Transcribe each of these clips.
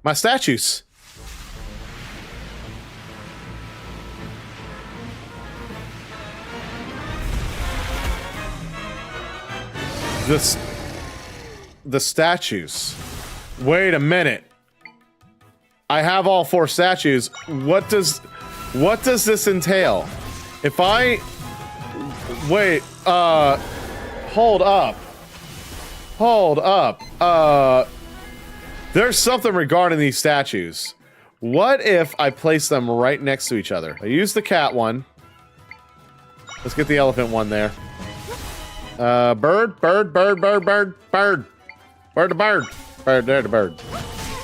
My statues. The statues. Wait a minute. I have all 4 statues. What does this entail? If I wait, hold up. Hold up. There's something regarding these statues. What if I place them right next to each other? I use the cat one. Let's get the elephant one there. Bird. Bird to bird. Bird there to bird.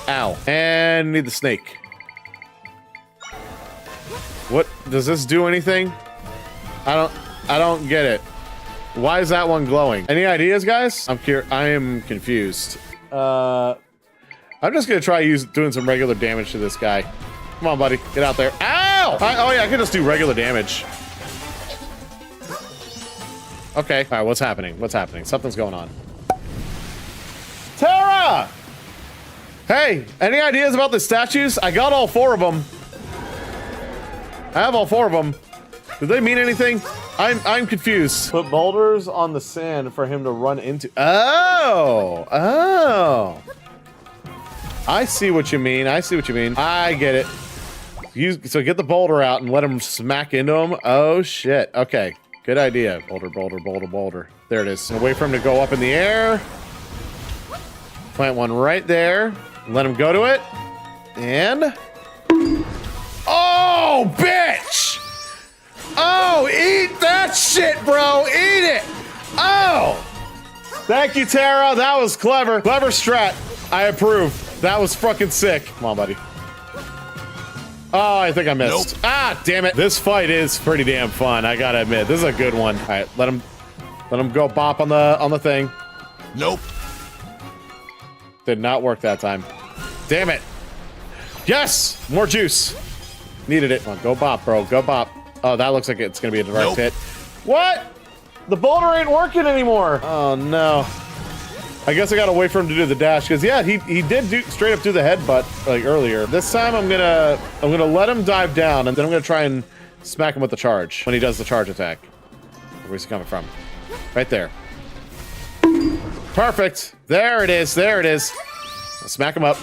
Ow. And need the snake. What? Does this do anything? I don't get it. Why is that one glowing? Any ideas, guys? I am confused. I'm just gonna try doing some regular damage to this guy. Come on, buddy. Get out there. Ow! Oh yeah, I can just do regular damage. Okay. All right, what's happening? What's happening? Something's going on. Tara! Hey, any ideas about the statues? I got all 4 of them. I have all 4 of them. Do they mean anything? I'm confused. Put boulders on the sand for him to run into. Oh. I see what you mean. I get it. So get the boulder out and let him smack into him. Oh shit. Okay. Good idea. Boulder. There it is. And wait for him to go up in the air. Plant one right there. Let him go to it. And... oh, bitch! Oh, eat that shit, bro! Eat it! Oh! Thank you, Tara. That was clever. Clever strat. I approve. That was fucking sick. Come on, buddy. Oh, I think I missed. Nope. Ah, damn it. This fight is pretty damn fun, I gotta admit. This is a good one. All right, let him go bop on the thing. Nope. Did not work that time. Damn it. Yes! More juice. Needed it. Come on, go bop, bro. Go bop. Oh, that looks like it's gonna be a direct hit. What? The boulder ain't working anymore. Oh, no. I guess I gotta wait for him to do the dash, because yeah, he did straight up do the headbutt like earlier. This time I'm gonna let him dive down, and then I'm gonna try and smack him with the charge when he does the charge attack. Where's he coming from? Right there. Perfect. There it is. There it is. Smack him up.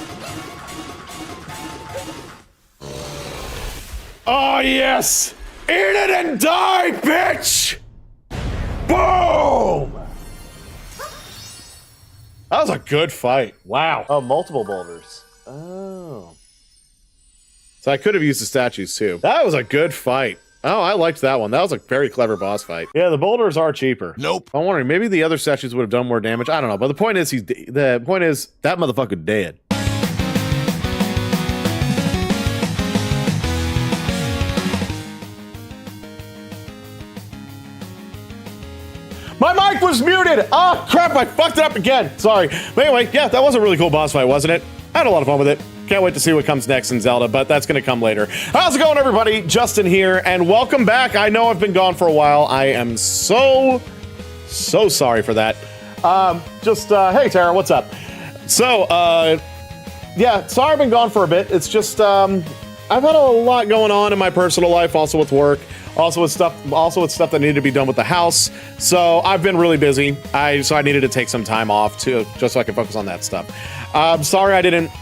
Oh yes! Eat it and die, bitch! Boom! That was a good fight. Wow. Oh, multiple boulders. Oh. So I could have used the statues too. That was a good fight. Oh, I liked that one. That was a very clever boss fight. Yeah, the boulders are cheaper. Nope. I'm wondering, maybe the other statues would have done more damage. I don't know. But the point is, that motherfucker dead. My mic was muted! Oh, crap, I fucked it up again. Sorry. But anyway, yeah, that was a really cool boss fight, wasn't it? I had a lot of fun with it. Can't wait to see what comes next in Zelda, but that's going to come later. How's it going, everybody? Justin here, and welcome back. I know I've been gone for a while. I am so sorry for that. Hey, Tara, what's up? So, yeah, sorry I've been gone for a bit. It's just, I've had a lot going on in my personal life, also with work. Also with stuff that needed to be done with the house. So I've been really busy. So I needed to take some time off too, just so I could focus on that stuff. I'm sorry I didn't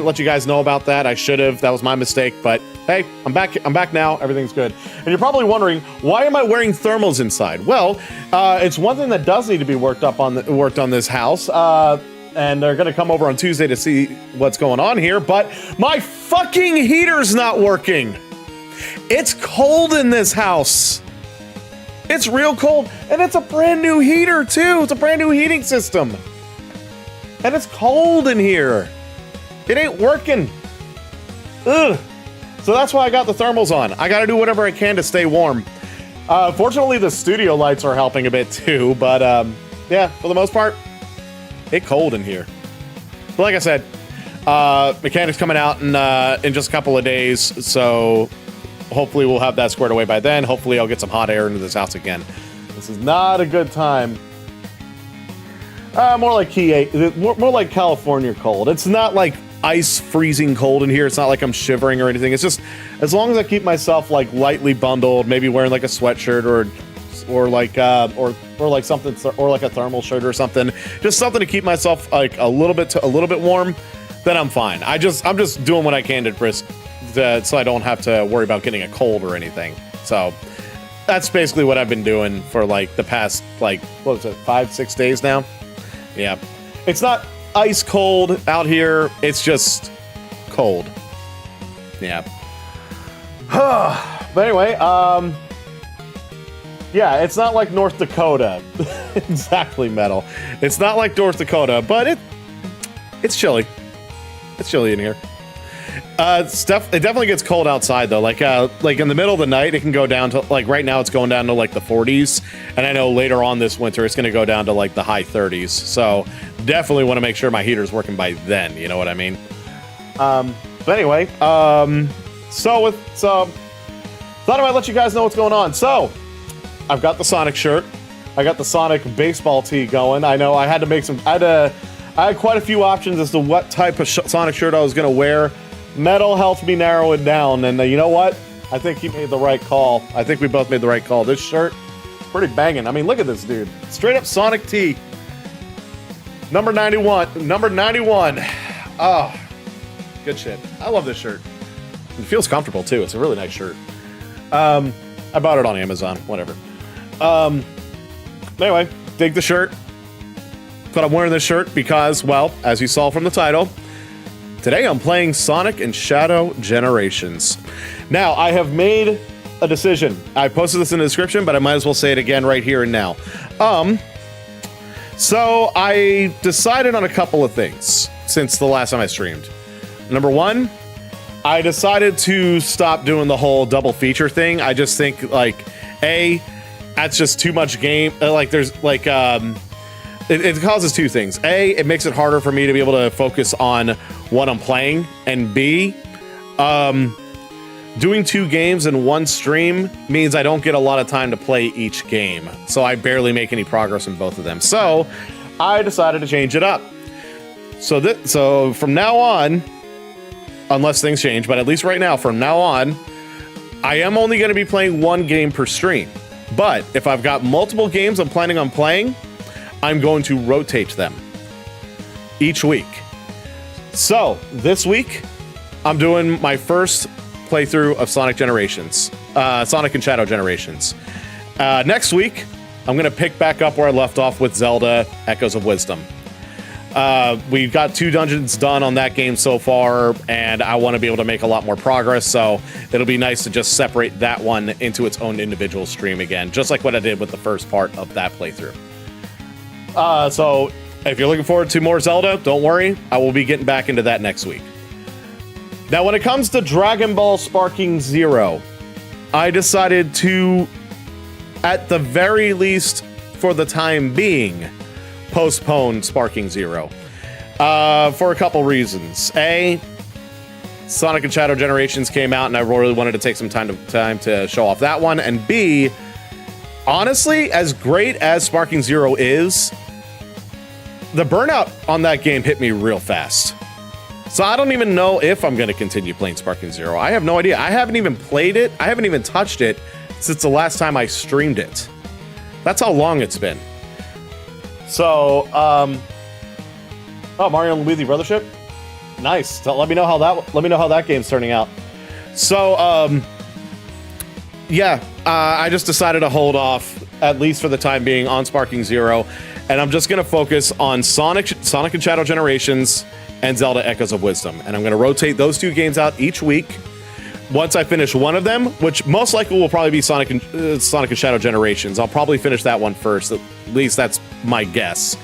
let you guys know about that. I should have. That was my mistake. But hey, I'm back now. Everything's good. And you're probably wondering, why am I wearing thermals inside? Well, it's one thing that does need to be worked on this house. And they're gonna come over on Tuesday to see what's going on here. But my fucking heater's not working. It's cold in this house. It's real cold, and it's a brand new heater too. It's a brand new heating system. And it's cold in here. It ain't working. Ugh. So that's why I got the thermals on. I gotta do whatever I can to stay warm. Fortunately, the studio lights are helping a bit too, but yeah, for the most part, it's cold in here. But like I said, mechanic's coming out in just a couple of days, so hopefully we'll have that squared away by then. Hopefully I'll get some hot air into this house again. This is not a good time. More like more like California cold. It's not like ice freezing cold in here. It's not like I'm shivering or anything. It's just as long as I keep myself like lightly bundled, maybe wearing like a sweatshirt or like something, or like a thermal shirt or something, just something to keep myself like a little bit warm, then I'm fine. I'm just doing what I can so I don't have to worry about getting a cold or anything. So that's basically what I've been doing for like the past, like, what was it, 5-6 days now? Yeah. It's not ice cold out here. It's just cold. Yeah. But anyway, yeah, it's not like North Dakota. Exactly, Metal. It's not like North Dakota, but it's chilly. It's chilly in here. It definitely gets cold outside though. Like in the middle of the night, it can go down to, like, right now it's going down to like the 40s, and I know later on this winter it's going to go down to like the high 30s. So definitely want to make sure my heater's working by then. You know what I mean? But anyway, so thought I might let you guys know what's going on. So I've got the Sonic shirt. I got the Sonic baseball tee going. I know I had to make some. I had quite a few options as to what type of Sonic shirt I was going to wear. Metal helped me narrow it down, and you know what? I think he made the right call. I think we both made the right call. This shirt, pretty banging. I mean, look at this dude. Straight up Sonic tee. Number 91. Number 91. Oh, good shit. I love this shirt. It feels comfortable, too. It's a really nice shirt. I bought it on Amazon. Whatever. Anyway, dig the shirt. But I'm wearing this shirt because, well, as you saw from the title, today I'm playing Sonic and Shadow Generations. Now, I have made a decision. I posted this in the description, but I might as well say it again right here and now. So I decided on a couple of things since the last time I streamed. Number one, I decided to stop doing the whole double feature thing. I just think, like, that's just too much game. Like, there's, like, it causes two things. A, it makes it harder for me to be able to focus on what I'm playing. And B, doing 2 games in one stream means I don't get a lot of time to play each game. So I barely make any progress in both of them. So I decided to change it up. So from now on, unless things change, but at least right now, from now on, I am only going to be playing 1 game per stream. But if I've got multiple games I'm planning on playing, I'm going to rotate them each week. So this week, I'm doing my first playthrough of Sonic Generations, Sonic and Shadow Generations. Next week, I'm going to pick back up where I left off with Zelda Echoes of Wisdom. We've got 2 dungeons done on that game so far, and I want to be able to make a lot more progress, so it'll be nice to just separate that one into its own individual stream again, just like what I did with the first part of that playthrough. So if you're looking forward to more Zelda, don't worry, I will be getting back into that next week. Now, when it comes to Dragon Ball Sparking Zero, I decided to, at the very least for the time being, postpone Sparking Zero for a couple reasons. A, Sonic and Shadow Generations came out, and I really wanted to take some time to show off that one. And B, honestly, as great as Sparking Zero is, the burnout on that game hit me real fast. So I don't even know if I'm going to continue playing Sparking Zero. I have no idea. I haven't even played it. I haven't even touched it since the last time I streamed it. That's how long it's been. So, oh, Mario and Luigi Brothership? Nice. So let me know how that game's turning out. So, yeah, I just decided to hold off, at least for the time being, on Sparking Zero, and I'm just going to focus on Sonic and Shadow Generations and Zelda Echoes of Wisdom, and I'm going to rotate those 2 games out each week. Once I finish one of them, which most likely will probably be Sonic and Shadow Generations, I'll probably finish that one first. At least that's my guess.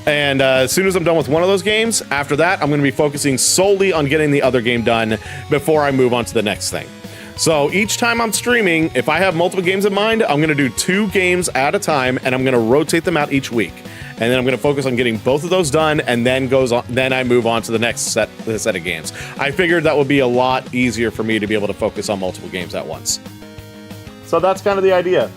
And as soon as I'm done with one of those games, after that, I'm going to be focusing solely on getting the other game done before I move on to the next thing. So each time I'm streaming, if I have multiple games in mind, I'm going to do 2 games at a time, and I'm going to rotate them out each week. And then I'm going to focus on getting both of those done, and then I move on to the next set of games. I figured that would be a lot easier for me to be able to focus on multiple games at once. So that's kind of the idea.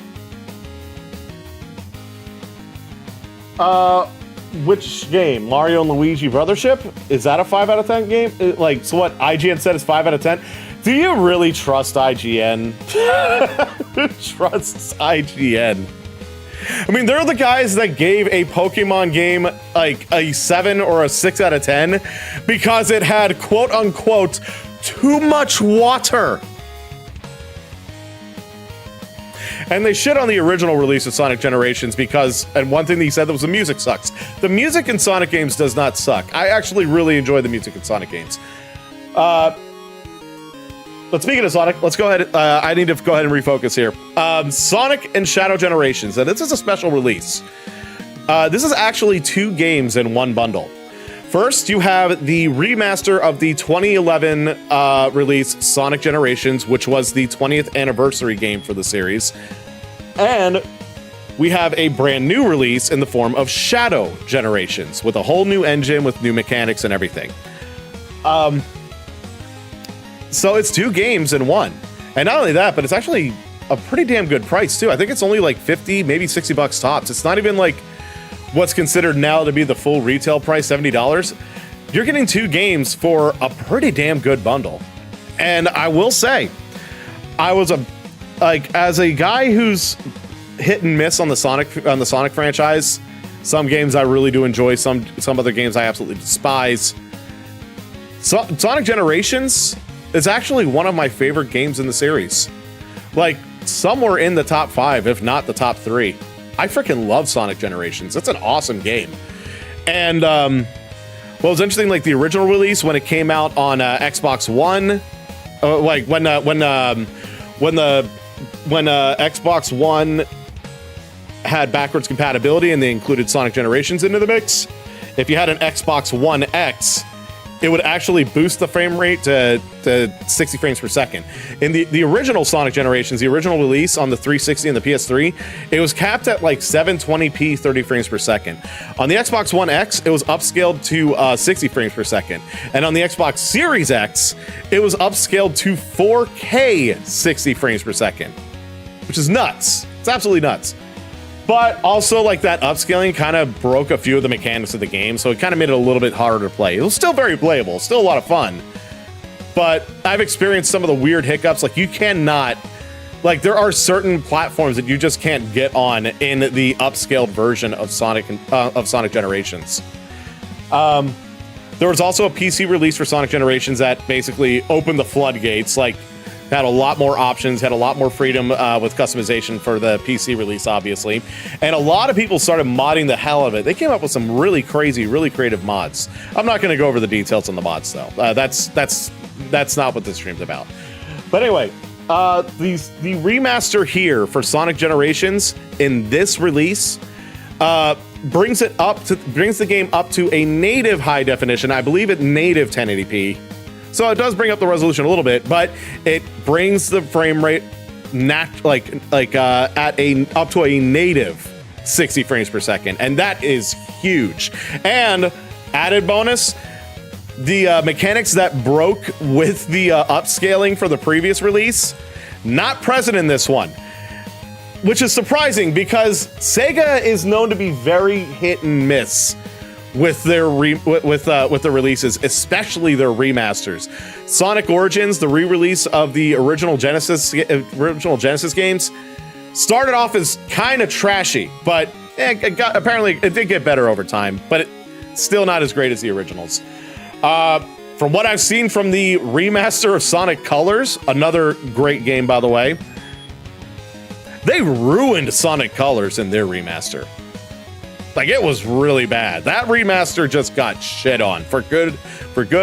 which game? Mario and Luigi Brothership? Is that a 5 out of 10 game? Like, so what? IGN said it's 5 out of 10. Do you really trust IGN? Who trusts IGN? I mean, they're the guys that gave a Pokemon game like a 7 or a 6 out of 10 because it had quote unquote too much water. And they shit on the original release of Sonic Generations because, and one thing that he said was the music sucks. The music in Sonic games does not suck. I actually really enjoy the music in Sonic games. But speaking of Sonic, let's go ahead. I need to go ahead and refocus here. Sonic and Shadow Generations. And this is a special release. This is actually 2 games in one bundle. First, you have the remaster of the 2011 release Sonic Generations, which was the 20th anniversary game for the series. And we have a brand new release in the form of Shadow Generations with a whole new engine with new mechanics and everything. So it's 2 games in one. And not only that, but it's actually a pretty damn good price too. I think it's only like 50, maybe 60 bucks tops. It's not even like what's considered now to be the full retail price, $70. You're getting 2 games for a pretty damn good bundle. And I will say, I was as a guy who's hit and miss on the Sonic franchise, some games I really do enjoy, some other games I absolutely despise. Sonic Generations is actually one of my favorite games in the series. Like, somewhere in the top 5, if not the top 3. I freaking love Sonic Generations. It's an awesome game. And, well, it was interesting, like, the original release, when it came out on Xbox One, like, when Xbox One had backwards compatibility and they included Sonic Generations into the mix, if you had an Xbox One X, it would actually boost the frame rate to 60 frames per second. In the original Sonic Generations, the original release on the 360 and the PS3, it was capped at like 720p 30 frames per second. On the Xbox One X, it was upscaled to 60 frames per second. And on the Xbox Series X, it was upscaled to 4K 60 frames per second, which is nuts. It's absolutely nuts. But also, like, that upscaling kind of broke a few of the mechanics of the game, so it kind of made it a little bit harder to play. It was still very playable, still a lot of fun. But I've experienced some of the weird hiccups. Like, you cannot... Like, there are certain platforms that you just can't get on in the upscaled version of Sonic Generations. There was also a PC release for Sonic Generations that basically opened the floodgates. Like, had a lot more options, had a lot more freedom with customization for the PC release, obviously. And a lot of people started modding the hell of it. They came up with some really crazy, really creative mods. I'm not going to go over the details on the mods, though. That's not what this stream's about. But anyway, the remaster here for Sonic Generations in this release brings the game up to a native high definition. I believe it native 1080p. So it does bring up the resolution a little bit, but it brings the frame rate up to a native 60 frames per second, and that is huge. And added bonus, the mechanics that broke with the upscaling for the previous release, not present in this one, which is surprising because Sega is known to be very hit and miss with their releases, especially their remasters. Sonic Origins, the re-release of the original Genesis games, started off as kind of trashy, but apparently it did get better over time, but it's still not as great as the originals. From what I've seen from the remaster of Sonic Colors, another great game, by the way, they ruined Sonic Colors in their remaster. Like, it was really bad. That remaster just got shit on for good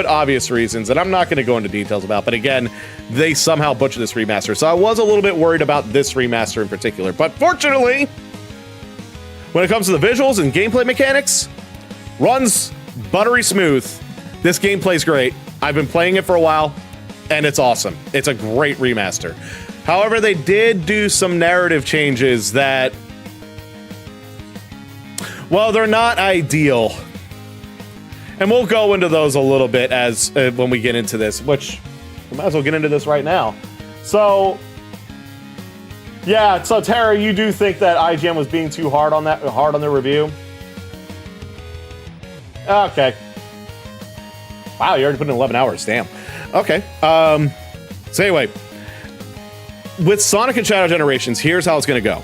obvious reasons that I'm not going to go into details about. But again, they somehow butchered this remaster. So I was a little bit worried about this remaster in particular. But fortunately, when it comes to the visuals and gameplay mechanics, runs buttery smooth. This game plays great. I've been playing it for a while, and it's awesome. It's a great remaster. However, they did do some narrative changes that, well, they're not ideal. And we'll go into those a little bit as when we get into this, which we might as well get into this right now. So, yeah, so Tara, you do think that IGN was being too hard on their review? Okay. Wow, you already put in 11 hours. Damn. Okay. So anyway, with Sonic and Shadow Generations, here's how it's going to go.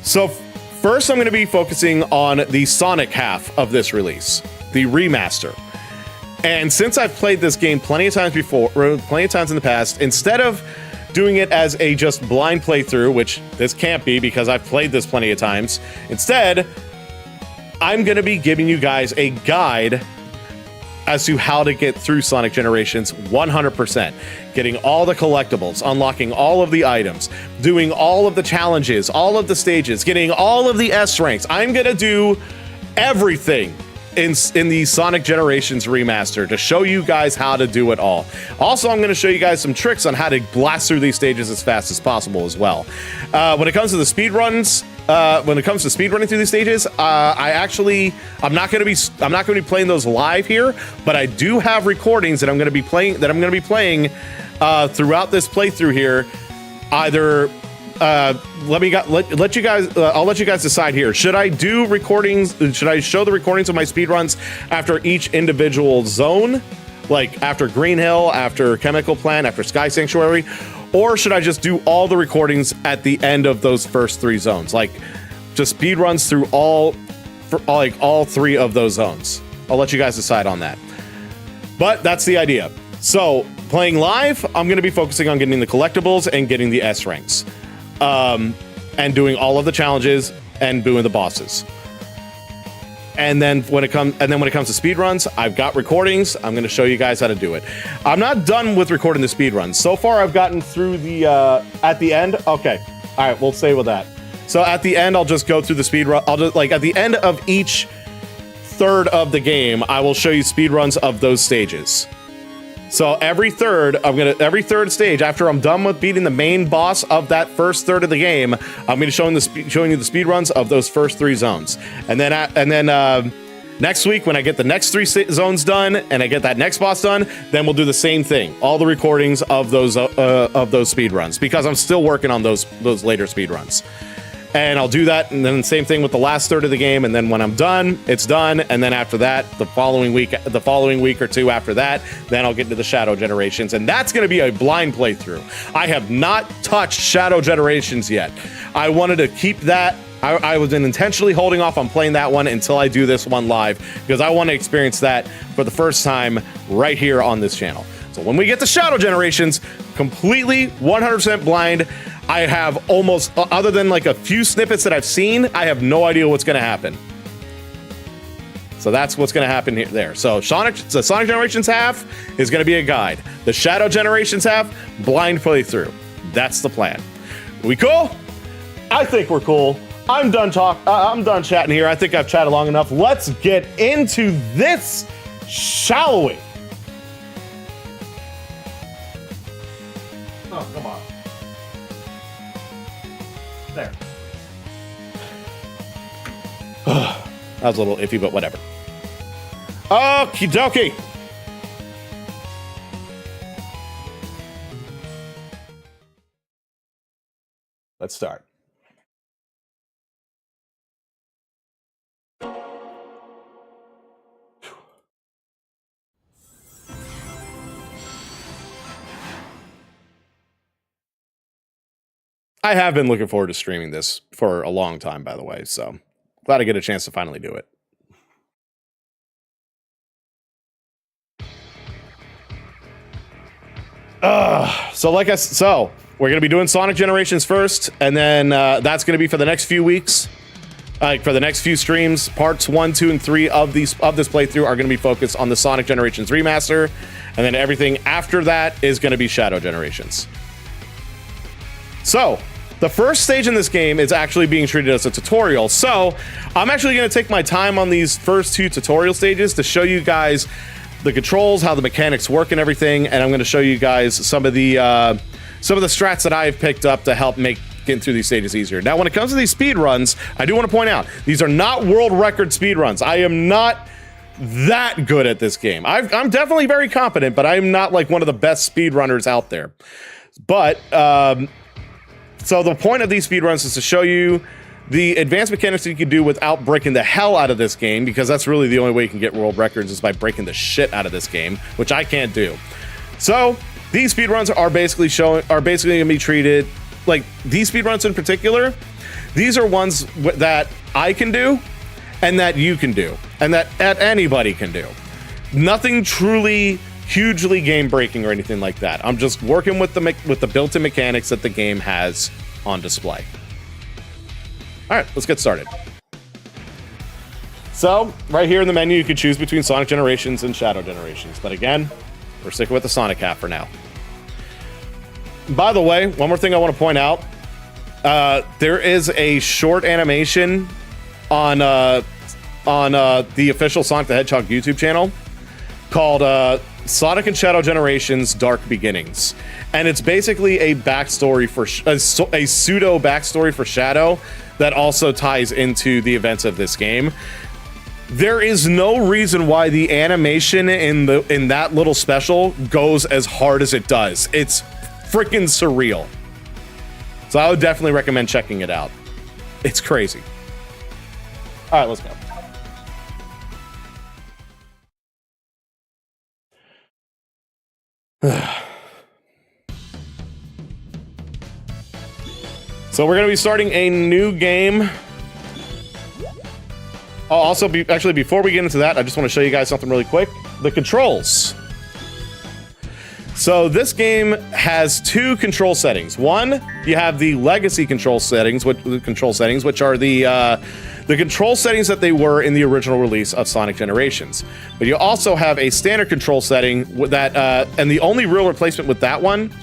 So first, I'm going to be focusing on the Sonic half of this release, the remaster. And since I've played this game plenty of times before, or plenty of times in the past, instead of doing it as a just blind playthrough, which this can't be because I've played this plenty of times, instead, I'm going to be giving you guys a guide as to how to get through Sonic Generations 100%. Getting all the collectibles, unlocking all of the items, doing all of the challenges, all of the stages, getting all of the S ranks. I'm going to do everything in the Sonic Generations remaster to show you guys how to do it all. Also, I'm going to show you guys some tricks on how to blast through these stages as fast as possible as well. When it comes to the speed runs, when it comes to speedrunning through these stages, I'm not going to be playing those live here, but I do have recordings that I'm going to be playing throughout this playthrough here. Either I'll let you guys decide here. Should I do recordings? Should I show the recordings of my speedruns after each individual zone, like after Green Hill, after Chemical Plant, after Sky Sanctuary? Or should I just do all the recordings at the end of those first 3 zones? Like, just speed runs through all 3 of those zones. I'll let you guys decide on that. But that's the idea. So, playing live, I'm going to be focusing on getting the collectibles and getting the S ranks. And doing all of the challenges and doing the bosses. And then when it comes to speedruns, I've got recordings. I'm going to show you guys how to do it. I'm not done with recording the speedruns. So far, I've gotten through the at the end. Okay, all right, we'll stay with that. So at the end, I'll just go through the speedrun. I'll just at the end of each third of the game, I will show you speedruns of those stages. So every third stage, after I'm done with beating the main boss of that first third of the game, I'm going to showing you the speed runs of those first 3 zones. And then next week, when I get the next 3 zones done and I get that next boss done, then we'll do the same thing. All the recordings of those speed runs, because I'm still working on those later speed runs. And I'll do that, and then same thing with the last third of the game, and then when I'm done, it's done, and then after that, the following week or 2 after that, then I'll get into the Shadow Generations, and that's going to be a blind playthrough. I have not touched Shadow Generations yet. I wanted to keep that. I was intentionally holding off on playing that one until I do this one live, because I want to experience that for the first time right here on this channel. So when we get to Shadow Generations, completely 100% blind. I have almost, other than like a few snippets that I've seen, I have no idea what's going to happen. So that's what's going to happen here. There. So the Sonic Generations half is going to be a guide. The Shadow Generations half, blind playthrough. That's the plan. We cool? I think we're cool. I'm done chatting here. I think I've chatted long enough. Let's get into this, shall we? Oh, come on. There. That was a little iffy, but whatever. Okie dokie. Let's start. I have been looking forward to streaming this for a long time, by the way, so glad I get a chance to finally do it. So we're going to be doing Sonic Generations first, and then that's going to be for the next few weeks. For the next few streams, parts 1, 2, and 3 of this playthrough are going to be focused on the Sonic Generations remaster, and then everything after that is going to be Shadow Generations. So, the first stage in this game is actually being treated as a tutorial. So, I'm actually going to take my time on these first 2 tutorial stages to show you guys the controls, how the mechanics work and everything, and I'm going to show you guys some of the strats that I've picked up to help make getting through these stages easier. Now, when it comes to these speed runs, I do want to point out, these are not world record speed runs. I am not that good at this game. I'm definitely very competent, but I'm not like one of the best speedrunners out there. But, so the point of these speedruns is to show you the advanced mechanics that you can do without breaking the hell out of this game, because that's really the only way you can get world records is by breaking the shit out of this game, which I can't do. So these speedruns are basically gonna be treated like these speedruns in particular. These are ones that I can do and that you can do and that anybody can do. Nothing truly hugely game breaking or anything like that. I'm just working with the built-in mechanics that the game has on display. All right, let's get started. So right here in the menu, you can choose between Sonic Generations and Shadow Generations. But again, we're sticking with the Sonic hat for now. By the way, one more thing I want to point out. There is a short animation on the official Sonic the Hedgehog YouTube channel called Sonic and Shadow Generations Dark Beginnings. And it's basically a backstory for a pseudo backstory for Shadow that also ties into the events of this game. There is no reason why the animation in that little special goes as hard as it does. It's freaking surreal. So I would definitely recommend checking it out. It's crazy. All right, let's go. So we're going to be starting a new game. Actually, before we get into that, I just want to show you guys something really quick. The controls. So this game has two control settings. One, you have the legacy control settings, which are the control settings that they were in the original release of Sonic Generations. But you also have a standard control setting that, and the only real replacement with that one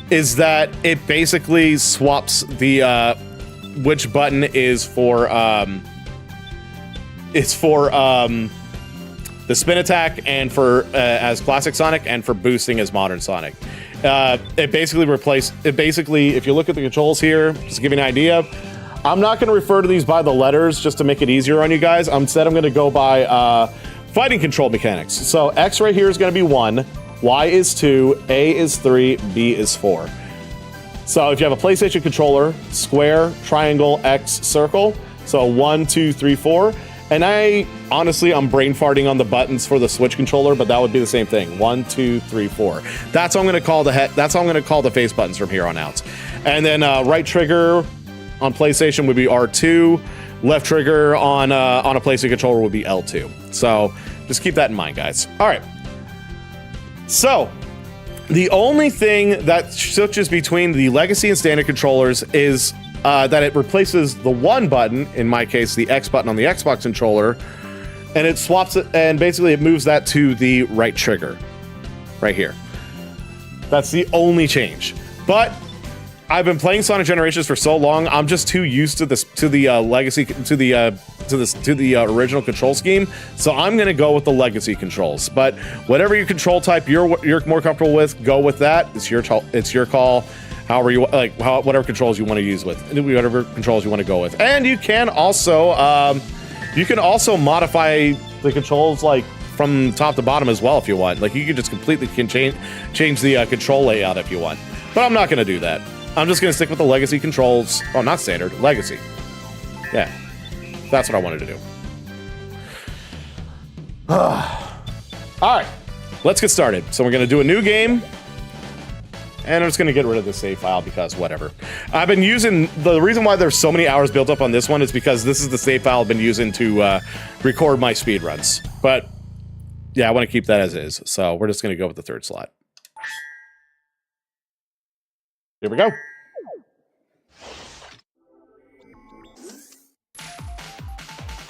is that it basically swaps the which button is for the spin attack and for as classic Sonic, and for boosting as modern Sonic. It basically, if you look at the controls here, just to give you an idea, I'm not going to refer to these by the letters just to make it easier on you guys. Instead, I'm going to go by fighting control mechanics. So X right here is going to be 1, Y is 2, A is 3, B is 4. So if you have a PlayStation controller, square, triangle, X, circle. So 1, 2, 3, 4. And I'm brain farting on the buttons for the Switch controller, but that would be the same thing. 1, 2, 3, 4. That's how I'm going to call the face buttons from here on out. And then right trigger on PlayStation would be R2. Left trigger on a PlayStation controller would be L2. So just keep that in mind, guys. All right. So the only thing that switches between the legacy and standard controllers is that it replaces the 1 button, in my case, the X button on the Xbox controller, and it swaps it, and basically it moves that to the right trigger, right here. That's the only change. But I've been playing Sonic Generations for so long, I'm just too used to the original control scheme. So I'm gonna go with the legacy controls. But whatever your control type you're more comfortable with, go with that. It's your call. However you whatever controls you want to use with, whatever controls you want to go with, and you can also modify the controls like from top to bottom as well if you want. Like you can just completely change the control layout if you want. But I'm not going to do that. I'm just going to stick with the legacy controls. Oh, not standard, legacy. Yeah, that's what I wanted to do. All right, let's get started. So we're going to do a new game. And I'm just going to get rid of the save file because whatever. I've been using, the reason why there's so many hours built up on this one is because this is the save file I've been using to record my speedruns. But yeah, I want to keep that as is. So we're just going to go with the third slot. Here we go.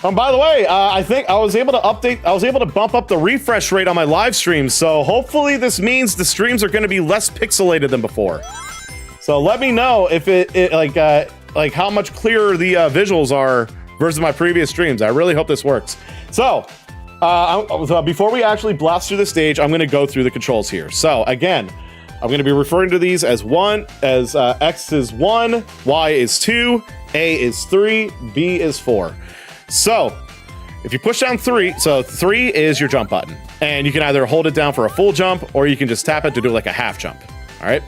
By the way, I think I was able to bump up the refresh rate on my live streams, so hopefully this means the streams are going to be less pixelated than before. So let me know if like how much clearer the visuals are versus my previous streams. I really hope this works. So before we actually blast through the stage, I'm going to go through the controls here. So again, I'm going to be referring to these as X is 1, Y is 2, A is 3, B is 4. So, if you push down 3, so 3 is your jump button. And you can either hold it down for a full jump, or you can just tap it to do like a half jump. All right?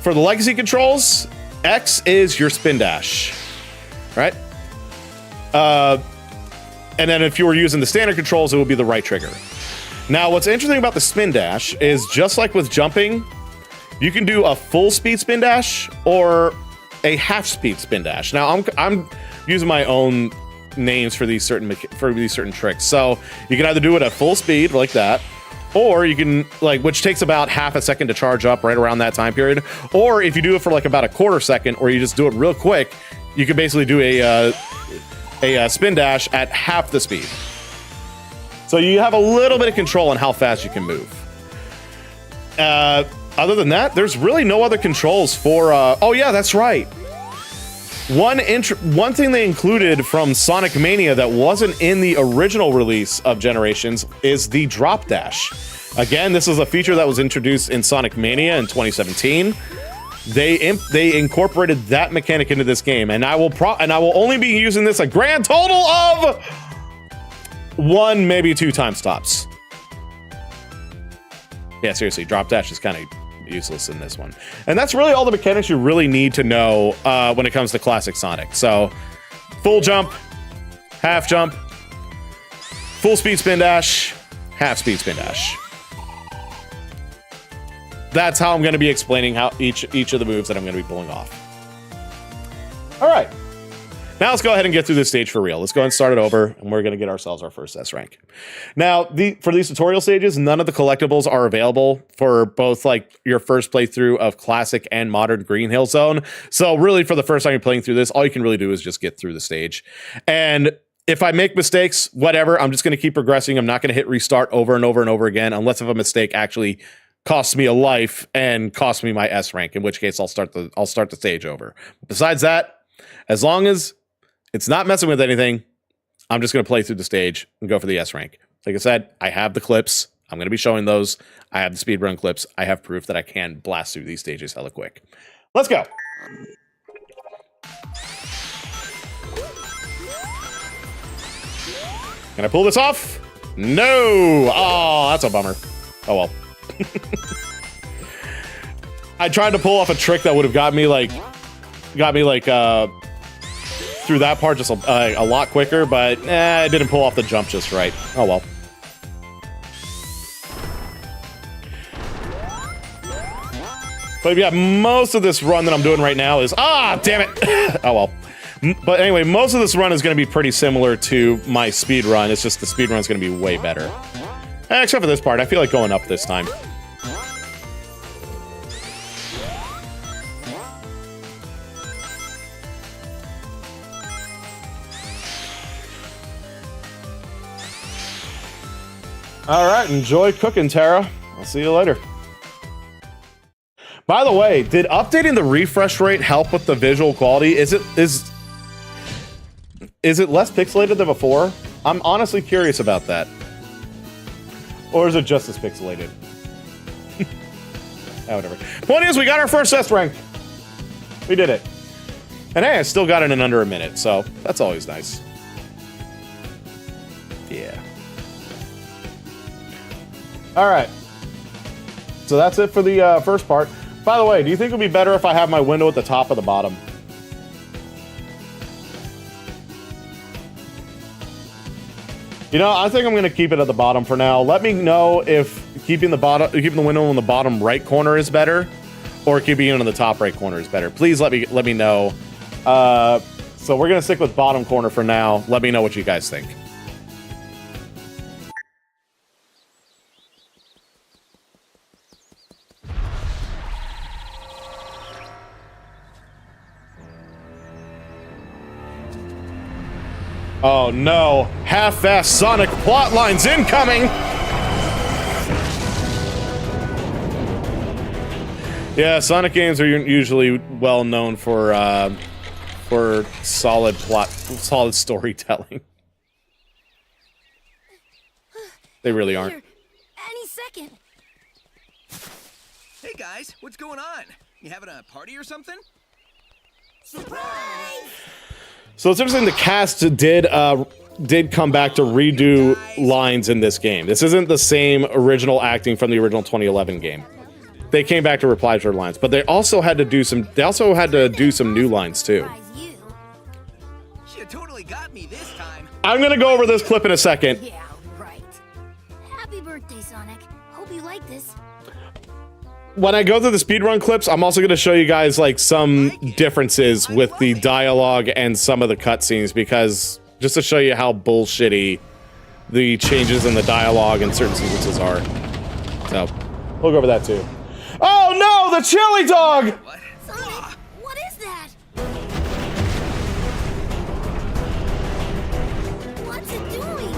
For the legacy controls, X is your spin dash, right? And then if you were using the standard controls, it would be the right trigger. Now, what's interesting about the spin dash is just like with jumping, you can do a full speed spin dash or a half speed spin dash. Now, I'm using my own names for these certain tricks. So you can either do it at full speed like that, or you can which takes about half a second to charge up right around that time period. Or if you do it for like about a quarter second, or you just do it real quick, you can basically do a spin dash at half the speed. So you have a little bit of control on how fast you can move. Other than that, there's really no other controls for, oh yeah, that's right. One thing they included from Sonic Mania that wasn't in the original release of Generations is the drop dash. Again, this is a feature that was introduced in Sonic Mania in 2017. They incorporated that mechanic into this game, and I will only be using this a grand total of 1, maybe 2 time stops. Yeah, seriously, drop dash is kind of useless in this one. And that's really all the mechanics you really need to know when it comes to classic Sonic. So, full jump, half jump, full speed spin dash, half speed spin dash. That's how I'm going to be explaining how each of the moves that I'm going to be pulling off. All right. Now let's go ahead and get through this stage for real. Let's go ahead and start it over, and we're going to get ourselves our first S rank. Now, for these tutorial stages, none of the collectibles are available for both your first playthrough of Classic and Modern Green Hill Zone. So really, for the first time you're playing through this, all you can really do is just get through the stage. And if I make mistakes, whatever, I'm just going to keep progressing. I'm not going to hit restart over and over and over again, unless if a mistake actually costs me a life and costs me my S rank, in which case I'll start the stage over. Besides that, as long as it's not messing with anything, I'm just going to play through the stage and go for the S rank. Like I said, I have the clips. I'm going to be showing those. I have the speedrun clips. I have proof that I can blast through these stages hella quick. Let's go. Can I pull this off? No. Oh, that's a bummer. Oh, well. I tried to pull off a trick that would have got me through that part just a lot quicker, but I didn't pull off the jump just right. Oh well. But yeah, most of this run that I'm doing right now is damn it. Oh well. But anyway, most of this run is going to be pretty similar to my speed run. It's just the speed run is going to be way better. Except for this part, I feel like going up this time. All right, enjoy cooking, Tara. I'll see you later. By the way, did updating the refresh rate help with the visual quality? Is it less pixelated than before? I'm honestly curious about that. Or is it just as pixelated? Whatever. Point is, we got our first S rank. We did it. And hey, I still got it in under a minute, so that's always nice. Yeah. All right. So that's it for the first part. By the way, do you think it would be better if I have my window at the top or the bottom? You know, I think I'm going to keep it at the bottom for now. Let me know if keeping the window in the bottom right corner is better, or keeping it in the top right corner is better. Please let me know. So we're going to stick with bottom corner for now. Let me know what you guys think. Oh no, half-assed Sonic plotlines incoming! Yeah, Sonic games are usually well known for solid storytelling. They really aren't. Any second. Hey guys, what's going on? You having a party or something? Surprise! So it's interesting, the cast did come back to redo lines in this game. This isn't the same original acting from the original 2011 game. they came back to reply to her lines, but they also had to do some new lines too. You totally got me this time. I'm gonna go over this clip in a second. Yeah, right. Happy birthday, Sonic. Hope you like this. When I go through the speedrun clips, I'm also going to show you guys like some differences with the dialogue and some of the cutscenes, because just to show you how bullshitty the changes in the dialogue in certain sequences are. So we'll go over that too. Oh no, the chili dog! What? Sonic, what is that? What's it doing?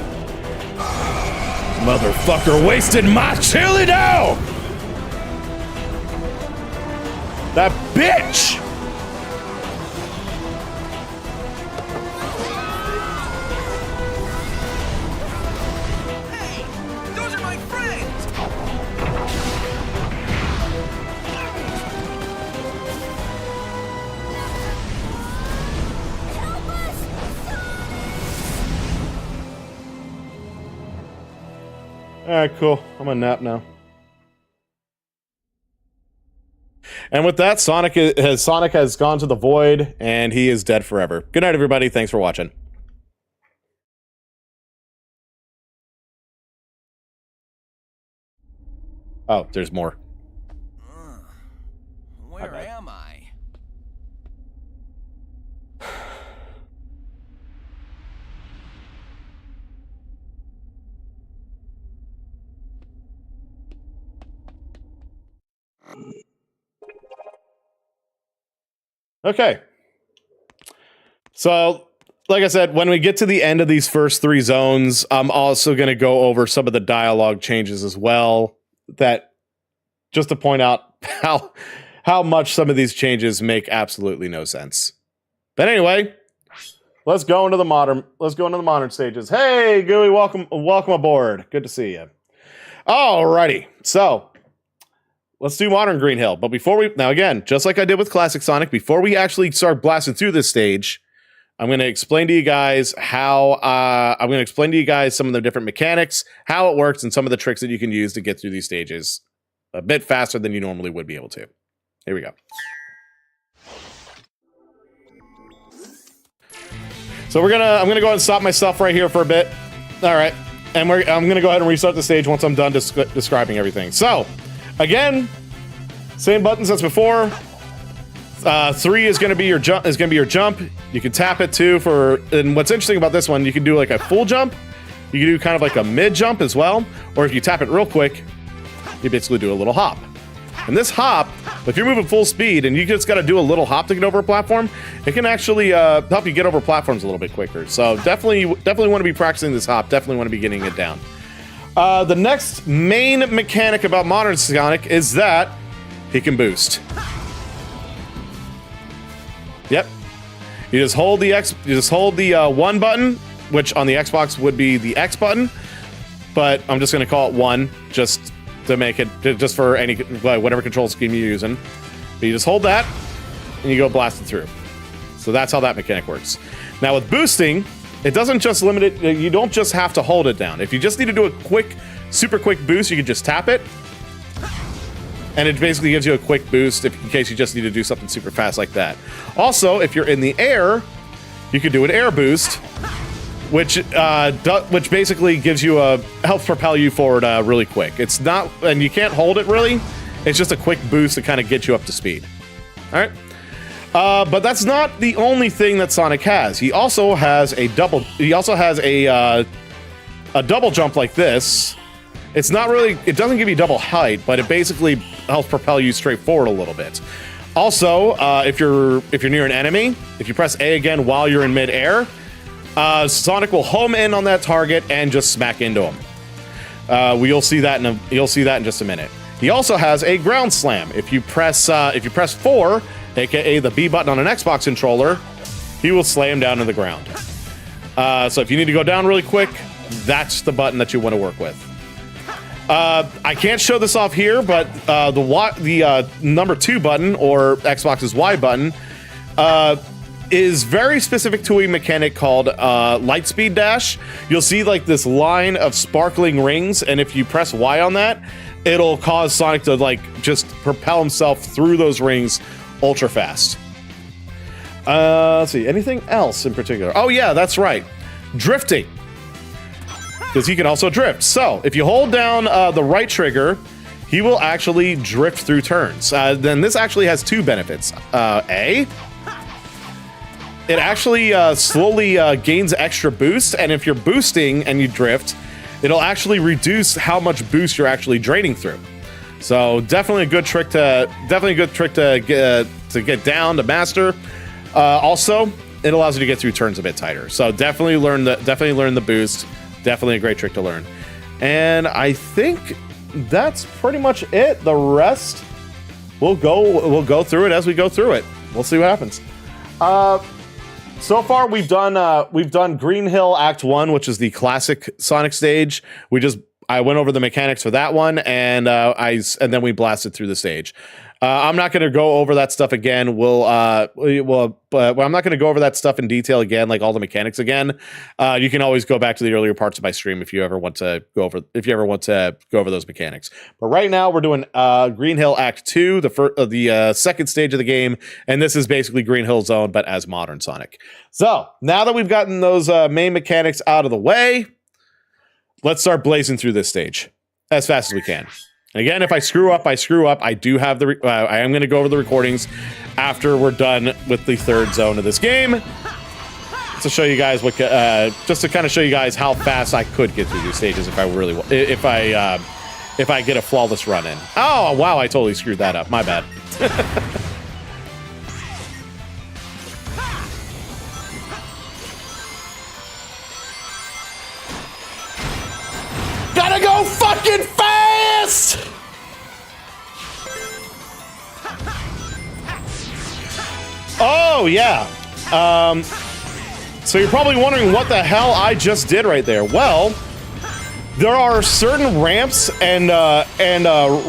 Motherfucker wasted my chili dog! That bitch! Hey, those are my friends. Help us! Alright, cool. I'm gonna nap now. And with that, Sonic has gone to the void, and he is dead forever. Good night, everybody. Thanks for watching. Oh, there's more. Where am I? Okay. So, like I said, when we get to the end of these first 3 zones, I'm also going to go over some of the dialogue changes as well, that just to point out how much some of these changes make absolutely no sense. But anyway, let's go into the modern stages. Hey, Gooey, welcome aboard. Good to see you. Alrighty. So, let's do Modern Green Hill. But now again, just like I did with Classic Sonic, before we actually start blasting through this stage, I'm going to explain to you guys some of the different mechanics, how it works, and some of the tricks that you can use to get through these stages a bit faster than you normally would be able to. Here we go. So I'm gonna go ahead and stop myself right here for a bit. All right, and I'm gonna go ahead and restart the stage once I'm done describing everything. So, again, same buttons as before. 3 is gonna be your jump. You can tap it too and what's interesting about this one, you can do like a full jump. You can do kind of like a mid jump as well, or if you tap it real quick, you basically do a little hop. And this hop, if you're moving full speed and you just got to do a little hop to get over a platform, it can actually help you get over platforms a little bit quicker. So definitely want to be practicing this hop. Definitely want to be getting it down. The next main mechanic about Modern Sonic is that he can boost. Yep. You just hold the 1 button, which on the Xbox would be the X button, but I'm just going to call it 1 just to make it just for whatever control scheme you're using. But you just hold that and you go blasting through. So that's how that mechanic works. Now with boosting, it doesn't just limit it. You don't just have to hold it down. If you just need to do a super quick boost, you can just tap it. And it basically gives you a quick boost in case you just need to do something super fast like that. Also, if you're in the air, you can do an air boost, which basically gives you helps propel you forward really quick. It's not, and you can't hold it really. It's just a quick boost to kind of get you up to speed. All right. But that's not the only thing that Sonic has. He also has a double. He also has a double jump like this. It's not really. It doesn't give you double height, but it basically helps propel you straight forward a little bit. Also, if you're near an enemy, if you press A again while you're in midair, Sonic will home in on that target and just smack into him. You'll see that in just a minute. He also has a ground slam. If you press 4, aka the B button on an Xbox controller, he will slam down to the ground. So if you need to go down really quick, that's the button that you want to work with. I can't show this off here, but the number 2 button, or Xbox's Y button, is very specific to a mechanic called Lightspeed Dash. You'll see like this line of sparkling rings, and if you press Y on that, it'll cause Sonic to like just propel himself through those rings ultra fast. Let's see, anything else in particular? Oh yeah, that's right, drifting, because he can also drift. So if you hold down the right trigger, he will actually drift through turns. Then this actually has two benefits. A, it actually slowly gains extra boost, and if you're boosting and you drift, it'll actually reduce how much boost you're actually draining through. So definitely a good trick to get down to master. Also, it allows you to get through turns a bit tighter. So definitely learn the boost. Definitely a great trick to learn. And I think that's pretty much it. The rest we'll go through it as we go through it. We'll see what happens. So far we've done Green Hill Act 1, which is the classic Sonic stage. I went over the mechanics for that one, and then we blasted through the stage. I'm not going to go over that stuff again. I'm not going to go over that stuff in detail again, like all the mechanics again. You can always go back to the earlier parts of my stream if you ever want to go over those mechanics. But right now we're doing Green Hill Act 2, the second stage of the game, and this is basically Green Hill Zone, but as modern Sonic. So now that we've gotten those main mechanics out of the way, let's start blazing through this stage as fast as we can. Again, if I screw up, I screw up. I do have I am going to go over the recordings after we're done with the third zone of this game to show you guys just to kind of show you guys how fast I could get through these stages if I get a flawless run in. Oh wow, I totally screwed that up. My bad. Gotta go fucking fast! Oh, yeah. So you're probably wondering what the hell I just did right there. Well, there are certain ramps and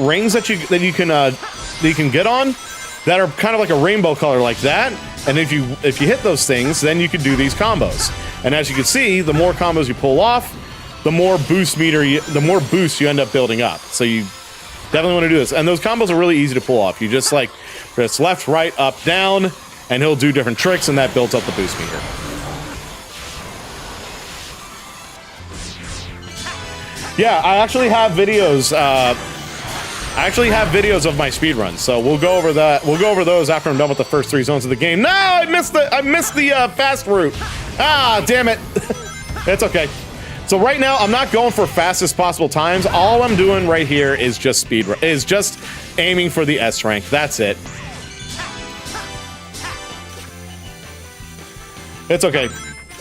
rings that you can get on that are kind of like a rainbow color like that. And if you hit those things, then you can do these combos. And as you can see, the more combos you pull off, the more boost you end up building up. So you definitely want to do this. And those combos are really easy to pull off. You just like press left, right, up, down, and he'll do different tricks, and that builds up the boost meter. Yeah, I actually have videos. Of my speedruns, so we'll go over that. We'll go over those after I'm done with the first 3 zones of the game. No, I missed the fast route. Ah, damn it. It's okay. So right now, I'm not going for fastest possible times. All I'm doing right here is just just aiming for the S rank. That's it. It's okay.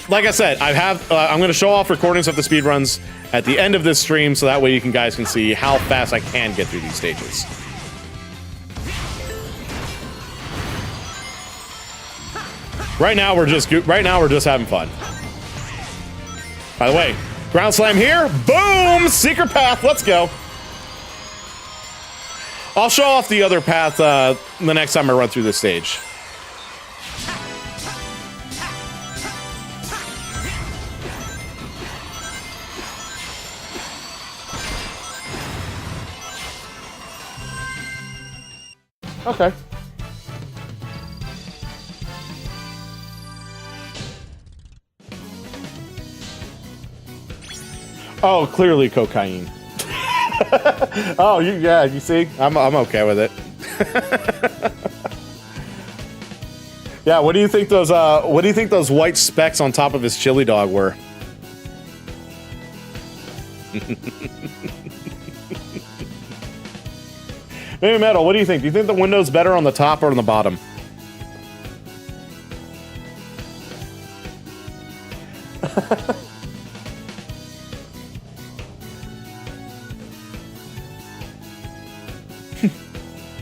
Like I said, I'm going to show off recordings of the speedruns at the end of this stream, so that way you guys can see how fast I can get through these stages. Right now we're just having fun. By the way, ground slam here. Boom! Secret path. Let's go. I'll show off the other path the next time I run through this stage. Okay. Oh, clearly cocaine. Oh, you see? I'm okay with it. Yeah, what do you think those white specks on top of his chili dog were? Maybe Metal, what do you think? Do you think the window's better on the top or on the bottom?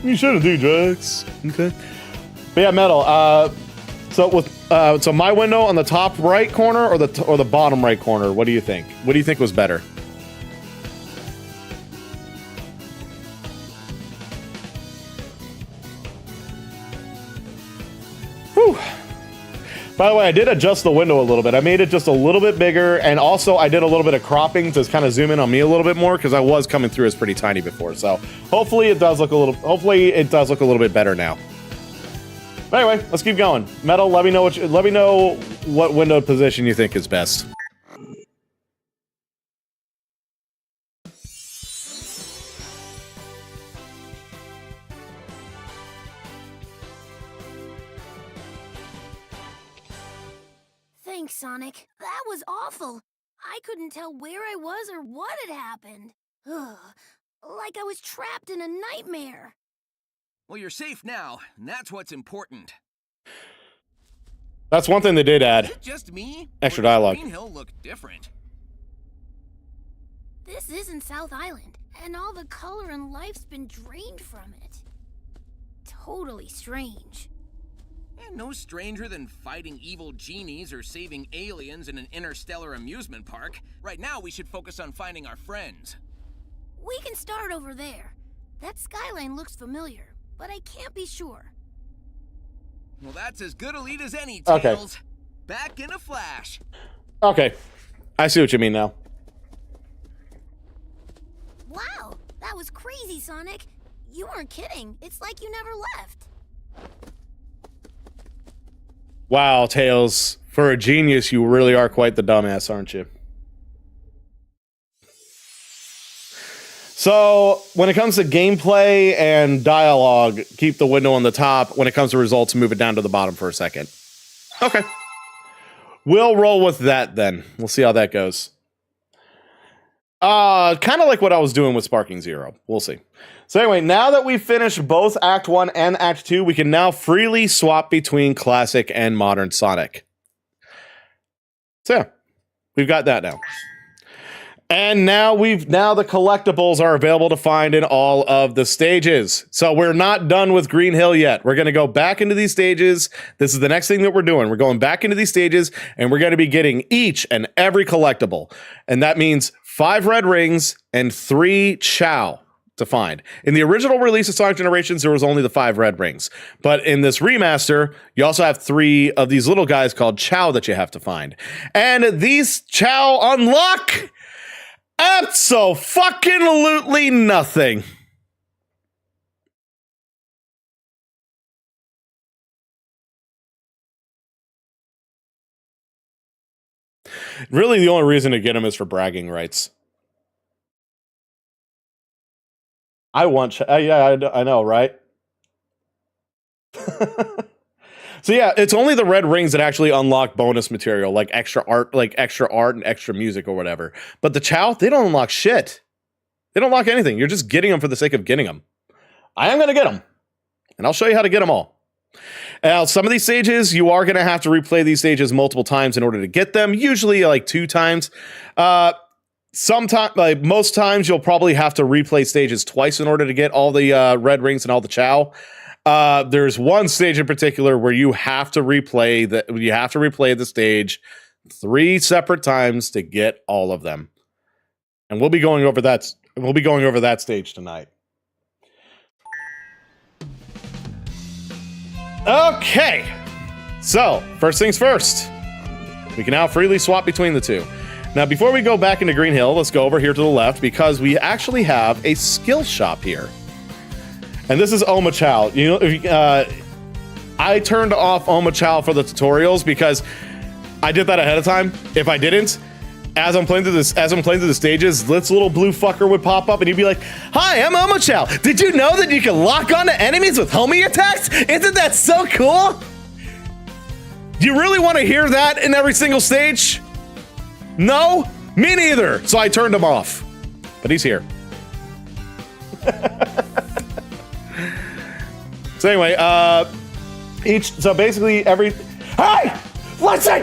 You shouldn't do drugs. Okay. But yeah, Metal. So my window on the top right corner or the bottom right corner. What do you think? What do you think was better? Whew. By the way, I did adjust the window a little bit. I made it just a little bit bigger, and also I did a little bit of cropping to kind of zoom in on me a little bit more because I was coming through as pretty tiny before. So hopefully it does look a little bit better now. But anyway, let's keep going. Metal, let me know what window position you think is best. Thanks, Sonic. That was awful. I couldn't tell where I was or what had happened. Ugh, like I was trapped in a nightmare. Well, you're safe now, and that's what's important. That's one thing they did add. Is it just me? Extra Or does dialogue. Green Hill look different? This isn't South Island, and all the color and life's been drained from it. Totally strange. And no stranger than fighting evil genies or saving aliens in an interstellar amusement park. Right now, we should focus on finding our friends. We can start over there. That skyline looks familiar, but I can't be sure. Well, that's as good a lead as any, Okay. Tails. Back in a flash. Okay, I see what you mean now. Wow, that was crazy, Sonic. You weren't kidding. It's like you never left. Wow, Tails, for a genius, you really are quite the dumbass, aren't you? So, when it comes to gameplay and dialogue, keep the window on the top. When it comes to results, move it down to the bottom for a second. Okay. We'll roll with that then. We'll see how that goes. Kind of like what I was doing with Sparking Zero. We'll see. So anyway, now that we've finished both Act 1 and Act 2, we can now freely swap between classic and modern Sonic. So yeah, we've got that now. And now the collectibles are available to find in all of the stages. So we're not done with Green Hill yet. We're going to go back into these stages. This is the next thing that we're doing. We're going back into these stages, and we're going to be getting each and every collectible. And that means 5 red rings and 3 Chow to find. In the original release of Sonic Generations, there was only the 5 red rings. But in this remaster, you also have 3 of these little guys called Chow that you have to find. And these Chow unlock abso-fucking-lutely nothing. Really, the only reason to get them is for bragging rights. I want... yeah, I know, right? So yeah, it's only the red rings that actually unlock bonus material, like extra art and extra music or whatever. But the Chow, they don't unlock shit. They don't unlock anything. You're just getting them for the sake of getting them. I am going to get them. And I'll show you how to get them all. Now, some of these stages, you are going to have to replay these stages multiple times in order to get them. Usually like 2 times. Sometimes, like most times, you'll probably have to replay stages twice in order to get all the red rings and all the Chow. There's one stage in particular where you have to replay the stage 3 separate times to get all of them. And we'll be going over that stage tonight. Okay. So, first things first. We can now freely swap between the two. Now, before we go back into Green Hill, let's go over here to the left because we actually have a skill shop here. And this is Oma Chow. You know, I turned off Oma Chow for the tutorials because I did that ahead of time. If I didn't, as I'm playing through the stages, this little blue fucker would pop up and he'd be like, "Hi, I'm Oma Chow. Did you know that you can lock onto enemies with homie attacks? Isn't that so cool?" Do you really want to hear that in every single stage? No? Me neither. So I turned him off. But he's here. So anyway, so basically every... Hey! Let's see!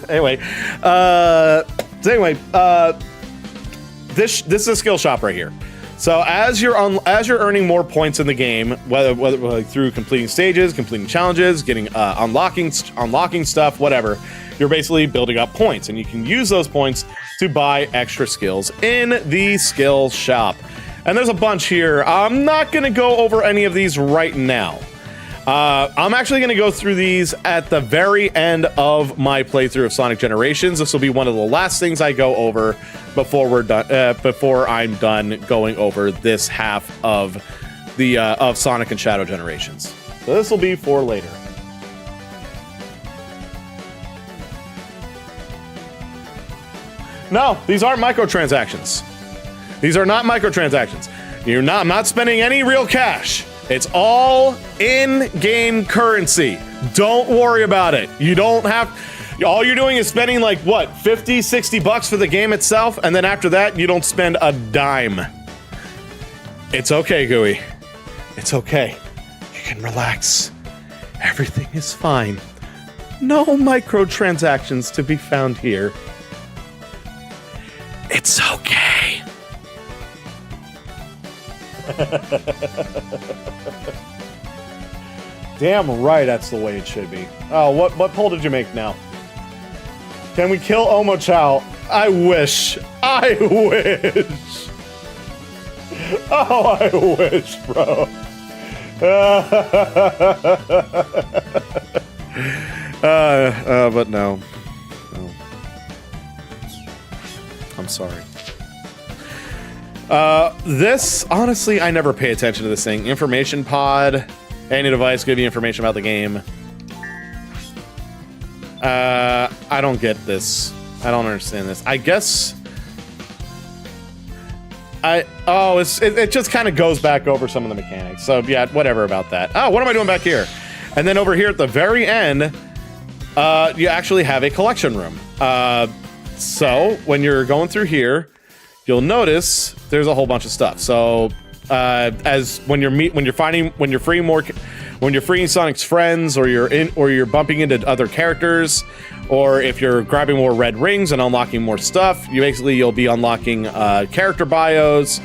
Anyway, this is a skill shop right here. So as you're earning more points in the game, whether through completing stages, completing challenges, getting unlocking stuff, whatever, you're basically building up points, and you can use those points to buy extra skills in the skill shop. And there's a bunch here. I'm not going to go over any of these right now. I'm actually going to go through these at the very end of my playthrough of Sonic Generations. This will be one of the last things I go over before we're done. Before I'm done going over this half of the of Sonic and Shadow Generations. So this will be for later. No, these aren't microtransactions. These are not microtransactions. I'm not spending any real cash. It's all in-game currency. Don't worry about it. You don't have... All you're doing is spending like, what, 50, 60 bucks for the game itself, and then after that, you don't spend a dime. It's okay, Gooey. It's okay. You can relax. Everything is fine. No microtransactions to be found here. It's okay. Damn right, that's the way it should be. Oh, what poll did you make now? Can we kill Omo Chow? I wish. I wish. Oh, I wish, bro. But no. I'm sorry. This, honestly, I never pay attention to this thing. Information pod. Any device give you information about the game. I don't get this. I don't understand this. I guess... it just kind of goes back over some of the mechanics. So, yeah, whatever about that. Oh, what am I doing back here? And then over here at the very end, you actually have a collection room. So, when you're going through here, you'll notice there's a whole bunch of stuff. So, when you're freeing Sonic's friends, or you're bumping into other characters, or if you're grabbing more red rings and unlocking more stuff, you'll be unlocking character bios,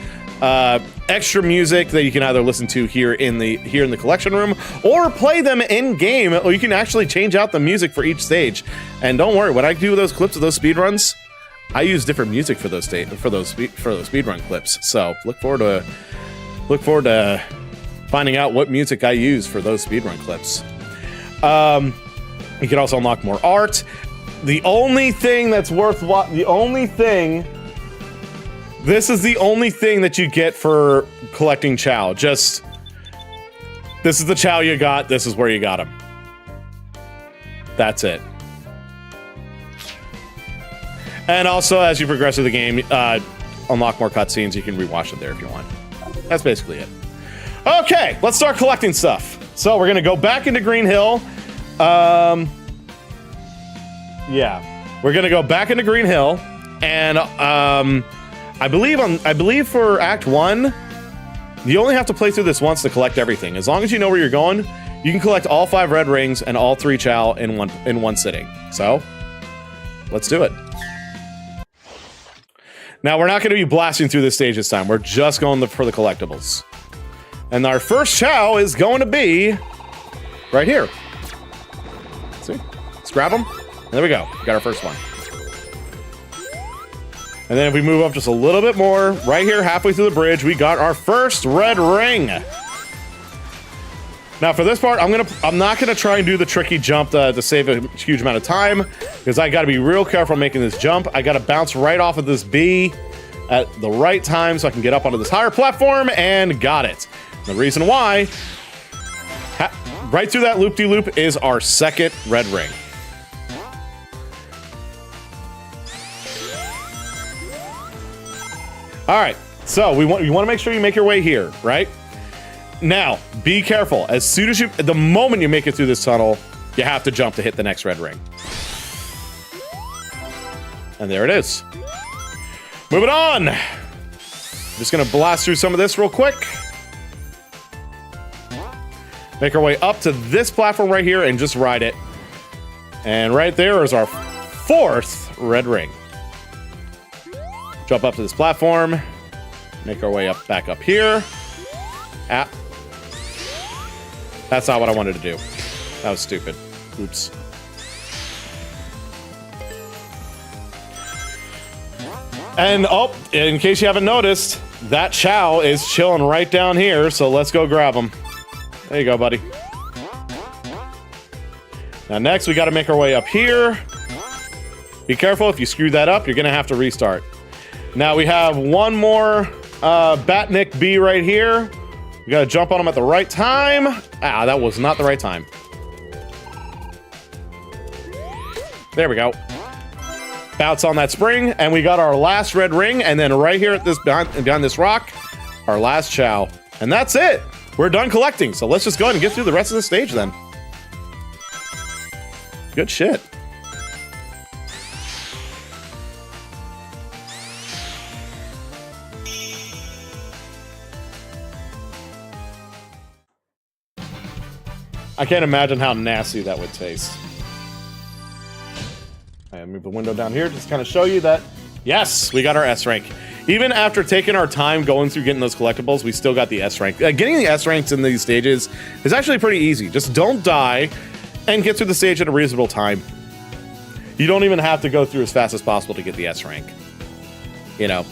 extra music that you can either listen to here in the collection room, or play them in game, or you can actually change out the music for each stage. And don't worry, when I do those clips of those speedruns, I use different music for those speedrun clips. So look forward to finding out what music I use for those speedrun clips. You can also unlock more art. The only thing that's this is the only thing that you get for collecting Chow. This is the Chow you got, this is where you got him. That's it. And also, as you progress through the game, unlock more cutscenes. You can rewatch it there if you want. That's basically it. Okay, let's start collecting stuff. So we're gonna go back into Green Hill. Yeah, we're gonna go back into Green Hill, and I believe for Act 1, you only have to play through this once to collect everything. As long as you know where you're going, you can collect all 5 red rings and all 3 Chow in one sitting. So, let's do it. Now, we're not going to be blasting through this stage this time. We're just going for the collectibles. And our first Chow is going to be right here. See? Let's grab them. There we go. We got our first one. And then if we move up just a little bit more, right here, halfway through the bridge, we got our first red ring. Now for this part, I'm not gonna try and do the tricky jump to save a huge amount of time, because I gotta be real careful making this jump. I gotta bounce right off of this B at the right time so I can get up onto this higher platform, and got it. The reason why, right through that loop-de-loop is our second red ring. All right, so you want to make sure you make your way here, right? Now, be careful. The moment you make it through this tunnel, you have to jump to hit the next red ring. And there it is. Moving on. Just gonna blast through some of this real quick. Make our way up to this platform right here and just ride it. And right there is our 4th red ring. Jump up to this platform. Make our way back up here. That's not what I wanted to do. That was stupid. Oops. And, oh, in case you haven't noticed, that Chow is chilling right down here, so let's go grab him. There you go, buddy. Now next, we got to make our way up here. Be careful, if you screw that up, you're gonna have to restart. Now we have one more Batnik B right here. We gotta jump on him at the right time. Ah, that was not the right time. There we go. Bounce on that spring, and we got our last red ring, and then right here at this behind this rock, our last Chow. And that's it. We're done collecting, so let's just go ahead and get through the rest of the stage then. Good shit. I can't imagine how nasty that would taste. I move the window down here, just kind of show you that, yes, we got our S rank. Even after taking our time going through getting those collectibles, we still got the S rank. Getting the S ranks in these stages is actually pretty easy. Just don't die and get through the stage at a reasonable time. You don't even have to go through as fast as possible to get the S rank. You know,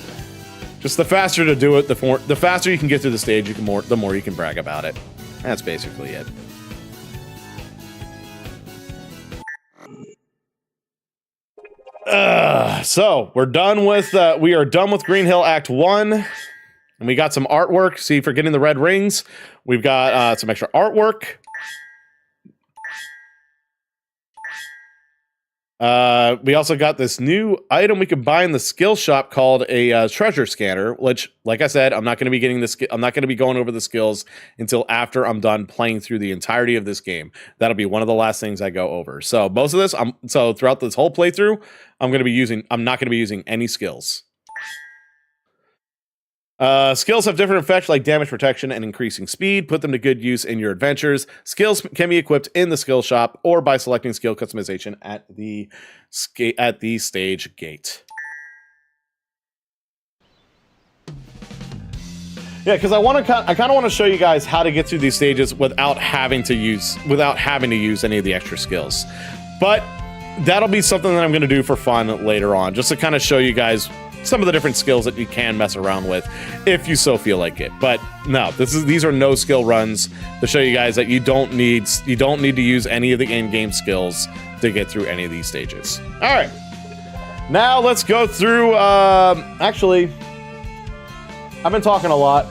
just the faster to do it, the faster you can get through the stage, the more you can brag about it. That's basically it. So we're done with we are done with Green Hill Act 1, and we got some artwork. See, for getting the red rings, we've got some extra artwork. We also got this new item we can buy in the skill shop called a treasure scanner, which, like I said, I'm not going to be getting this. I'm not going to be going over the skills until after I'm done playing through the entirety of this game. That'll be one of the last things I go over. So most of this, so throughout this whole playthrough, I'm not going to be using any skills. Skills have different effects like damage protection and increasing speed. Put them to good use in your adventures. Skills can be equipped in the skill shop or by selecting skill customization at the stage gate. Yeah, because I kind of want to show you guys how to get through these stages without having to use any of the extra skills. But that'll be something that I'm going to do for fun later on, just to kind of show you guys some of the different skills that you can mess around with if you so feel like it. But no, these are no skill runs to show you guys that you don't need to use any of the in-game skills to get through any of these stages. All right, now let's go through. Actually, I've been talking a lot,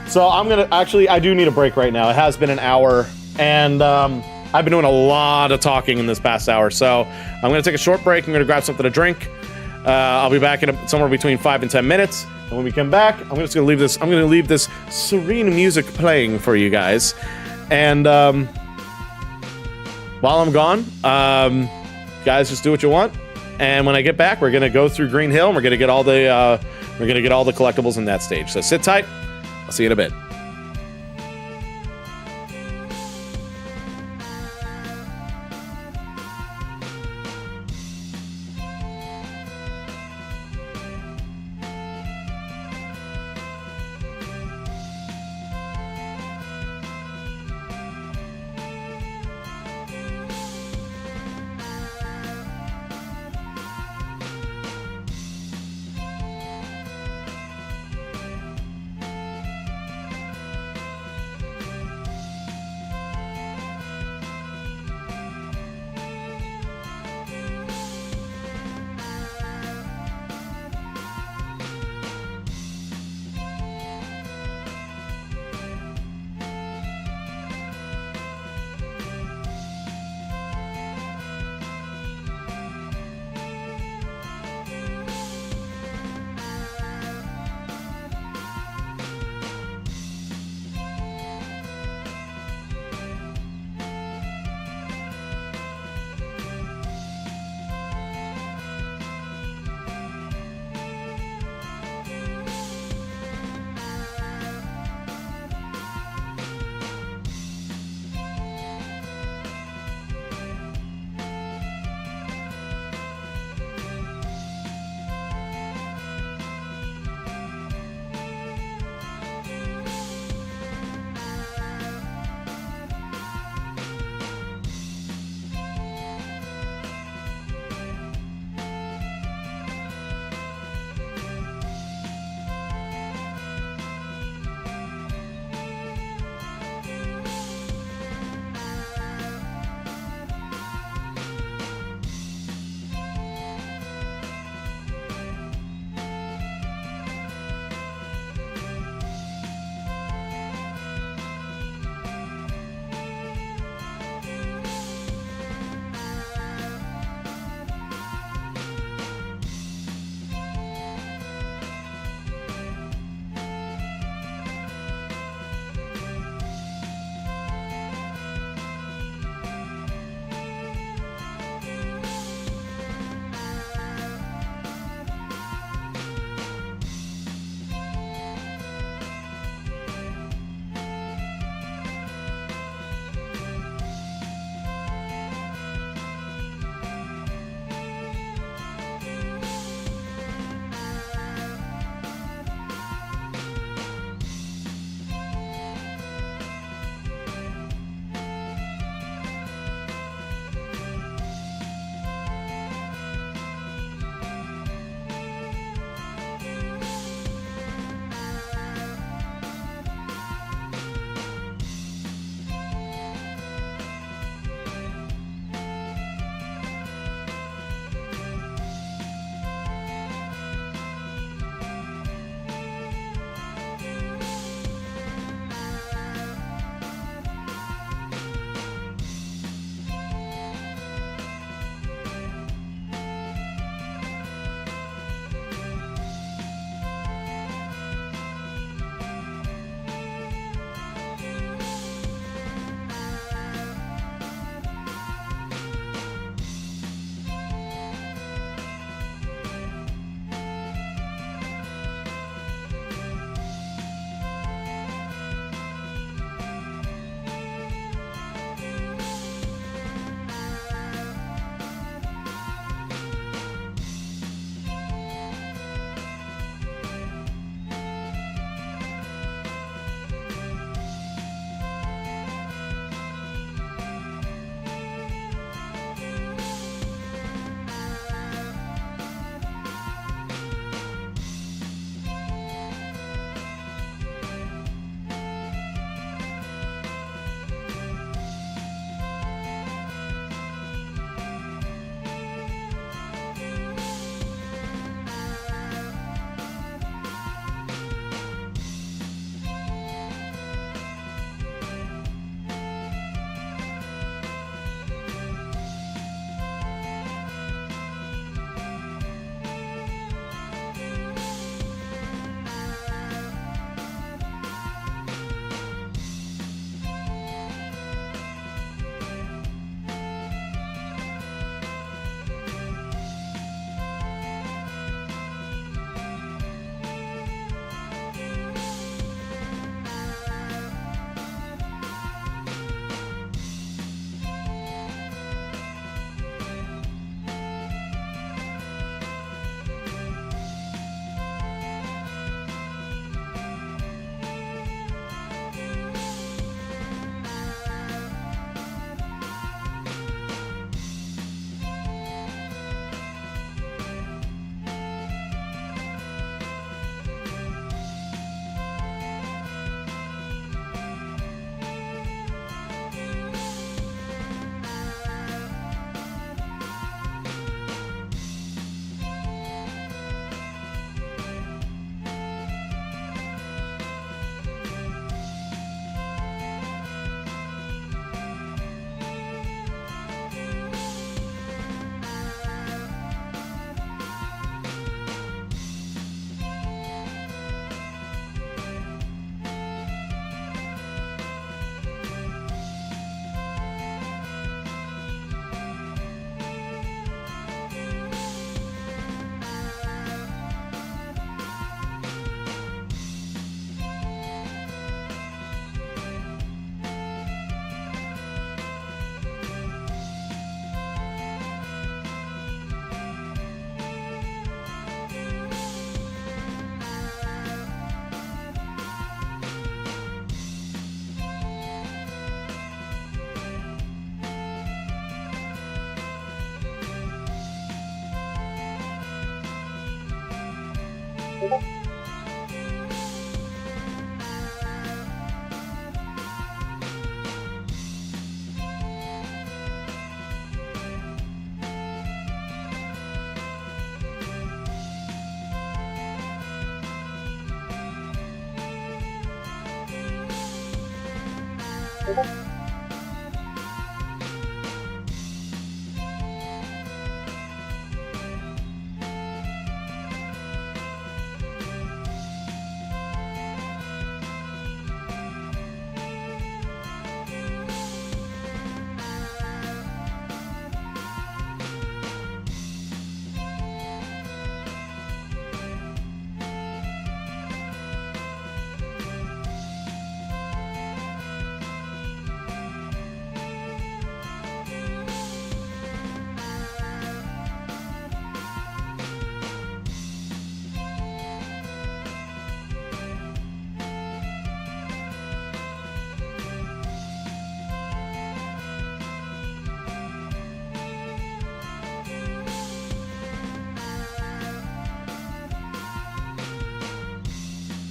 so I do need a break right now. It has been an hour, and I've been doing a lot of talking in this past hour, so I'm gonna take a short break. I'm gonna grab something to drink. I'll be back in somewhere between 5 and 10 minutes. And when we come back, I'm just gonna leave this serene music playing for you guys. And while I'm gone, guys, just do what you want. And when I get back, we're gonna go through Green Hill, and we're gonna get all the collectibles in that stage. So sit tight. I'll see you in a bit.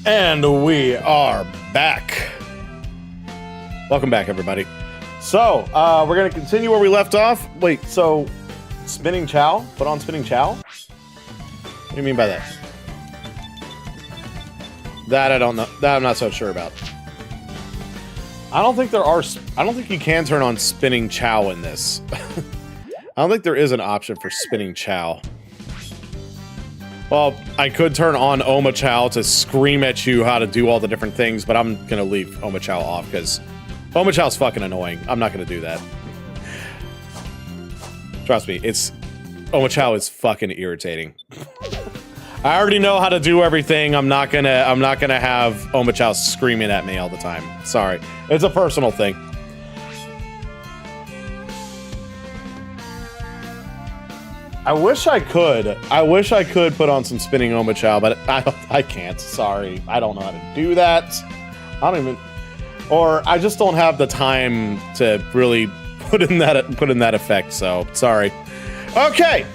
And we are back. Welcome back, everybody. So, we're going to continue where we left off. Wait, so spinning chow? Put on spinning chow? What do you mean by that? That I don't know. That I'm not so sure about. I don't think there are... I don't think you can turn on spinning chow in this. I don't think there is an option for spinning chow. Well, I could turn on Oma Chow to scream at you how to do all the different things, but I'm gonna leave Oma Chow off because Oma Chow's fucking annoying. I'm not gonna do that. Trust me, Oma Chow is fucking irritating. I already know how to do everything. I'm not gonna have Oma Chow screaming at me all the time. Sorry, it's a personal thing. I wish I could put on some spinning Oma Chow, but I can't. Sorry. I don't know how to do that. I don't even... Or I just don't have the time to really put in that effect, so sorry. Okay.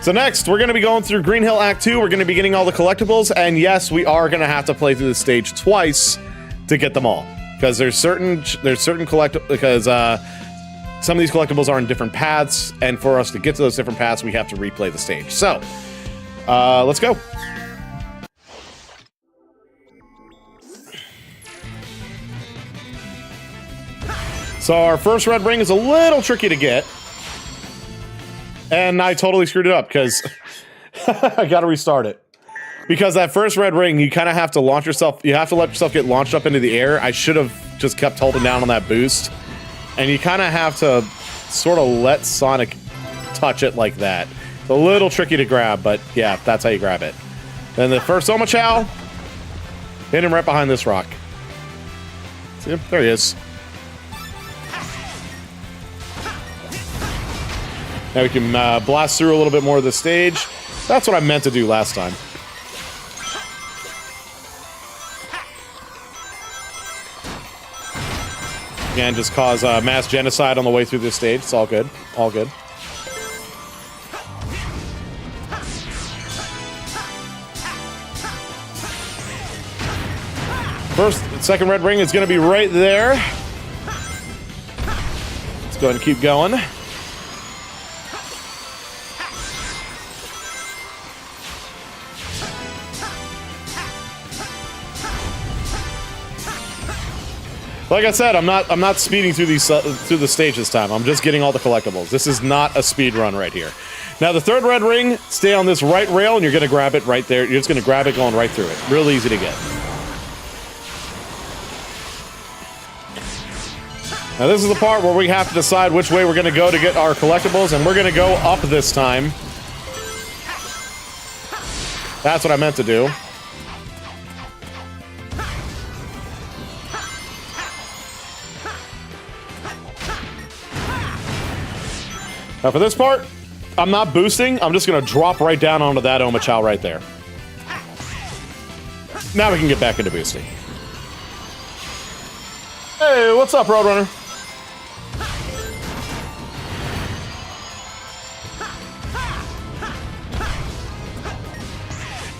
So next, we're going to be going through Green Hill Act 2. We're going to be getting all the collectibles, and yes, we are going to have to play through the stage twice to get them all. Because there's certain collectibles... Because, some of these collectibles are in different paths, and for us to get to those different paths, we have to replay the stage. So, let's go. So our first red ring is a little tricky to get. And I totally screwed it up, because I gotta restart it. Because that first red ring, you kind of have to launch yourself, you have to let yourself get launched up into the air. I should have just kept holding down on that boost. And you kind of have to sort of let Sonic touch it like that. It's a little tricky to grab, but yeah, that's how you grab it. Then the first Oma Chow, hit him right behind this rock. See him? There he is. Now we can blast through a little bit more of the stage. That's what I meant to do last time. And just cause mass genocide on the way through this stage. It's all good. All good. Second red ring is going to be right there. Let's go ahead and keep going. Like I said, I'm not speeding through through the stage this time. I'm just getting all the collectibles. This is not a speed run right here. Now the third red ring, stay on this right rail and you're gonna grab it right there. You're just gonna grab it going right through it. Real easy to get. Now this is the part where we have to decide which way we're gonna go to get our collectibles, and we're gonna go up this time. That's what I meant to do. Now for this part, I'm not boosting, I'm just gonna drop right down onto that Oma Chow right there. Now we can get back into boosting. Hey, what's up, Roadrunner?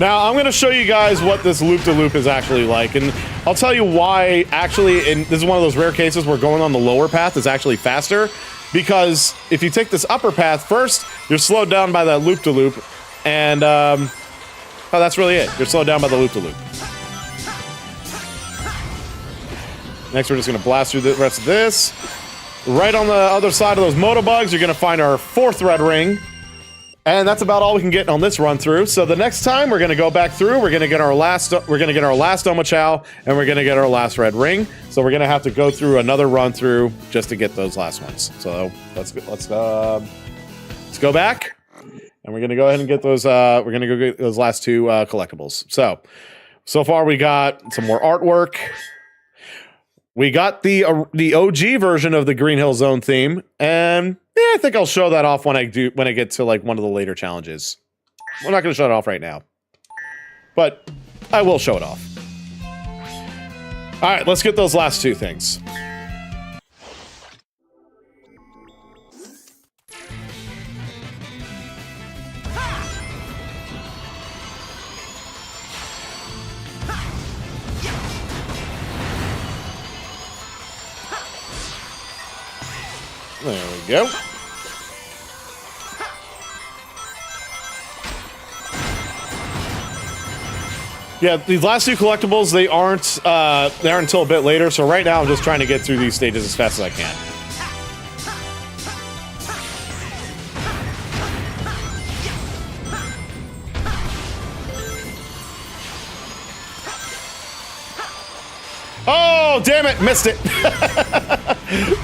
Now, I'm going to show you guys what this loop-de-loop is actually like, and I'll tell you why, actually, and this is one of those rare cases where going on the lower path is actually faster, because if you take this upper path first, you're slowed down by that loop-de-loop, and, oh, that's really it. You're slowed down by the loop-de-loop. Next, we're just going to blast through the rest of this. Right on the other side of those motobugs, you're going to find our 4th red ring. And that's about all we can get on this run through. So the next time we're going to go back through, we're going to get our last Omochao, and we're going to get our last red ring. So we're going to have to go through another run through just to get those last ones. So let's go back, and we're going to go ahead and get those. We're going to go get those last 2 collectibles. So far we got some more artwork. We got the OG version of the Green Hill Zone theme, and yeah, I think I'll show that off when I get to like one of the later challenges. We're not going to show it off right now, but I will show it off. All right, let's get those last 2 things. There we go. Yeah, these last 2 collectibles, they aren't until a bit later, so right now I'm just trying to get through these stages as fast as I can. Oh, damn it, missed it.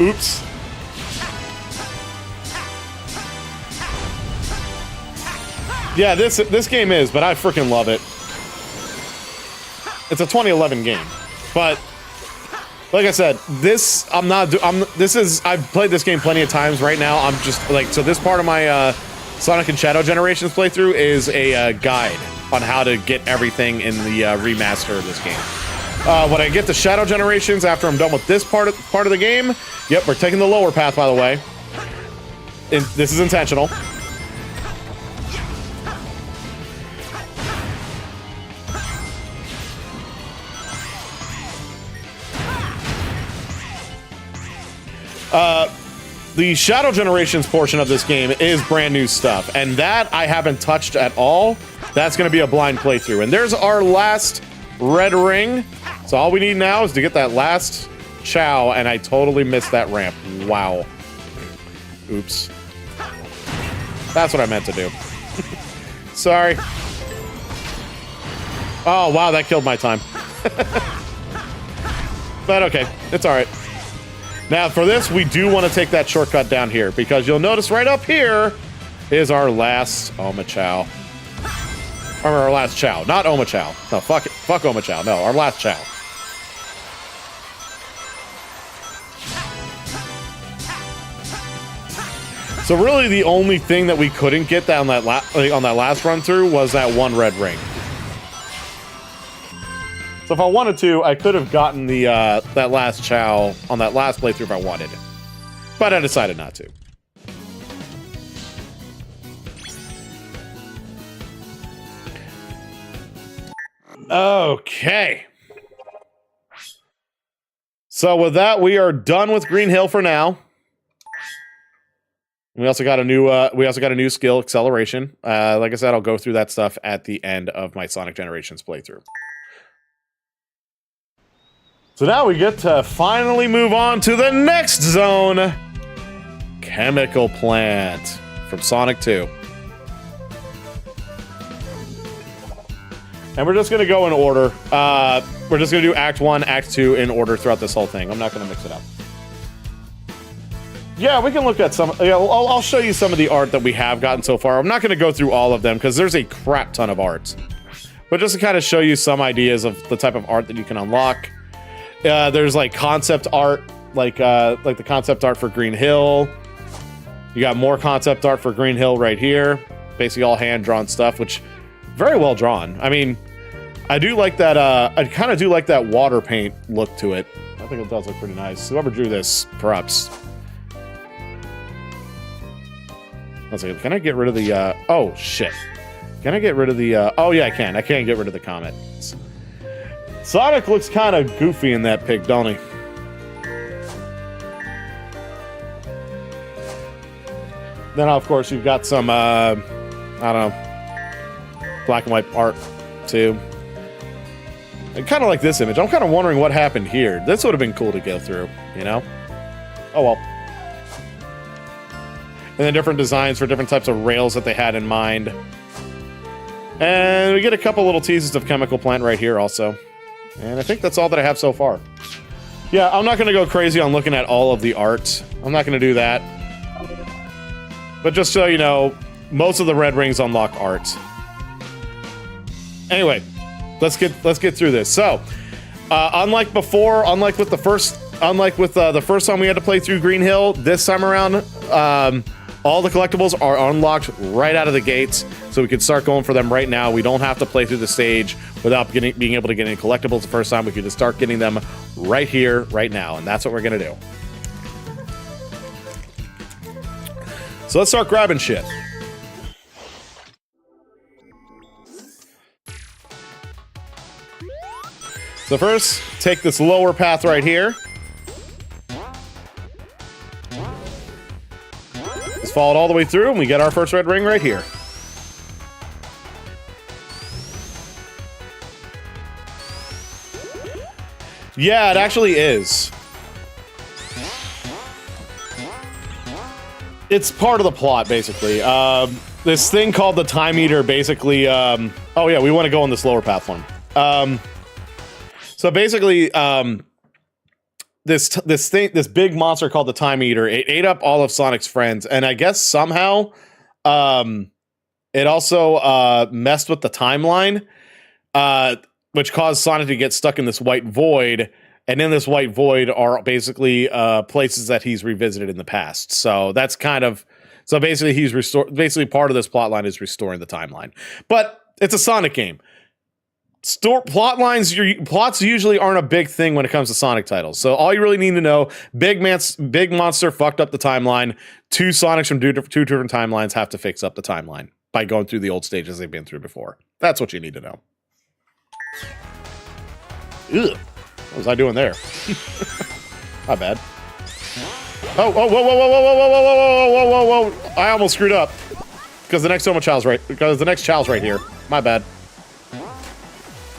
Oops. Yeah, this game is, but I freaking love it. It's a 2011 game, but like I said, I've played this game plenty of times. Right now, I'm just like, so this part of my Sonic and Shadow Generations playthrough is a guide on how to get everything in the remaster of this game. When I get to Shadow Generations, after I'm done with this part of the game, yep, we're taking the lower path, by the way. This is intentional. The Shadow Generations portion of this game is brand new stuff, and that I haven't touched at all. That's going to be a blind playthrough. And there's our last red ring. So all we need now is to get that last Chow, and I totally missed that ramp. Wow. Oops. That's what I meant to do. Sorry. Oh, wow, that killed my time. But okay, it's all right. Now, for this, we do want to take that shortcut down here, because you'll notice right up here is our last Omochao. Or our last Chow, not Omochao. No, fuck it. Fuck Omochao. No, our last Chow. So really, the only thing that we couldn't get on that last run through was that 1 red ring. So if I wanted to, I could have gotten the that last Chow on that last playthrough if I wanted, but I decided not to. Okay. So with that, we are done with Green Hill for now. We also got a new skill, acceleration. Like I said, I'll go through that stuff at the end of my Sonic Generations playthrough. So now we get to finally move on to the next zone, Chemical Plant from Sonic 2. And we're just going to go in order. We're just going to do Act 1, Act 2 in order throughout this whole thing. I'm not going to mix it up. Yeah, we can look at some. Yeah, I'll show you some of the art that we have gotten so far. I'm not going to go through all of them because there's a crap ton of art. But just to kind of show you some ideas of the type of art that you can unlock. There's like concept art, like the concept art for Green Hill. You got more concept art for Green Hill right here. Basically all hand-drawn stuff, which very well drawn. I mean, I do like that. I kind of do like that water paint look to it. I think it does look pretty nice. Whoever drew this, props. Let's see. Can I get rid of the? Oh shit! Can I get rid of the... oh, yeah, I can. I can't get rid of the comet. Sonic looks kind of goofy in that pic, don't he? Then, of course, you've got some, I don't know, black and white art, too. Kind of like this image. I'm kind of wondering what happened here. This would have been cool to go through, you know? Oh, well. And then different designs for different types of rails that they had in mind. And we get a couple little teases of Chemical Plant right here also. And I think that's all that I have so far. Yeah, I'm not going to go crazy on looking at all of the art. I'm not going to do that. But just so you know, most of the red rings unlock art. Anyway, let's get through this. So, unlike before, unlike with the first time we had to play through Green Hill, this time around, all the collectibles are unlocked right out of the gates, so we can start going for them right now. We don't have to play through the stage without being able to get any collectibles the first time. We can just start getting them right here, right now, and that's what we're gonna do. So let's start grabbing shit. So first, take this lower path right here. Just follow it all the way through, and we get our first red ring right here. Yeah, it actually is. It's part of the plot, basically. This thing called the Time Eater, basically... oh yeah, we want to go on this lower path one. So basically, this big monster called the Time Eater, it ate up all of Sonic's friends, and I guess somehow, it also messed with the timeline, which caused Sonic to get stuck in this white void. And in this white void are basically places that he's revisited in the past. So that's kind of... So basically he's basically part of this plot line is restoring the timeline. But it's a Sonic game. Plots usually aren't a big thing when it comes to Sonic titles. So all you really need to know, big monster fucked up the timeline. Two Sonics from two different timelines have to fix up the timeline by going through the old stages they've been through before. That's what you need to know. Ugh. What was I doing there? Not bad. Oh, whoa, whoa, whoa, whoa, whoa, whoa, whoa, whoa, whoa, whoa, whoa. I almost screwed up. Because the next Chow's right here. My bad.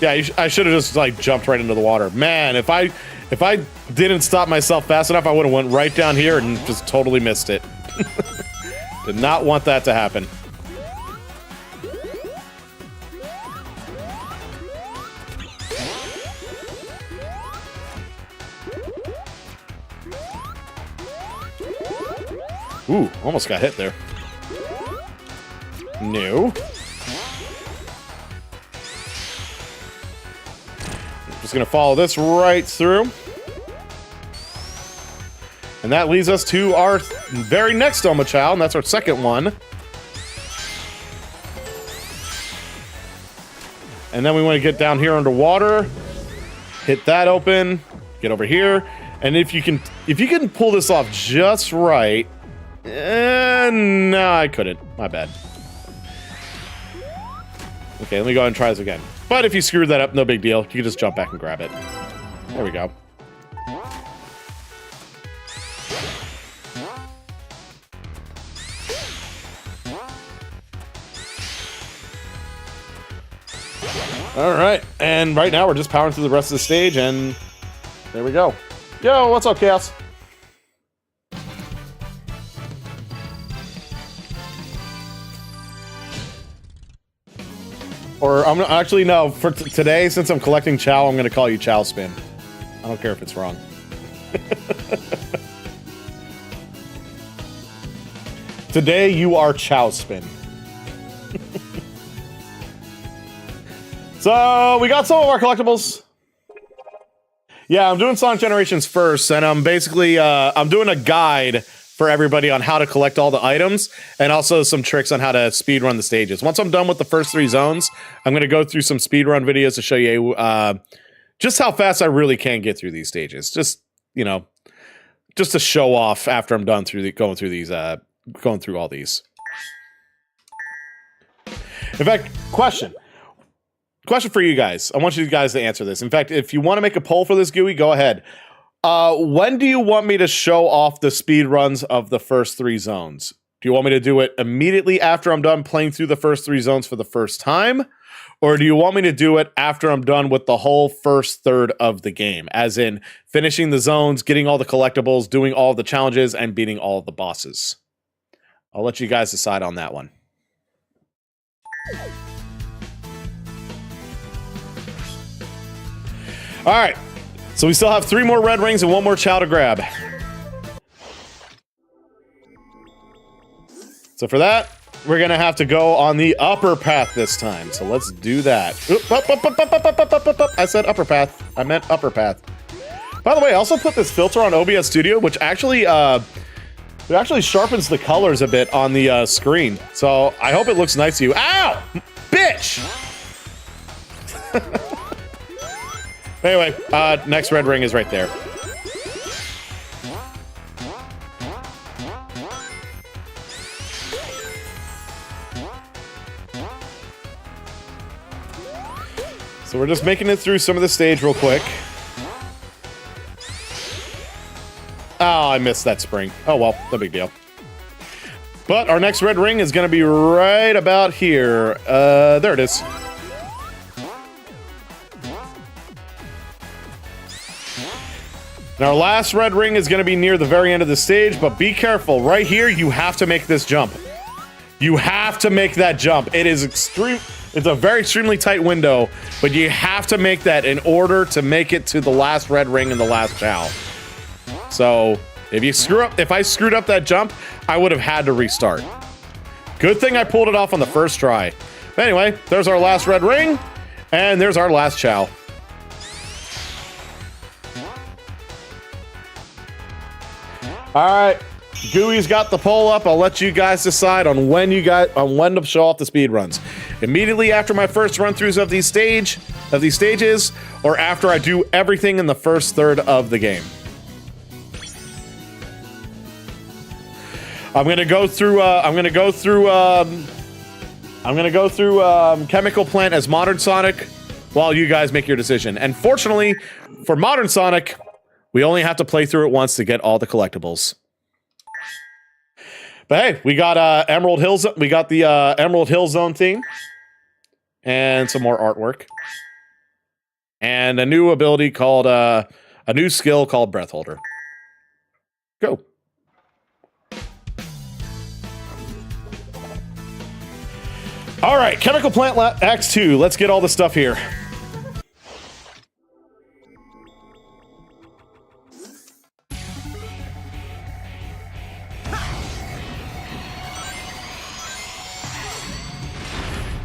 Yeah, I should have just, like, jumped right into the water. Man, if I didn't stop myself fast enough, I would have went right down here and just totally missed it. Did not want that to happen. Ooh, almost got hit there. No. Just gonna follow this right through. And that leads us to our very next Chow, and that's our second one. And then we want to get down here underwater. Hit that open. Get over here. And if you can pull this off just right. No, I couldn't. My bad. Okay, let me go ahead and try this again. But if you screwed that up, no big deal. You can just jump back and grab it. There we go. Alright, and right now we're just powering through the rest of the stage, and there we go. Yo, what's up, Chaos? Or I'm actually no. For today, since I'm collecting Chow, I'm going to call you Chow Spin. I don't care if it's wrong. Today, you are Chow Spin. So we got some of our collectibles. Yeah, I'm doing Sonic Generations first, and I'm basically I'm doing a guide for everybody on how to collect all the items, and also some tricks on how to speedrun the stages. Once I'm done with the first 3 zones, I'm going to go through some speedrun videos to show you just how fast I really can get through these stages. Just, you know, just to show off after I'm done going through all these. In fact, question for you guys. I want you guys to answer this. In fact, if you want to make a poll for this, Gooey, go ahead. When do you want me to show off the speed runs of the first 3 zones? Do you want me to do it immediately after I'm done playing through the first 3 zones for the first time? Or do you want me to do it after I'm done with the whole first third of the game? As in finishing the zones, getting all the collectibles, doing all the challenges, and beating all of the bosses. I'll let you guys decide on that one. All right. So we still have 3 more red rings and 1 more chow to grab. So for that, we're going to have to go on the upper path this time. So let's do that. Oop, up. I said upper path. I meant upper path. By the way, I also put this filter on OBS Studio, which actually sharpens the colors a bit on the screen. So I hope it looks nice to you. Ow! Bitch! Anyway, next red ring is right there. So we're just making it through some of the stage real quick. Oh, I missed that spring. Oh well, no big deal. But our next red ring is going to be right about here. There it is. And our last red ring is going to be near the very end of the stage, but be careful. Right here, you have to make this jump. You have to make that jump. It is extreme. It's a very extremely tight window, but you have to make that in order to make it to the last red ring and the last chow. So if I screwed up that jump, I would have had to restart. Good thing I pulled it off on the first try. But anyway, there's our last red ring, and there's our last chow. All right, Gooey's got the poll up. I'll let you guys decide on when to show off the speed runs. Immediately after my first run-throughs of these stages, or after I do everything in the first third of the game. I'm gonna go through Chemical Plant as Modern Sonic, while you guys make your decision. And fortunately, for Modern Sonic, we only have to play through it once to get all the collectibles. But hey, we got Emerald Hills. We got the Emerald Hill Zone theme, and some more artwork, and a new ability called a new skill called Breath Holder. Go. All right, Chemical Plant Act 2. Let's get all the stuff here.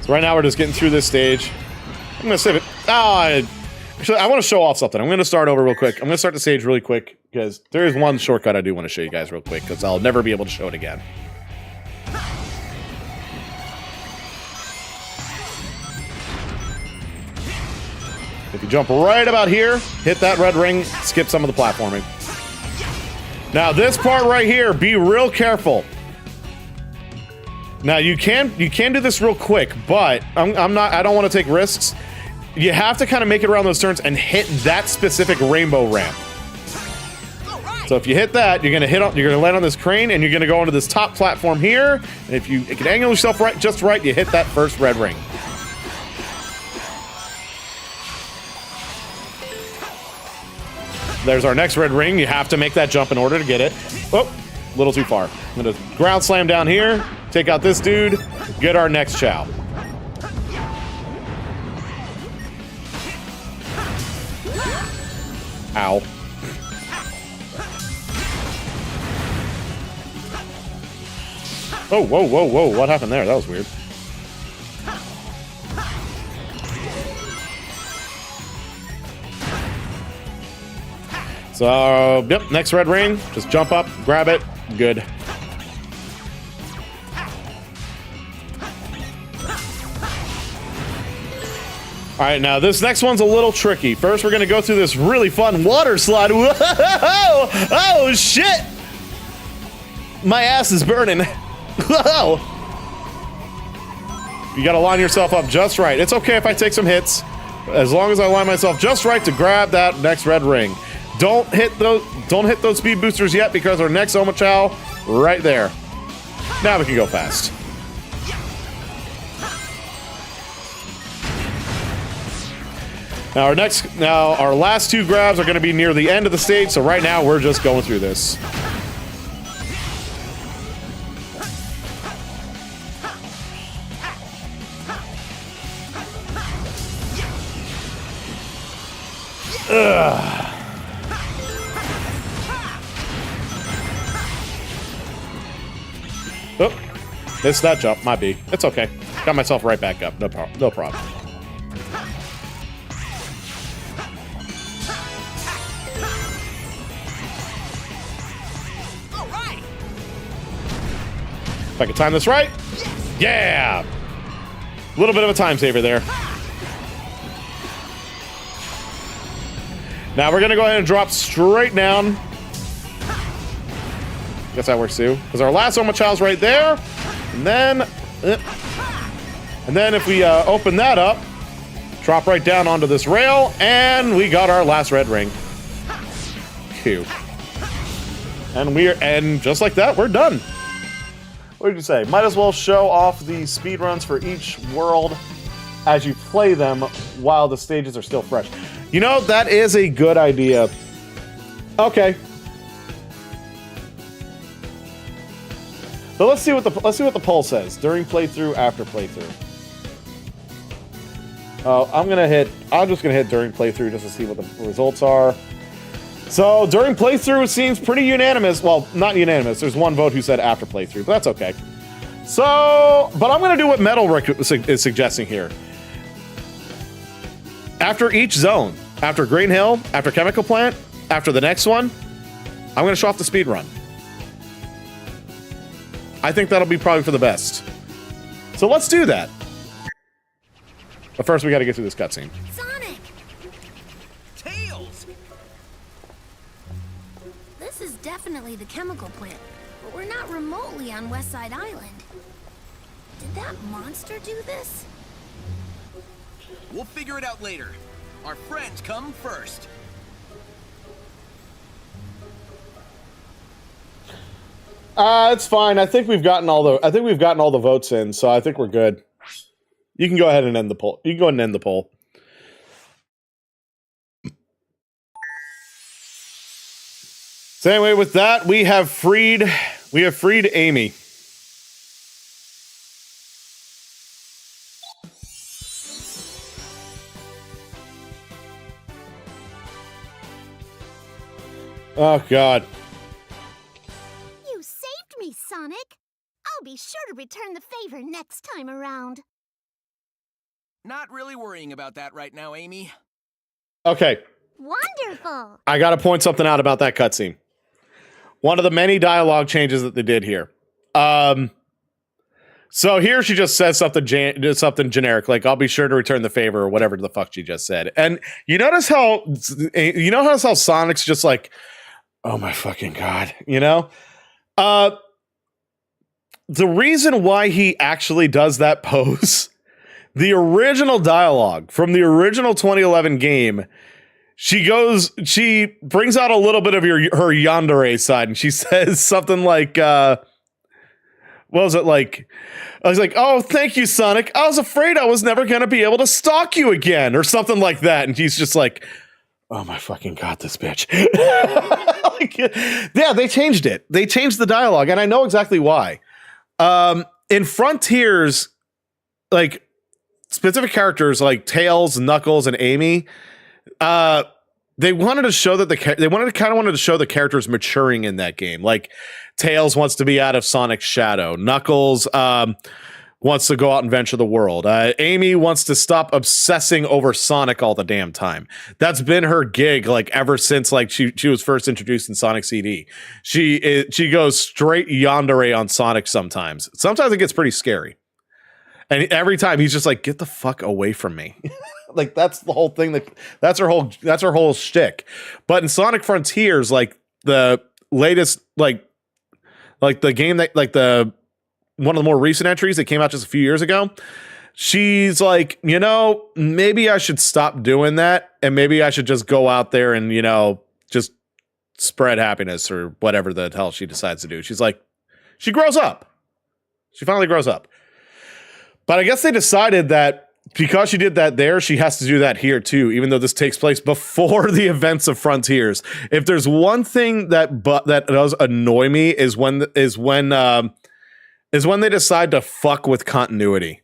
So right now we're just getting through this stage. I'm gonna save it. Actually, I want to show off something. I'm gonna start over real quick. I'm gonna start the stage really quick because there is one shortcut I do want to show you guys real quick because I'll never be able to show it again. If you jump right about here, hit that red ring, skip some of the platforming. Now this part right here, be real careful. Now you can do this real quick, but I don't want to take risks. You have to kind of make it around those turns and hit that specific rainbow ramp. So if you hit that, you're gonna land on this crane and you're gonna go onto this top platform here. And if you can angle yourself just right, you hit that first red ring. There's our next red ring. You have to make that jump in order to get it. Oh, a little too far. I'm gonna ground slam down here, take out this dude, get our next chow. Ow. Oh, whoa, whoa, whoa. What happened there? That was weird. So, yep, next red ring. Just jump up, grab it. Good. All right, now this next one's a little tricky. First, we're gonna go through this really fun water slide. Whoa! Oh, shit! My ass is burning. Whoa! You gotta line yourself up just right. It's okay if I take some hits, as long as I line myself just right to grab that next red ring. Don't hit those speed boosters yet, because our next Omochao right there. Now we can go fast. Now our last two grabs are going to be near the end of the stage, so right now we're just going through this. Ugh. Oh, missed that jump. Might be. It's okay. Got myself right back up. No problem. If I can time this right. Yeah! A little bit of a time saver there. Now we're gonna go ahead and drop straight down. Guess that works too. Because our last Omochao's right there. And then if we open that up, drop right down onto this rail, and we got our last red ring. Cute. And just like that, we're done. What did you say? Might as well show off the speedruns for each world as you play them while the stages are still fresh. You know, that is a good idea. Okay. But let's see what the poll says during playthrough, after playthrough. Oh, I'm just gonna hit during playthrough just to see what the results are. So during playthrough, it seems pretty unanimous. Well, not unanimous. There's one vote who said after playthrough, but that's okay. So, but I'm gonna do what Metal is suggesting here. After each zone, after Green Hill, after Chemical Plant, after the next one, I'm gonna show off the speed run. I think that'll be probably for the best. So let's do that. But first, we got to get through this cutscene. Sonic! Tails! This is definitely the chemical plant, but we're not remotely on West Side Island. Did that monster do this? We'll figure it out later. Our friends come first. It's fine. I think we've gotten all the votes in, so I think we're good. You can go ahead and end the poll. You can go ahead and end the poll. So anyway, with that, we have freed Amy. Oh God. You saved me, Sonic. I'll be sure to return the favor next time around. Not really worrying about that right now, Amy. Okay. Wonderful. I gotta point something out about that cutscene. One of the many dialogue changes that they did here. So here she just says something generic, like "I'll be sure to return the favor" or whatever the fuck she just said. And you notice how Sonic's just like, "Oh my fucking God," you know? The reason why he actually does that pose, the original dialogue from the original 2011 game, she brings out a little bit of her yandere side, and she says something like, what was it like? I was like, "Oh, thank you, Sonic. I was afraid I was never going to be able to stalk you again," or something like that. And he's just like, "Oh my fucking God, this bitch." Yeah, they changed it. They changed the dialogue, and I know exactly why. In Frontiers, like specific characters like Tails, Knuckles, and Amy, they wanted to show that wanted to show the characters maturing in that game. Like Tails wants to be out of Sonic's shadow. Knuckles wants to go out and venture the world. Amy wants to stop obsessing over Sonic all the damn time. That's been her gig, like ever since like she was first introduced in Sonic CD. She goes straight yandere on Sonic sometimes. Sometimes it gets pretty scary. And every time he's just like, "Get the fuck away from me." Like that's the whole thing. That's her whole shtick. But in Sonic Frontiers, like the latest, like the game that like the one of the more recent entries that came out just a few years ago, she's like, maybe I should stop doing that, and maybe I should just go out there and, just spread happiness or whatever the hell she decides to do. She's like, she grows up. She finally grows up. But I guess they decided that because she did that there, she has to do that here too, even though this takes place before the events of Frontiers. If there's one thing that does annoy me is when they decide to fuck with continuity.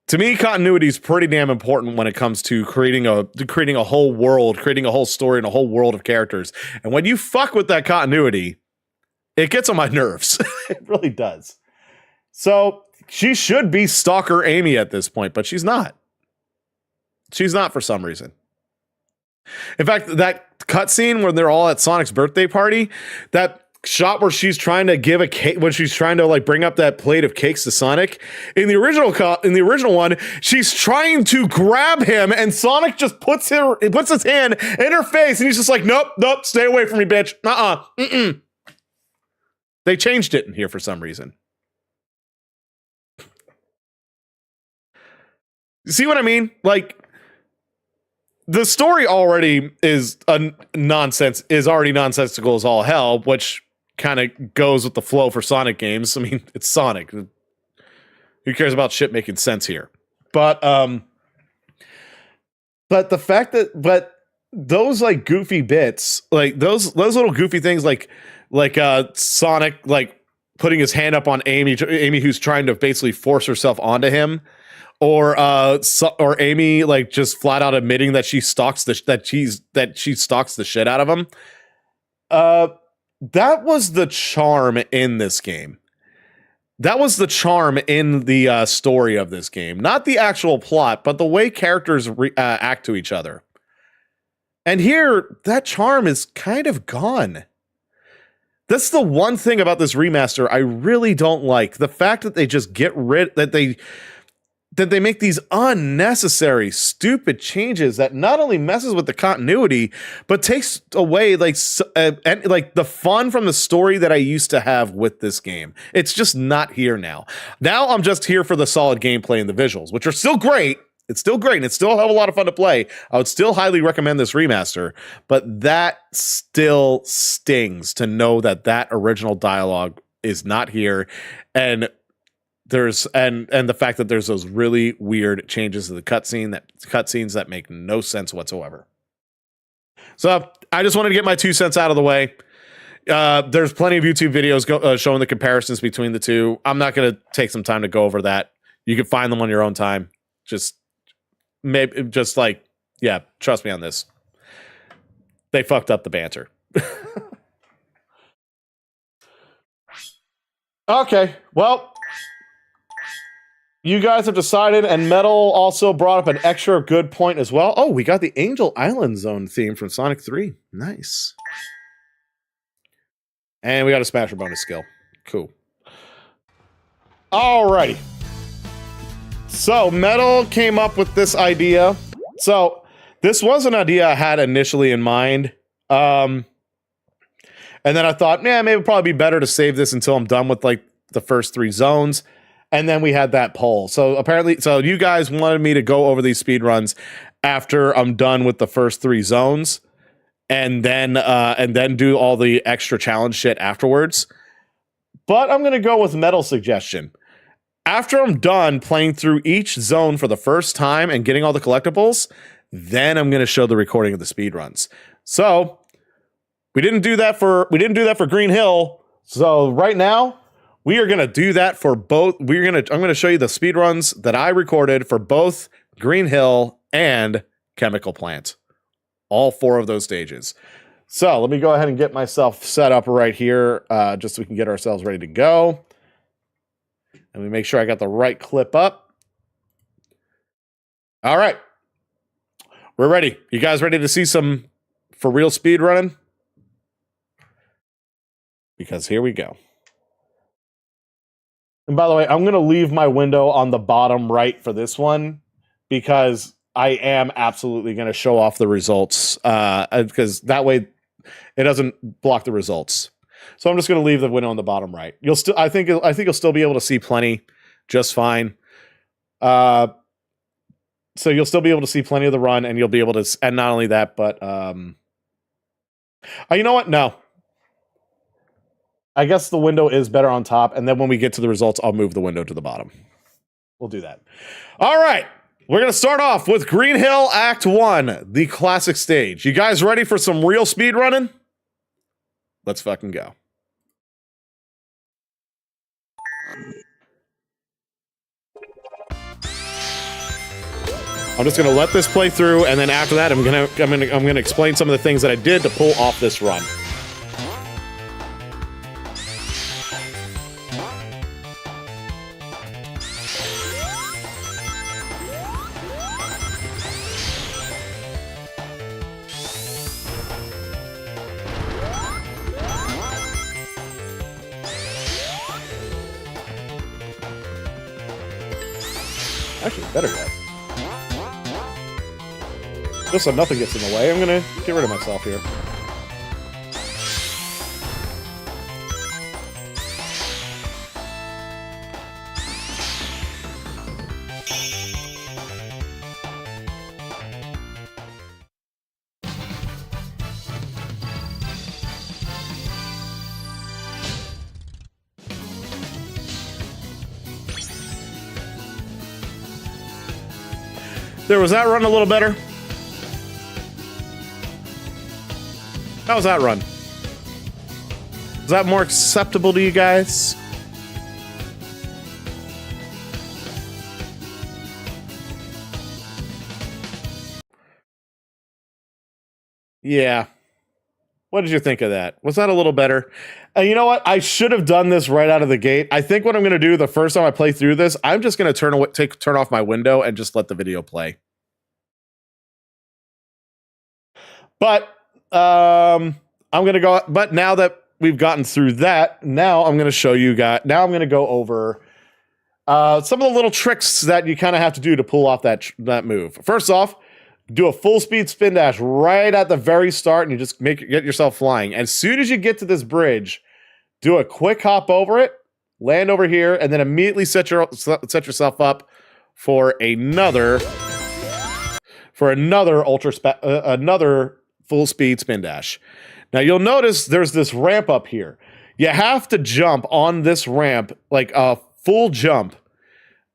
To me, continuity is pretty damn important when it comes to creating a whole world, creating a whole story and a whole world of characters. And when you fuck with that continuity, it gets on my nerves. It really does. So she should be Stalker Amy at this point, but she's not. She's not for some reason. In fact, that cutscene where they're all at Sonic's birthday party, that shot where she's trying to give a cake, when she's trying to like bring up that plate of cakes to Sonic, in the original one, she's trying to grab him, and Sonic just puts his hand in her face, and he's just like, nope, stay away from me, bitch. They changed it in here for some reason. See what I mean? Like, the story already is already nonsensical as all hell, which kind of goes with the flow for Sonic games. I mean, it's Sonic. Who cares about shit making sense here? But the fact that those like goofy bits, like those little goofy things, like Sonic like putting his hand up on Amy who's trying to basically force herself onto him. Or Amy like just flat out admitting that she stalks the shit out of him. That was the charm in this game. That was the charm in the story of this game, not the actual plot, but the way characters act to each other. And here, that charm is kind of gone. That's the one thing about this remaster I really don't like. The fact that they just that they make these unnecessary, stupid changes that not only messes with the continuity, but takes away like the fun from the story that I used to have with this game. It's just not here now. Now I'm just here for the solid gameplay and the visuals, which are still great. It's still great, and it's still have a lot of fun to play. I would still highly recommend this remaster, but that still stings to know that original dialogue is not here, and the fact that there's those really weird changes to the cutscenes that make no sense whatsoever. So I just wanted to get my 2 cents out of the way. There's plenty of YouTube videos showing the comparisons between the two. I'm not going to take some time to go over that. You can find them on your own time. Trust me on this. They fucked up the banter. Okay, well, you guys have decided, and Metal also brought up an extra good point as well. Oh, we got the Angel Island Zone theme from Sonic 3. Nice. And we got a Smasher bonus skill. Cool. Alrighty. So, Metal came up with this idea. So, this was an idea I had initially in mind. And then I thought, maybe it'd probably be better to save this until I'm done with, like, the first 3 zones. And then we had that poll. So you guys wanted me to go over these speed runs after I'm done with the first 3 zones, and then do all the extra challenge shit afterwards. But I'm gonna go with Metal's suggestion. After I'm done playing through each zone for the first time and getting all the collectibles, then I'm gonna show the recording of the speed runs. So we didn't do that for Green Hill. So right now, we are going to do that for both. I'm going to show you the speed runs that I recorded for both Green Hill and Chemical Plant. All 4 of those stages. So let me go ahead and get myself set up right here, just so we can get ourselves ready to go. And we make sure I got the right clip up. All right. We're ready. You guys ready to see some for real speed running? Because here we go. And by the way, I'm going to leave my window on the bottom right for this one, because I am absolutely going to show off the results, because that way it doesn't block the results. So I'm just going to leave the window on the bottom right. I think you'll still be able to see plenty just fine. So you'll still be able to see plenty of the run, and you'll be able to, and not only that, but you know what? No. I guess the window is better on top, and then when we get to the results, I'll move the window to the bottom. We'll do that. All right. We're going to start off with Green Hill Act 1, the classic stage. You guys ready for some real speed running? Let's fucking go. I'm just going to let this play through, and then after that, I'm going to explain some of the things that I did to pull off this run. Actually, better yet. Just so nothing gets in the way, I'm gonna get rid of myself here. There, was that run a little better? How was that run? Is that more acceptable to you guys? Yeah. What did you think of that? Was that a little better? You know what? I should have done this right out of the gate. I think what I'm going to do the first time I play through this, I'm just going to turn off my window and just let the video play. But I'm going to go. But now that we've gotten through that, now I'm going to show you guys. Now I'm going to go over some of the little tricks that you kind of have to do to pull off that move. First off, do a full speed spin dash right at the very start, and you just get yourself flying. As soon as you get to this bridge, do a quick hop over it, land over here, and then immediately set yourself up for another another full speed spin dash. Now you'll notice there's this ramp up here. You have to jump on this ramp, like a full jump,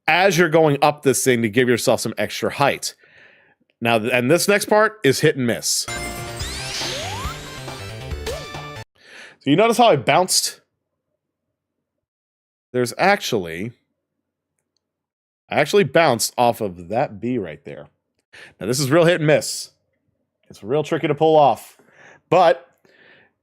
as you're going up this thing to give yourself some extra height. Now, and this next part is hit and miss. So you notice how I bounced? I actually bounced off of that B right there. Now this is real hit and miss. It's real tricky to pull off. But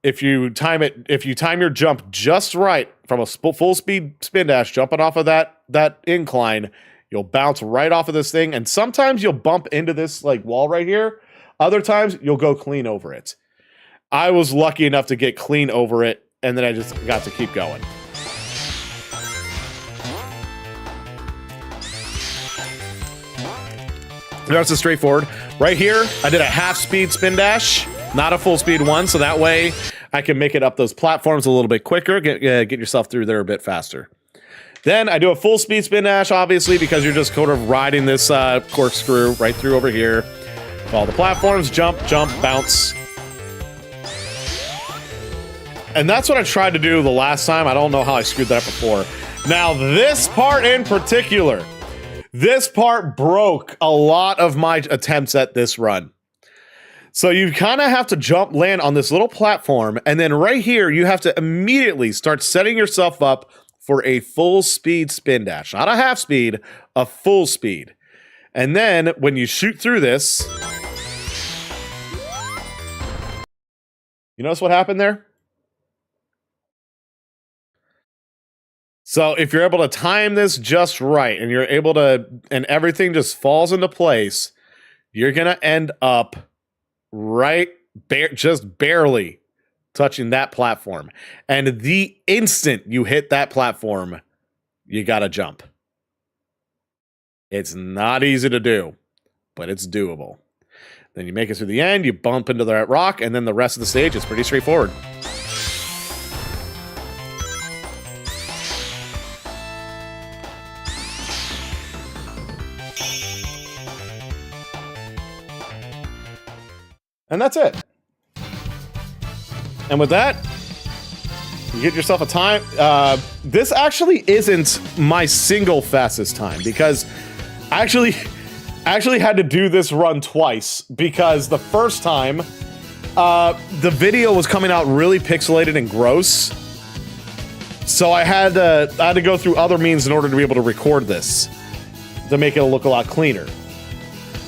if you time your jump just right from a full speed spin dash, jumping off of that incline, you'll bounce right off of this thing, and sometimes you'll bump into this like wall right here. Other times you'll go clean over it. I was lucky enough to get clean over it, and then I just got to keep going. That's straightforward. Right here, I did a half speed spin dash, not a full speed one, so that way I can make it up those platforms a little bit quicker, get yourself through there a bit faster. Then I do a full speed spin dash, obviously, because you're just sort of riding this corkscrew right through over here. All the platforms, jump, bounce. And that's what I tried to do the last time. I don't know how I screwed that up before. Now, this part in particular, this part broke a lot of my attempts at this run. So you kind of have to land on this little platform, and then right here, you have to immediately start setting yourself up for a full speed spin dash. Not a half speed, a full speed. And then when you shoot through this, you notice what happened there? So if you're able to time this just right, and you're able to, and everything just falls into place, you're going to end up just barely touching that platform. And the instant you hit that platform, you gotta jump. It's not easy to do, but it's doable. Then you make it through the end, you bump into that rock, and then the rest of the stage is pretty straightforward. And that's it. And with that, you get yourself a time. This actually isn't my single fastest time because I actually had to do this run twice because the first time the video was coming out really pixelated and gross. So I had to go through other means in order to be able to record this to make it look a lot cleaner.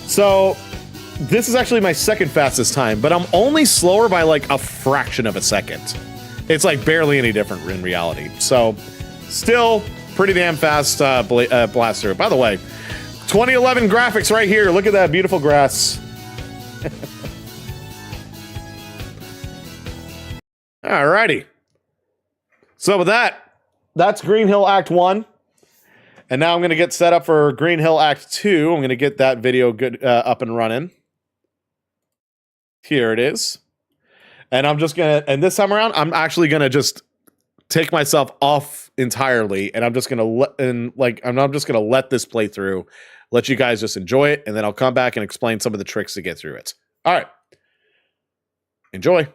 So this is actually my second fastest time, but I'm only slower by like a fraction of a second. It's like barely any different in reality. So still pretty damn fast blast through. By the way, 2011 graphics right here. Look at that beautiful grass. Alrighty. So with that, that's Green Hill Act 1. And now I'm going to get set up for Green Hill Act 2. I'm going to get that video good up and running. Here it is. And I'm just going to, and this time around, I'm actually going to just take myself off entirely. And I'm just going to I'm just going to let this play through, let you guys just enjoy it. And then I'll come back and explain some of the tricks to get through it. All right. Enjoy.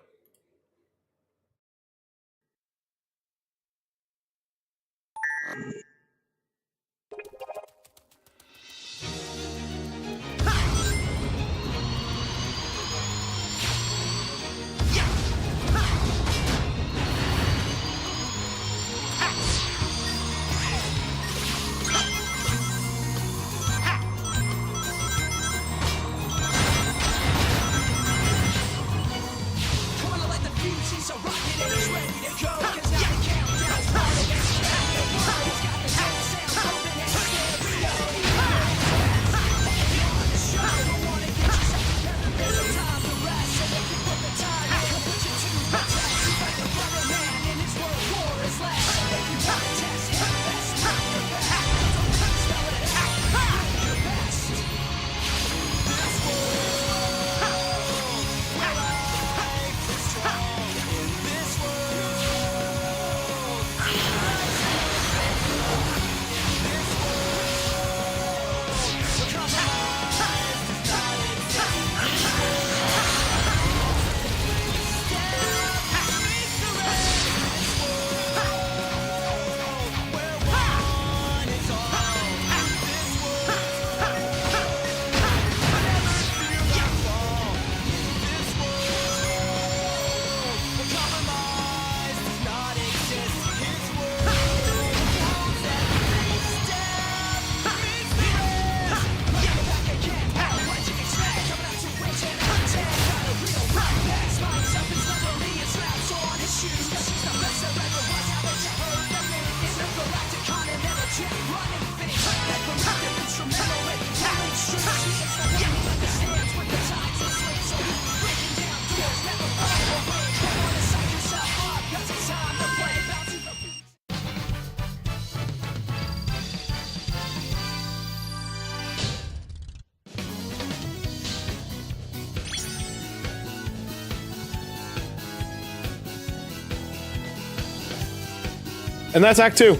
And that's Act 2.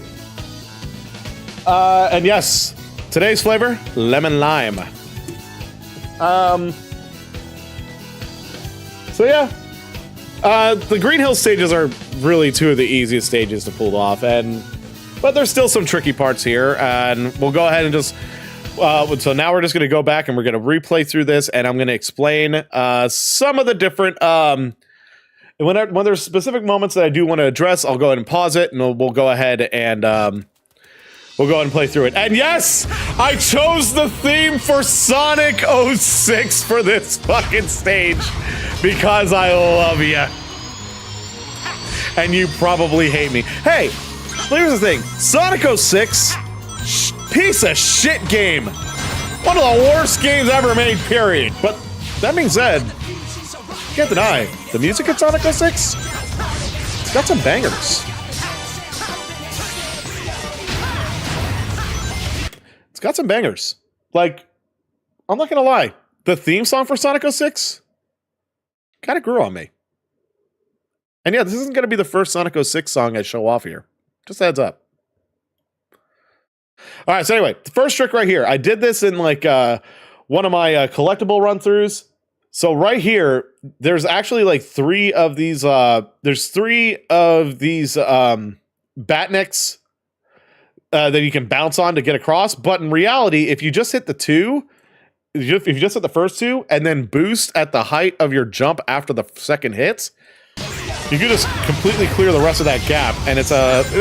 And yes, today's flavor, lemon lime. So yeah, the Green Hill stages are really two of the easiest stages to pull off, but there's still some tricky parts here, and we'll go ahead and just. So now we're just going to go back and we're going to replay through this, and I'm going to explain some of the different. When there's specific moments that I do want to address, I'll go ahead and pause it, and we'll go ahead and we'll go ahead and play through it. And yes, I chose the theme for Sonic 06 for this fucking stage because I love you, and you probably hate me. Hey, here's the thing: Sonic 06, piece of shit game, one of the worst games ever made. Period. But that being said. Can't deny, the music in Sonic 06, it's got some bangers. It's got some bangers. Like, I'm not gonna lie, the theme song for Sonic 06 kind of grew on me. And yeah, this isn't gonna be the first Sonic 06 song I show off here. Just a heads up. All right, so anyway, the first trick right here. I did this in like one of my collectible run-throughs. So right here, there's actually like three of these Batniks that you can bounce on to get across. But in reality, if you just hit the two, if you just hit the first two and then boost at the height of your jump after the second hits, you can just completely clear the rest of that gap, and it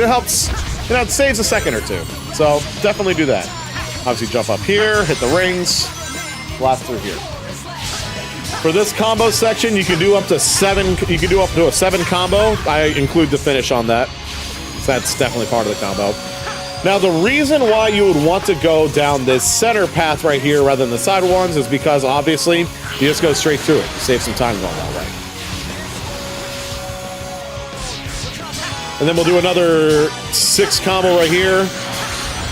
helps, it saves a second or two. So definitely do that. Obviously jump up here, hit the rings, blast through here. For this combo section, you can do up to 7. You can do up to a 7 combo. I include the finish on that. So that's definitely part of the combo. Now, the reason why you would want to go down this center path right here rather than the side ones is because, obviously, you just go straight through it. Save some time going that way. And then we'll do another 6 combo right here,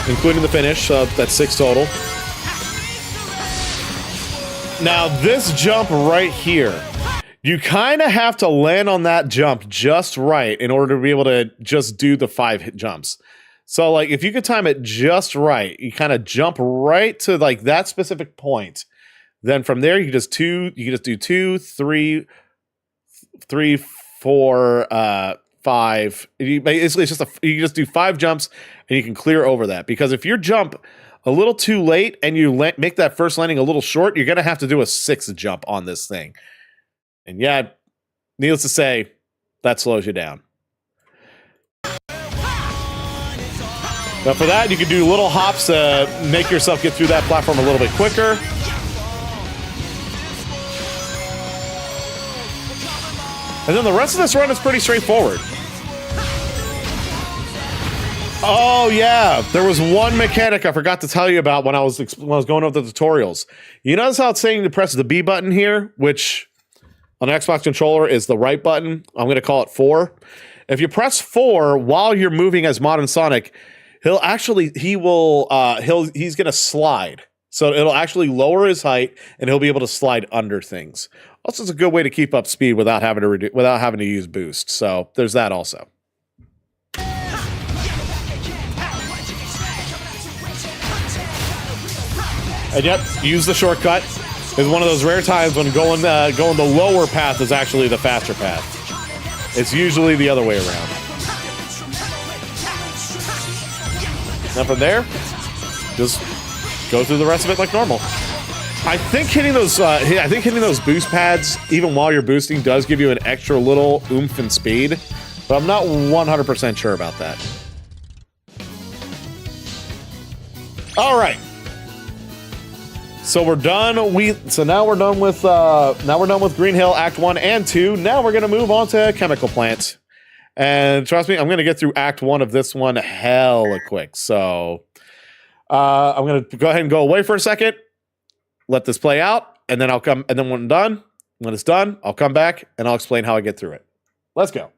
including the finish. So that's 6 total. Now, this jump right here, you kind of have to land on that jump just right in order to be able to just do the 5 jumps. So, like, if you could time it just right, you kind of jump right to, like, that specific point. Then from there, you can just do 2, 3, 4, 5. Basically, it's just you just do 5 jumps, and you can clear over that. Because if you jump a little too late and you make that first landing a little short, you're going to have to do a 6th jump on this thing. And yeah, needless to say, that slows you down. Now for that, you can do little hops to make yourself get through that platform a little bit quicker. And then the rest of this run is pretty straightforward. Oh yeah, there was one mechanic I forgot to tell you about when I was going over the tutorials. You notice how it's saying to press the B button here, which on an Xbox controller is the right button. I'm going to call it 4. If you press 4 while you're moving as Modern Sonic, he's going to slide. So it'll actually lower his height, and he'll be able to slide under things. Also, it's a good way to keep up speed without having to use boost. So there's that also. And yep, use the shortcut. It's one of those rare times when going the lower path is actually the faster path. It's usually the other way around. Now from there, just go through the rest of it like normal. I think hitting those boost pads, even while you're boosting, does give you an extra little oomph and speed, but I'm not 100% sure about that. All right. So we're done. Now we're done with Green Hill Act 1 and 2. Now we're gonna move on to Chemical Plant. And trust me, I'm gonna get through Act 1 of this one hella quick. So I'm gonna go ahead and go away for a second, let this play out, and then when it's done, I'll come back and I'll explain how I get through it. Let's go.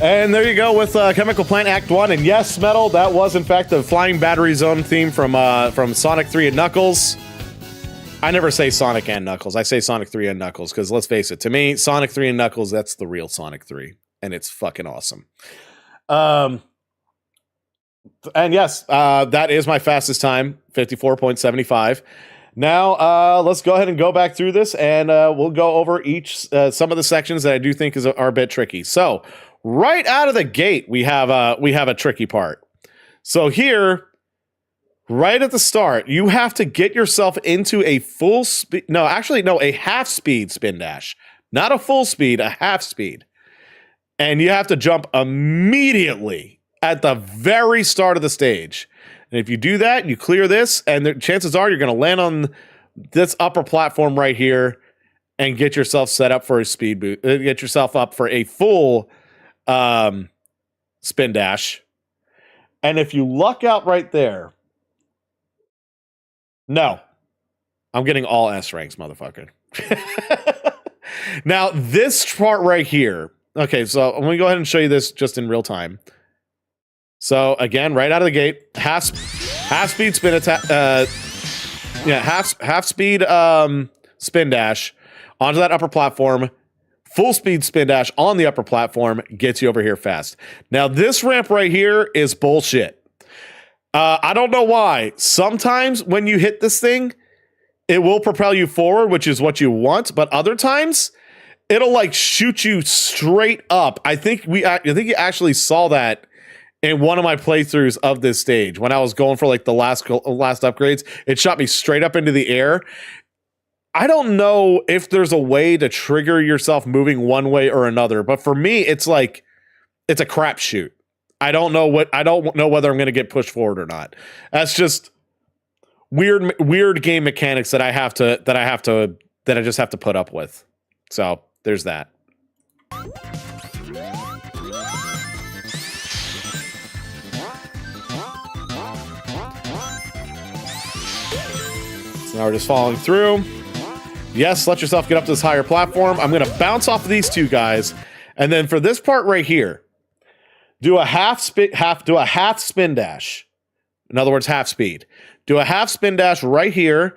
And there you go with Chemical Plant Act 1. And yes, Metal, that was in fact the Flying Battery Zone theme from Sonic 3 and Knuckles. I never say Sonic and Knuckles. I say Sonic 3 and Knuckles because let's face it, to me, Sonic 3 and Knuckles, that's the real Sonic 3. And it's fucking awesome. And yes, that is my fastest time, 54.75. Now, let's go ahead and go back through this, and we'll go over each some of the sections that I do think are a bit tricky. So, right out of the gate, we have a tricky part. So here, right at the start, you have to get yourself into a full speed. No, actually, no, a half speed spin dash, not a full speed, a half speed, and you have to jump immediately at the very start of the stage. And if you do that, you clear this, and the chances are you're going to land on this upper platform right here and get yourself set up for a speed boot. Get yourself up for a full spin dash. And if you luck out right there, no, I'm getting all S ranks, motherfucker. Now, this part right here. Okay, so I'm going to go ahead and show you this just in real time. So again, right out of the gate, half speed spin attack, half speed spin dash onto that upper platform. Full speed spin dash on the upper platform gets you over here fast. Now this ramp right here is bullshit. I don't know why. Sometimes when you hit this thing, it will propel you forward, which is what you want, but other times it'll like shoot you straight up. I think you actually saw that in one of my playthroughs of this stage, when I was going for like the last upgrades, it shot me straight up into the air. I don't know if there's a way to trigger yourself moving one way or another, but for me, it's like it's a crapshoot. I don't know whether I'm going to get pushed forward or not. That's just weird game mechanics that I just have to put up with. So there's that. Now we're just following through. Yes, let yourself get up to this higher platform. I'm going to bounce off of these two guys. And then for this part right here, do a half spin dash. In other words, half speed. Do a half spin dash right here.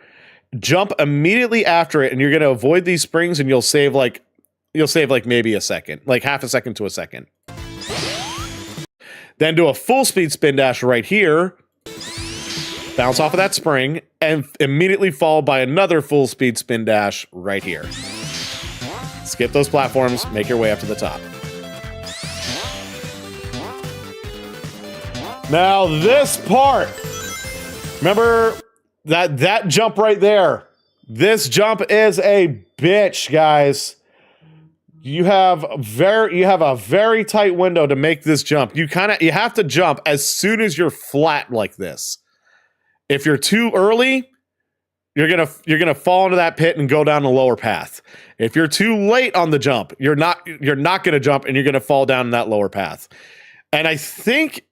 Jump immediately after it, and you're going to avoid these springs, and you'll save like maybe a second, like half a second to a second. Then do a full speed spin dash right here. Bounce off of that spring, and immediately followed by another full speed spin dash right here. Skip those platforms, make your way up to the top. Now this part, remember that jump right there. This jump is a bitch, guys. You have a very tight window to make this jump. You have to jump as soon as you're flat like this. If you're too early, you're gonna fall into that pit and go down the lower path. If you're too late on the jump, you're not gonna jump and you're gonna fall down that lower path. And I think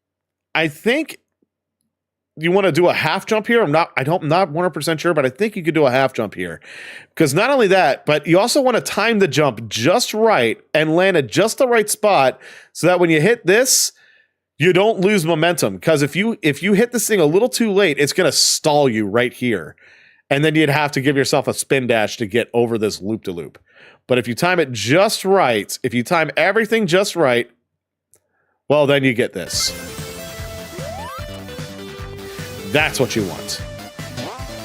you want to do a half jump here. I'm not 100% sure, but I think you could do a half jump here. Because not only that, but you also want to time the jump just right and land at just the right spot so that when you hit this, you don't lose momentum. Because if you hit this thing a little too late, it's going to stall you right here. And then you'd have to give yourself a spin dash to get over this loop-de-loop. But if you time it just right, if you time everything just right, well, then you get this. That's what you want.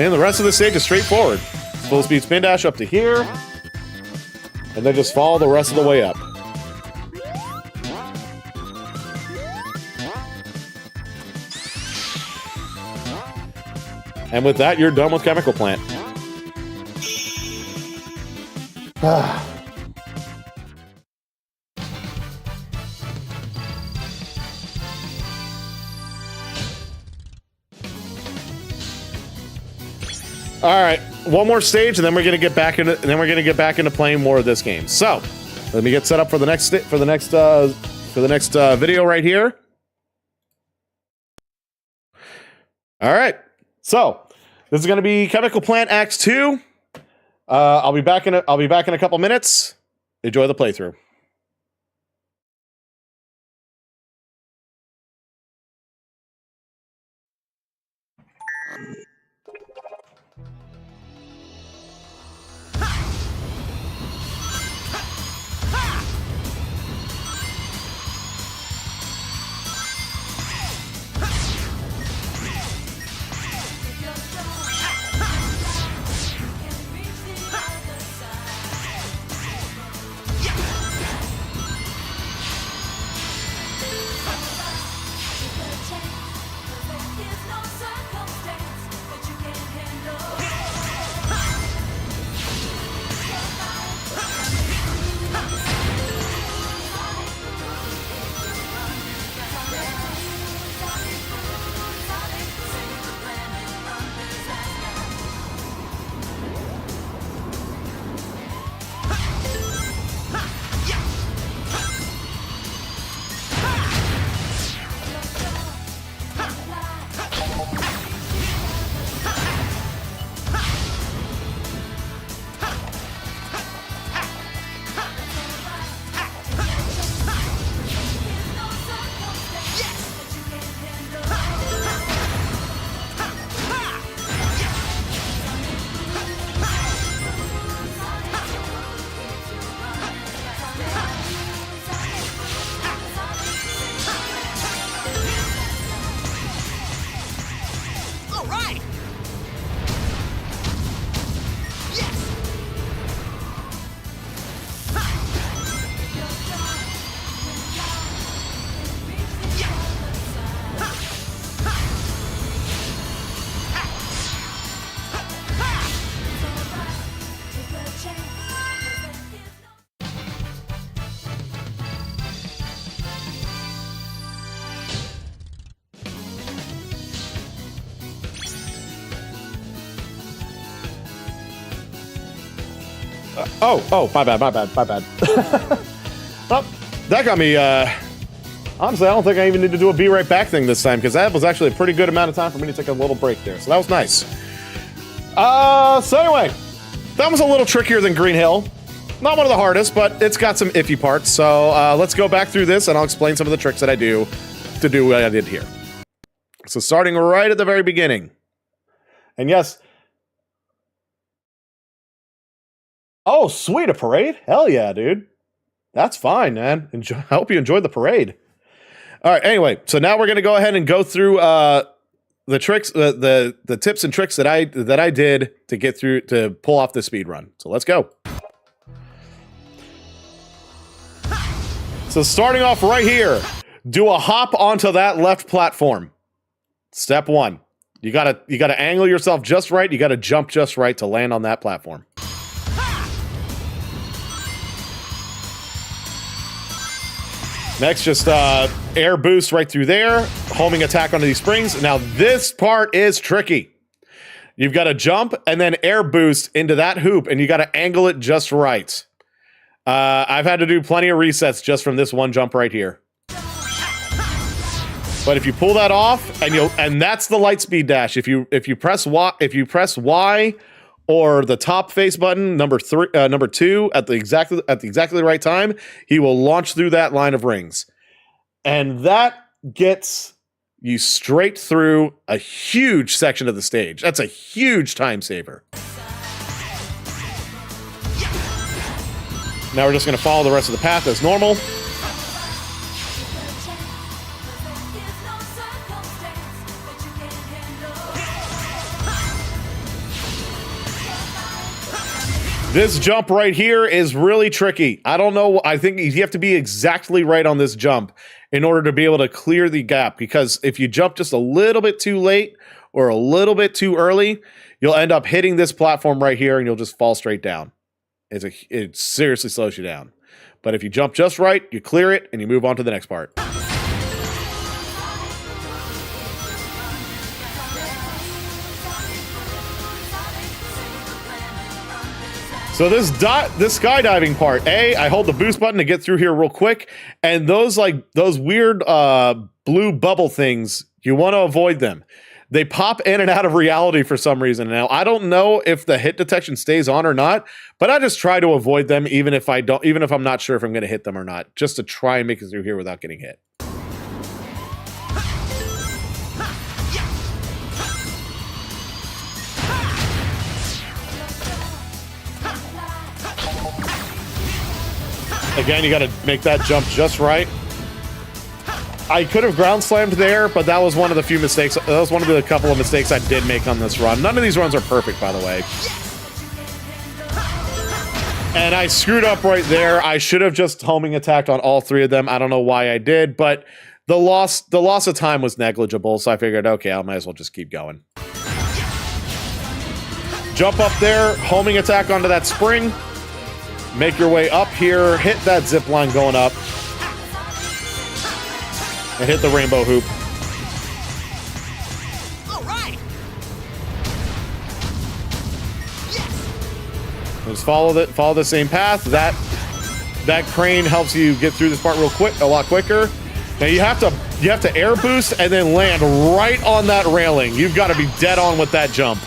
And the rest of the stage is straightforward. Full speed spin dash up to here. And then just follow the rest of the way up. And with that, you're done with Chemical Plant. All right, one more stage, and then we're gonna get back into playing more of this game. So, let me get set up for the next video right here. All right, so this is gonna be Chemical Plant Acts 2. I'll be back in a couple minutes. Enjoy the playthrough. Oh, my bad. Well, that got me, honestly, I don't think I even need to do a be right back thing this time, because that was actually a pretty good amount of time for me to take a little break there. So that was nice. So anyway, that was a little trickier than Green Hill. Not one of the hardest, but it's got some iffy parts. So let's go back through this, and I'll explain some of the tricks that I do to do what I did here. So starting right at the very beginning. And yes. Oh, sweet, a parade? Hell yeah, dude. That's fine, man. I hope you enjoyed the parade. All right, anyway, so now we're going to go ahead and go through the tricks, the tips and tricks that I did to get through, to pull off the speed run. So let's go. So starting off right here, do a hop onto that left platform. Step 1. You gotta angle yourself just right. You gotta jump just right to land on that platform. Next, just air boost right through there. Homing attack onto these springs. Now this part is tricky. You've got to jump and then air boost into that hoop, and you got to angle it just right. I've had to do plenty of resets just from this one jump right here. But if you pull that off, and that's the light speed dash. If you press Y or the top face button, number 2 at the exactly right time, he will launch through that line of rings, and that gets you straight through a huge section of the stage. That's a huge time saver. Now we're just going to follow the rest of the path as normal. This jump right here is really tricky. I don't know. I think you have to be exactly right on this jump in order to be able to clear the gap, because if you jump just a little bit too late or a little bit too early, you'll end up hitting this platform right here and you'll just fall straight down. It seriously slows you down. But if you jump just right, you clear it and you move on to the next part. So this skydiving part, I hold the boost button to get through here real quick, and those weird blue bubble things, you want to avoid them. They pop in and out of reality for some reason. Now, I don't know if the hit detection stays on or not, but I just try to avoid them even if I'm not sure if I'm going to hit them or not, just to try and make it through here without getting hit. Again, you got to make that jump just right. I could have ground slammed there, but that was one of the few mistakes. That was one of the couple of mistakes I did make on this run. None of these runs are perfect, by the way. And I screwed up right there. I should have just homing attacked on all 3 of them. I don't know why I did, but the loss of time was negligible, so I figured, okay, I might as well just keep going. Jump up there, homing attack onto that spring. Make your way up here, hit that zip line going up, and hit the rainbow hoop. All right. Yes. Just follow the same path. That crane helps you get through this part a lot quicker. Now you have to air boost and then land right on that railing. You've got to be dead on with that jump.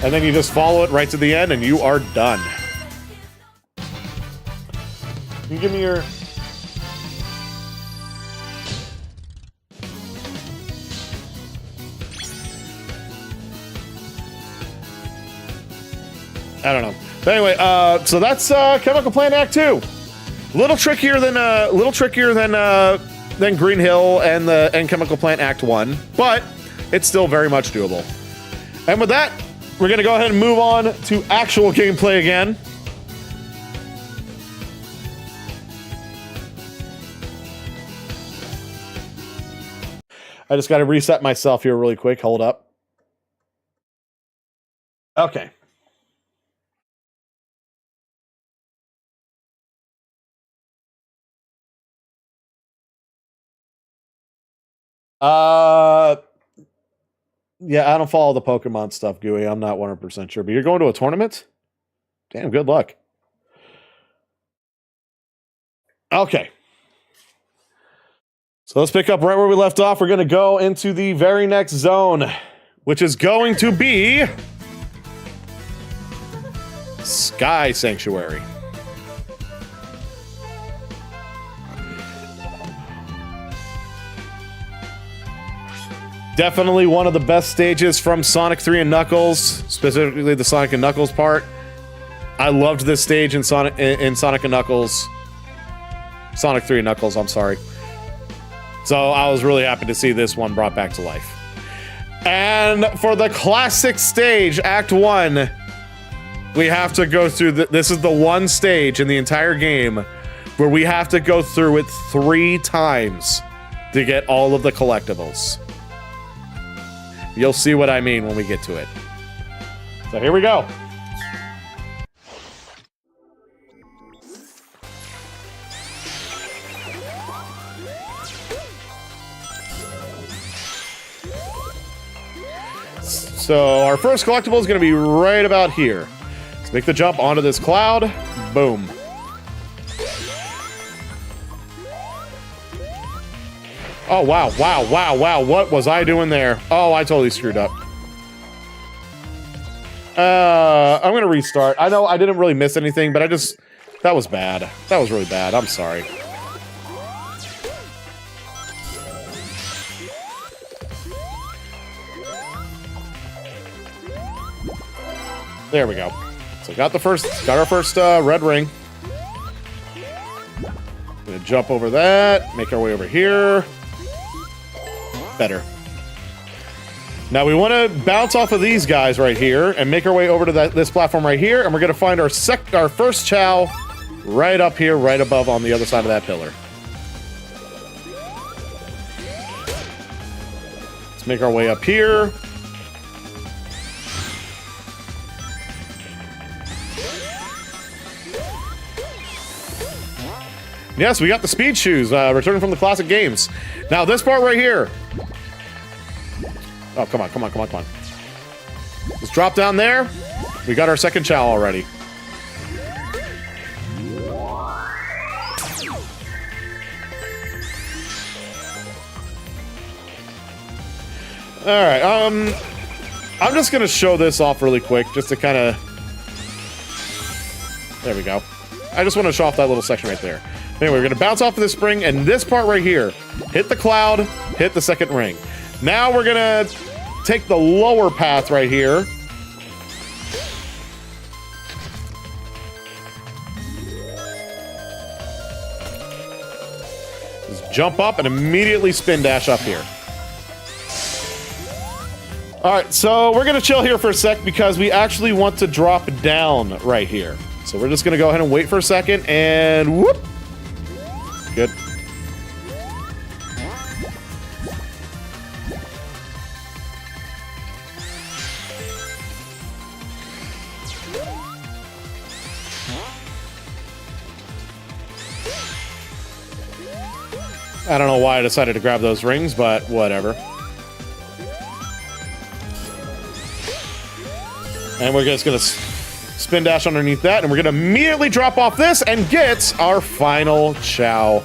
And then you just follow it right to the end and you are done. Can you give me your... I don't know. But anyway, so that's Chemical Plant Act 2. A little trickier than Green Hill and Chemical Plant Act 1, but it's still very much doable. And with that, we're gonna go ahead and move on to actual gameplay again. I just got to reset myself here really quick. Hold up. Okay. Yeah, I don't follow the Pokemon stuff, Gooey. I'm not 100% sure, but you're going to a tournament? Damn, good luck. Okay. So let's pick up right where we left off. We're going to go into the very next zone, which is going to be Sky Sanctuary. Definitely one of the best stages from Sonic 3 and Knuckles, specifically the Sonic and Knuckles part. I loved this stage in Sonic and Knuckles. Sonic 3 and Knuckles, I'm sorry. So I was really happy to see this one brought back to life. And for the classic stage, Act 1, we have to go through this is the one stage in the entire game where we have to go through it 3 times to get all of the collectibles. You'll see what I mean when we get to it. So here we go. So our first collectible is going to be right about here. Let's make the jump onto this cloud. Boom. Oh, wow, wow, wow, wow. What was I doing there? Oh, I totally screwed up. I'm going to restart. I know I didn't really miss anything, but that was bad. That was really bad. I'm sorry. There we go. So got our first red ring. Gonna jump over that, make our way over here. Better. Now we want to bounce off of these guys right here and make our way over to this platform right here, and we're gonna find our first Chow right up here, right above on the other side of that pillar. Let's make our way up here. Yes, we got the speed shoes, returning from the classic games. Now this part right here. Oh, come on, come on, come on, come on. Let's drop down there. We got our second Chow already. All right, I'm just gonna show this off really quick, just to kind of. There we go. I just want to show off that little section right there. Anyway, we're going to bounce off of this spring, and this part right here, hit the cloud, hit the second ring. Now we're going to take the lower path right here. Just jump up and immediately spin dash up here. All right, so we're going to chill here for a sec because we actually want to drop down right here. So we're just going to go ahead and wait for a second, and whoop. Good. I don't know why I decided to grab those rings, but whatever. And we're just going to spin dash underneath that, and we're going to immediately drop off this and get our final Chow.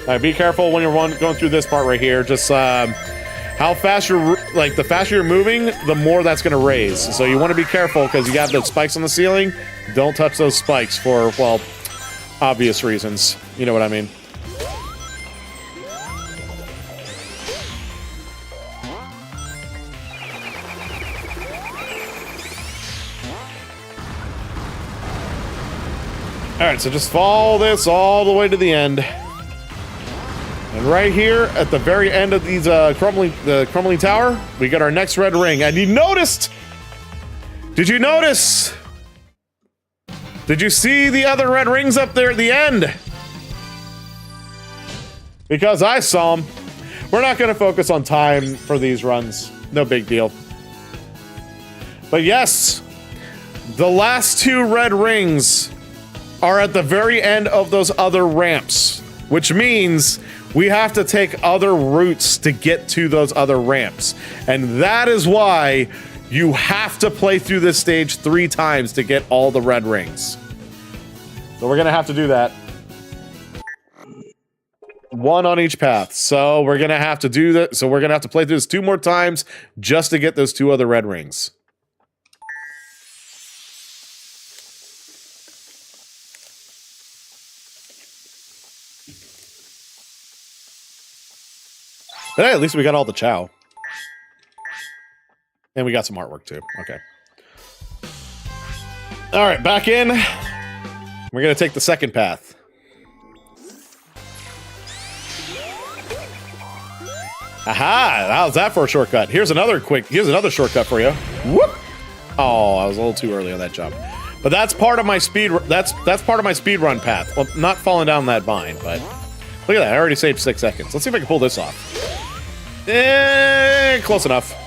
All right, be careful when you're going through this part right here. Just how fast you're, like, the faster you're moving, the more that's going to raise. So you want to be careful because you got the spikes on the ceiling. Don't touch those spikes for, well, obvious reasons. You know what I mean. Alright, so just follow this all the way to the end. And right here, at the very end of these crumbling tower, we get our next red ring. And you noticed! Did you notice? Did you see the other red rings up there at the end? Because I saw them. We're not going to focus on time for these runs. No big deal. But yes, the last 2 red rings are at the very end of those other ramps, which means we have to take other routes to get to those other ramps. And that is why you have to play through this stage 3 times to get all the red rings. So we're gonna have to do that. 1 on each path. So we're gonna have to do that. So we're gonna have to play through this 2 more times just to get those 2 other red rings. But hey, at least we got all the chow. And we got some artwork too. Okay. All right, back in. We're gonna take the second path. Aha! How's that for a shortcut? Here's another shortcut for you. Whoop! Oh, I was a little too early on that jump. But that's part of my speed. That's part of my speed run path. Well, not falling down that vine, but look at that. I already saved 6 seconds. Let's see if I can pull this off. Close enough.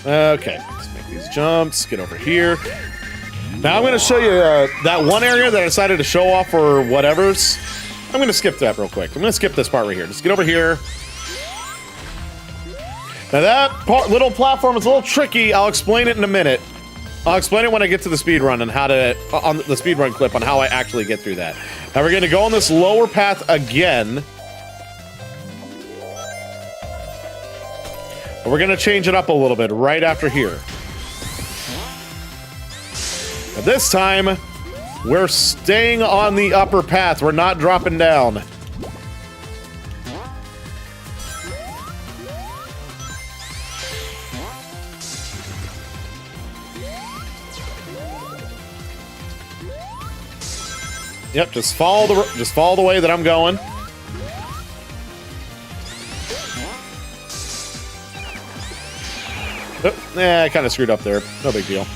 Okay, let's make these jumps, get over here. Now I'm going to show you that one area that I decided to show off for whatevers. I'm going to skip that real quick. I'm going to skip this part right here. Just get over here. Now that little platform is a little tricky. I'll explain it in a minute. I'll explain it when I get to the speed run and how to, on the speed run clip, on how I actually get through that. Now we're going to go on this lower path again. But we're going to change it up a little bit right after here. Now this time, we're staying on the upper path. We're not dropping down. Yep, just follow the way that I'm going. Oh, I kind of screwed up there. No big deal.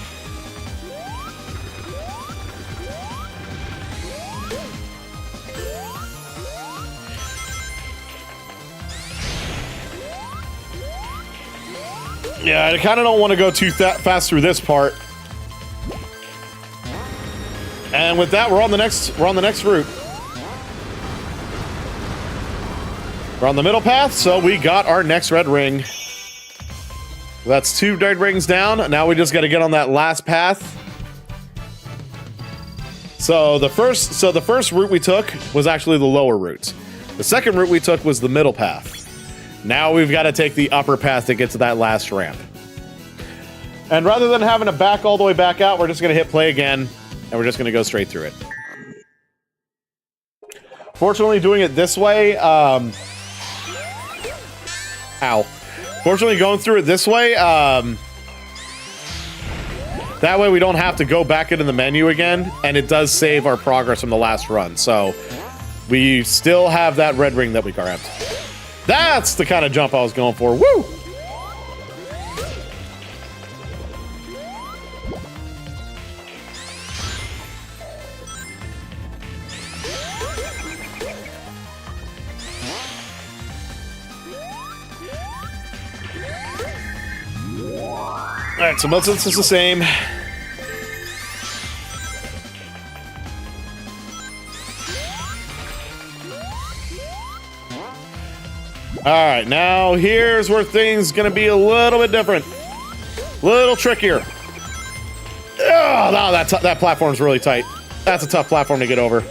Yeah, I kind of don't want to go too fast through this part. And with that, we're on the next route. We're on the middle path, so we got our next red ring. That's 2 red rings down. Now we just got to get on that last path. So the first route we took was actually the lower route. The second route we took was the middle path. Now we've got to take the upper path to get to that last ramp. And rather than having to back all the way back out, we're just going to hit play again. And we're just going to go straight through it. Fortunately, doing it this way, ow. Fortunately, going through it this way, that way we don't have to go back into the menu again, and it does save our progress from the last run. So, we still have that red ring that we grabbed. That's the kind of jump I was going for. Woo! Alright, so most of this is the same. Alright, now here's where things gonna be a little bit different. A little trickier. Oh, no, that platform's really tight. That's a tough platform to get over.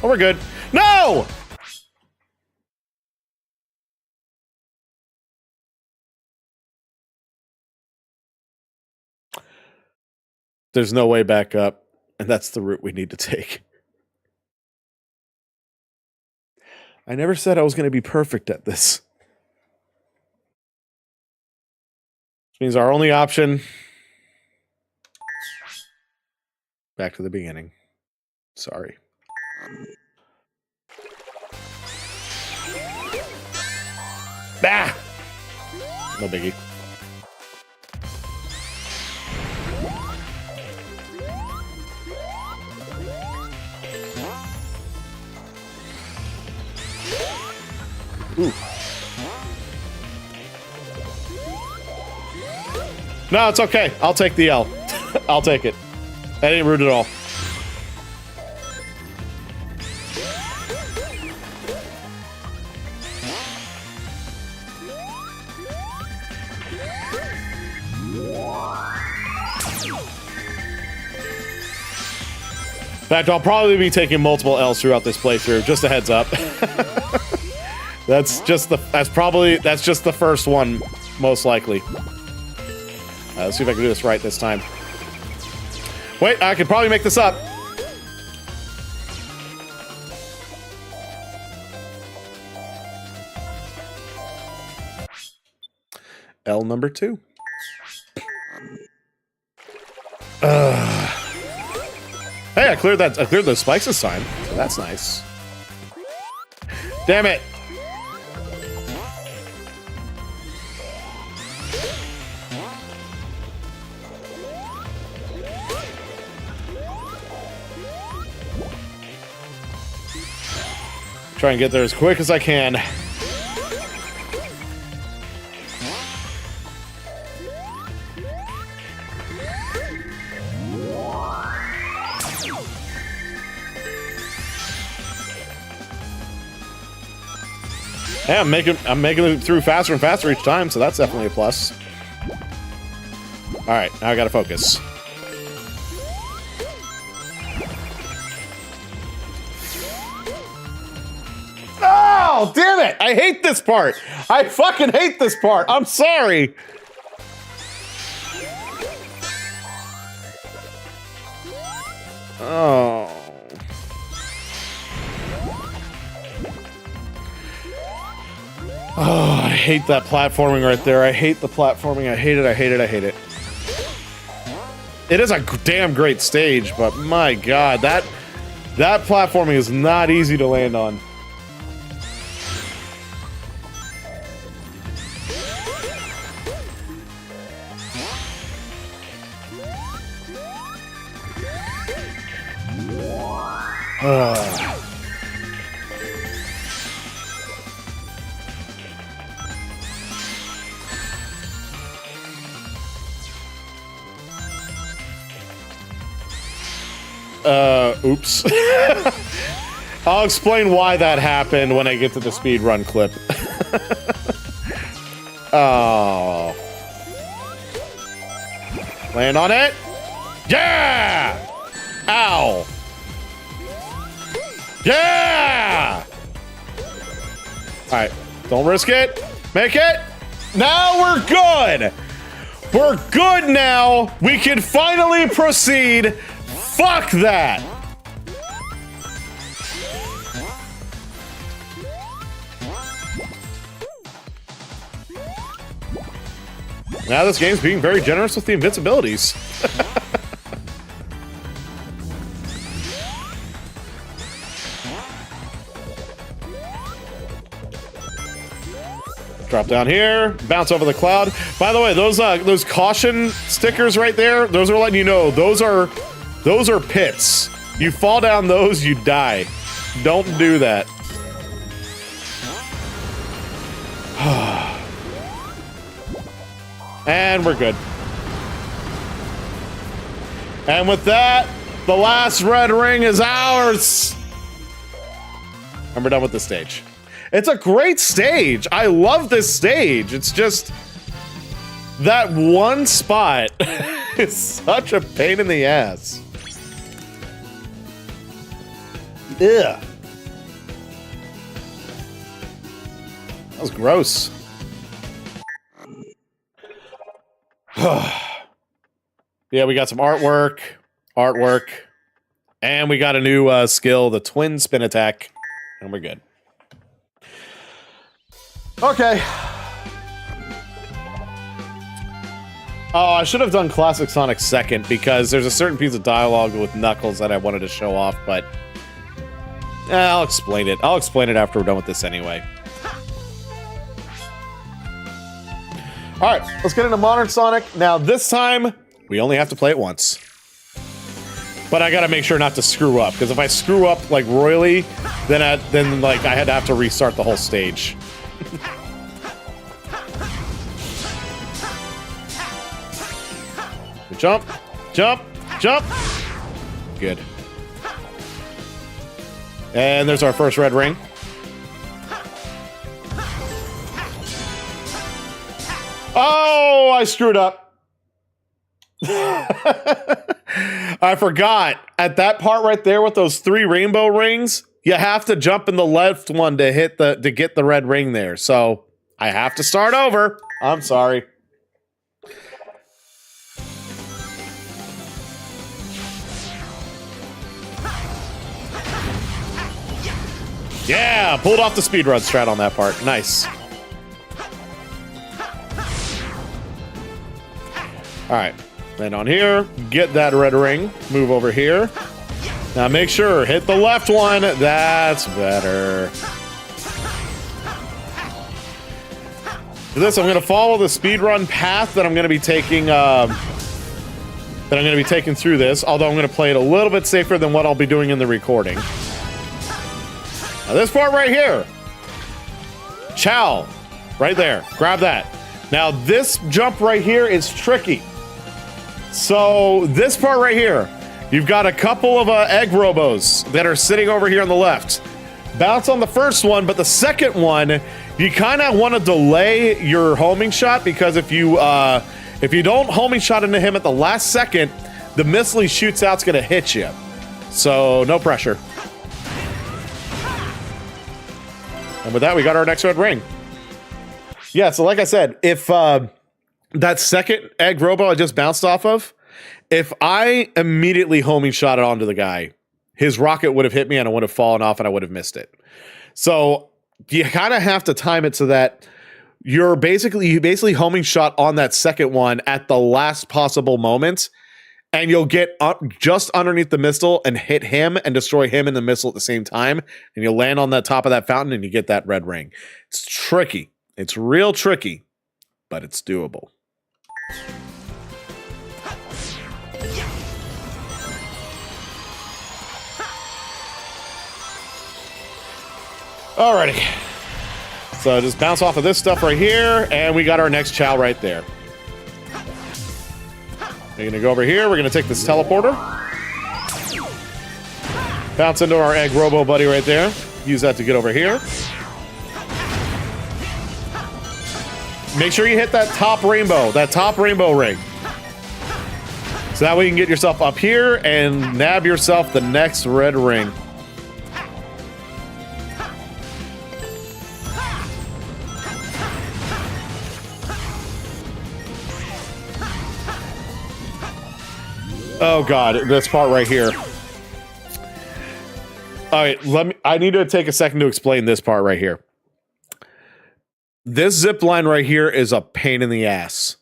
Oh, we're good. No! There's no way back up, and that's the route we need to take. I never said I was going to be perfect at this. Which means our only option... Back to the beginning. Sorry. Ah! No biggie. Ooh. No, it's okay. I'll take the L. I'll take it. That ain't rude at all. In fact, I'll probably be taking multiple L's throughout this playthrough. Just a heads up. That's just the first one, most likely. Let's see if I can do this right this time. Wait, I could probably make this up. L number 2. Hey, I cleared those spikes this time. So that's nice. Damn it. Try and get there as quick as I can. Yeah, I'm making it through faster and faster each time, so that's definitely a plus. All right, now I gotta focus. Oh, damn it! I hate this part. I fucking hate this part. I'm sorry. Oh. Oh, I hate that platforming right there. I hate the platforming. I hate it. I hate it. I hate it. It is a damn great stage, but my God, that platforming is not easy to land on. Oops. I'll explain why that happened when I get to the speedrun clip. Oh. Land on it. Yeah! Ow. Yeah! Alright, don't risk it. Make it. Now we're good. We're good now. We can finally proceed. Fuck that. Now this game's being very generous with the invincibilities. Drop down here, bounce over the cloud. By the way, those caution stickers right there, those are letting you know those are pits. You fall down those, you die. Don't do that. And we're good. And with that, the last red ring is ours. And we're done with the stage. It's a great stage. I love this stage. It's just that one spot is such a pain in the ass. Ugh. That was gross. Yeah, we got some artwork, and we got a new skill, the twin spin attack, and we're good. Okay. Oh, I should have done Classic Sonic second because there's a certain piece of dialogue with Knuckles that I wanted to show off, but I'll explain it. I'll explain it after we're done with this anyway. All right, let's get into Modern Sonic. Now, this time, we only have to play it once. But I gotta make sure not to screw up, because if I screw up, like, royally, then I had to have to restart the whole stage. Jump, jump, jump. Good. And there's our first red ring. Oh, I screwed up. I forgot. At that part right there with those 3 rainbow rings, you have to jump in the left one to hit to get the red ring there. So I have to start over. I'm sorry. Yeah, pulled off the speedrun strat on that part. Nice. All right, land on here, get that red ring, move over here. Now make sure, hit the left one. That's better. For this, I'm gonna follow the speedrun path that I'm gonna be taking through this, although I'm gonna play it a little bit safer than what I'll be doing in the recording. Now this part right here, Chow, right there, grab that. Now this jump right here is tricky. So this part right here, you've got a couple of egg robos that are sitting over here on the left. Bounce on the first one, but the second one, you kind of want to delay your homing shot, because if you don't homing shot into him at the last second, the missile he shoots out's going to hit you. So no pressure. And with that, we got our next red ring. Yeah, so like I said, if that second egg robo I just bounced off of, if I immediately homing shot it onto the guy, his rocket would have hit me and I would have fallen off and I would have missed it. So you kind of have to time it so that you basically homing shot on that second one at the last possible moment, and you'll get just underneath the missile and hit him and destroy him and the missile at the same time, and you'll land on the top of that fountain and you get that red ring. It's tricky. It's real tricky, but it's doable. Alrighty. So just bounce off of this stuff right here, and we got our next Chow right there. We're gonna go over here, we're gonna take this teleporter. Bounce into our egg robo buddy right there. Use that to get over here. Make sure you hit that top rainbow ring. So that way you can get yourself up here and nab yourself the next red ring. Oh god, this part right here. All right, I need to take a second to explain this part right here. This zip line right here is a pain in the ass.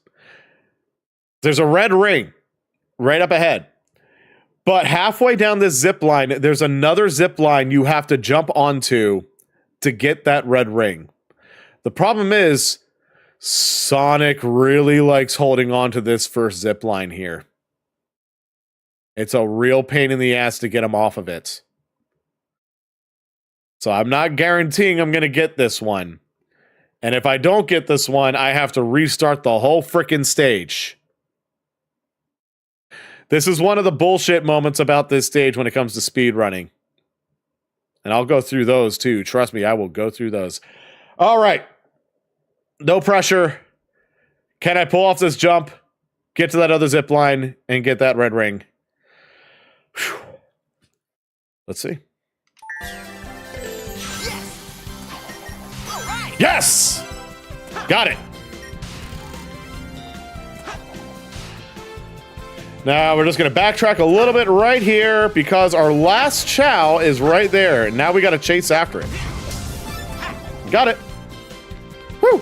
There's a red ring right up ahead. But halfway down this zip line, there's another zip line you have to jump onto to get that red ring. The problem is, Sonic really likes holding on to this first zip line here. It's a real pain in the ass to get him off of it. So I'm not guaranteeing I'm going to get this one. And if I don't get this one, I have to restart the whole frickin' stage. This is one of the bullshit moments about this stage when it comes to speedrunning. And I'll go through those too. Trust me, I will go through those. All right. No pressure. Can I pull off this jump, get to that other zip line, and get that red ring? Whew. Let's see. Yes! Got it. Now we're just going to backtrack a little bit right here because our last Chow is right there. Now we got to chase after it. Got it. Woo!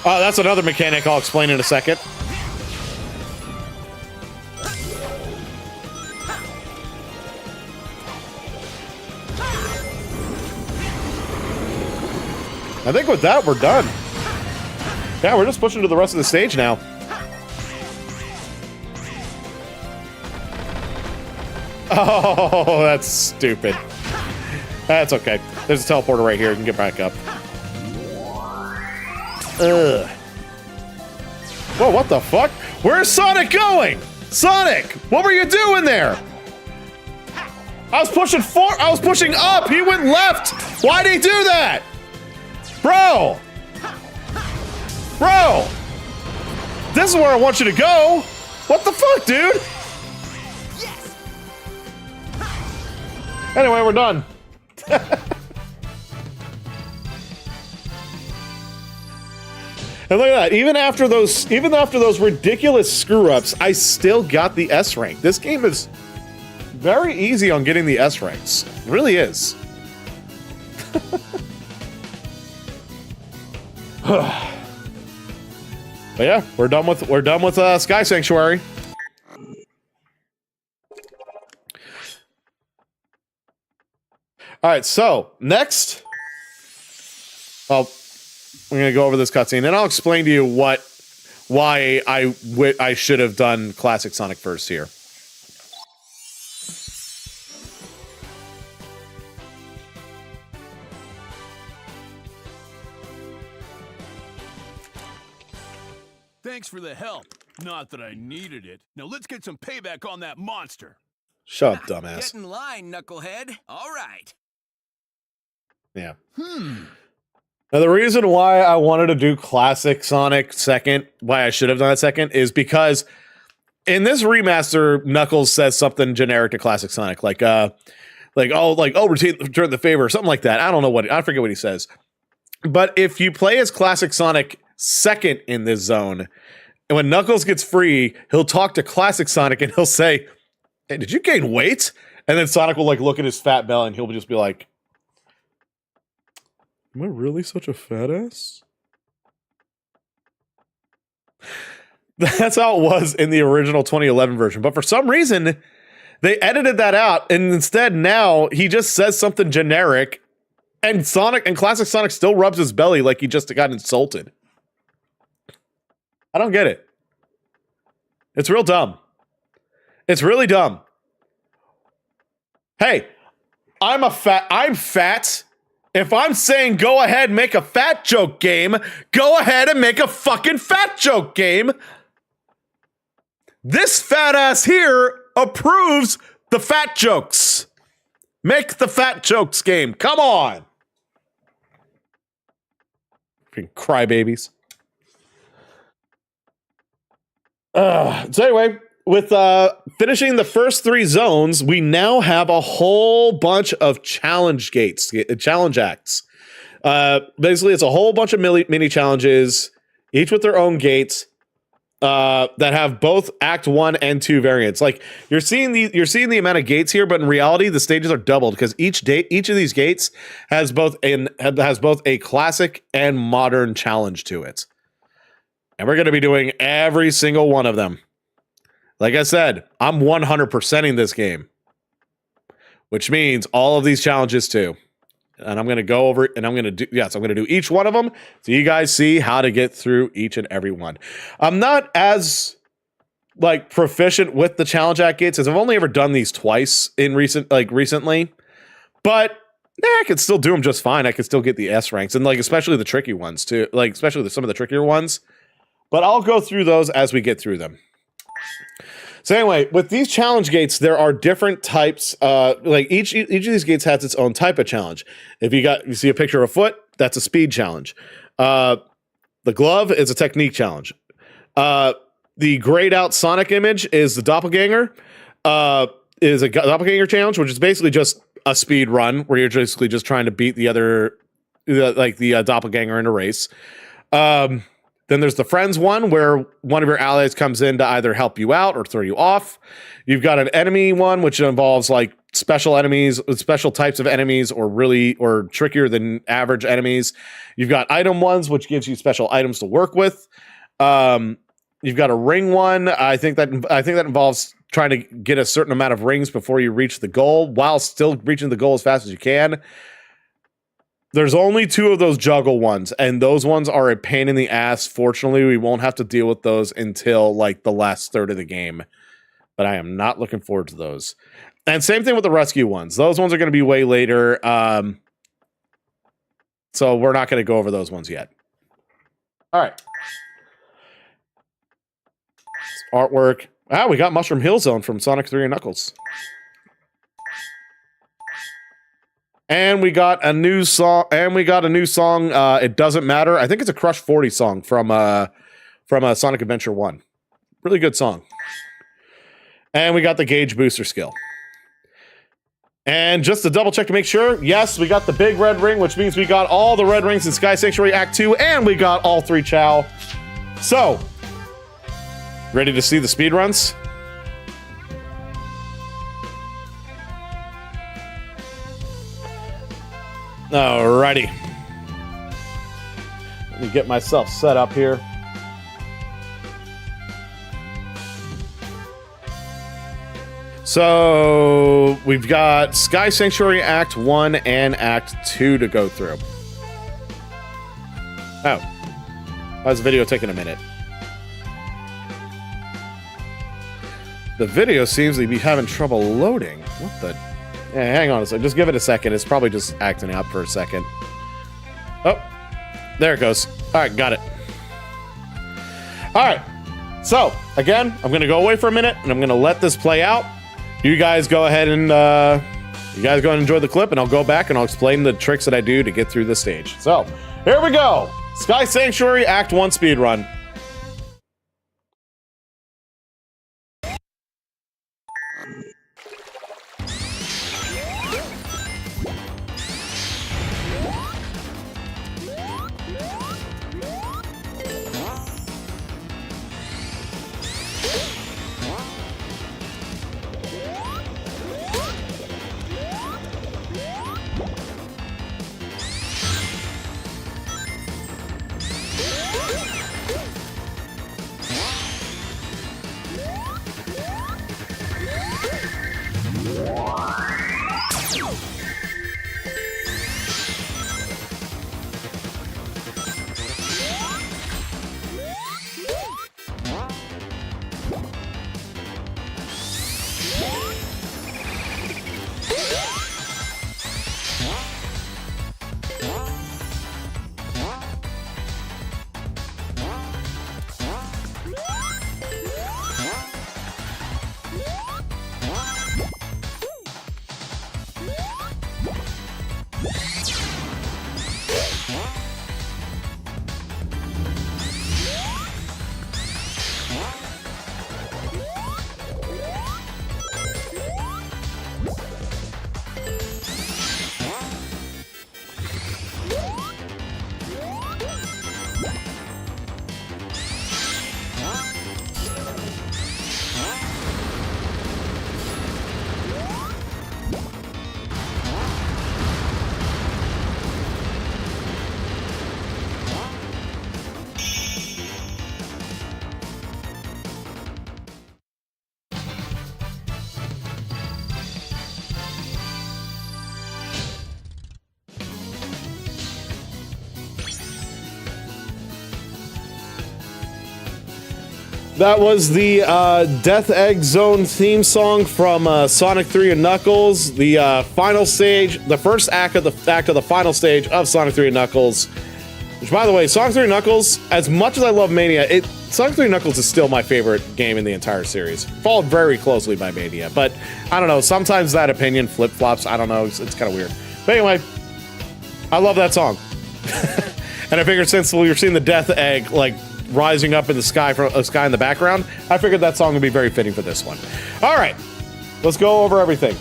Oh, that's another mechanic I'll explain in a second. I think with that, we're done. Yeah, we're just pushing to the rest of the stage now. Oh, that's stupid. That's okay. There's a teleporter right here. You can get back up. Ugh. Whoa, what the fuck? Where's Sonic going? Sonic, what were you doing there? I was pushing I was pushing up. He went left. Why'd he do that? Bro. Bro. This is where I want you to go. What the fuck, dude? Yes. Anyway, we're done. And look at that, even after those ridiculous screw-ups, I still got the S rank. This game is very easy on getting the S ranks. It really is. But yeah, we're done with Sky Sanctuary. All right, so next, well, I'm gonna go over this cutscene, and I'll explain to you why I should have done Classic Sonic first here. Thanks for the help. Not that I needed it. Now let's get some payback on that monster. Shut up, dumbass. Get in line, knucklehead. All right. Yeah. Now, the reason why I wanted to do Classic Sonic second, why I should have done it second, is because in this remaster, Knuckles says something generic to Classic Sonic, return the favor, or something like that. I forget what he says. But if you play as Classic Sonic second in this zone, and when Knuckles gets free, he'll talk to Classic Sonic and he'll say, "Hey, did you gain weight?" And then Sonic will look at his fat belly and he'll just be like, "Am I really such a fat ass?" That's how it was in the original 2011 version. But for some reason, they edited that out, and instead now he just says something generic, and Classic Sonic still rubs his belly like he just got insulted. I don't get it. It's real dumb. It's really dumb. Hey, I'm fat. If I'm saying go ahead and make a fat joke game, go ahead and make a fucking fat joke game. This fat ass here approves the fat jokes. Make the fat jokes game. Come on. Freaking crybabies. So anyway, with finishing the first 3 zones, we now have a whole bunch of challenge acts. Basically, it's a whole bunch of mini challenges, each with their own gates, that have both Act 1 and 2 variants. Like you're seeing the amount of gates here, but in reality, the stages are doubled because each of these gates has both a classic and modern challenge to it. And we're going to be doing every single one of them. Like I said, I'm 100%ing this game, which means all of these challenges too. And I'm going to go over and I'm going to do each one of them so you guys see how to get through each and every one. I'm not as proficient with the challenge act gates as I've only ever done these twice recently, but I could still do them just fine. I could still get the S ranks and especially the tricky ones too, especially some of the trickier ones. But I'll go through those as we get through them. So anyway, with these challenge gates, there are different types. Each of these gates has its own type of challenge. If you see a picture of a foot, that's a speed challenge. The glove is a technique challenge. The grayed out Sonic image is the doppelganger. Is a doppelganger challenge, which is basically just a speed run where you're basically just trying to beat the doppelganger in a race. Then there's the friends one, where one of your allies comes in to either help you out or throw you off. You've got an enemy one, which involves special enemies, special types of enemies, or trickier than average enemies. You've got item ones, which gives you special items to work with. You've got a ring one. I think that involves trying to get a certain amount of rings before you reach the goal, while still reaching the goal as fast as you can. There's only 2 of those juggle ones, and those ones are a pain in the ass. Fortunately, we won't have to deal with those until the last third of the game. But I am not looking forward to those. And same thing with the rescue ones. Those ones are going to be way later. So we're not going to go over those ones yet. All right. Artwork. Ah, we got Mushroom Hill Zone from Sonic 3 and Knuckles. And we got a new song. It Doesn't Matter. I think it's a Crush 40 song from Sonic Adventure 1. Really good song. And we got the Gauge Booster skill. And just to double check to make sure, yes, we got the big red ring, which means we got all the red rings in Sky Sanctuary Act 2, and we got all 3 Chow. So, ready to see the speedruns? Alrighty. Let me get myself set up here. So, we've got Sky Sanctuary Act 1 and Act 2 to go through. Oh. Why is the video taking a minute? The video seems to be having trouble loading. What the... Yeah, hang on a second. Just give it a second. It's probably just acting out for a second. Oh. There it goes. Alright, got it. Alright. So, again, I'm going to go away for a minute, and I'm going to let this play out. You guys go ahead and enjoy the clip, and I'll go back and I'll explain the tricks that I do to get through the stage. So, here we go. Sky Sanctuary Act 1 speedrun. That was the Death Egg Zone theme song from Sonic 3 and Knuckles. The final stage, the first act of the final stage of Sonic 3 and Knuckles. Which, by the way, Sonic 3 and Knuckles, as much as I love Mania, Sonic 3 and Knuckles is still my favorite game in the entire series. Followed very closely by Mania, but I don't know, sometimes that opinion flip-flops. I don't know, it's kind of weird. But anyway, I love that song. And I figured since we were seeing the Death Egg, like, rising up in the sky from a sky in the background, I figured that song would be very fitting for this one. All right, let's go over everything.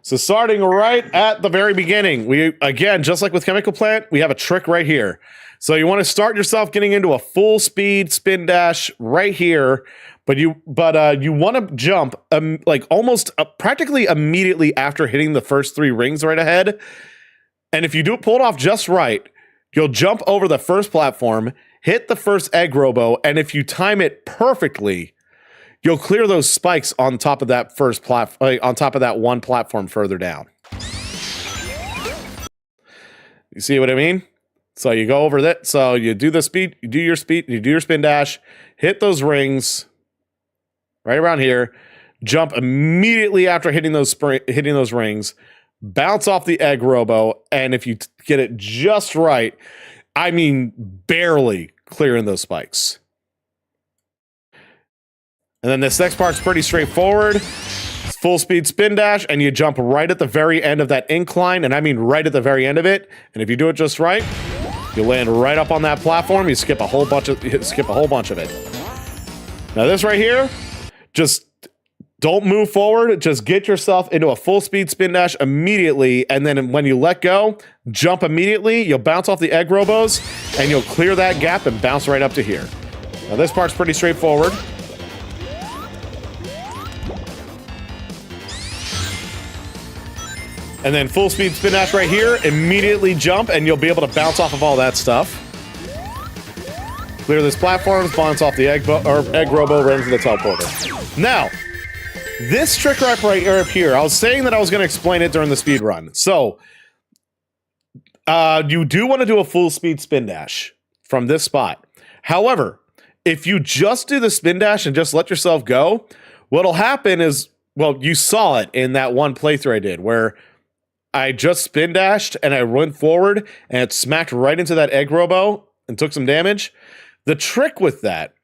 So starting right at the very beginning, we, again, just like with Chemical Plant, we have a trick right here. So you want to start yourself getting into a full speed spin dash right here, but you want to jump like almost practically immediately after hitting the first 3 rings right ahead. And if you pull it off just right, you'll jump over the first platform, hit the first egg robo, and if you time it perfectly, you'll clear those spikes on top of that on top of that one platform further down. You see what I mean? So you go over that. So you do the speed, you do your spin dash, hit those rings right around here, jump immediately after hitting those rings, bounce off the egg robo, and if you get it just right, I mean, barely clearing those spikes. And then this next part's pretty straightforward. Full speed spin dash, and you jump right at the very end of that incline, and I mean right at the very end of it. And if you do it just right, you land right up on that platform. You skip a whole bunch of it. Now this right here, just don't move forward. Just get yourself into a full speed spin dash immediately, and then when you let go, jump immediately. You'll bounce off the egg robos, and you'll clear that gap and bounce right up to here. Now this part's pretty straightforward. And then full speed spin dash right here, immediately jump, and you'll be able to bounce off of all that stuff. Clear this platform, bounce off the egg robo, right into the teleporter. Now, this trick right up here, I was saying that I was going to explain it during the speed run. So, you do want to do a full speed spin dash from this spot. However, if you just do the spin dash and just let yourself go, what'll happen is, well, you saw it in that one playthrough I did where I just spin dashed and I went forward and it smacked right into that egg robo and took some damage. The trick with that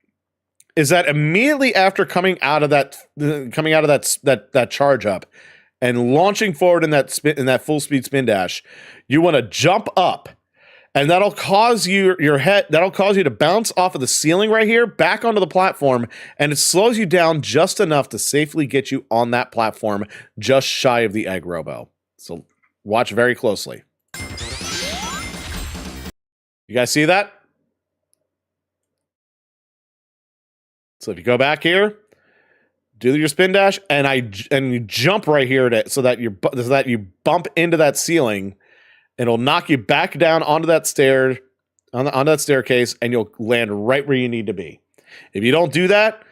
is that immediately after coming out of that charge up and launching forward in that full speed spin dash, you want to jump up, and that'll cause that'll cause you to bounce off of the ceiling right here back onto the platform, and it slows you down just enough to safely get you on that platform just shy of the egg robo. So watch very closely. You guys see that? So if you go back here, do your spin dash, and you jump right here so that you bump into that ceiling. It'll knock you back down onto that onto that staircase, and you'll land right where you need to be. If you don't do that,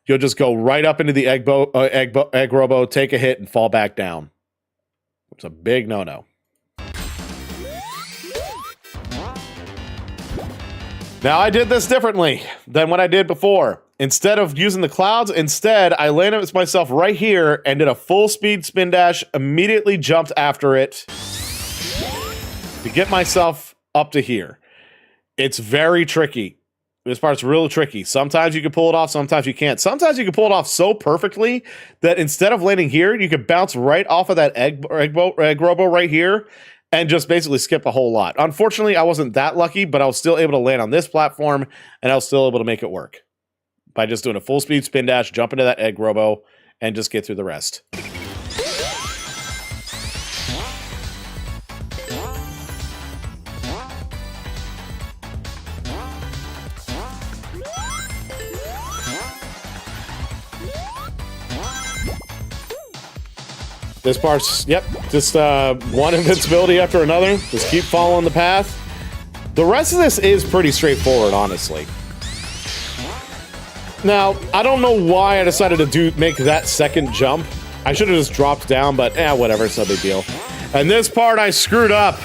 you'll just go right up into the egg robo, take a hit, and fall back down. It's a big no-no. Now, I did this differently than what I did before. Instead of using the clouds, I landed myself right here and did a full speed spin dash, immediately jumped after it to get myself up to here. It's very tricky. This part's real tricky. Sometimes you can pull it off, sometimes you can't. Sometimes you can pull it off so perfectly that instead of landing here, you could bounce right off of that egg robo right here and just basically skip a whole lot. Unfortunately, I wasn't that lucky, but I was still able to land on this platform, and I was still able to make it work by just doing a full speed spin dash, jump into that egg robo, and just get through the rest. This part's, just one invincibility after another. Just keep following the path. The rest of this is pretty straightforward, honestly. Now, I don't know why I decided to make that second jump. I should have just dropped down, but whatever, it's no big deal. And this part I screwed up.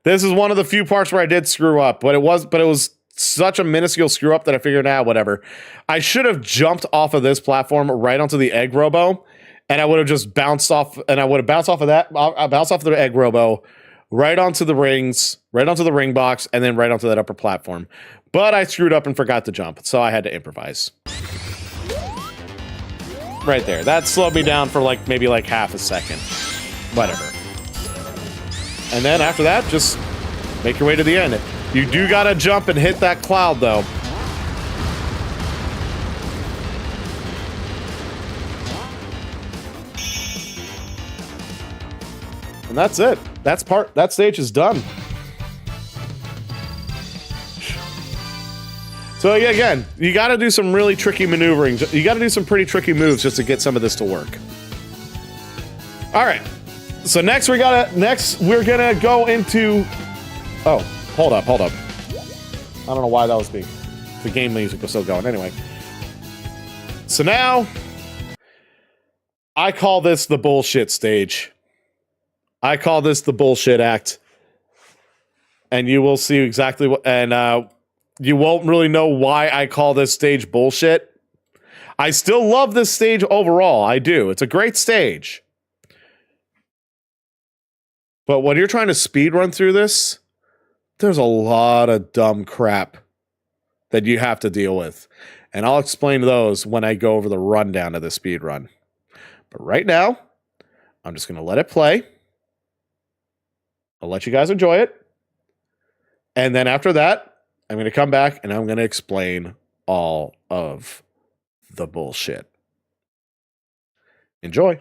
This is one of the few parts where I did screw up, but it was such a minuscule screw up that I figured, whatever. I should have jumped off of this platform right onto the egg robo, and I would have just bounced off, and I would have bounced off of that, bounced off the egg robo, right onto the rings, right onto the ring box, and then right onto that upper platform. But I screwed up and forgot to jump, so I had to improvise. Right there. That slowed me down for maybe half a second. Whatever. And then after that, just make your way to the end. You do gotta jump and hit that cloud, though. And that's it. That stage is done. So again, you got to do some really tricky maneuvering. You got to do some pretty tricky moves just to get some of this to work. All right. So next we're gonna go into. Oh, hold up. I don't know why that was the game music was still going. Anyway. So now I call this the bullshit stage. I call this the bullshit act. And you will see exactly what, and you won't really know why I call this stage bullshit. I still love this stage overall. I do. It's a great stage. But when you're trying to speed run through this, there's a lot of dumb crap that you have to deal with. And I'll explain those when I go over the rundown of the speed run. But right now, I'm just going to let it play. I'll let you guys enjoy it. And then after that, I'm going to come back and I'm going to explain all of the bullshit. Enjoy.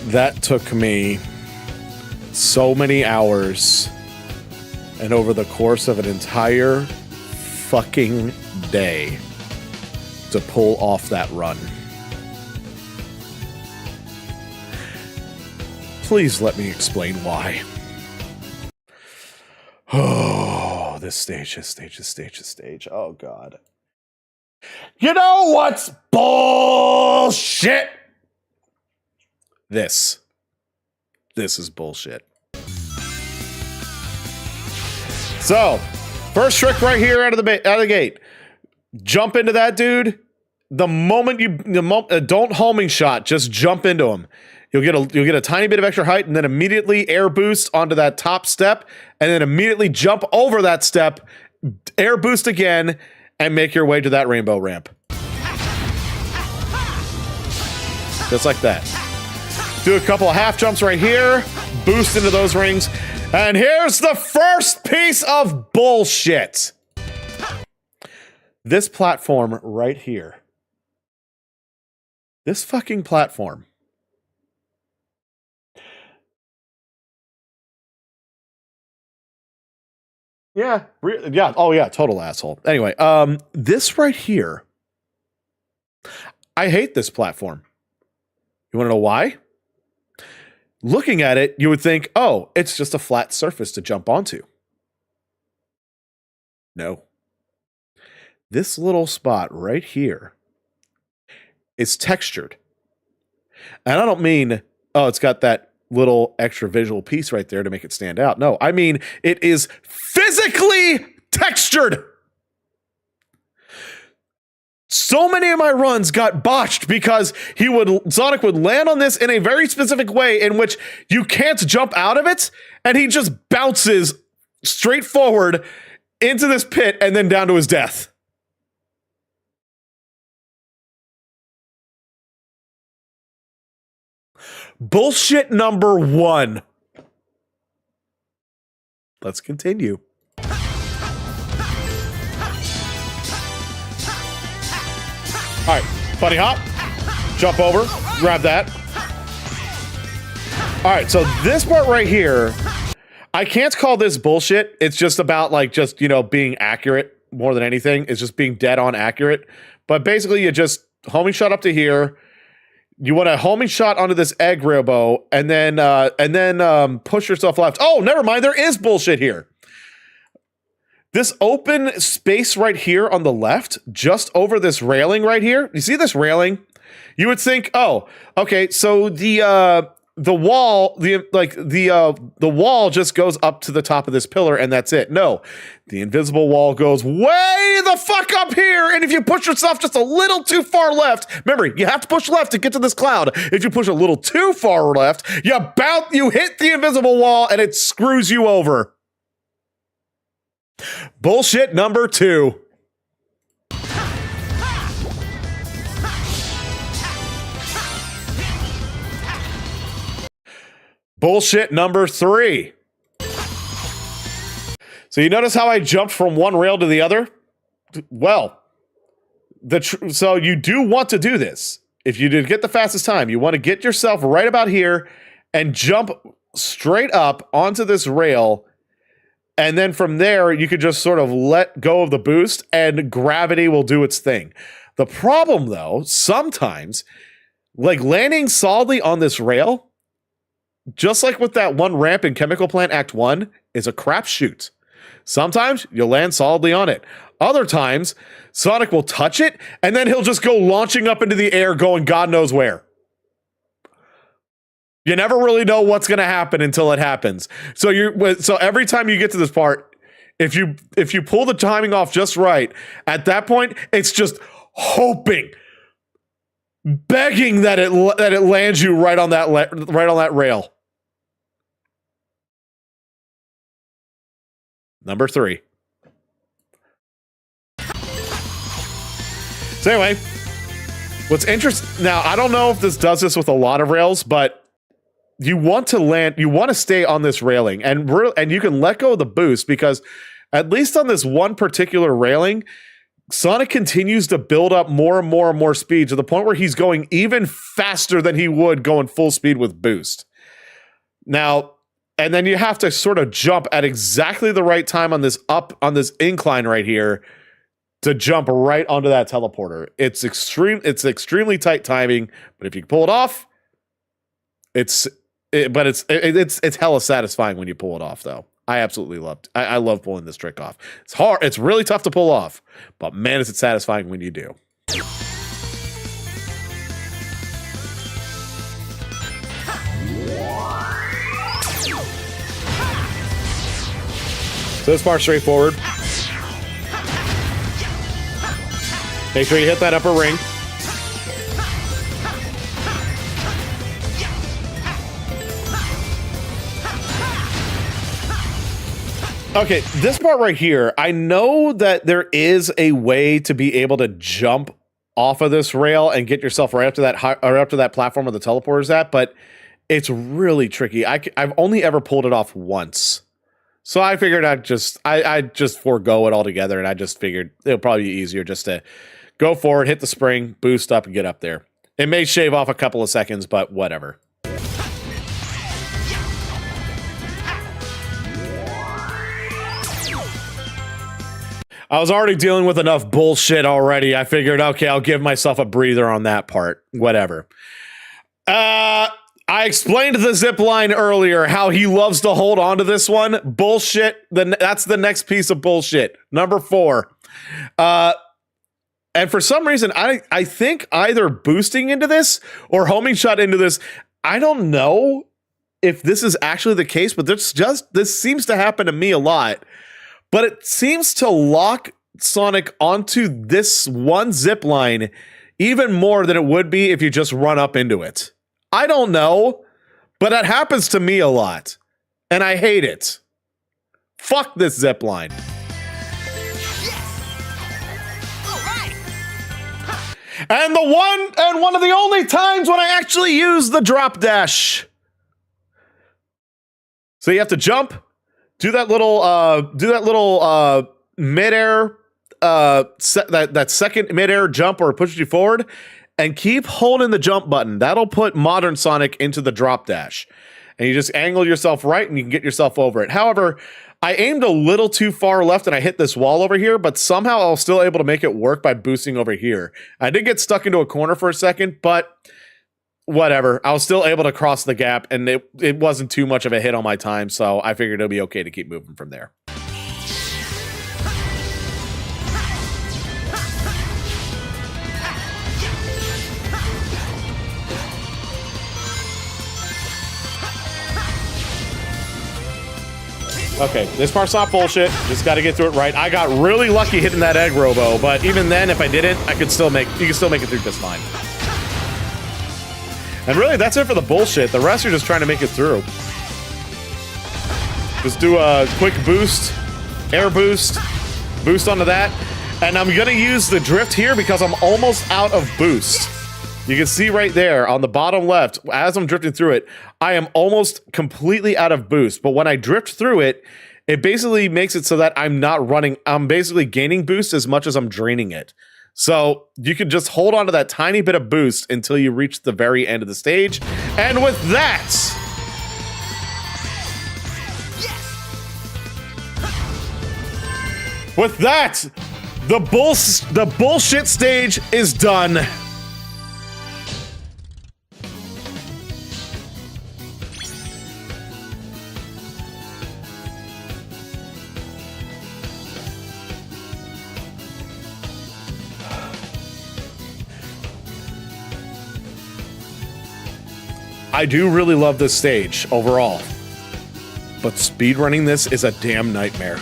That took me so many hours and over the course of an entire fucking day to pull off that run. Please let me explain why. Oh, this stage. Oh, God. You know what's bullshit? This is bullshit. So, first trick right here out of the gate. Jump into that dude. The moment don't homing shot, just jump into him. You'll get a tiny bit of extra height, and then immediately air boost onto that top step, and then immediately jump over that step, air boost again, and make your way to that rainbow ramp. Just like that. Do a couple of half jumps right here, boost into those rings, and here's the first piece of bullshit. This platform right here. This fucking platform. Yeah. Oh yeah, total asshole. Anyway, this right here. I hate this platform. You want to know why? Looking at it, you would think, oh, it's just a flat surface to jump onto. No. This little spot right here is textured. And I don't mean, oh, it's got that little extra visual piece right there to make it stand out. No, I mean, it is physically textured. So many of my runs got botched because Sonic would land on this in a very specific way in which you can't jump out of it, and he just bounces straight forward into this pit and then down to his death. Bullshit number 1. Let's continue. All right, bunny hop, jump over, grab that. All right, so this part right here, I can't call this bullshit. It's just about like you know, being accurate more than anything. It's just being dead on accurate. But basically, you just homing shot up to here. You want to homing shot onto this egg robo, and then push yourself left. Oh, never mind. There is bullshit here. This open space right here on the left, just over this railing right here. You see this railing? You would think, oh, okay, so the wall, the wall just goes up to the top of this pillar, and that's it. No, the invisible wall goes way the fuck up here, and if you push yourself just a little too far left, remember, you have to push left to get to this cloud. If you push a little too far left, you hit the invisible wall, and it screws you over. Bullshit number 2. Bullshit number 3. So you notice how I jumped from one rail to the other? Well, so you do want to do this. If you did get the fastest time, you want to get yourself right about here and jump straight up onto this rail. And then from there, you could just sort of let go of the boost and gravity will do its thing. The problem, though, sometimes, like landing solidly on this rail, just like with that one ramp in Chemical Plant Act 1, is a crapshoot. Sometimes you'll land solidly on it. Other times, Sonic will touch it, and then he'll just go launching up into the air going God knows where. You never really know what's going to happen until it happens. So every time you get to this part, if you pull the timing off just right, at that point, it's just hoping, begging that it lands you right on that rail. Number 3. So anyway, what's interesting now, I don't know if this does this with a lot of rails, but you want to stay on this railing, and you can let go of the boost, because at least on this one particular railing, Sonic continues to build up more and more and more speed to the point where he's going even faster than he would going full speed with boost. Now, and then you have to sort of jump at exactly the right time on this incline right here to jump right onto that teleporter. It's extremely tight timing, but if you pull it off, it's hella satisfying when you pull it off, though. I absolutely loved. I love pulling this trick off. It's hard. It's really tough to pull off, but man, is it satisfying when you do. So this part's straightforward. Make sure you hit that upper ring. Okay, this part right here, I know that there is a way to be able to jump off of this rail and get yourself right up to that platform where the teleporter's at, but it's really tricky. I've only ever pulled it off once. So I figured I'd just forego it altogether, and I just figured it'll probably be easier just to go forward, hit the spring, boost up, and get up there. It may shave off a couple of seconds, but whatever. I was already dealing with enough bullshit already. I figured, okay, I'll give myself a breather on that part. Whatever. I explained the zip line earlier, how he loves to hold on to this one. Bullshit. That's the next piece of bullshit. Number 4. And for some reason, I think either boosting into this or homing shot into this, I don't know if this is actually the case, but this seems to happen to me a lot. But it seems to lock Sonic onto this one zip line even more than it would be if you just run up into it. I don't know, but that happens to me a lot, and I hate it. Fuck this zip line. And one of the only times when I actually use the drop dash. So you have to jump, do that little midair, that second midair jump where it pushes you forward, and keep holding the jump button. That'll put modern Sonic into the drop dash. And you just angle yourself right and you can get yourself over it. However, I aimed a little too far left and I hit this wall over here, but somehow I was still able to make it work by boosting over here. I did get stuck into a corner for a second, but whatever. I was still able to cross the gap and it wasn't too much of a hit on my time, so I figured it'll be okay to keep moving from there. Okay, this part's not bullshit. Just got to get through it right. I got really lucky hitting that egg robo, but even then, if I didn't, you can still make it through just fine. And really, that's it for the bullshit. The rest are just trying to make it through. Just do a quick boost, air boost, boost onto that. And I'm gonna use the drift here because I'm almost out of boost. You can see right there on the bottom left, as I'm drifting through it, I am almost completely out of boost. But when I drift through it, it basically makes it so that I'm not running. I'm basically gaining boost as much as I'm draining it. So you can just hold on to that tiny bit of boost until you reach the very end of the stage. And with that, the bullshit stage is done. I do really love this stage overall, but speedrunning this is a damn nightmare.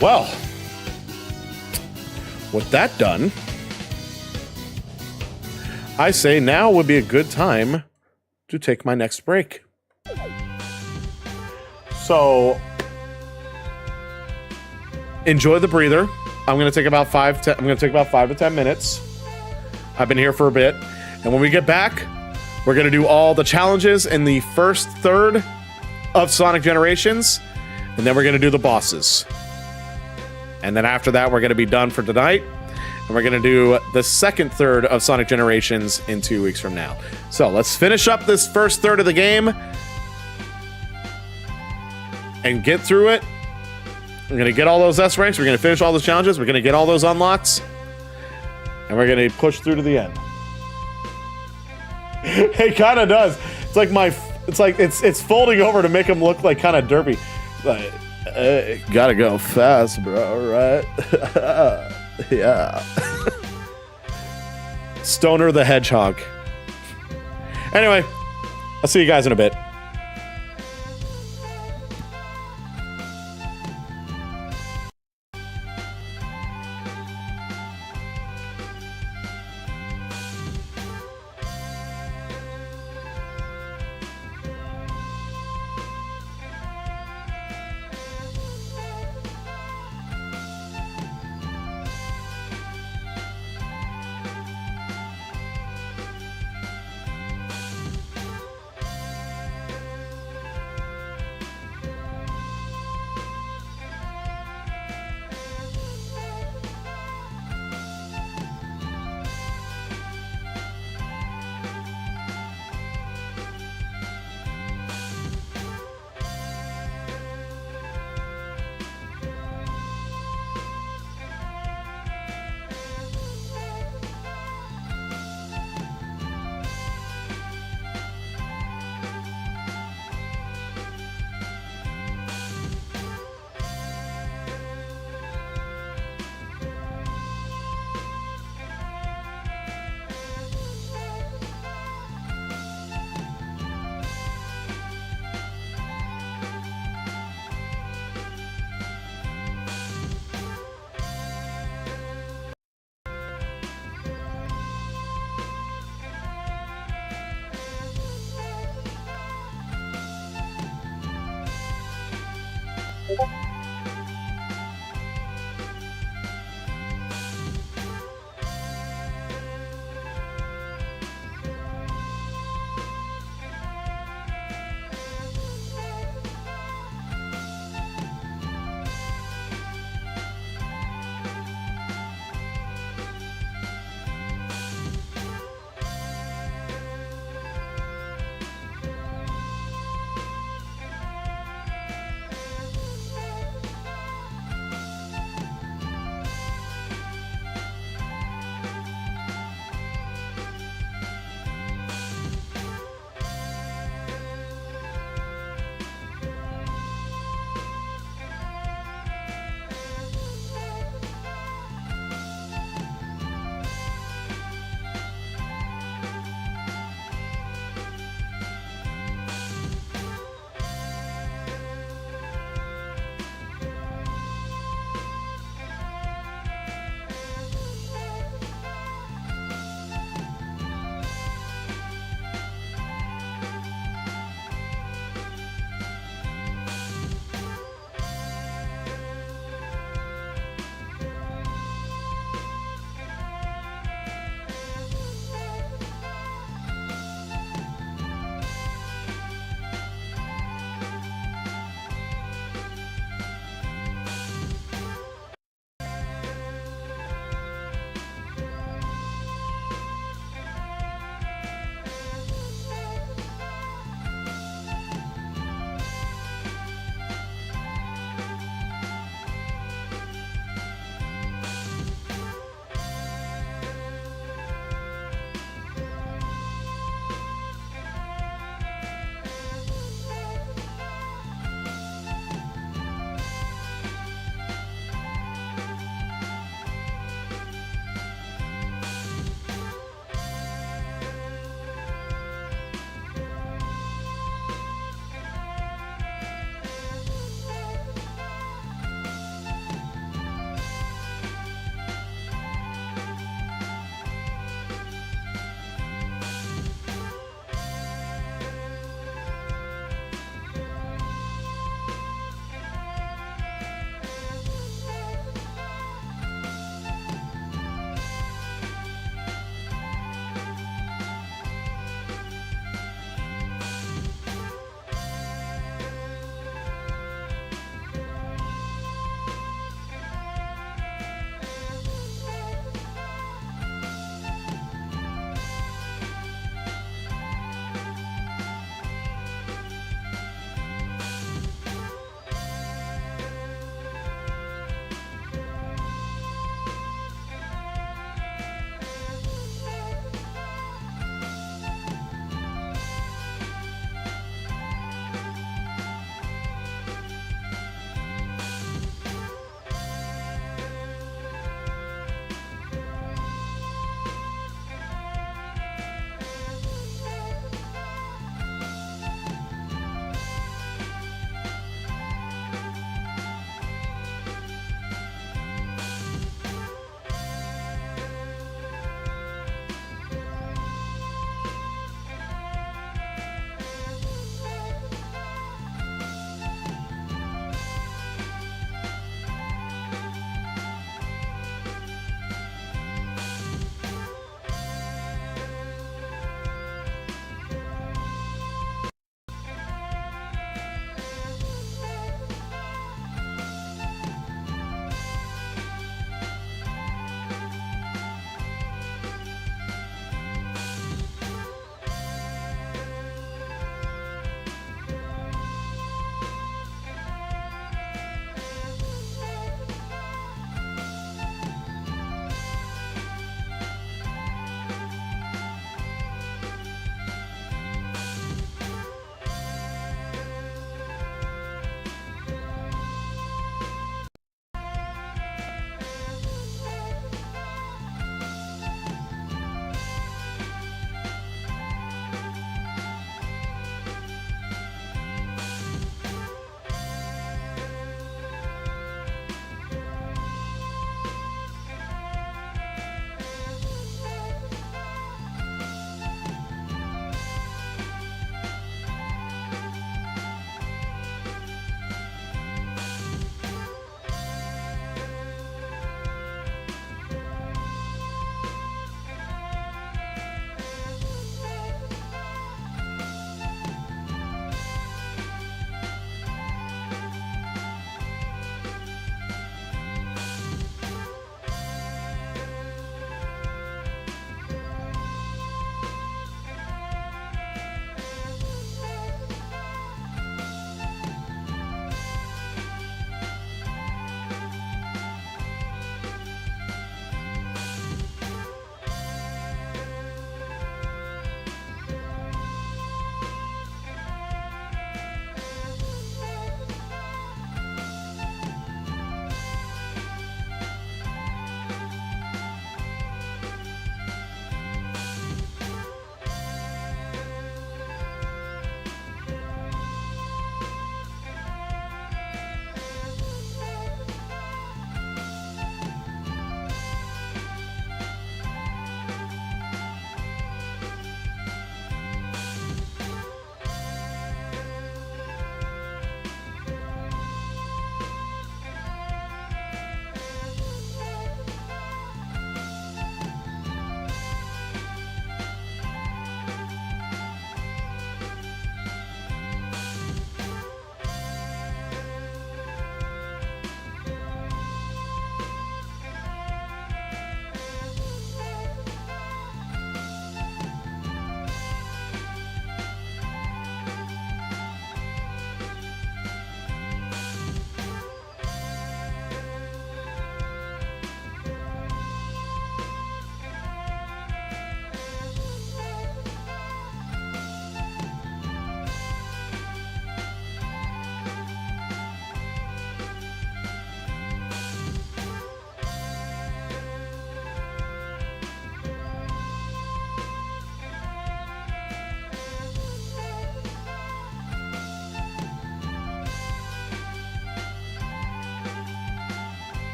Well, with that done, I say now would be a good time to take my next break. So, enjoy the breather. I'm gonna take about 5 to 10 minutes. I've been here for a bit, and when we get back, we're gonna do all the challenges in the first third of Sonic Generations, and then we're gonna do the bosses. And then after that, we're gonna be done for tonight, and we're gonna do the second third of Sonic Generations in 2 weeks from now. So let's finish up this first third of the game and get through it. We're going to get all those S ranks. We're going to finish all those challenges. We're going to get all those unlocks. And we're going to push through to the end. It kind of does. It's like it's folding over to make him look like kind of derpy. Like, gotta go fast, bro, right? Yeah. Stoner the Hedgehog. Anyway, I'll see you guys in a bit.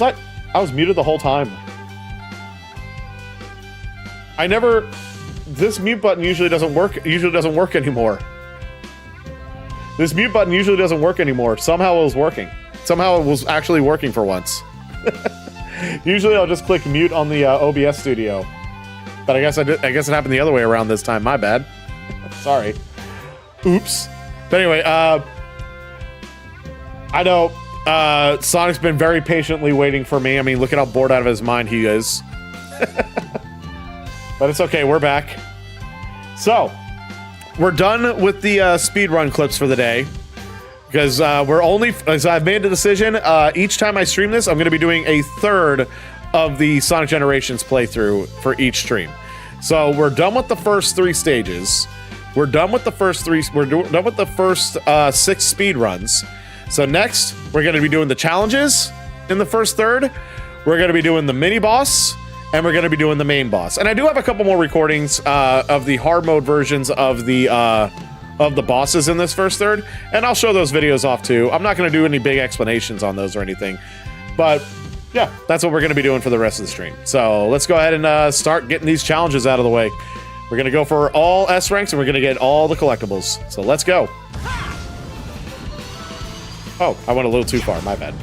I was muted the whole time. This mute button usually doesn't work anymore. This mute button usually doesn't work anymore. Somehow it was working. Somehow it was actually working for once. Usually I'll just click mute on the OBS studio. But I guess it happened the other way around this time. My bad. Sorry. Oops. But anyway, I know Sonic's been very patiently waiting for me. I mean, look at how bored out of his mind he is. But it's okay, we're back. So, we're done with the speedrun clips for the day. Because as I've made the decision, each time I stream this, I'm going to be doing a third of the Sonic Generations playthrough for each stream. So, we're done with the first 3 stages. We're done with the first 6 speedruns. So next, we're going to be doing the challenges in the first third. We're going to be doing the mini boss, and we're going to be doing the main boss. And I do have a couple more recordings of the hard mode versions of the bosses in this first third, and I'll show those videos off too. I'm not going to do any big explanations on those or anything, but yeah, that's what we're going to be doing for the rest of the stream. So let's go ahead and start getting these challenges out of the way. We're going to go for all S ranks, and we're going to get all the collectibles. So let's go. Oh, I went a little too far. My bad.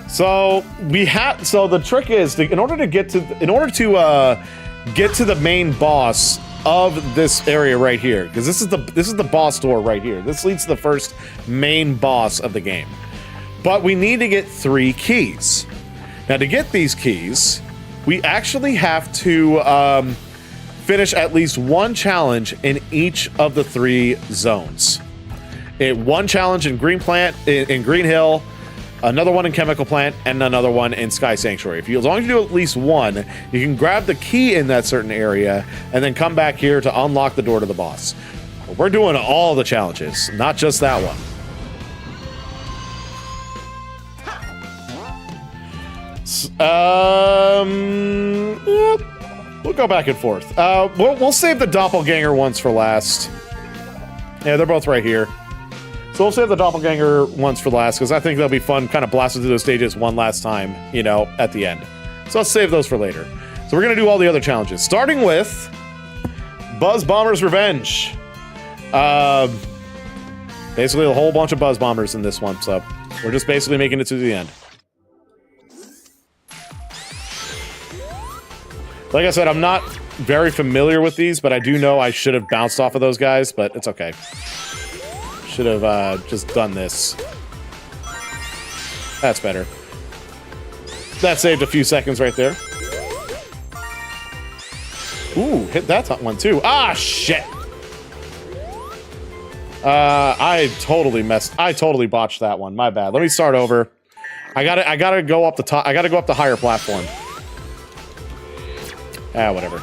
So the trick is in order to get to the main boss of this area right here, because this is the boss door right here. This leads to the first main boss of the game. But we need to get 3 keys. Now to get these keys, we actually have to finish at least 1 challenge in each of the 3 zones. 1 challenge in Green Hill, another one in Chemical Plant, and another one in Sky Sanctuary. As long as you do at least 1, you can grab the key in that certain area and then come back here to unlock the door to the boss. But we're doing all the challenges, not just that one. Yeah, we'll go back and forth. We'll save the doppelganger ones for last. Yeah, they're both right here. So we'll save the doppelganger ones for last, because I think they'll be fun kind of blasting through those stages one last time, at the end. So let's save those for later. So we're going to do all the other challenges, starting with Buzz Bomber's Revenge. Basically a whole bunch of Buzz Bombers in this one, so we're just basically making it to the end. Like I said, I'm not very familiar with these, but I do know I should have bounced off of those guys, but it's okay. Should have just done this. That's better. That saved a few seconds right there. Ooh, hit that one too. Ah, shit! I totally botched that one. My bad. Let me start over. I gotta go up the top. I gotta go up the higher platform. Ah, whatever.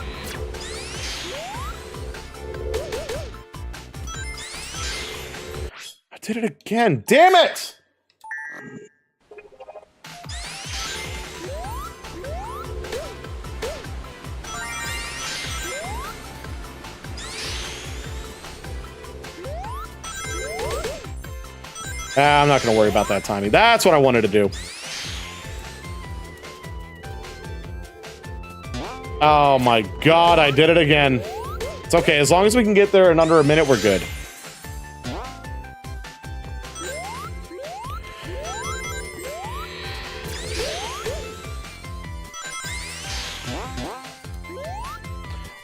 I did it again. Damn it! I'm not going to worry about that timing. That's what I wanted to do. Oh my god, I did it again. It's okay, as long as we can get there in under a minute, we're good.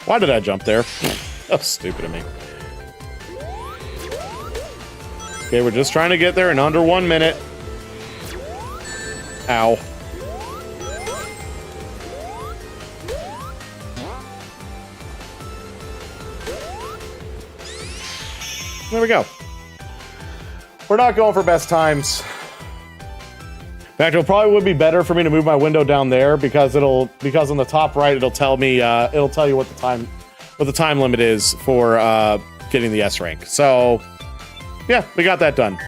Why did I jump there? That was stupid of me. Okay, we're just trying to get there in under 1 minute. Ow. There we go. We're not going for best times. In fact, it probably would be better for me to move my window down there because on the top right it'll tell me it'll tell you what the time limit is for getting the S rank. So yeah, we got that done.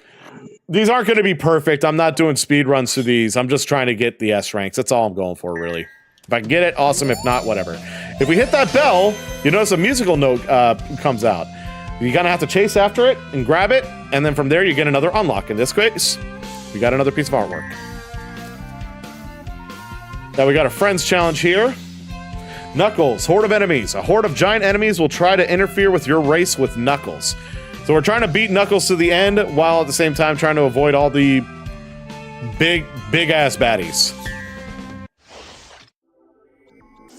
These aren't going to be perfect. I'm not doing speed runs to these. I'm just trying to get the S ranks. That's all I'm going for, really. If I can get it, awesome. If not, whatever. If we hit that bell, you notice a musical note comes out. You kind of have to chase after it and grab it, and then from there you get another unlock. In this case, we got another piece of artwork. Now we got a friends challenge here. Knuckles, horde of enemies. A horde of giant enemies will try to interfere with your race with Knuckles. So we're trying to beat Knuckles to the end while at the same time trying to avoid all the big ass baddies.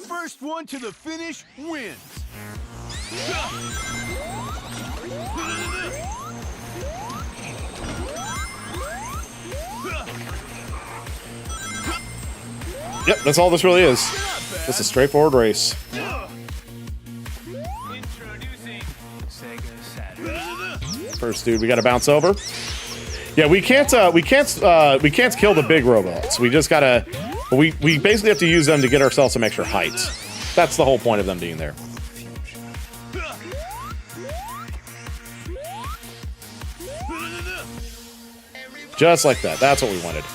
First one to the finish wins. Yep, that's all this really is. It's a straightforward race. Introducing Sega Saturn. First dude, we gotta bounce over. Yeah, we can't kill the big robots. We just gotta, we basically have to use them to get ourselves some extra height. That's the whole point of them being there. Just like that. That's what we wanted.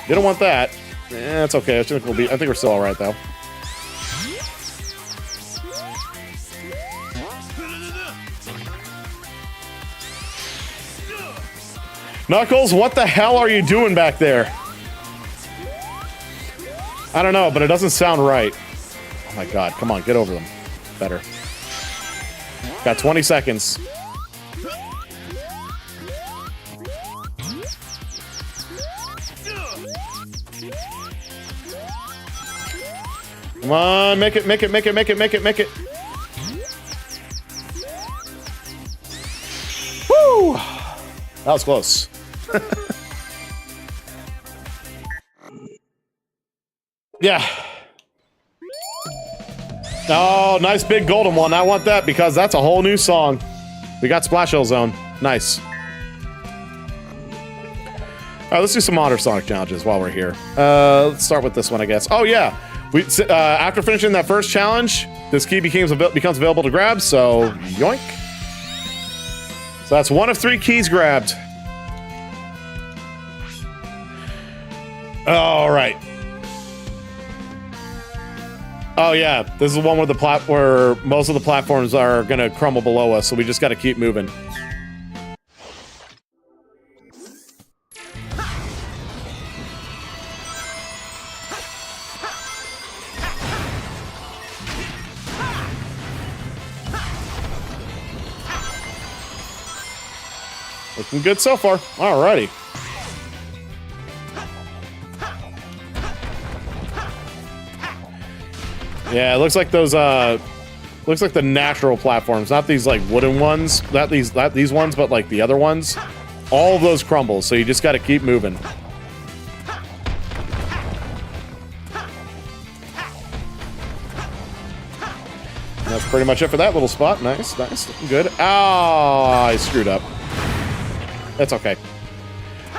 Didn't want that. It's okay. I think we're still all right though. Knuckles, what the hell are you doing back there? I don't know, but it doesn't sound right. Oh my god, come on, get over them. Better. Got 20 seconds. Come on, make it, make it, make it, make it, make it, make it. Woo! That was close. Yeah. Oh, nice big golden one. I want that because that's a whole new song. We got Splash Hill Zone. Nice. All right, let's do some other Sonic challenges while we're here. Let's start with this one, I guess. Oh, yeah. After finishing that first challenge, this key becomes available to grab, so yoink. So that's 1 of 3 keys grabbed. All right. Oh yeah, this is the one where most of the platforms are gonna crumble below us, so we just gotta keep moving. Looking good so far. Alrighty. Yeah, it looks like those looks like the natural platforms, not these like wooden ones, not these ones, but like the other ones. All of those crumble, so you just got to keep moving. And that's pretty much it for that little spot. Nice, nice, good. Oh, I screwed up. That's okay.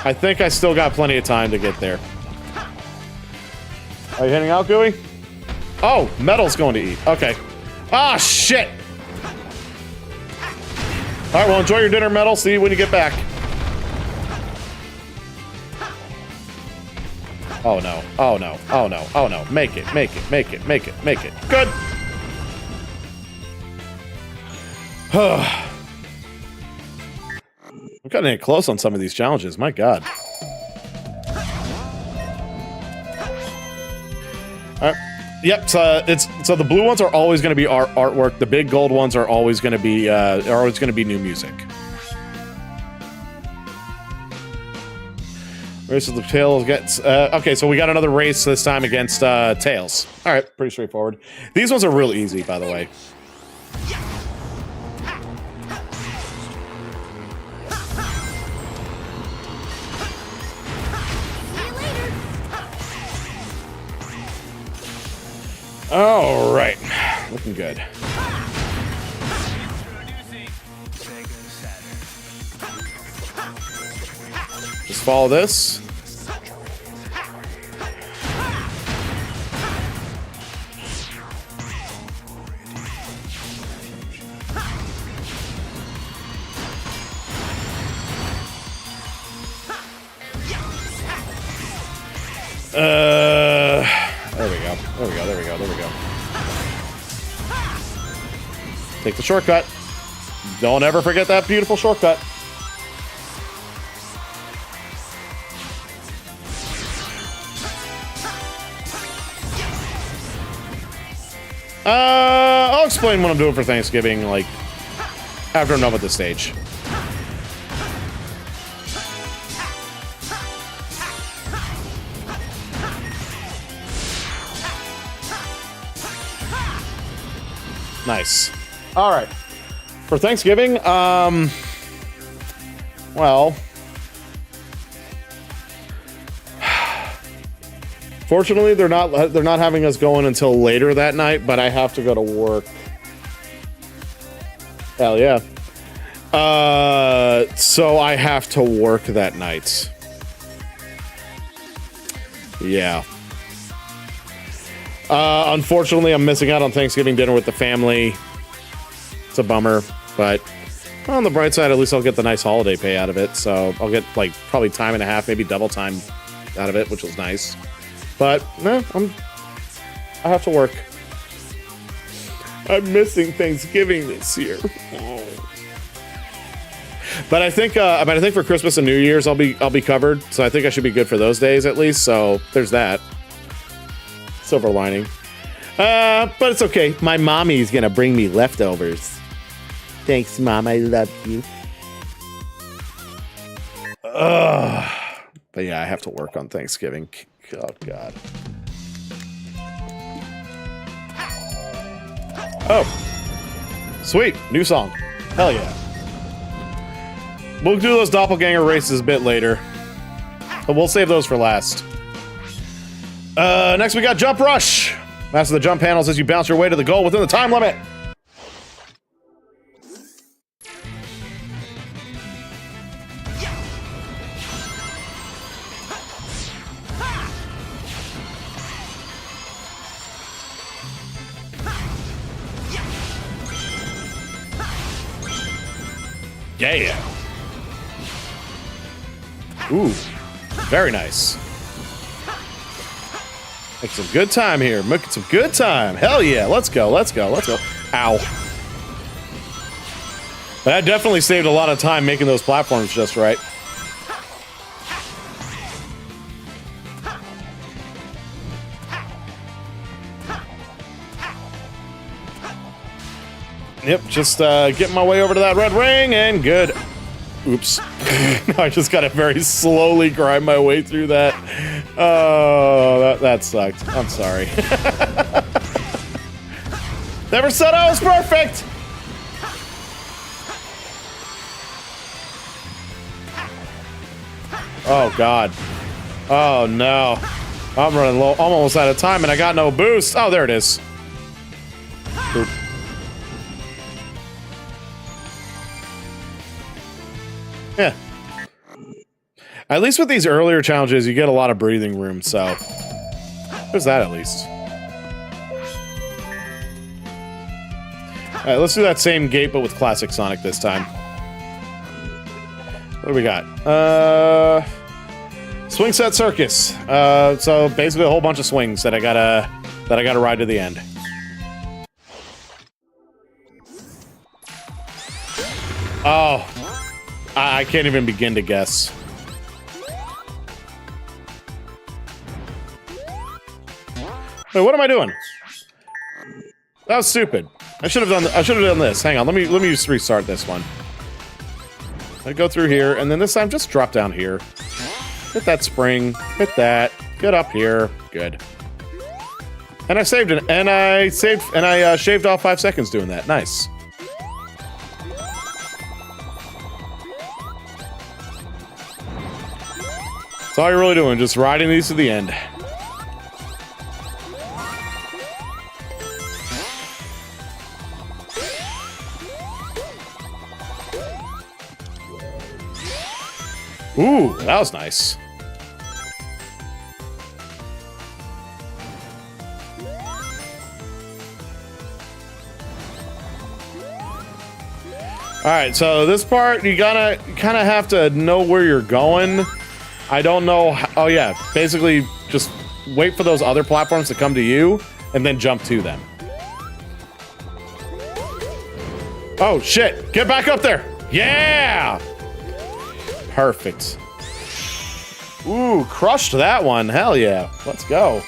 I think I still got plenty of time to get there. Are you heading out, Gooey? Oh, Metal's going to eat. Okay. Ah, shit! Alright, well, enjoy your dinner, Metal. See you when you get back. Oh, no. Oh, no. Oh, no. Oh, no. Make it. Make it. Make it. Make it. Make it. Good! I'm cutting it close on some of these challenges. My God. Alright. Yep, so the blue ones are always going to be artwork. The big gold ones are always going to be new music. Race of the Tails gets okay. So we got another race this time against Tails. All right, pretty straightforward. These ones are real easy, by the way. All right, looking good. Just follow this. There we go. There we go. There we go. There we go. Take the shortcut. Don't ever forget that beautiful shortcut. I'll explain what I'm doing for Thanksgiving, like, after I'm done with this stage. Nice. All right. For Thanksgiving, well, fortunately, they're not having us going until later that night, but I have to go to work. Hell yeah. So I have to work that night. Yeah. Unfortunately, I'm missing out on Thanksgiving dinner with the family. It's a bummer, but on the bright side, at least I'll get the nice holiday pay out of it. So I'll get like probably time and a half, maybe double time out of it, which was nice. But no, I have to work. I'm missing Thanksgiving this year. But I think for Christmas and New Year's I'll be covered. So I think I should be good for those days at least. So there's that. Silver lining. But it's okay. My mommy's gonna bring me leftovers. Thanks, Mom. I love you. But yeah, I have to work on Thanksgiving. Oh, God. Oh. Sweet. New song. Hell yeah. We'll do those doppelganger races a bit later. But we'll save those for last. Next we got Jump Rush. Master the jump panels as you bounce your way to the goal within the time limit. Yeah. Ooh, very nice. Making some good time here. Making some good time. Hell yeah. Let's go. Let's go. Let's go. Ow. But that definitely saved a lot of time making those platforms just right. Yep, just getting my way over to that red ring and good. Oops. I just gotta very slowly grind my way through that. Oh, that sucked. I'm sorry. Never said I was perfect! Oh, God. Oh, no. I'm running low. I'm almost out of time and I got no boost. Oh, there it is. Boop. Yeah. At least with these earlier challenges, you get a lot of breathing room, so there's that at least. Alright, let's do that same gate, but with Classic Sonic this time. What do we got? Swing Set Circus. So basically a whole bunch of swings that I gotta ride to the end. Oh. I can't even begin to guess. Wait, what am I doing? That was stupid. I should have done this. Hang on, let me just restart this one. I go through here, and then this time just drop down here. Hit that spring. Hit that. Get up here. Good. And I saved it. And I shaved off 5 seconds doing that. Nice. That's all you're really doing, just riding these to the end. Ooh, that was nice. All right, so this part, you kind of have to know where you're going. I don't know how, oh yeah, basically just wait for those other platforms to come to you and then jump to them. Oh, shit. Get back up there. Yeah. Perfect. Ooh, crushed that one. Hell yeah. Let's go.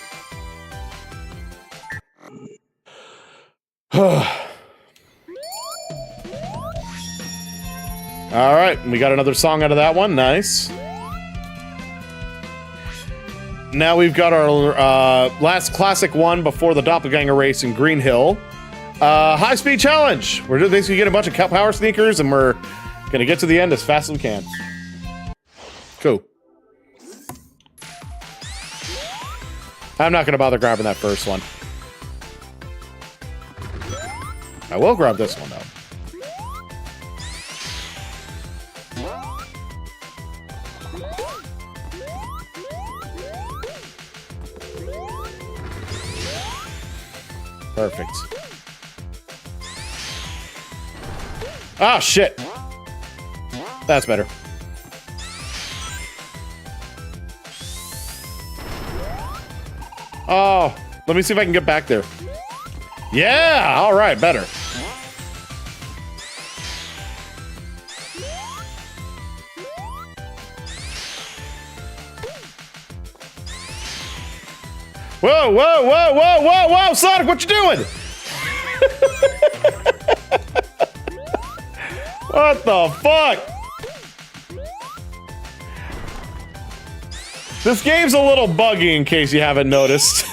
All right, we got another song out of that one. Nice. Now we've got our last classic one before the doppelganger race in Green Hill. High-speed challenge. We're just basically getting a bunch of power sneakers, and we're gonna get to the end as fast as we can. Cool. I'm not gonna bother grabbing that first one. I will grab this one, though. Perfect. Ah, shit. That's better. Oh, let me see if I can get back there. Yeah, all right, better. Whoa, whoa, whoa, whoa, whoa, whoa, Sonic, what you doing? What the fuck? This game's a little buggy in case you haven't noticed.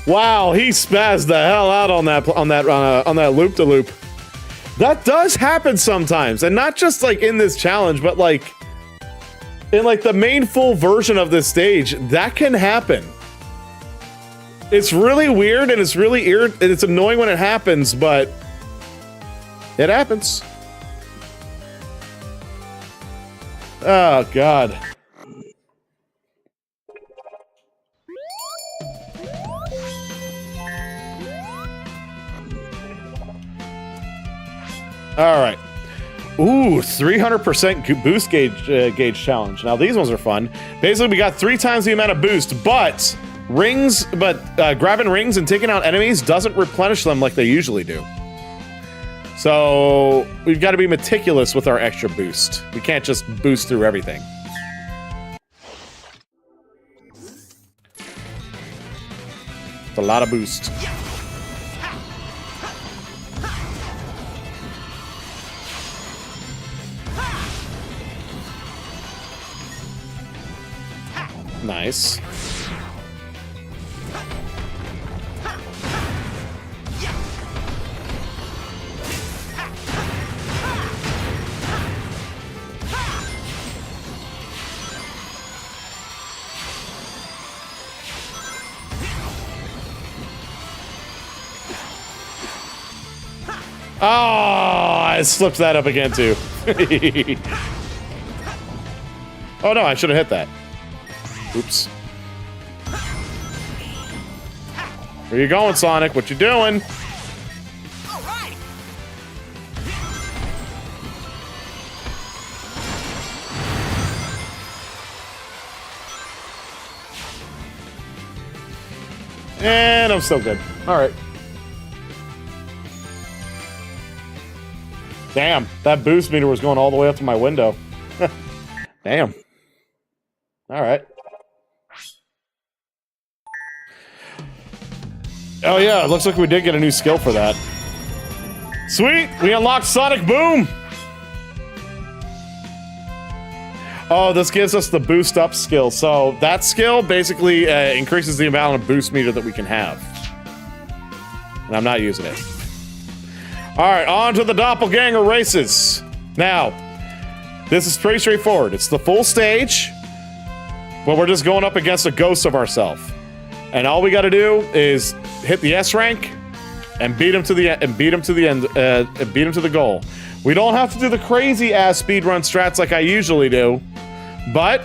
Wow, he spazzed the hell out on that loop-de-loop. That does happen sometimes, and not just like in this challenge, but like in like the main full version of this stage, that can happen. It's really weird and it's really it's annoying when it happens, but it happens. Oh God. All right. Ooh, 300% boost gauge challenge. Now these ones are fun. Basically, we got 3 times the amount of boost, but grabbing rings and taking out enemies doesn't replenish them like they usually do. So we've got to be meticulous with our extra boost. We can't just boost through everything. It's a lot of boost. Nice. Oh, I slipped that up again too. Oh no, I should have hit that. Oops. Where you going, Sonic? What you doing? All right. And I'm still good. All right. Damn, that boost meter was going all the way up to my window. Damn. All right. Oh yeah, it looks like we did get a new skill for that. Sweet, we unlocked Sonic Boom! Oh, this gives us the boost up skill. So that skill basically increases the amount of boost meter that we can have. And I'm not using it. All right, on to the doppelganger races. Now, this is pretty straightforward. It's the full stage, but we're just going up against a ghost of ourselves. And all we got to do is hit the S rank and beat him to the end, and beat him to the goal. We don't have to do the crazy ass speedrun strats like I usually do, but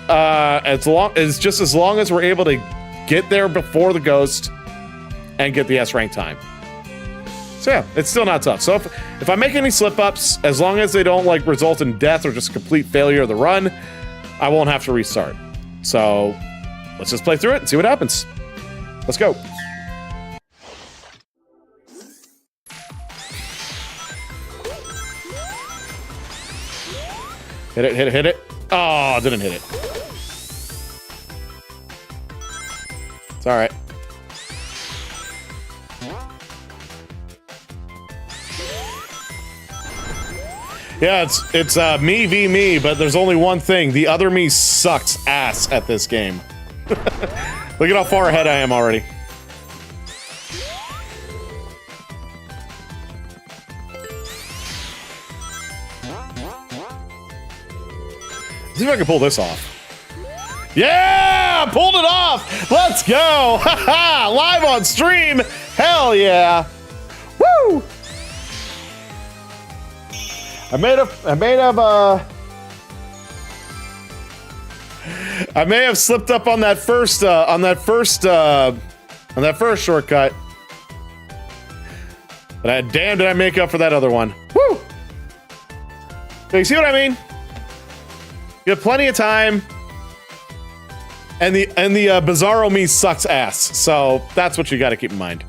as long as we're able to get there before the ghost and get the S rank time. So yeah, it's still not tough. So if I make any slip ups, as long as they don't like result in death or just complete failure of the run, I won't have to restart. So let's just play through it and see what happens. Let's go. Hit it, hit it, hit it. Oh, didn't hit it. It's all right. Yeah, it's me v me, but there's only one thing. The other me sucks ass at this game. Look at how far ahead I am already. Let's see if I can pull this off. Yeah! Pulled it off! Let's go! Haha! Live on stream! Hell yeah! Woo! I may have slipped up on that first shortcut. But damn did I make up for that other one. Woo! So you see what I mean? You have plenty of time. And the Bizarro me sucks ass. So that's what you gotta keep in mind.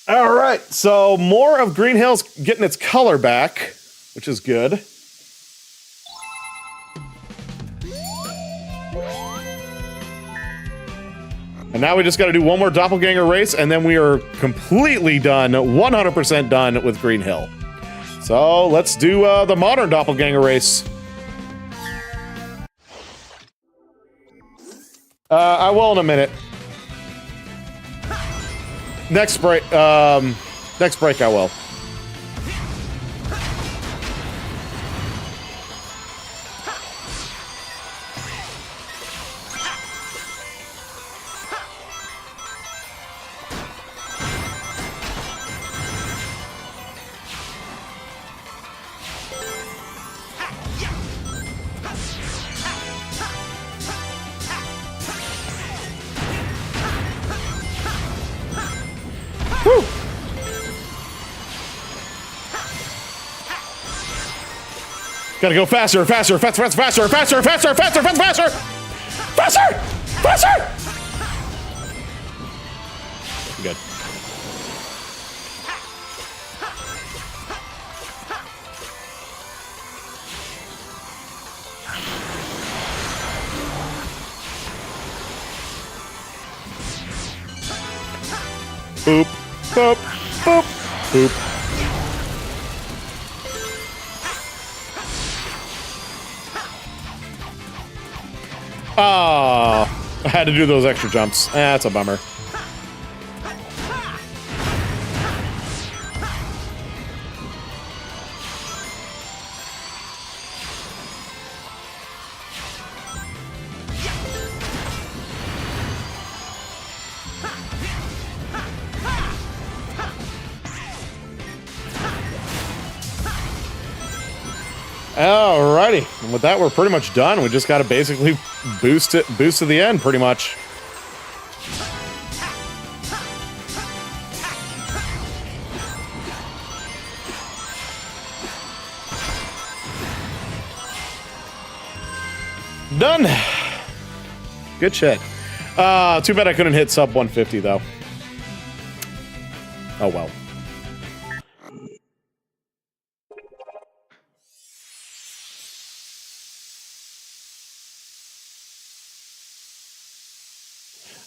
All right, so more of Green Hill's getting its color back, which is good. And now we just got to do one more doppelganger race, and then we are completely done, 100% done with Green Hill. So let's do the modern doppelganger race. I will in a minute. Next break I will. Woo! Gotta go faster, faster, faster, faster, faster, faster, faster, faster, faster, faster! Good. Boop, boop, boop, boop. Oh, I had to do those extra jumps. That's a bummer. Alrighty, and with that, we're pretty much done. We just got to basically boost to the end, pretty much. Done. Good shit. Too bad I couldn't hit sub 150 though. Oh well.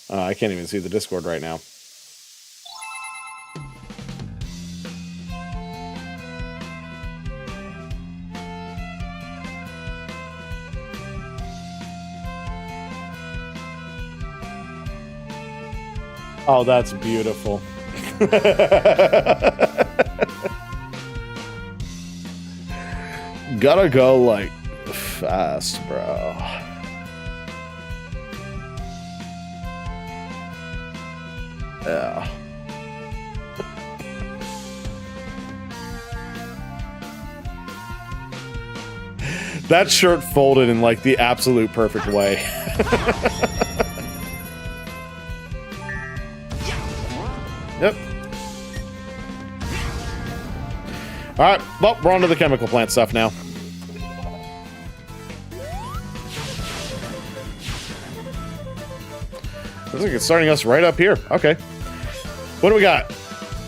I can't even see the Discord right now. Oh, that's beautiful. Gotta go, like, fast, bro. Yeah. That shirt folded in like the absolute perfect way. Yep. All right, well, we're on to the chemical plant stuff now. Looks like it's starting us right up here. Okay. What do we got?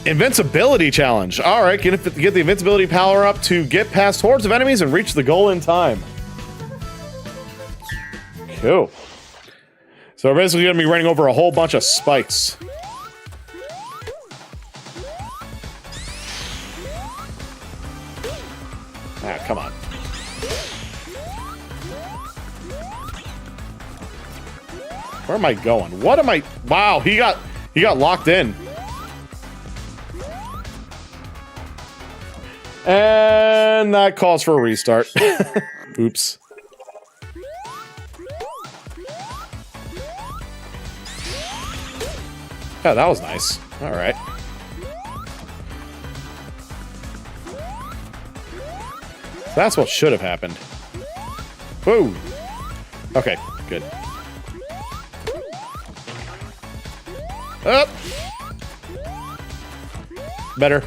Invincibility challenge. All right, get the invincibility power up to get past hordes of enemies and reach the goal in time. Cool. So we're basically going to be running over a whole bunch of spikes. Ah, come on. Where am I going? What am I? Wow, he got locked in. And that calls for a restart. Oops. Yeah, that was nice. All right. That's what should have happened. Whoa. Okay, good. Up. Better.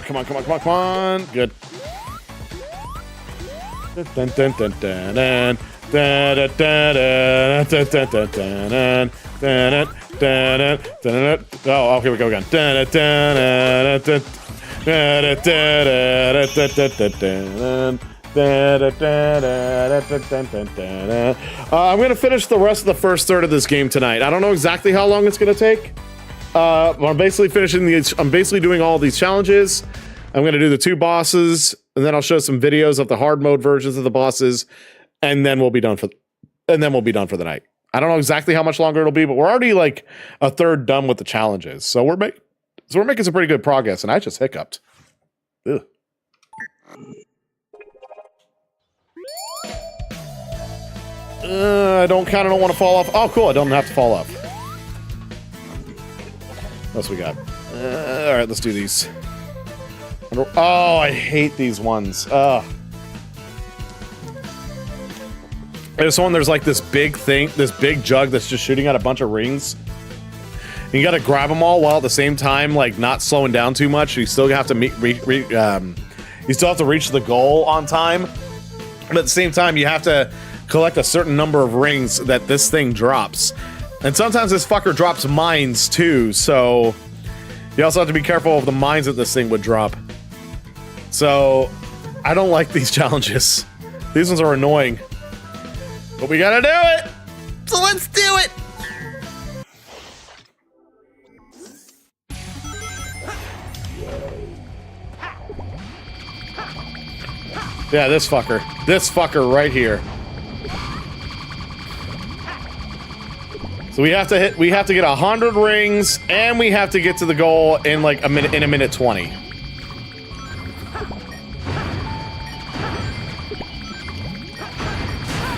Come on, come on, come on, come on. Good. Dun, dun, dun, dun, dun, dun, dun, dun, dun, dun, dun, dun, dun, dun, dun. Oh, here we go again. I'm gonna finish the rest of the first third of this game tonight. I don't know exactly how long it's gonna take. I'm basically finishing these. I'm basically doing all these challenges. I'm gonna do the 2 bosses, and then I'll show some videos of the hard mode versions of the bosses, and then we'll be done for. And then we'll be done for the night. I don't know exactly how much longer it'll be, but we're already like a third done with the challenges, so we're making some pretty good progress. And I just hiccuped. Ugh. I don't want to fall off. Oh, cool! I don't have to fall off. What else we got? All right, let's do these. Oh, I hate these ones. This one, there's like this big thing, this big jug that's just shooting out a bunch of rings. And you got to grab them all while at the same time, like not slowing down too much. You still have to you still have to reach the goal on time. But at the same time, you have to collect a certain number of rings that this thing drops. And sometimes this fucker drops mines too, so you also have to be careful of the mines that this thing would drop. So I don't like these challenges. These ones are annoying. But we gotta do it! So let's do it! Yeah, this fucker. This fucker right here. So we have to get 100 rings, and we have to get to the goal in like a minute 20.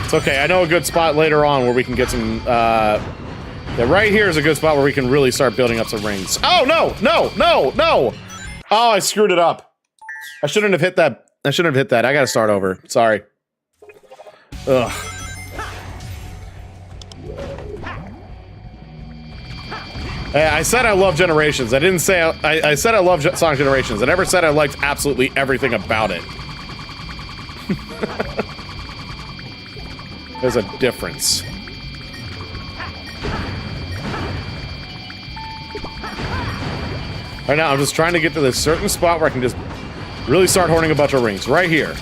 It's okay, I know a good spot later on where we can get some, yeah, right here is a good spot where we can really start building up some rings. Oh, no, no, no, no! Oh, I screwed it up. I shouldn't have hit that. I shouldn't have hit that. I gotta start over. Sorry. Ugh. I said I love Generations. I didn't say I said I love Sonic Generations. I never said I liked absolutely everything about it. There's a difference. Right now, I'm just trying to get to this certain spot where I can just really start hoarding a bunch of rings. Right here.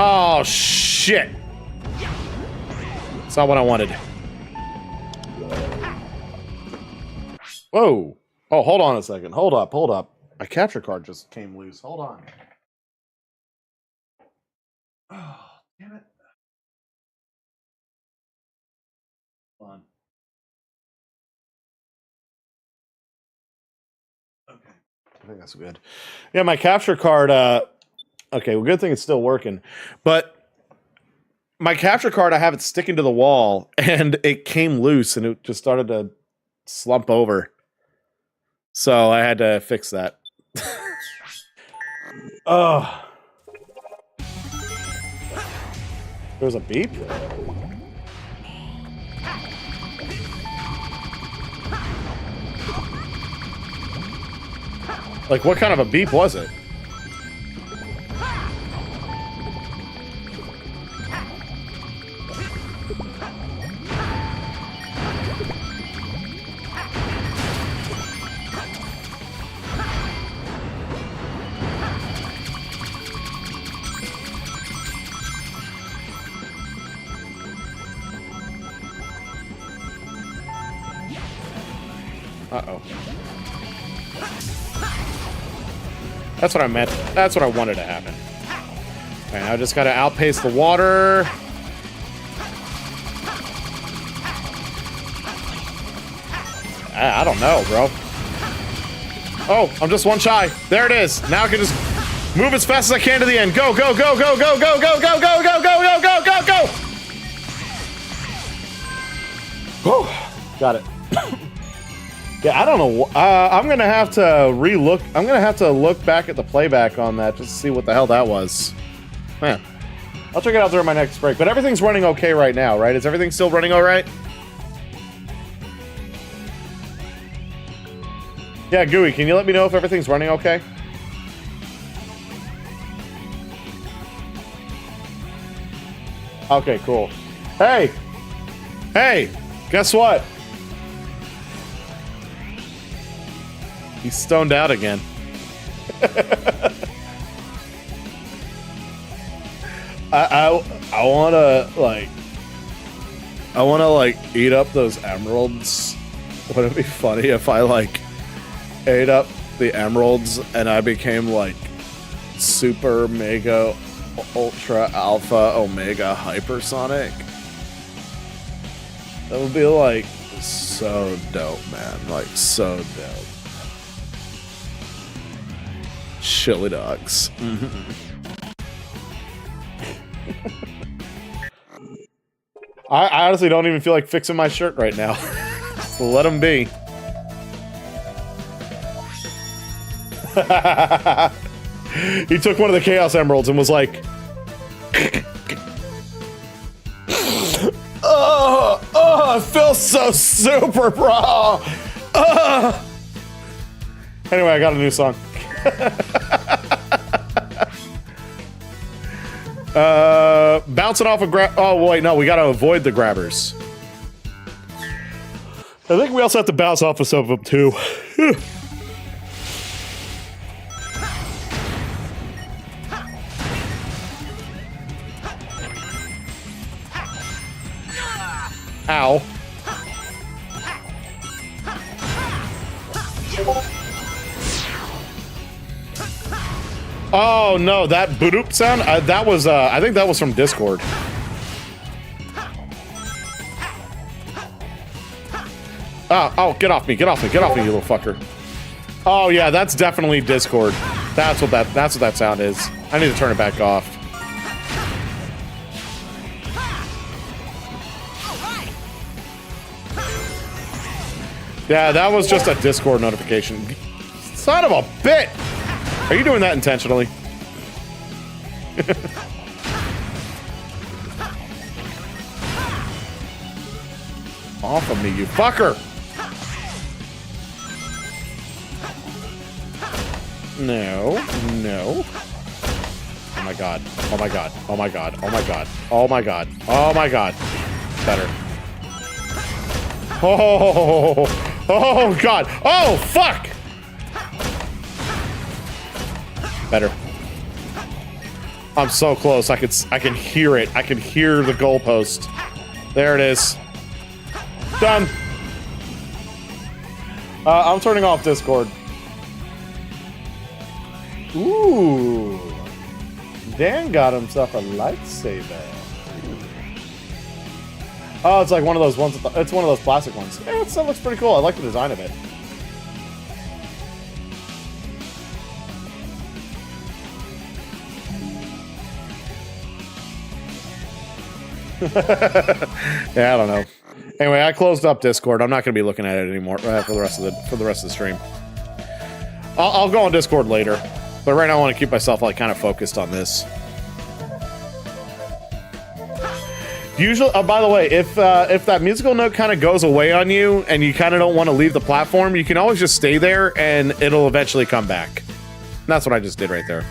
Oh, shit. That's not what I wanted. Whoa. Oh, hold on a second. Hold up, hold up. My capture card just came loose. Hold on. Oh, damn it. Hold on. Okay. I think that's good. Yeah, my capture card, okay, well, good thing it's still working. But my capture card, I have it sticking to the wall, and it came loose, and it just started to slump over. So I had to fix that. There was a beep? Like, what kind of a beep was it? Uh-oh. That's what I meant. That's what I wanted to happen. Okay, I just gotta outpace the water. I don't know, bro. Oh, I'm just one shy. There it is. Now I can just move as fast as I can to the end. Go, go, go, go, go, go, go, go, go, go, go, go, go, go, go! Whew. Got it. Yeah, I don't know. I'm gonna have to relook. I'm gonna have to look back at the playback on that just to see what the hell that was. Man, I'll check it out during my next break. But everything's running okay right now, right? Is everything still running all right? Yeah, Gooey, can you let me know if everything's running okay? Okay, cool. Hey! Hey! Guess what? He's stoned out again. I wanna like eat up those emeralds. Wouldn't it be funny if I like ate up the emeralds and I became like super mega ultra alpha omega hypersonic? That would be like so dope, man. Like so dope. Chili dogs. I honestly don't even feel like fixing my shirt right now. Just let them be. He took one of the Chaos Emeralds and was like, oh, it feels so super, bro. Anyway, I got a new song. Bouncing off a grab. Oh, wait, no, we gotta avoid the grabbers. I think we also have to bounce off of some of them, too. Ow. Oh no, that boop sound? That was, I think that was from Discord. Oh, get off me, get off me, get off me, you little fucker. Oh yeah, that's definitely Discord. That's what that sound is. I need to turn it back off. Yeah, that was just a Discord notification. Son of a bitch! Are you doing that intentionally? Off of me, you fucker! No, no. Oh my god, oh my god, oh my god, oh my god, oh my god, oh my god. Better. Oh god, oh fuck! Better. I'm so close. I can hear it. I can hear the goalpost. There it is. Done. I'm turning off Discord. Ooh. Dan got himself a lightsaber. Oh, it's like one of those ones. It's one of those plastic ones. Yeah, that looks pretty cool. I like the design of it. Yeah, I don't know. Anyway, I closed up Discord. I'm not going to be looking at it anymore for the rest of the stream. I'll go on Discord later, but right now I want to keep myself like kind of focused on this. Usually, by the way, if that musical note kind of goes away on you and you kind of don't want to leave the platform, you can always just stay there and it'll eventually come back. And that's what I just did right there.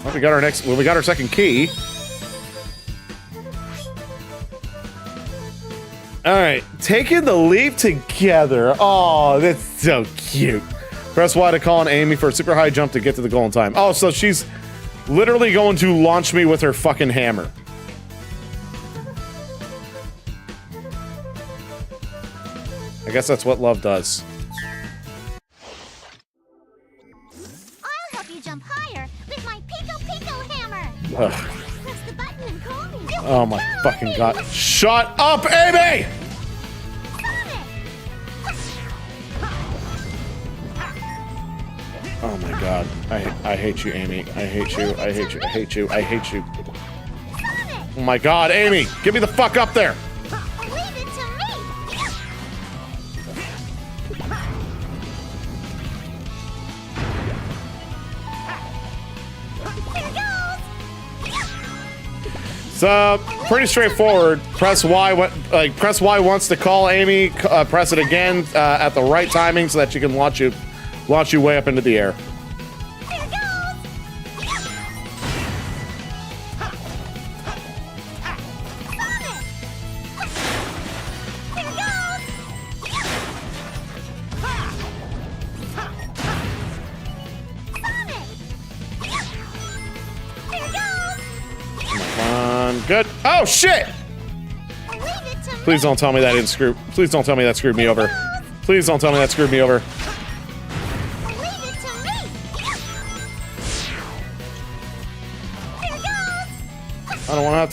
Well, we got our second key. All right, taking the leap together. Oh, that's so cute. Press Y to call on Amy for a super high jump to get to the goal in time. Oh, so she's literally going to launch me with her fucking hammer. I guess that's what love does. I'll help you jump higher with my Pico Pico hammer. Ugh. Press the button and call me. Oh my fucking god. Shut up, Amy! Oh my god. I hate you, Amy. I hate you. I hate you. I hate you. I hate you. Oh my god, Amy! Get me the fuck up there! Leave it to me. Here goes. So, pretty straightforward. Press Y, press Y once to call Amy. Press it again at the right timing so that she can launch you way up into the air. Here goes. Here goes. Here goes. Come on, good. Oh shit! Leave it to me. Please don't tell me that didn't screw. Please don't tell me that screwed me over. Please don't tell me that screwed me over. Leave it to me. Here goes. I don't want to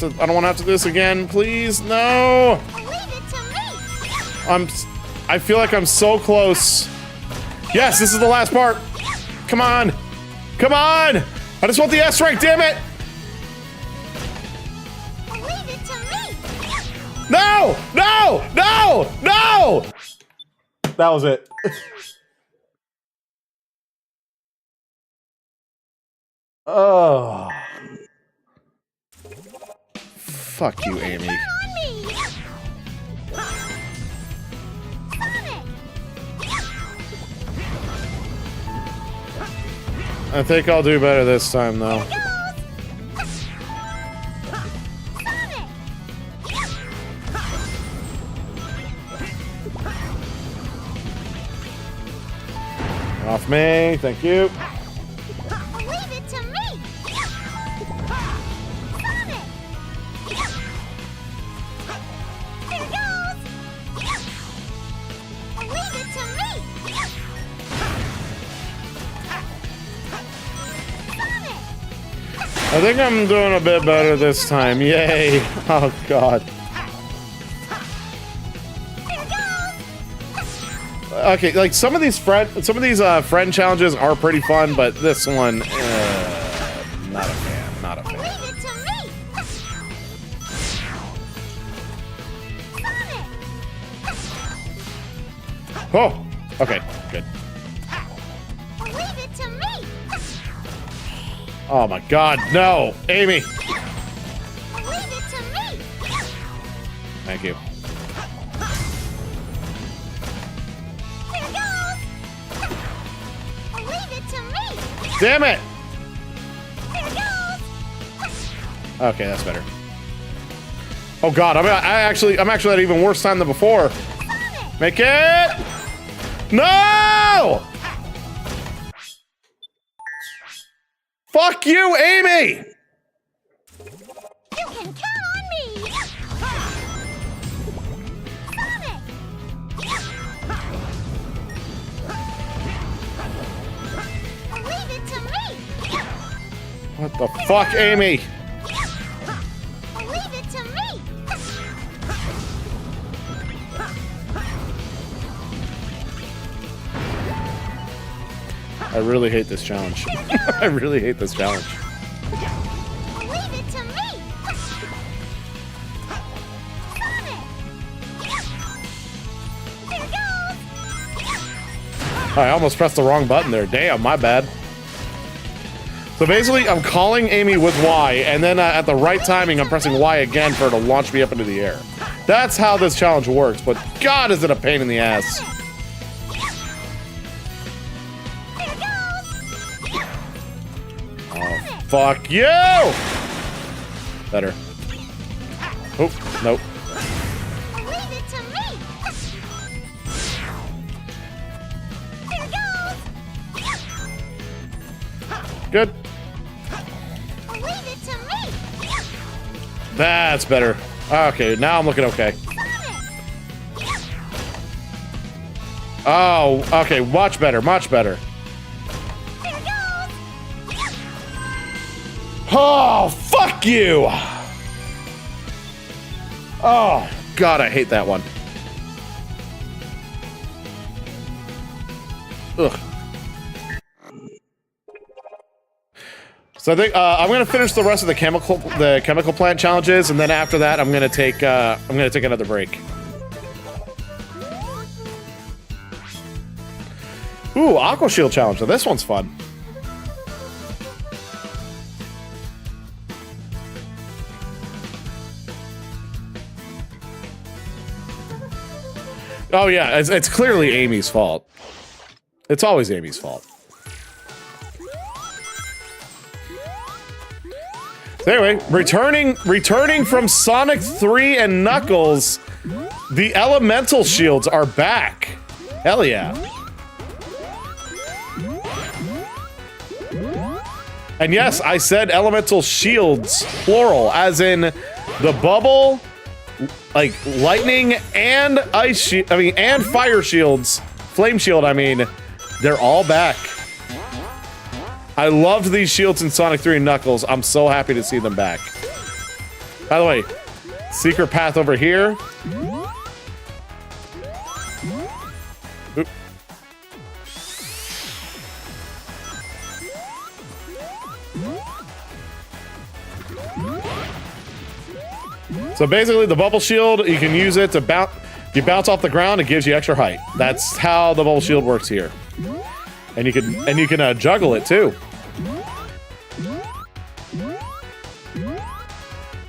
have to do this again. Please, no. Leave it to me. I feel like I'm so close. Yes, this is the last part. Come on. Come on. I just want the S rank, damn it. Leave it to me. No, no, no, no. That was it. Oh. Fuck you, Amy. On me. Sonic. I think I'll do better this time, though. Goes. Sonic. Off me, thank you. Leave it to me. Sonic. Here goes. Leave it to me. Sonic. I think I'm doing a bit better this time. Yay. Oh, God. Here goes. Okay, like some of these friend challenges are pretty fun, but this one, not a fan. Not a fan. Leave it to me. Sonic. Oh, okay, good. Leave it to me. Oh my God, no, Amy. Leave it to me. Thank you. Here goes. Leave it to me. Damn it. Here goes. Okay, that's better. Oh God, I'm actually at an even worse time than before. Sonic. Make it. No. Fuck you, Amy. You can count on me. Sonic. Leave it to me. What the fuck, Amy? Leave it to me. I really hate this challenge. I really hate this challenge. Leave it to me. Sonic. Here goes. I almost pressed the wrong button there. Damn, my bad. So basically, I'm calling Amy with Y, and then at the right timing, I'm pressing Y again for her to launch me up into the air. That's how this challenge works, but God, is it a pain in the ass. Oh, fuck you! Better. Oh, nope. Leave it to me. There goes. Good. Leave it to me. That's better. Okay, now I'm looking okay. Oh, okay, much better, much better. There goes. Oh, fuck you! Oh, God, I hate that one. Ugh. So I think I'm gonna finish the rest of the chemical plant challenges, and then after that, I'm gonna take another break. Ooh, Aqua Shield challenge. Now this one's fun. Oh yeah, it's clearly Amy's fault. It's always Amy's fault. So anyway, returning from Sonic 3 and Knuckles, the elemental shields are back. Hell yeah. And yes, I said elemental shields, plural, as in the bubble, like lightning and ice shield, and fire shields, flame shield, they're all back. I loved these shields in Sonic 3 and Knuckles. I'm so happy to see them back. By the way, secret path over here. Oop. So basically, the bubble shield, you can use it to bounce. You bounce off the ground, it gives you extra height. That's how the bubble shield works here. And you can juggle it too.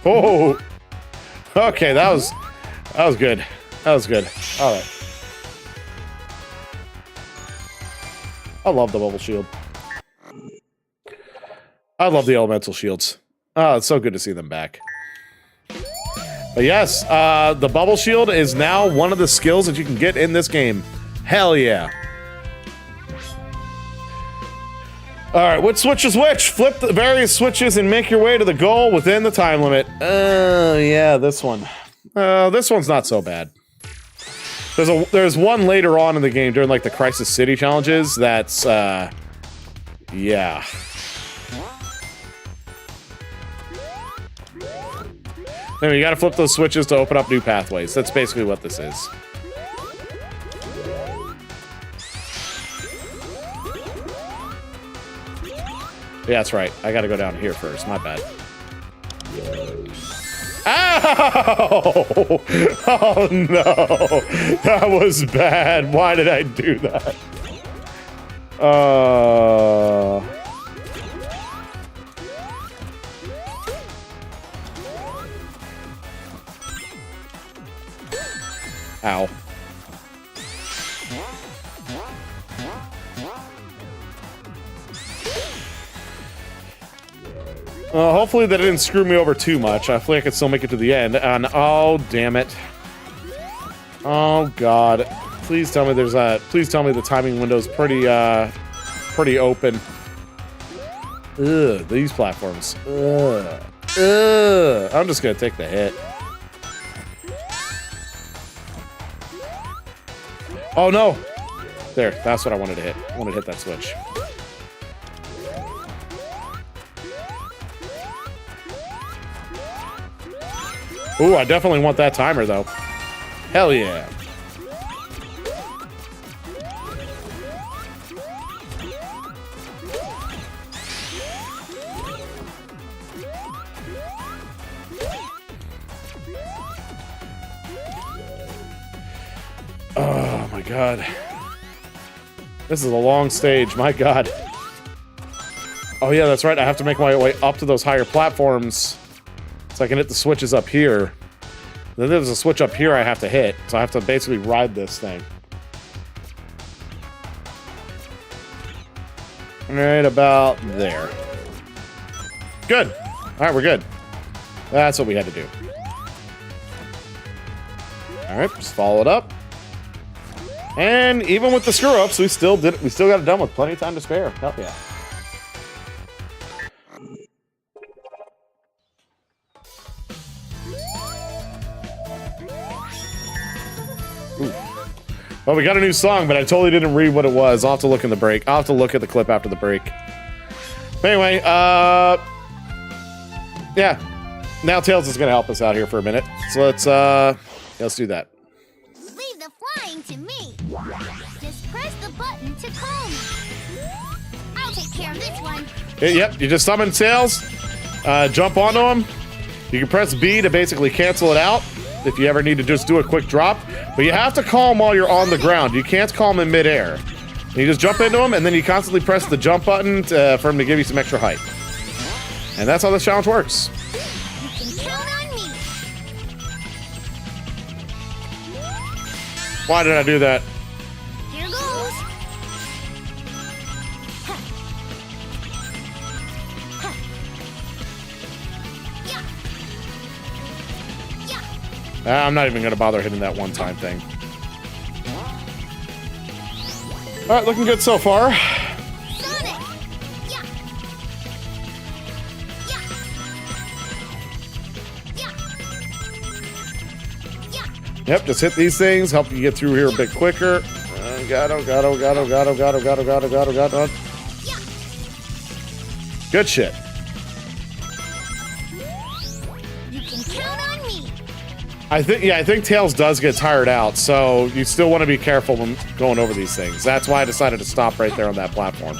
Oh, okay, that was good. That was good. All right. I love the bubble shield. I love the elemental shields. Oh, it's so good to see them back. But yes, the bubble shield is now one of the skills that you can get in this game. Hell yeah. All right, which switch is which? Flip the various switches and make your way to the goal within the time limit. Yeah, this one. This one's not so bad. There's one later on in the game during like the Crisis City challenges that's yeah. Anyway, you gotta flip those switches to open up new pathways. That's basically what this is. Yeah, that's right. I gotta go down here first. My bad. Ow! Oh no! That was bad. Why did I do that? Ow. Hopefully that didn't screw me over too much. I feel like I could still make it to the end. And oh, damn it. Oh, God. Please tell me there's a... Please tell me the timing window's pretty open. Ugh, these platforms. Ugh. Ugh. I'm just gonna take the hit. Oh, no. There, that's what I wanted to hit. I wanted to hit that switch. Ooh, I definitely want that timer, though. Hell yeah. Oh, my God. This is a long stage. My God. Oh yeah, that's right. I have to make my way up to those higher platforms so I can hit the switches up here. Then there's a switch up here I have to hit, so I have to basically ride this thing. Right about there. Good. All right, we're good. That's what we had to do. All right, just follow it up. And even with the screw-ups, we still got it done with plenty of time to spare. Hell yeah. Ooh. Well, we got a new song, but I totally didn't read what it was. I'll have to look in the break. I'll have to look at the clip after the break. But anyway, yeah. Now Tails is gonna help us out here for a minute. So let's do that. Leave the flying to me. Just press the button to call me. I'll take care of this one. Yep, you just summon Tails, jump onto him. You can press B to basically cancel it out if you ever need to just do a quick drop. But you have to call him while you're on the ground. You can't call him in midair. You just jump into him, and then you constantly press the jump button for him to give you some extra height. And that's how this challenge works. You can count on me. Why did I do that? Here goes. I'm not even going to bother hitting that one-time thing. All right, looking good so far. Sonic. Yeah. Yep, just hit these things, help you get through here a bit quicker. Got him. Good shit. You can count on me. I think Tails does get tired out, so you still want to be careful when going over these things. That's why I decided to stop right there on that platform.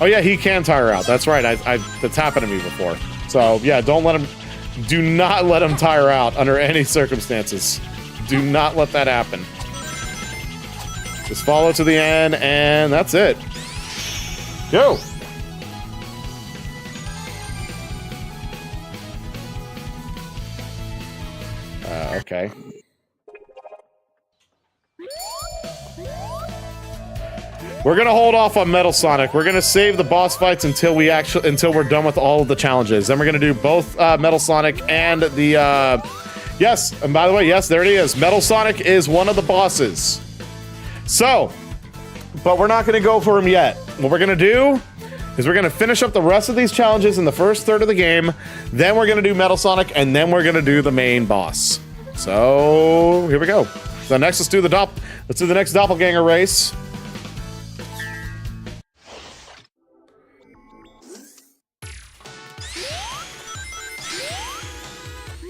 Oh yeah, he can tire out. That's right. That's happened to me before. So yeah, do not let him tire out under any circumstances. Do not let that happen. Just follow to the end, and that's it. Go. Okay. We're gonna hold off on Metal Sonic. We're gonna save the boss fights until we're done with all of the challenges. Then we're gonna do both Metal Sonic and the yes. And by the way, yes, there it is. Metal Sonic is one of the bosses. So, but we're not gonna go for him yet. What we're gonna do is we're gonna finish up the rest of these challenges in the first third of the game. Then we're gonna do Metal Sonic, and then we're gonna do the main boss. So here we go. So next, let's do the next doppelganger race.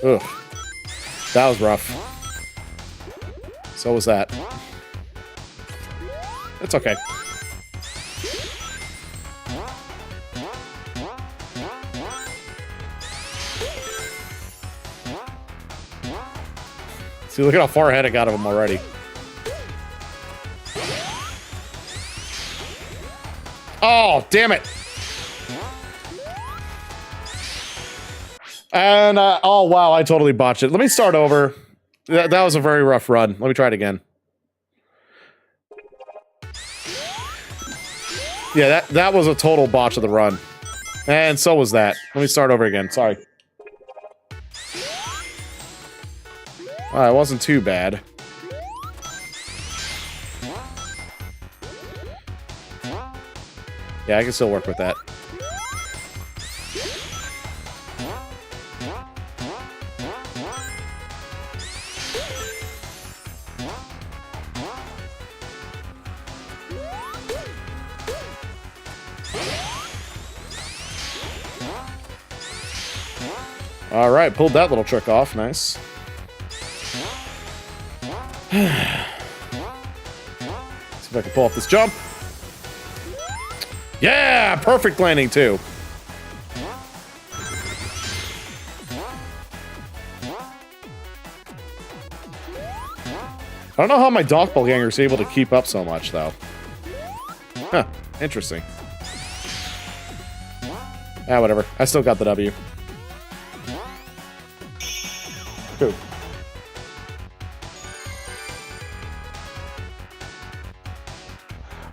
Ugh, that was rough. So was that. It's okay. See, look at how far ahead I got of him already. Oh, damn it. And, oh, wow, I totally botched it. Let me start over. That was a very rough run. Let me try it again. Yeah, that was a total botch of the run. And so was that. Let me start over again. Sorry. It wasn't too bad. Yeah, I can still work with that. All right, pulled that little trick off. Nice. See if I can pull off this jump. Yeah, perfect landing too. I don't know how my doppelganger is able to keep up so much though. Huh, interesting. Ah, whatever. I still got the W. Cool.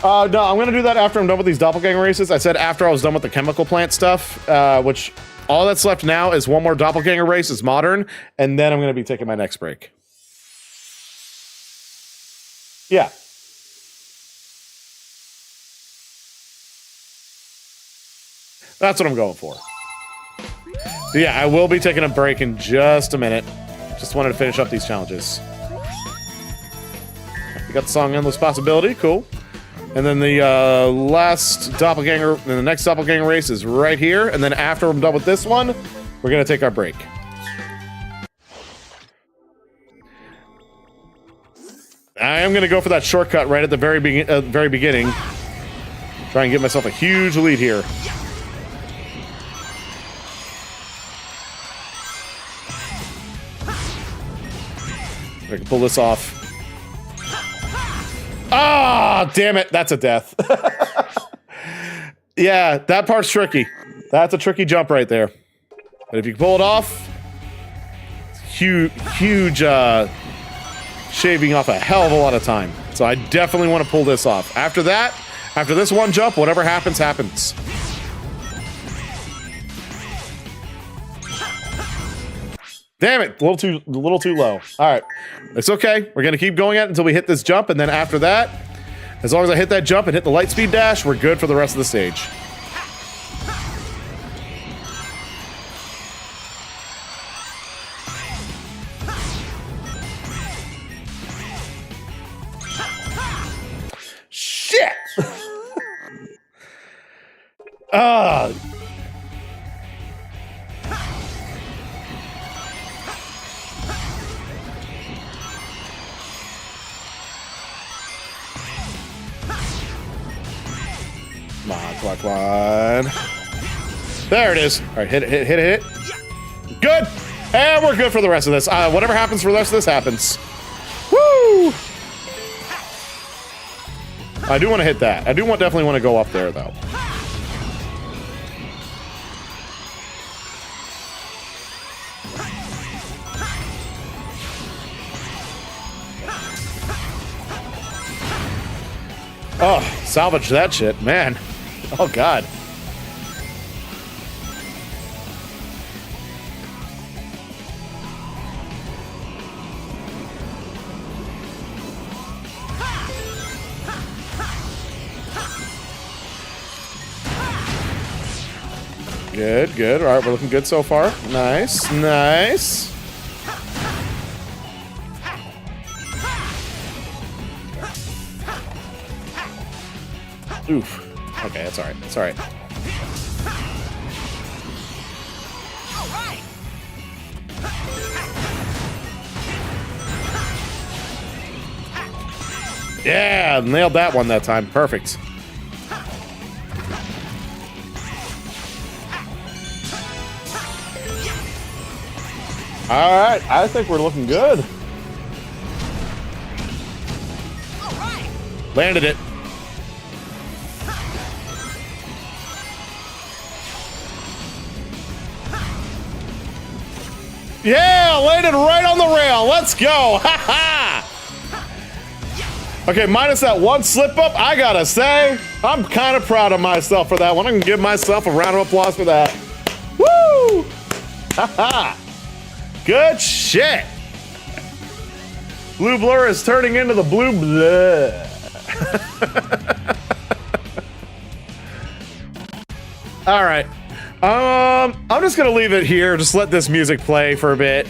No, I'm gonna do that after I'm done with these doppelganger races. I said after I was done with the chemical plant stuff, which all that's left now is one more doppelganger race, is modern, and then I'm gonna be taking my next break. Yeah. That's what I'm going for. So yeah, I will be taking a break in just a minute. Just wanted to finish up these challenges. We got the song Endless Possibility, cool. And then the last doppelganger, and the next doppelganger race is right here. And then after I'm done with this one, we're gonna take our break. I am gonna go for that shortcut right at the very beginning. Try and give myself a huge lead here. I can pull this off. Ah, damn it. That's a death. Yeah, that part's tricky. That's a tricky jump right there. But if you can pull it off, huge, shaving off a hell of a lot of time. So I definitely want to pull this off. After that, after this one jump, whatever happens, happens. Damn it, a little too low. All right, it's okay. We're gonna keep going at it until we hit this jump, and then after that, as long as I hit that jump and hit the light speed dash, we're good for the rest of the stage. Shit! Come on. There it is. All right, hit it. Good. And we're good for the rest of this. Whatever happens for the rest of this happens. Woo! I do want to hit that. I do definitely want to go up there, though. Oh, salvage that shit, man. Oh, God. Good. All right, we're looking good so far. Nice. Oof. Okay, that's all right. Yeah, nailed that one that time. Perfect. All right, I think we're looking good. Landed it. Yeah, landed right on the rail. Let's go. Ha ha. Okay, minus that one slip up, I gotta say, I'm kind of proud of myself for that one. I can give myself a round of applause for that. Woo! Ha ha. Good shit. Blue blur is turning into the blue blur. All right. I'm just gonna leave it here. Just let this music play for a bit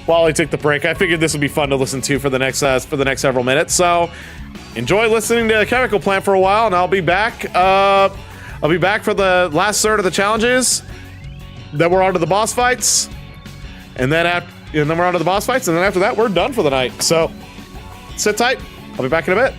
while I take the break. I figured this would be fun to listen to for the next several minutes. So enjoy listening to Chemical Plant for a while, and I'll be back. I'll be back for the last third of the challenges. Then we're on to the boss fights, and then we're on to the boss fights, and then after that, we're done for the night. So sit tight. I'll be back in a bit.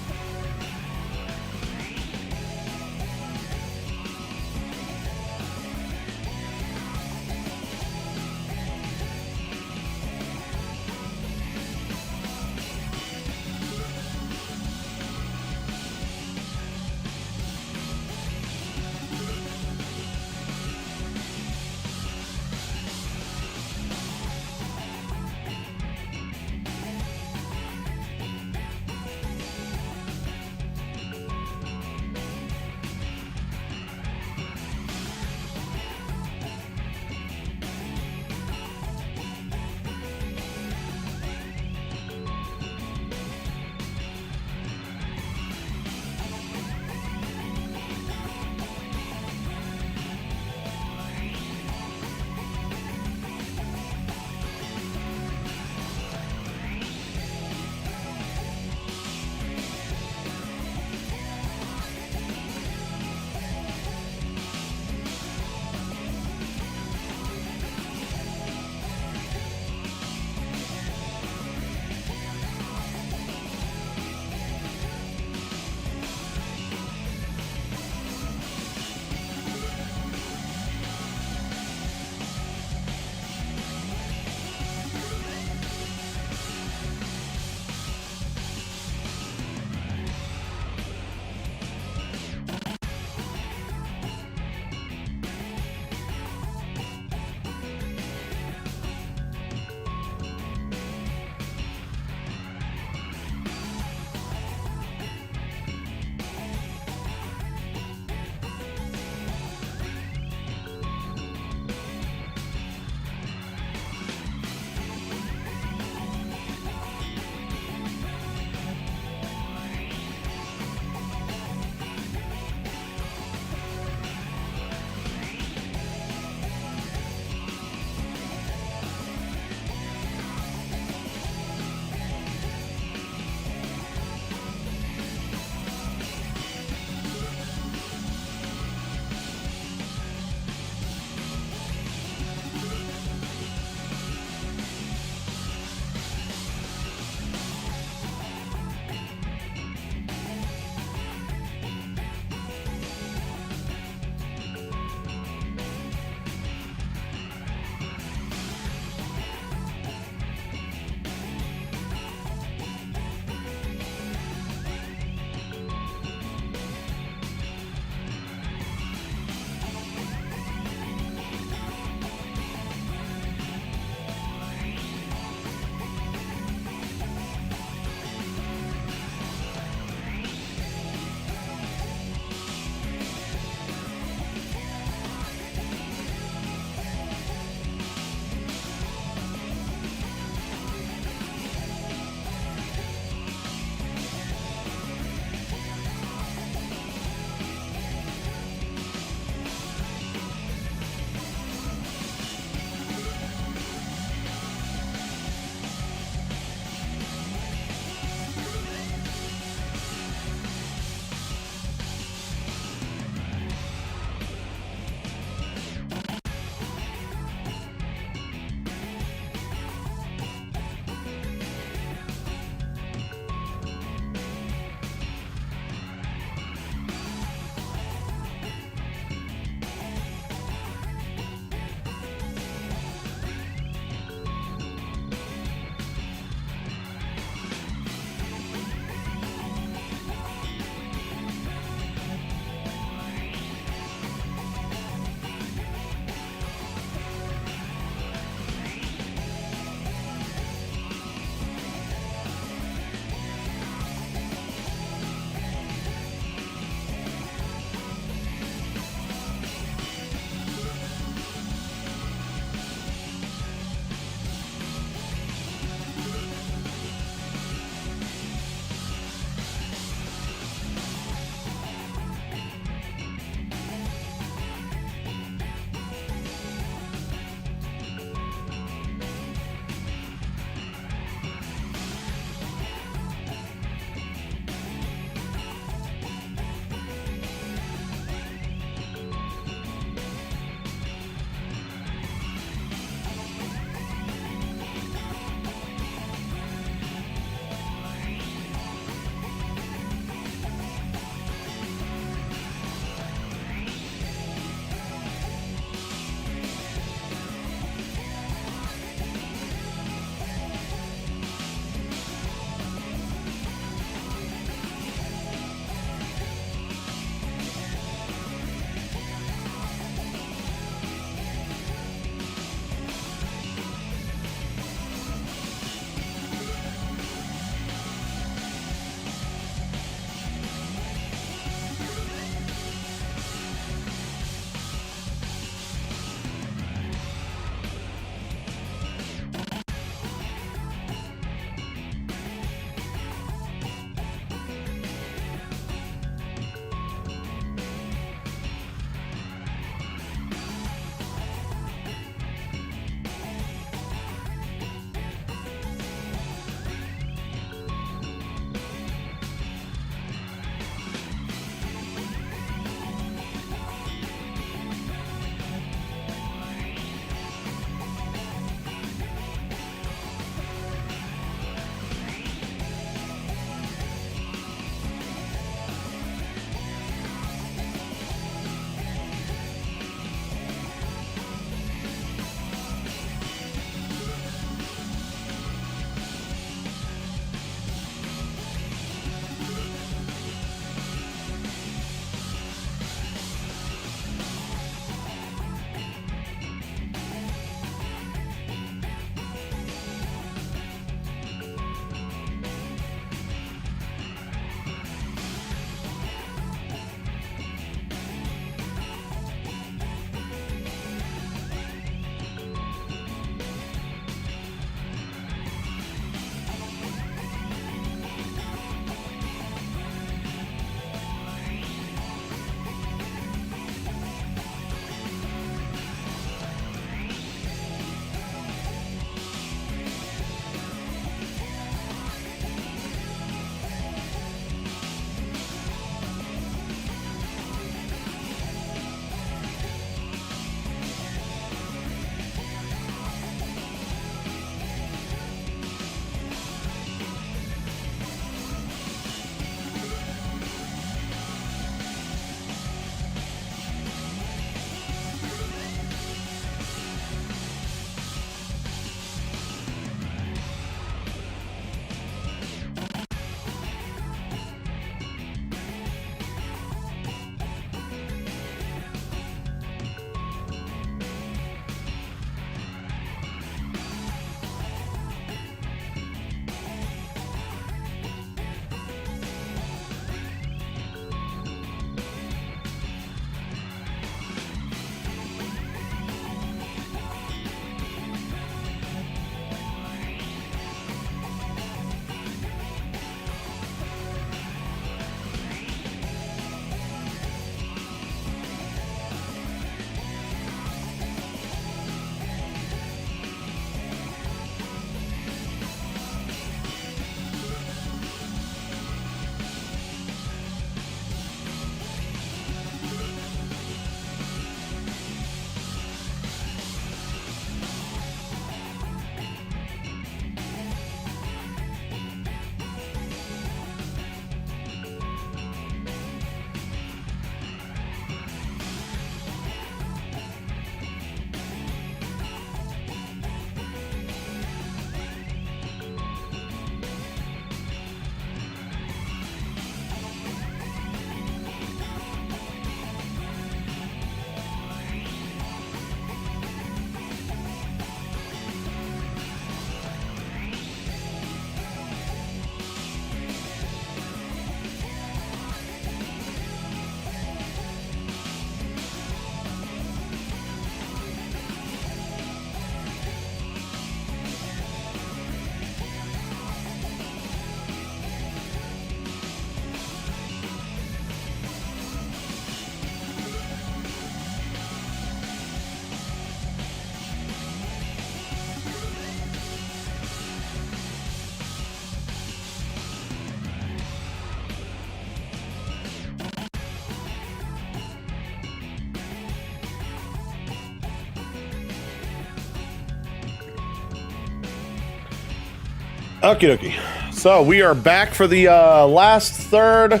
Okie dokie. So we are back for the last third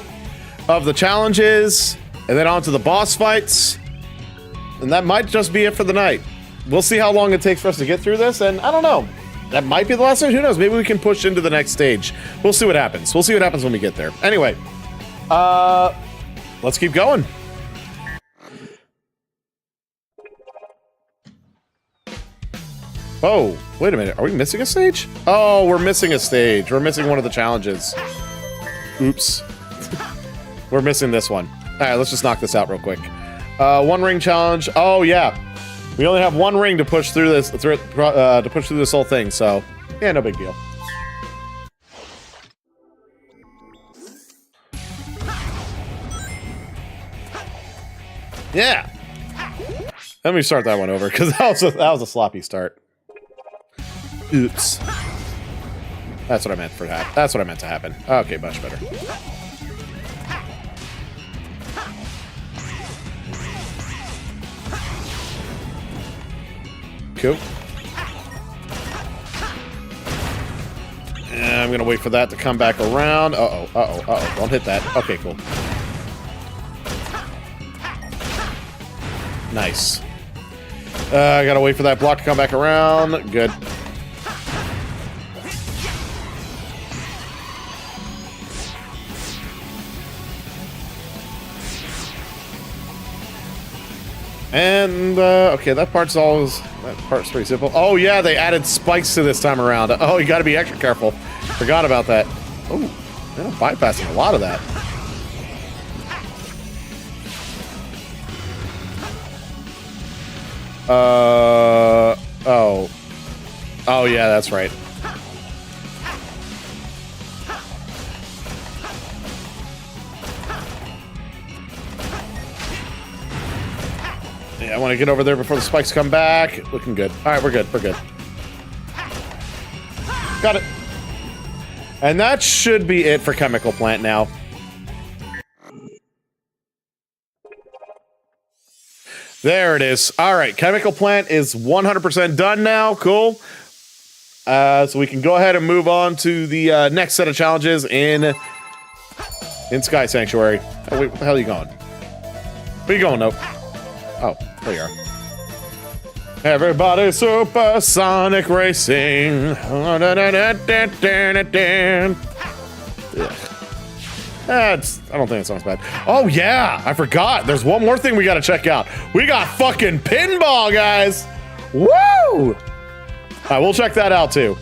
of the challenges, and then on to the boss fights. And that might just be it for the night. We'll see how long it takes for us to get through this, and I don't know. That might be the last stage. Who knows? Maybe we can push into the next stage. We'll see what happens. We'll see what happens when we get there. Anyway, let's keep going. Oh, wait a minute. Are we missing a stage? Oh, we're missing a stage. We're missing one of the challenges. Oops. We're missing this one. All right, let's just knock this out real quick. One ring challenge. Oh, yeah. We only have one ring to push through this, to push through this whole thing, so yeah, no big deal. Yeah. Let me start that one over because that was a sloppy start. Oops. That's what I meant for that. That's what I meant to happen. Okay, much better. Cool. And I'm gonna wait for that to come back around. Uh-oh, uh-oh, uh-oh. Don't hit that. Okay, cool. Nice. I gotta wait for that block to come back around. Good. And, okay, that part's pretty simple. Oh, yeah, they added spikes to this time around. Oh, you gotta be extra careful. Forgot about that. Oh, they're bypassing a lot of that. Oh. Oh, yeah, that's right. Yeah, I want to get over there before the spikes come back. Looking good. All right, we're good. We're good. Got it. And that should be it for Chemical Plant now. There it is. All right, Chemical Plant is 100% done now. Cool. So we can go ahead and move on to the next set of challenges in Sky Sanctuary. Oh, wait, what the hell are you going? Where are you going, Nope? Oh, there you are. Everybody supersonic racing. I don't think that song's bad. Oh, yeah, I forgot. There's one more thing we got to check out. We got fucking pinball, guys. Woo! All right, we'll check that out, too.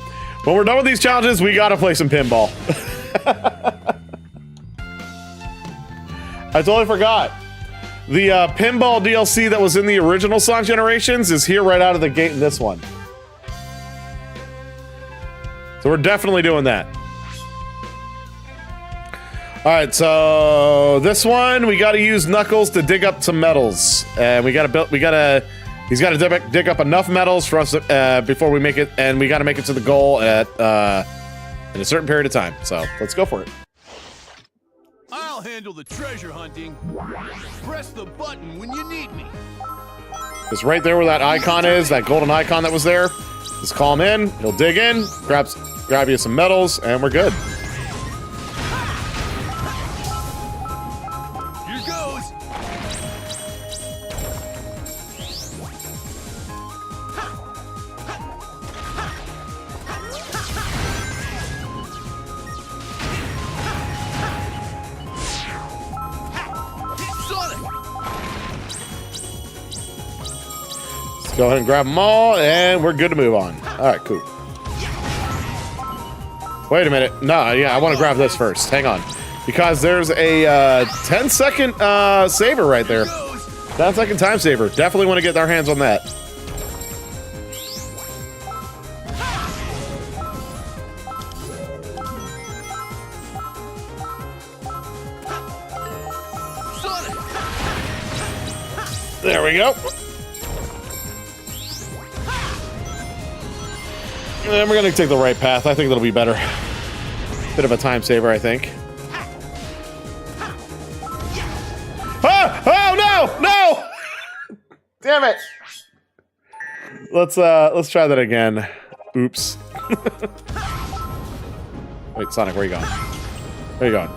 When we're done with these challenges, we got to play some pinball. I totally forgot. The pinball DLC that was in the original Sonic Generations is here right out of the gate in this one. So we're definitely doing that. All right, so this one we got to use Knuckles to dig up some metals, and he's got to dig up enough metals for us before we make it, and we got to make it to the goal at in a certain period of time. So let's go for it. I'll handle the treasure hunting. Press the button when you need me. It's right there where that icon is, that golden icon that was there. Just call him in, he'll dig in, grab you some metals, and we're good. Here goes. Go ahead and grab them all, and we're good to move on. All right, cool. Wait a minute. No, yeah, I want to grab this first. Hang on. Because there's a 10-second saver right there. 10-second time saver. Definitely want to get our hands on that. There we go. And we're gonna take the right path. I think that'll be better. Bit of a time saver, I think. Ah! Oh no! No! Damn it! Let's try that again. Oops. Wait, Sonic, where you going? Where you going?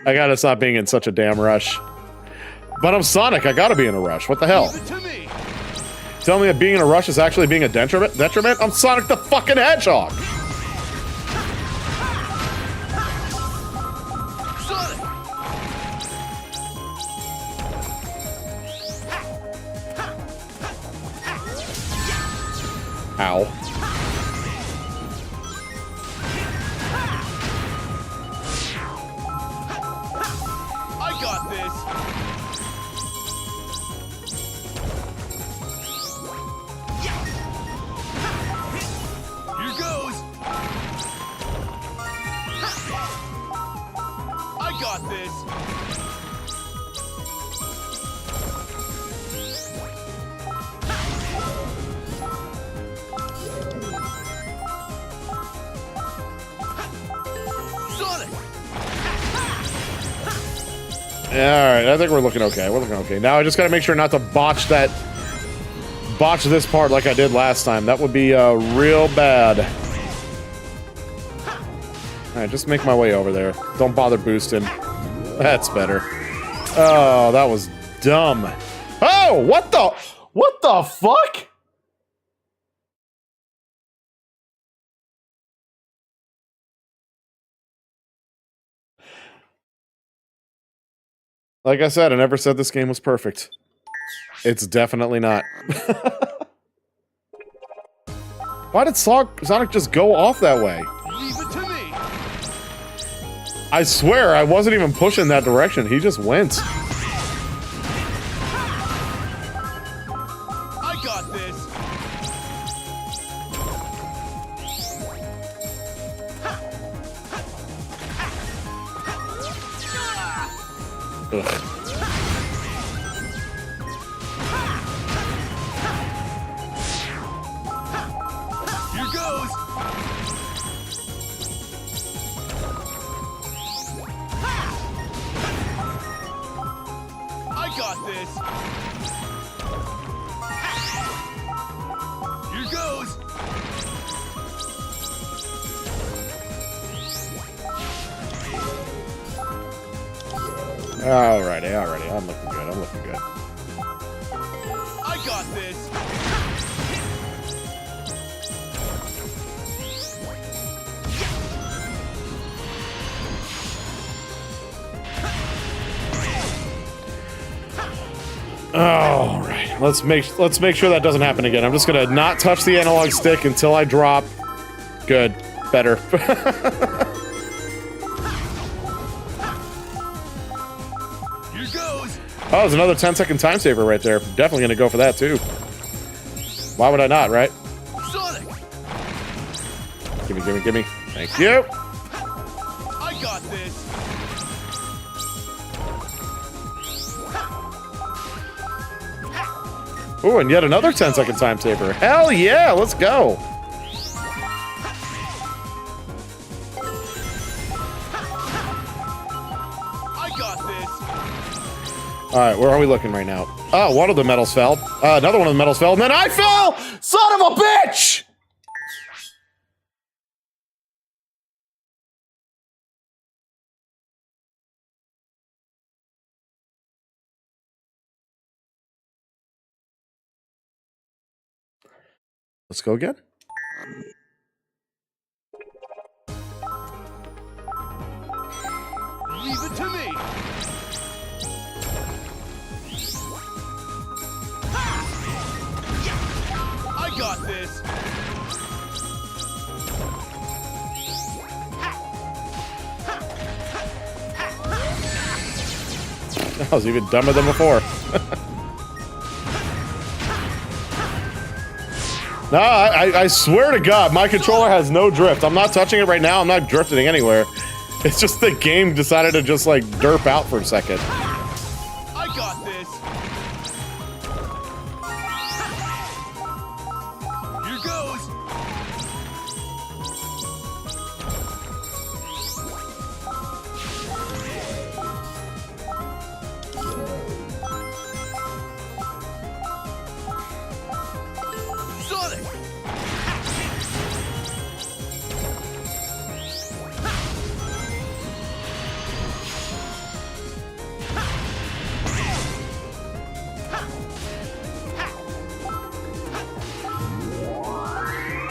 I gotta stop being in such a damn rush. But I'm Sonic, I gotta be in a rush. What the hell? Leave it to me. Tell me that being in a rush is actually being a detriment? I'm Sonic the fucking Hedgehog! Sonic. Ow. I got this. Here goes. I got this. Sonic. Yeah, alright, I think we're looking okay. We're looking okay. Now I just gotta make sure not to botch this part like I did last time. That would be real bad. Alright, just make my way over there. Don't bother boosting. That's better. Oh, that was dumb. Oh, what the fuck? Like I said, I never said this game was perfect. It's definitely not. Why did Sonic just go off that way? Leave it to me. I swear, I wasn't even pushing that direction. He just went. I got this. Ugh. Here goes. I got this. Here goes. Alrighty. I'm looking good. I got this. Alright. Let's make sure that doesn't happen again. I'm just gonna not touch the analog stick until I drop. Good. Better. Here goes. Oh, there's another 10-second time saver right there. Definitely gonna go for that too. Why would I not, right? Sonic. Gimme. Thank you. I got this. Ooh, and yet another 10-second time saver. Hell yeah, let's go. I got this. All right, where are we looking right now? Oh, one of the medals fell. Another one of the medals fell, and then I fell! Son of a bitch! Let's go again. Leave it to me. I got this. That was even dumber than before. No, I swear to God, my controller has no drift. I'm not touching it right now. I'm not drifting anywhere. It's just the game decided to just like derp out for a second. I got this. Here goes. Sonic.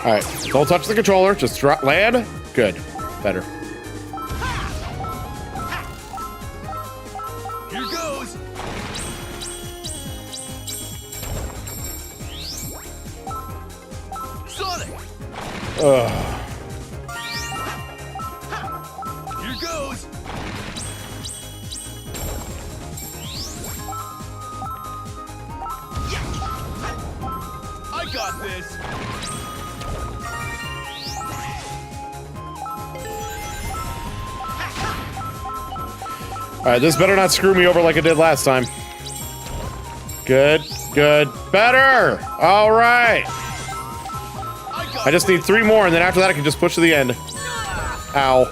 All right, don't touch the controller. Just drop, land. Good. Better. Here goes. Sonic. Here goes. I got this. All right, this better not screw me over like it did last time. Good, good, better. All right. I just need 3 more, and then after that I can just push to the end. Ow.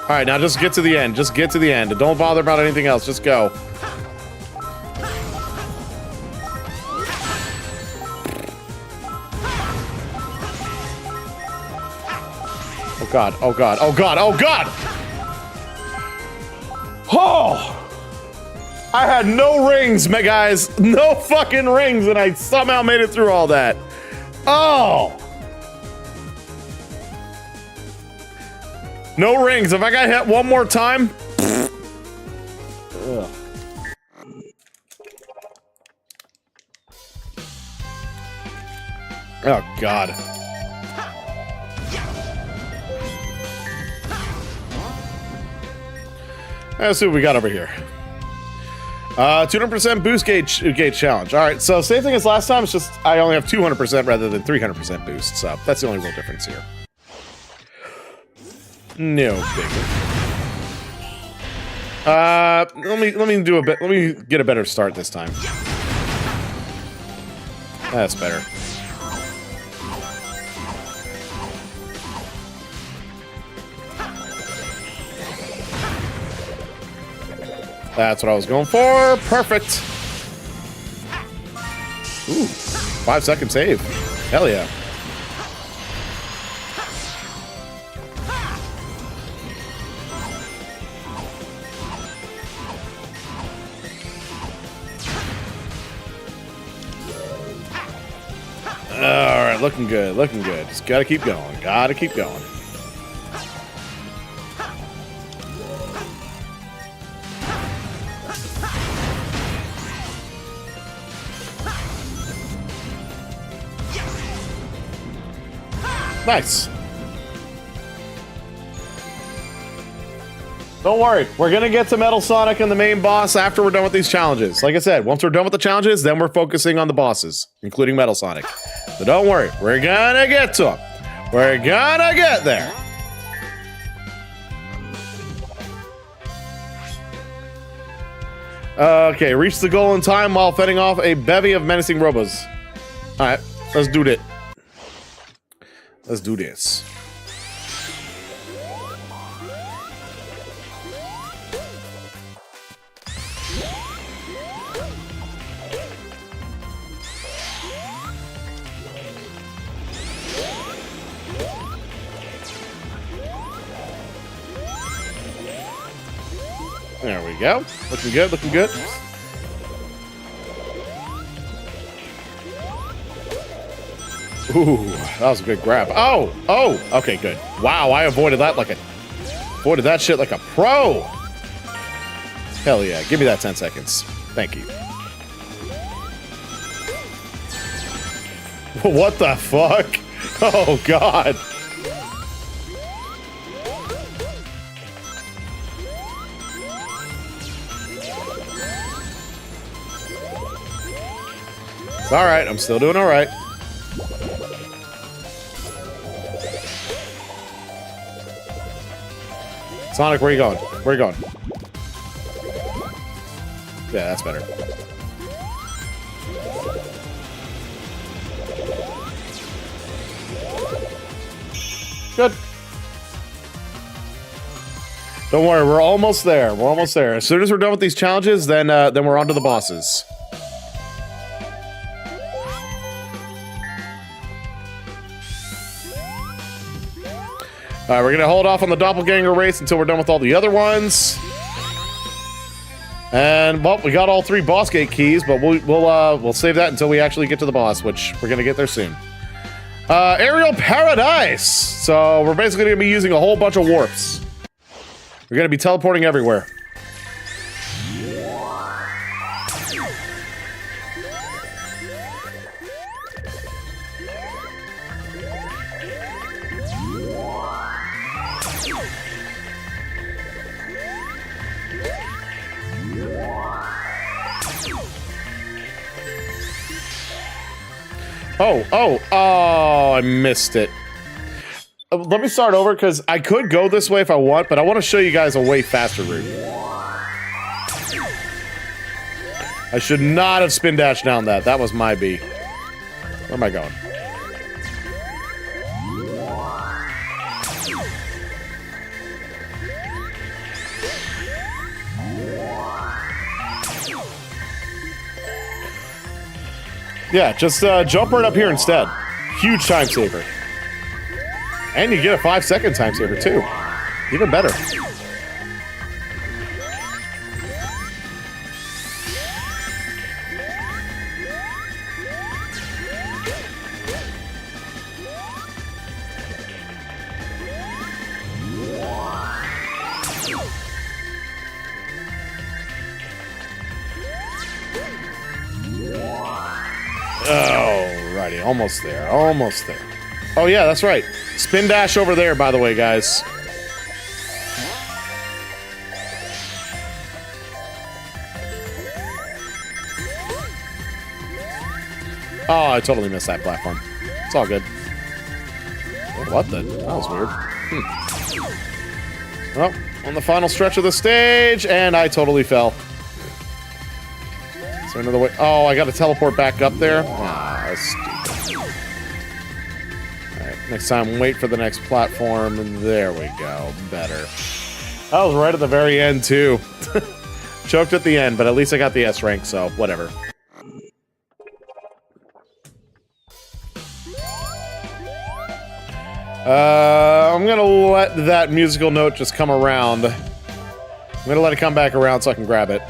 All right, now just get to the end. Just get to the end. Don't bother about anything else. Just go. Oh God, oh God, oh God, oh God! Oh! I had no rings, my guys. No fucking rings, and I somehow made it through all that. Oh! No rings. If I got hit one more time... Ugh. Oh, God. Let's see what we got over here. 200% boost gauge challenge. All right, so same thing as last time. It's just I only have 200% rather than 300% boost. So that's the only real difference here. No bigger. Let me do a bit. Let me get a better start this time. That's better. That's what I was going for. Perfect. Ooh, 5-second save. Hell yeah. All right, looking good, looking good. Just gotta keep going. Gotta keep going. Nice. Don't worry, we're gonna get to Metal Sonic and the main boss after we're done with these challenges. Like I said, once we're done with the challenges, then we're focusing on the bosses, including Metal Sonic. So don't worry, we're gonna get to them. We're gonna get there. Okay, reach the goal in time while fending off a bevy of menacing robos. All right, let's do it. Let's do this. There we go. Looking good, looking good. Ooh, that was a good grab. Oh, oh, okay, good. Wow, I avoided that like avoided that shit like a pro. Hell yeah, give me that 10 seconds. Thank you. What the fuck? Oh, God. It's all right, I'm still doing all right. Sonic, where are you going? Where are you going? Yeah, that's better. Good. Don't worry, we're almost there. We're almost there. As soon as we're done with these challenges, then we're on to the bosses. All right, we're gonna hold off on the doppelganger race until we're done with all the other ones. And well, we got all 3 boss gate keys, but we'll save that until we actually get to the boss, which we're gonna get there soon. Aerial Paradise. So we're basically gonna be using a whole bunch of warps. We're gonna be teleporting everywhere. Oh, I missed it. Let me start over, because I could go this way if I want, but I want to show you guys a way faster route. I should not have spin dashed down that. That was my B. Where am I going? Yeah, just jump right up here instead. Huge time saver. And you get a 5-second time saver, too. Even better. Alrighty, almost there, almost there. Oh yeah, that's right. Spin dash over there, by the way, guys. Oh, I totally missed that platform. It's all good. What the? That was weird. Well, on the final stretch of the stage, and I totally fell. Is there another way? Oh, I gotta teleport back up there? Ah, that's stupid. Alright, next time, wait for the next platform. There we go. Better. That was right at the very end, too. Choked at the end, but at least I got the S rank, so whatever. I'm gonna let that musical note just come around. I'm gonna let it come back around so I can grab it.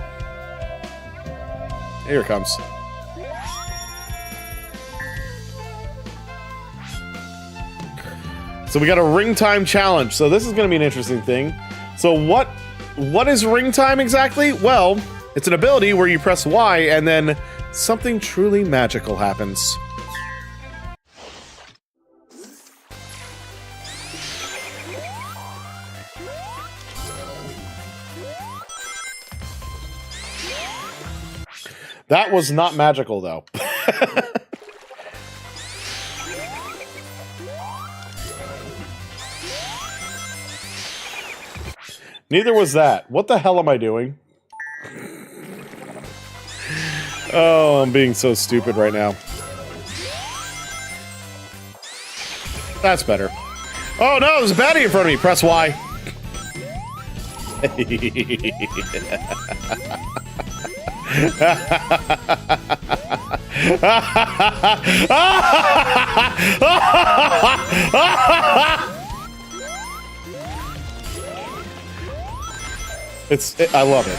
Here it comes. So we got a ring time challenge. So this is going to be an interesting thing. So what is ring time exactly? Well, it's an ability where you press Y and then something truly magical happens. That was not magical, though. Neither was that. What the hell am I doing? Oh, I'm being so stupid right now. That's better. Oh no, there's a baddie in front of me. Press Y. I love it.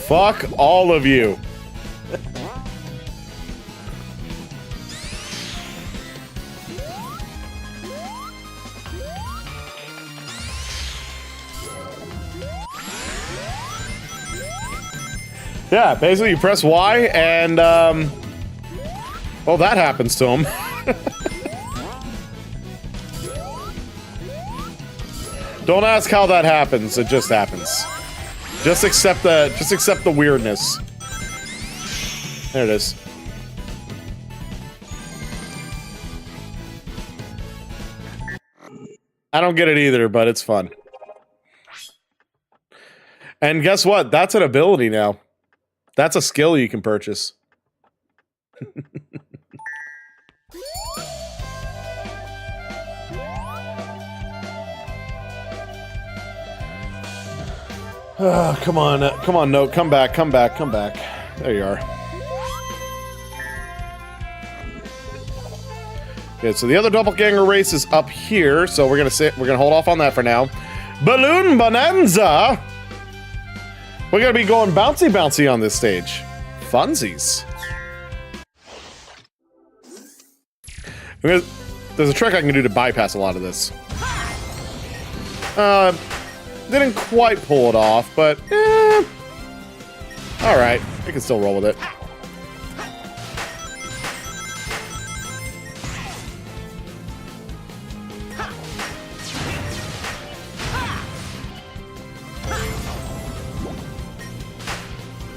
Fuck all of you. Yeah, basically you press Y and, well, that happens to him. Don't ask how that happens, it just happens. Just accept the weirdness. There it is. I don't get it either, but it's fun. And guess what? That's an ability now. That's a skill you can purchase. Oh, come on, Note, come back. There you are. Good, so the other doppelganger race is up here, so we're gonna hold off on that for now. Balloon Bonanza! We're gonna be going bouncy bouncy on this stage. Funsies. There's a trick I can do to bypass a lot of this. Didn't quite pull it off, but alright, I can still roll with it.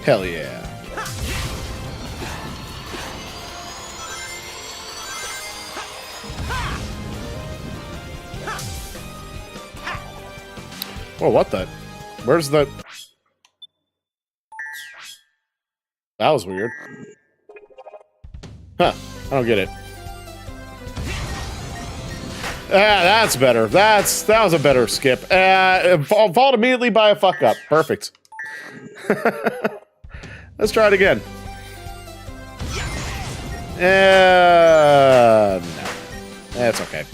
Hell yeah. Oh, what the? Where's the... That was weird. Huh. I don't get it. Ah, that's better. That was a better skip. Followed immediately by a fuck up. Perfect. Let's try it again. No. That's okay.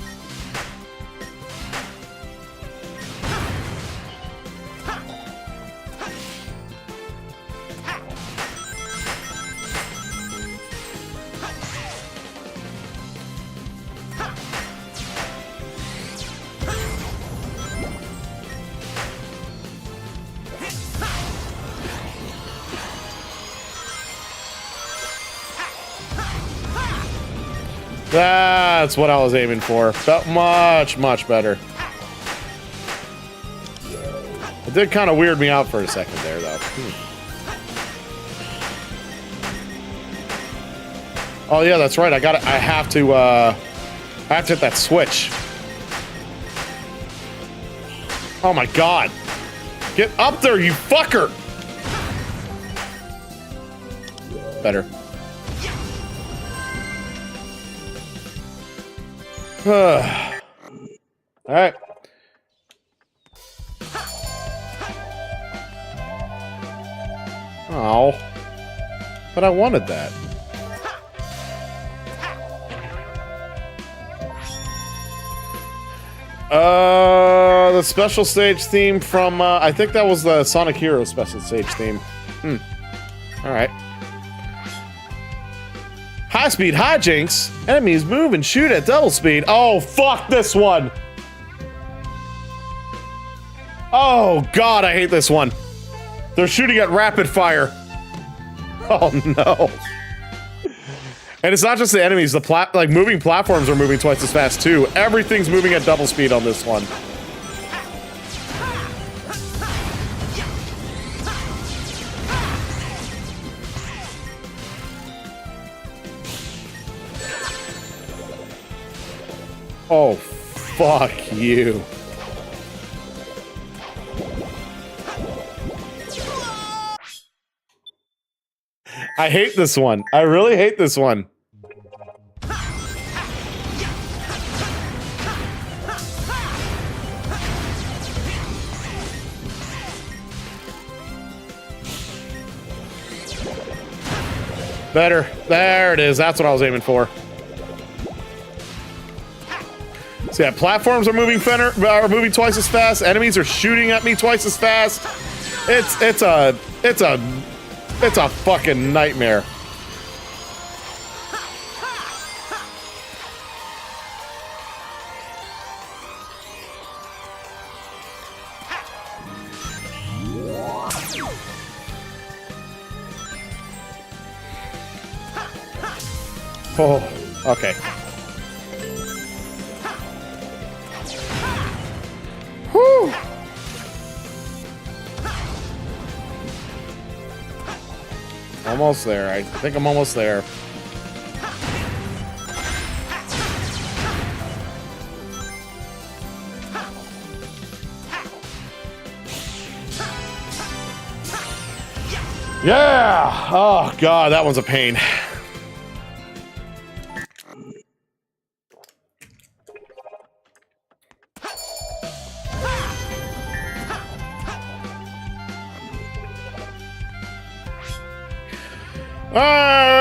That's what I was aiming for. Felt much, much better. It did kind of weird me out for a second there, though. Oh yeah, that's right. I have to hit that switch. Oh my god! Get up there, you fucker! Better. Alright. Oh. But I wanted that. The special stage theme from, I think that was the Sonic Heroes special stage theme. Alright. High-speed hijinks. Enemies move and shoot at double speed. Oh, fuck this one. Oh, God, I hate this one. They're shooting at rapid fire. Oh, no. And it's not just the enemies. The moving platforms are moving twice as fast, too. Everything's moving at double speed on this one. Oh, fuck you. I hate this one. I really hate this one. Better. There it is. That's what I was aiming for. So yeah, platforms are moving twice as fast. Enemies are shooting at me twice as fast. It's a fucking nightmare. Oh, okay. Whew. Almost there. I think I'm almost there. Yeah! Oh, God, that one's a pain.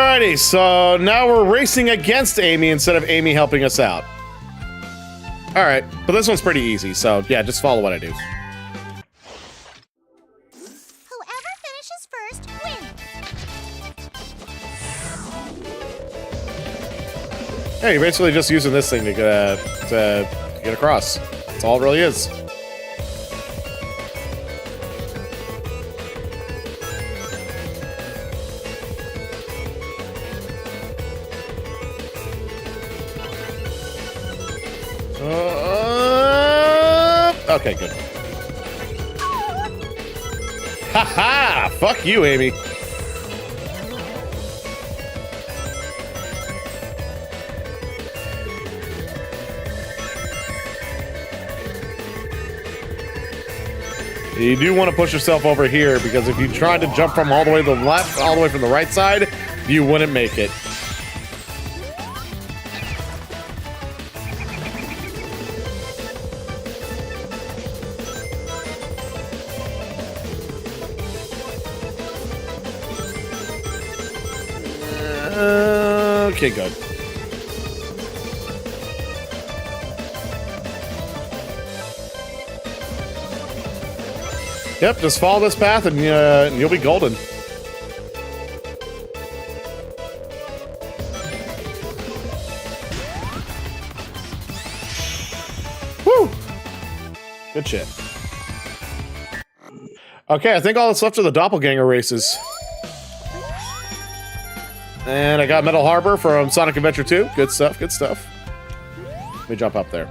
Alrighty, so now we're racing against Amy instead of Amy helping us out. Alright, but this one's pretty easy, so yeah, just follow what I do. Whoever finishes first wins. Yeah, you're basically just using this thing to get across. That's all it really is. Okay, good. Haha! Fuck you, Amy. You do want to push yourself over here because if you tried to jump from all the way to the left, all the way from the right side, you wouldn't make it. Okay, good. Yep, just follow this path and you'll be golden. Woo! Good shit. Okay, I think all that's left are the doppelganger races. And I got Metal Harbor from Sonic Adventure 2. Good stuff, good stuff. Let me jump up there.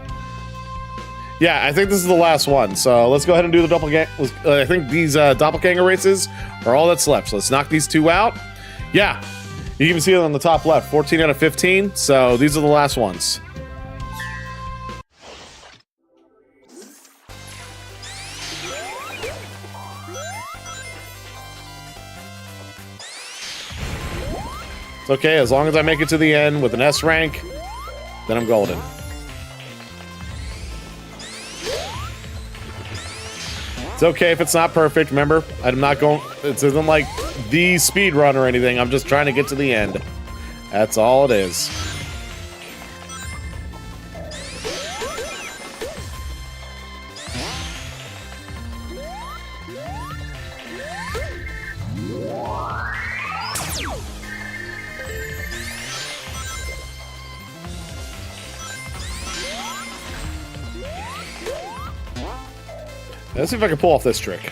Yeah, I think this is the last one. So let's go ahead and do the doppelganger. I think these doppelganger races are all that's left. So let's knock these two out. Yeah, you can see it on the top left. 14 out of 15. So these are the last ones. It's okay, as long as I make it to the end with an S rank, then I'm golden. It's okay if it's not perfect, remember? I'm not going... It isn't like the speed run or anything, I'm just trying to get to the end. That's all it is. Let's see if I can pull off this trick.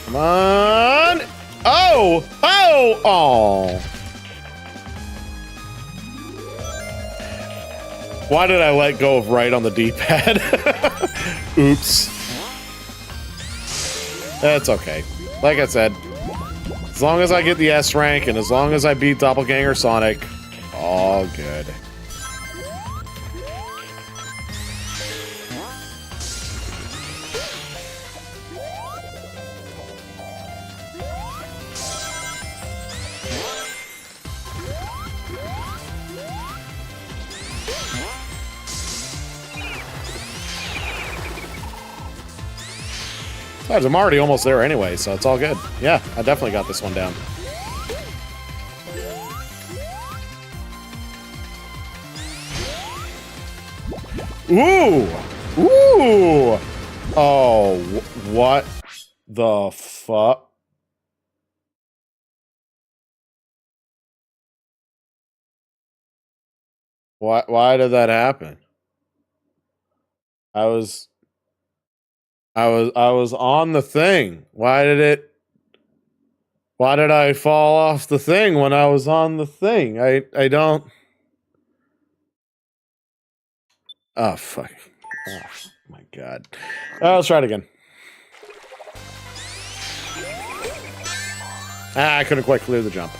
Come on! Oh! Oh! Oh! Why did I let go of right on the D-pad? Oops. That's okay. Like I said, as long as I get the S rank and as long as I beat Doppelganger Sonic, all good. Besides, I'm already almost there anyway, so it's all good. Yeah, I definitely got this one down. Ooh! Ooh! Oh, what the fuck? Why did that happen? I was on the thing. Why did I fall off the thing when I was on the thing? I don't. Oh, fuck. Oh, my God. Let's try it again. I couldn't quite clear the jump.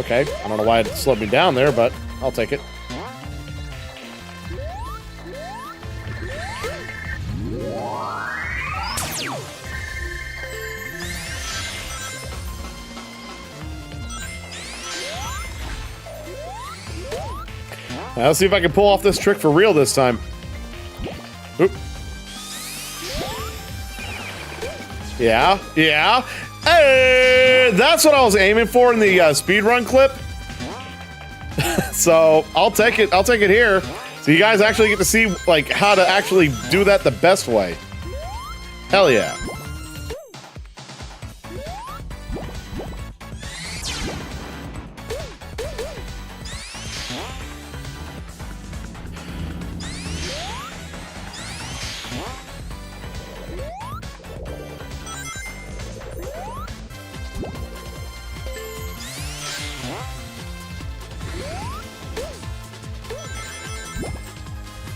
Okay. I don't know why it slowed me down there, but I'll take it. Let's see if I can pull off this trick for real this time. Oop. Yeah, yeah. Hey, that's what I was aiming for in the speedrun clip. So I'll take it. I'll take it here. So you guys actually get to see like how to actually do that the best way. Hell yeah.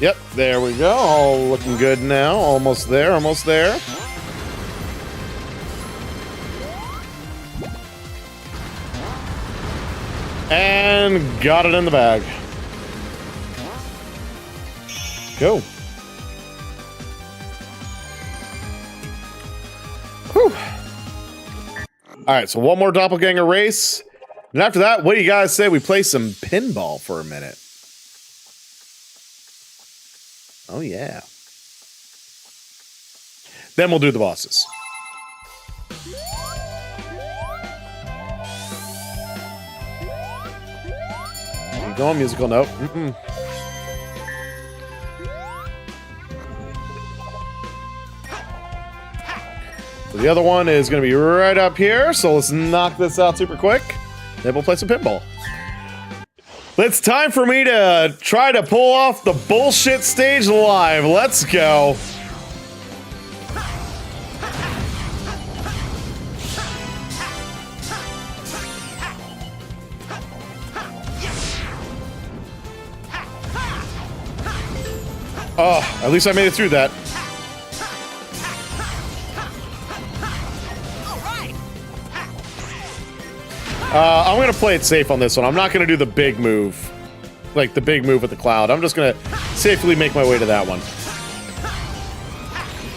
Yep, there we go. All looking good now. Almost there, almost there. And got it in the bag. Go. Whew. All right, so one more doppelganger race. And after that, what do you guys say we play some pinball for a minute? Oh, yeah. Then we'll do the bosses. There you go, musical note. So the other one is going to be right up here. So let's knock this out super quick. Then we'll play some pinball. It's time for me to try to pull off the bullshit stage live. Let's go. Oh, at least I made it through that. I'm gonna play it safe on this one. I'm not gonna do the big move. Like the big move with the cloud. I'm just gonna safely make my way to that one.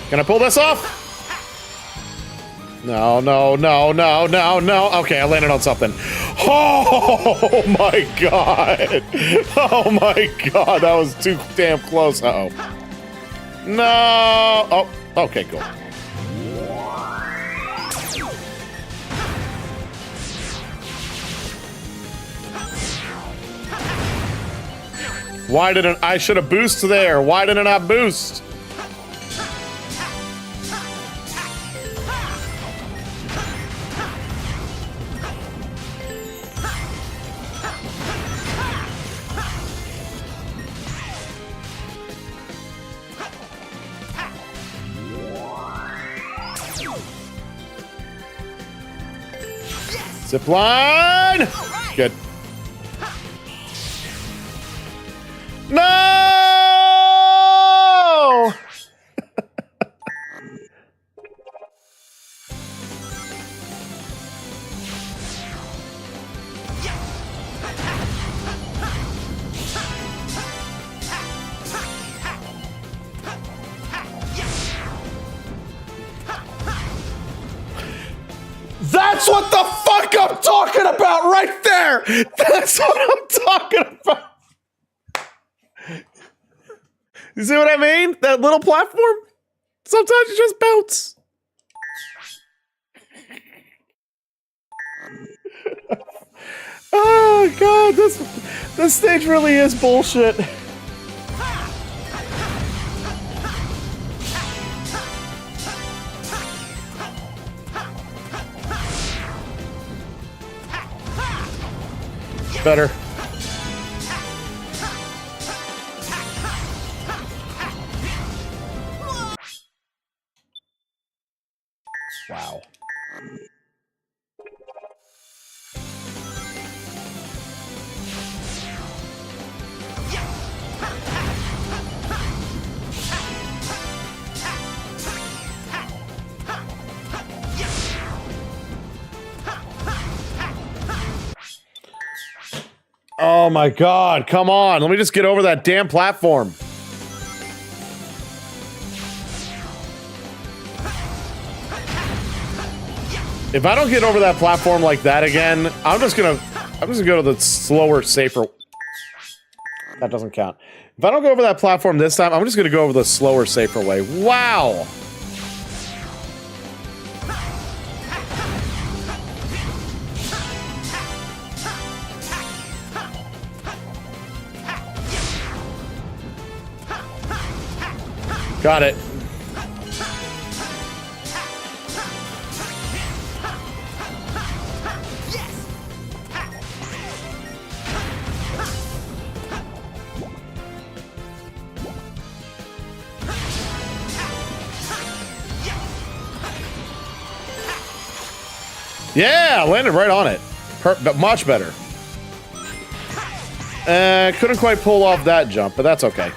Can I pull this off? No, no, no, no, no, no. Okay, I landed on something. Oh my god. Oh my god, that was too damn close. Uh-oh. No. Oh, okay, cool. Why didn't I should have boosted there? Why didn't I boost? Zip line. Good. No! That's what the fuck I'm talking about right there! That's what I'm talking about! You see what I mean? That little platform? Sometimes you just bounce. Oh god, this stage really is bullshit. Better. Wow. Oh my god, come on. Let me just get over that damn platform. If I don't get over that platform like that again, I'm just gonna go to the slower, safer. That doesn't count. If I don't go over that platform this time, I'm just gonna go over the slower, safer way. Wow! Got it. Yeah, landed right on it. Much better. Couldn't quite pull off that jump, but that's okay.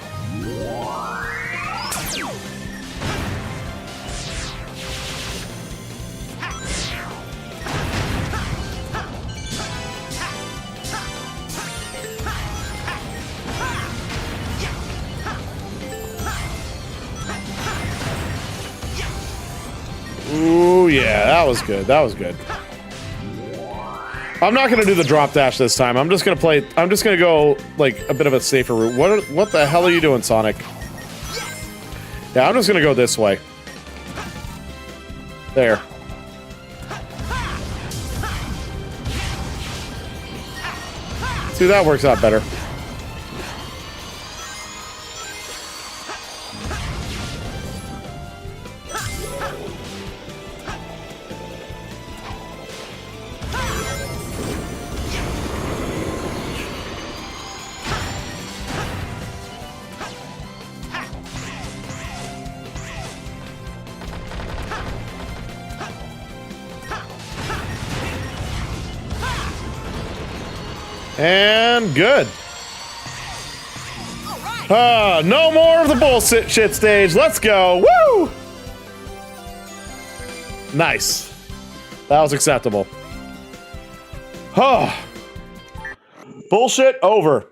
Ooh, yeah, that was good. That was good. I'm not gonna do the drop dash this time. I'm just gonna go like a bit of a safer route. What the hell are you doing, Sonic? Yeah, I'm just gonna go this way. There. See, that works out better. And good. No more of the bullshit shit stage. Let's go. Woo! Nice. That was acceptable. Bullshit over.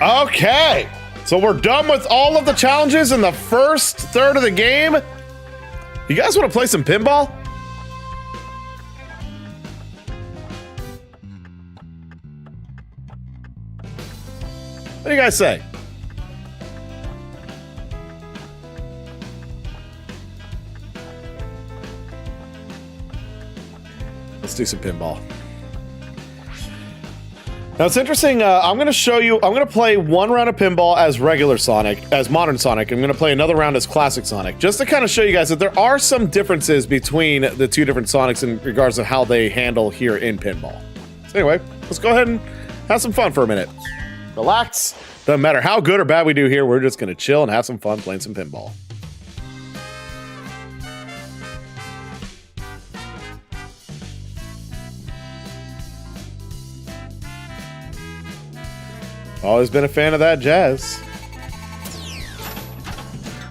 Okay, so we're done with all of the challenges in the first third of the game. You guys want to play some pinball? What do you guys say? Let's do some pinball. Now it's interesting, I'm going to play one round of pinball as regular Sonic, as modern Sonic. I'm going to play another round as classic Sonic, just to kind of show you guys that there are some differences between the two different Sonics in regards to how they handle here in pinball. So anyway, let's go ahead and have some fun for a minute. Relax. Doesn't matter how good or bad we do here, we're just going to chill and have some fun playing some pinball. Always been a fan of that jazz.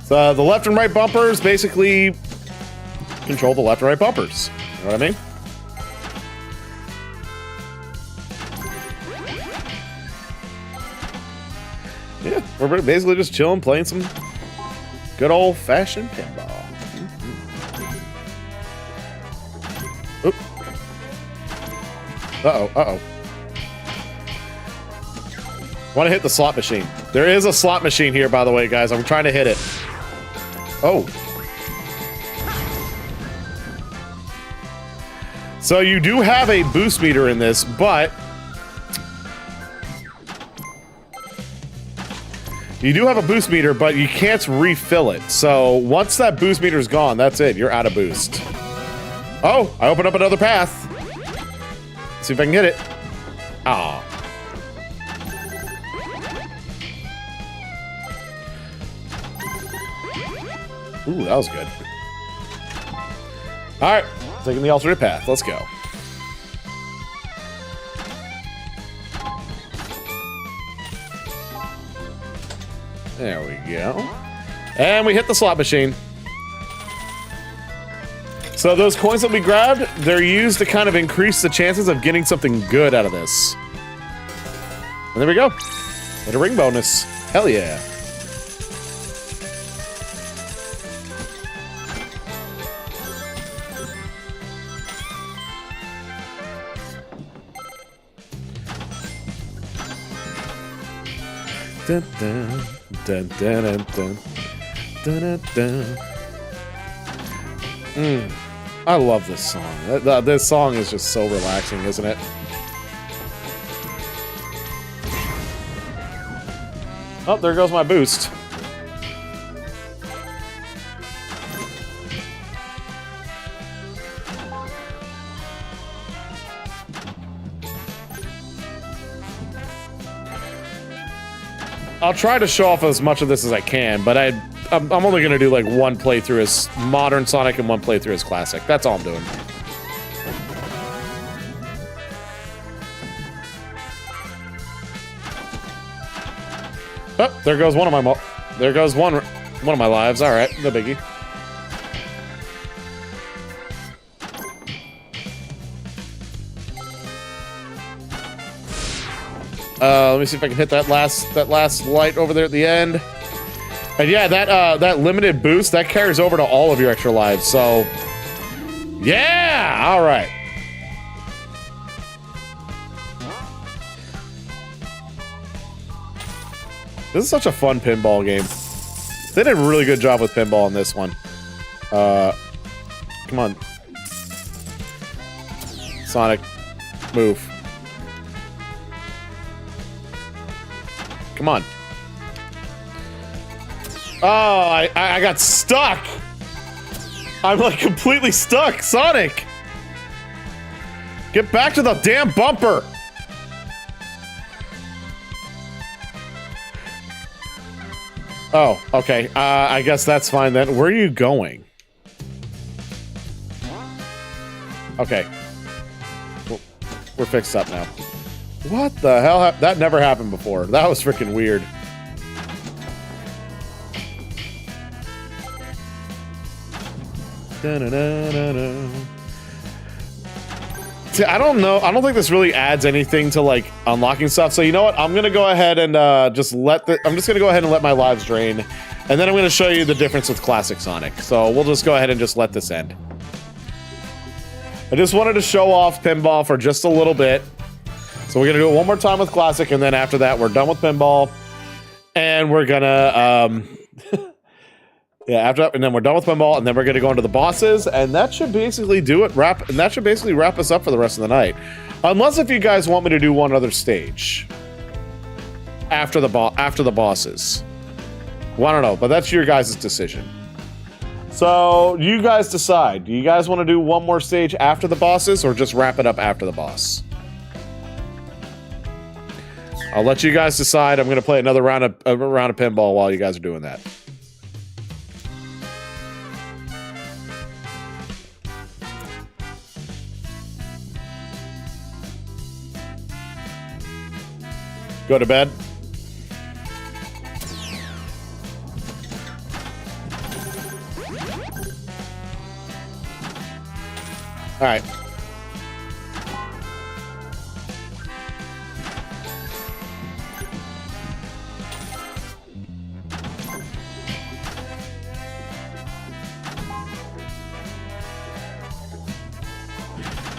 So the left and right bumpers basically control the left and right bumpers. You know what I mean? Yeah, we're basically just chilling, playing some good old-fashioned pinball. Oop. Uh-oh. Want to hit the slot machine. There is a slot machine here, by the way, guys. I'm trying to hit it. Oh. So you do have a boost meter in this, but you can't refill it. So once that boost meter is gone, that's it. You're out of boost. Oh, I opened up another path. Let's see if I can get it. Ah. Ooh, that was good. All right, taking the alternate path. Let's go. There we go. And we hit the slot machine. So those coins that we grabbed, they're used to kind of increase the chances of getting something good out of this. And there we go. And a ring bonus. Hell yeah. Dun, dun, dun, dun, dun, dun, dun, dun, dun. I love this song. This song is just so relaxing, isn't it? Oh, there goes my boost. I'll try to show off as much of this as I can, but I'm only gonna do like one playthrough as modern Sonic and one playthrough as classic. That's all I'm doing. Oh, there goes one of my there goes one of my lives. All right, no biggie. Let me see if I can hit that last light over there at the end. And yeah, that limited boost that carries over to all of your extra lives. So yeah, all right. This is such a fun pinball game. They did a really good job with pinball in this one. Come on, Sonic, move. Come on. Oh, I got stuck. I'm like completely stuck. Sonic, get back to the damn bumper. Oh, okay. I guess that's fine then. Where are you going? Okay. We're fixed up now. What the hell? That never happened before. That was freaking weird. See, I don't know. I don't think this really adds anything to like unlocking stuff. So you know what? I'm gonna go ahead and I'm just gonna go ahead and let my lives drain, and then I'm gonna show you the difference with classic Sonic. So we'll just go ahead and just let this end. I just wanted to show off pinball for just a little bit. So we're gonna do it one more time with classic, and then after that, we're done with pinball, and we're gonna yeah, and then we're done with pinball, and then we're gonna go into the bosses, and that should basically do it. That should basically wrap us up for the rest of the night, unless if you guys want me to do one other stage after the bosses. Well, I don't know, but that's your guys' decision. So you guys decide. Do you guys want to do one more stage after the bosses, or just wrap it up after the boss? I'll let you guys decide. I'm going to play another round of pinball while you guys are doing that. Go to bed. All right.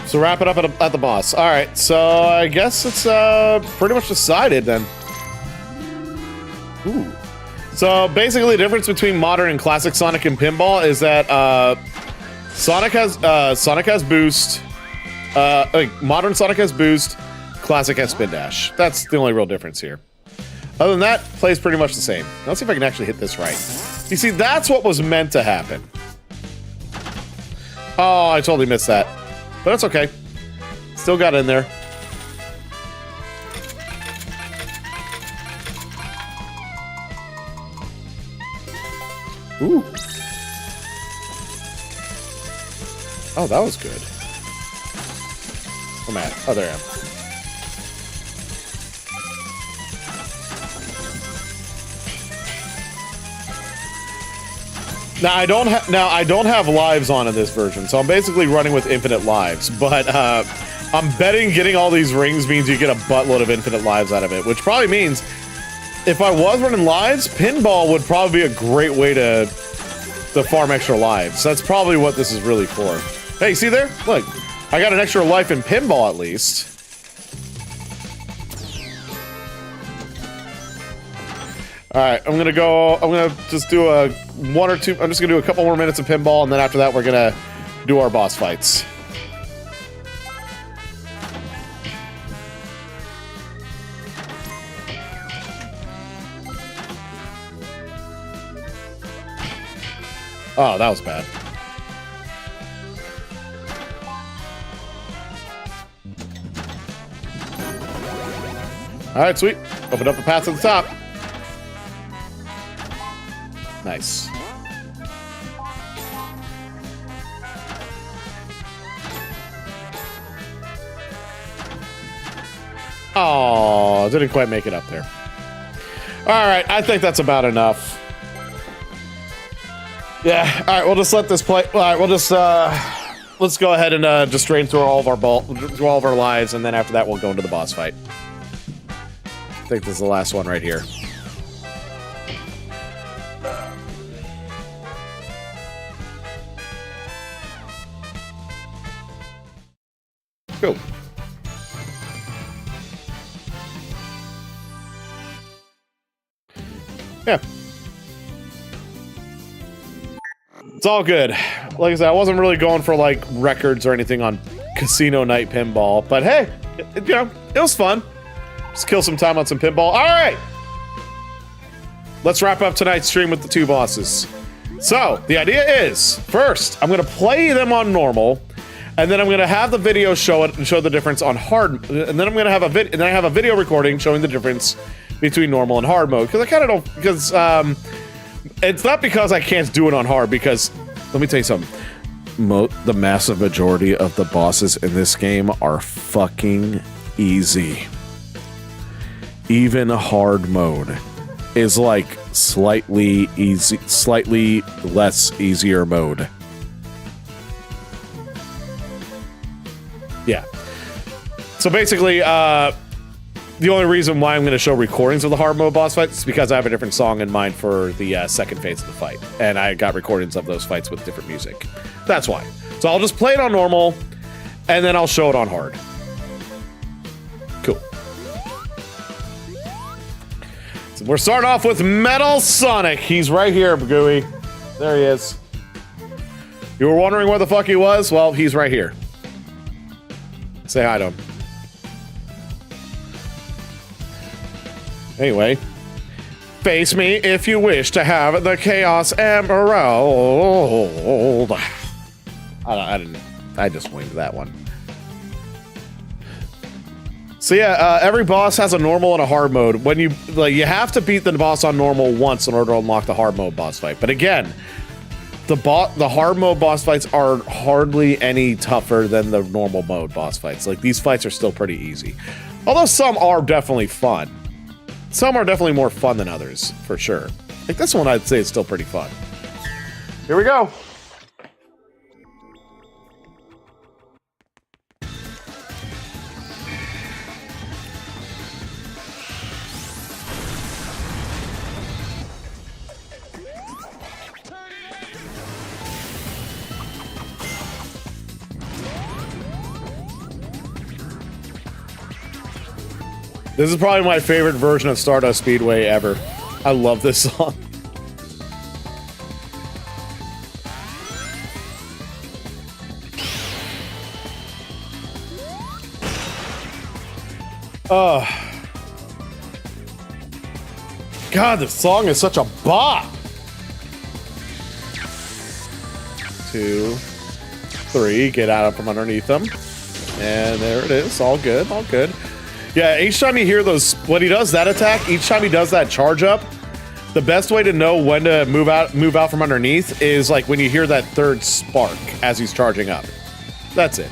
So wrap it up at the boss. All right, so I guess it's pretty much decided then. Ooh. So basically, the difference between modern and classic Sonic and pinball is that Sonic has boost. Modern Sonic has boost. Classic has spin dash. That's the only real difference here. Other than that, plays pretty much the same. Let's see if I can actually hit this right. You see, that's what was meant to happen. Oh, I totally missed that. But that's okay. Still got in there. Ooh. Oh, that was good. Where am I at? Oh, there I am. Now I don't have lives on in this version, so I'm basically running with infinite lives. But I'm betting getting all these rings means you get a buttload of infinite lives out of it, which probably means if I was running lives, pinball would probably be a great way to farm extra lives. That's probably what this is really for. Hey, see there? Look, I got an extra life in pinball at least. All right, I'm gonna just do a one or two. I'm just gonna do a couple more minutes of pinball, and then after that, we're gonna do our boss fights. Oh, that was bad. All right, sweet. Open up a path to the top. Nice. Oh, didn't quite make it up there. All right, I think that's about enough. Yeah, all right, we'll just let this play. All right, we'll just, let's go ahead and just drain through all of our lives, and then after that, we'll go into the boss fight. I think this is the last one right here. Cool. Yeah. It's all good. Like I said, I wasn't really going for like records or anything on Casino Night Pinball, but hey, you know, it was fun. Just kill some time on some pinball. All right. Let's wrap up tonight's stream with the two bosses. So the idea is, first, I'm gonna play them on normal, and then I'm gonna have the video show it and show the difference on hard, and then I'm gonna have a video recording showing the difference between normal and hard mode. Because I kind of don't, because it's not because I can't do it on hard. Because let me tell you something, the massive majority of the bosses in this game are fucking easy. Even hard mode is like slightly less easier mode. Yeah. So basically, the only reason why I'm going to show recordings of the hard mode boss fights is because I have a different song in mind for the second phase of the fight. And I got recordings of those fights with different music. That's why. So I'll just play it on normal, and then I'll show it on hard. Cool. So we're starting off with Metal Sonic. He's right here, Bagooey. There he is. You were wondering where the fuck he was? Well, he's right here. Say hi to him. Anyway, face me if you wish to have the Chaos Emerald. I just winged that one. So yeah, every boss has a normal and a hard mode. When you you have to beat the boss on normal once in order to unlock the hard mode boss fight. But again, the hard mode boss fights are hardly any tougher than the normal mode boss fights. Like, these fights are still pretty easy. Although some are definitely fun. Some are definitely more fun than others, for sure. Like this one, I'd say is still pretty fun. Here we go. This is probably my favorite version of Stardust Speedway ever. I love this song. God, this song is such a bop. 2, 3, get out from underneath them. And there it is, all good, all good. Yeah, each time you hear those, when he does that attack, each time he does that charge up, the best way to know when to move out from underneath is like when you hear that third spark as he's charging up. That's it.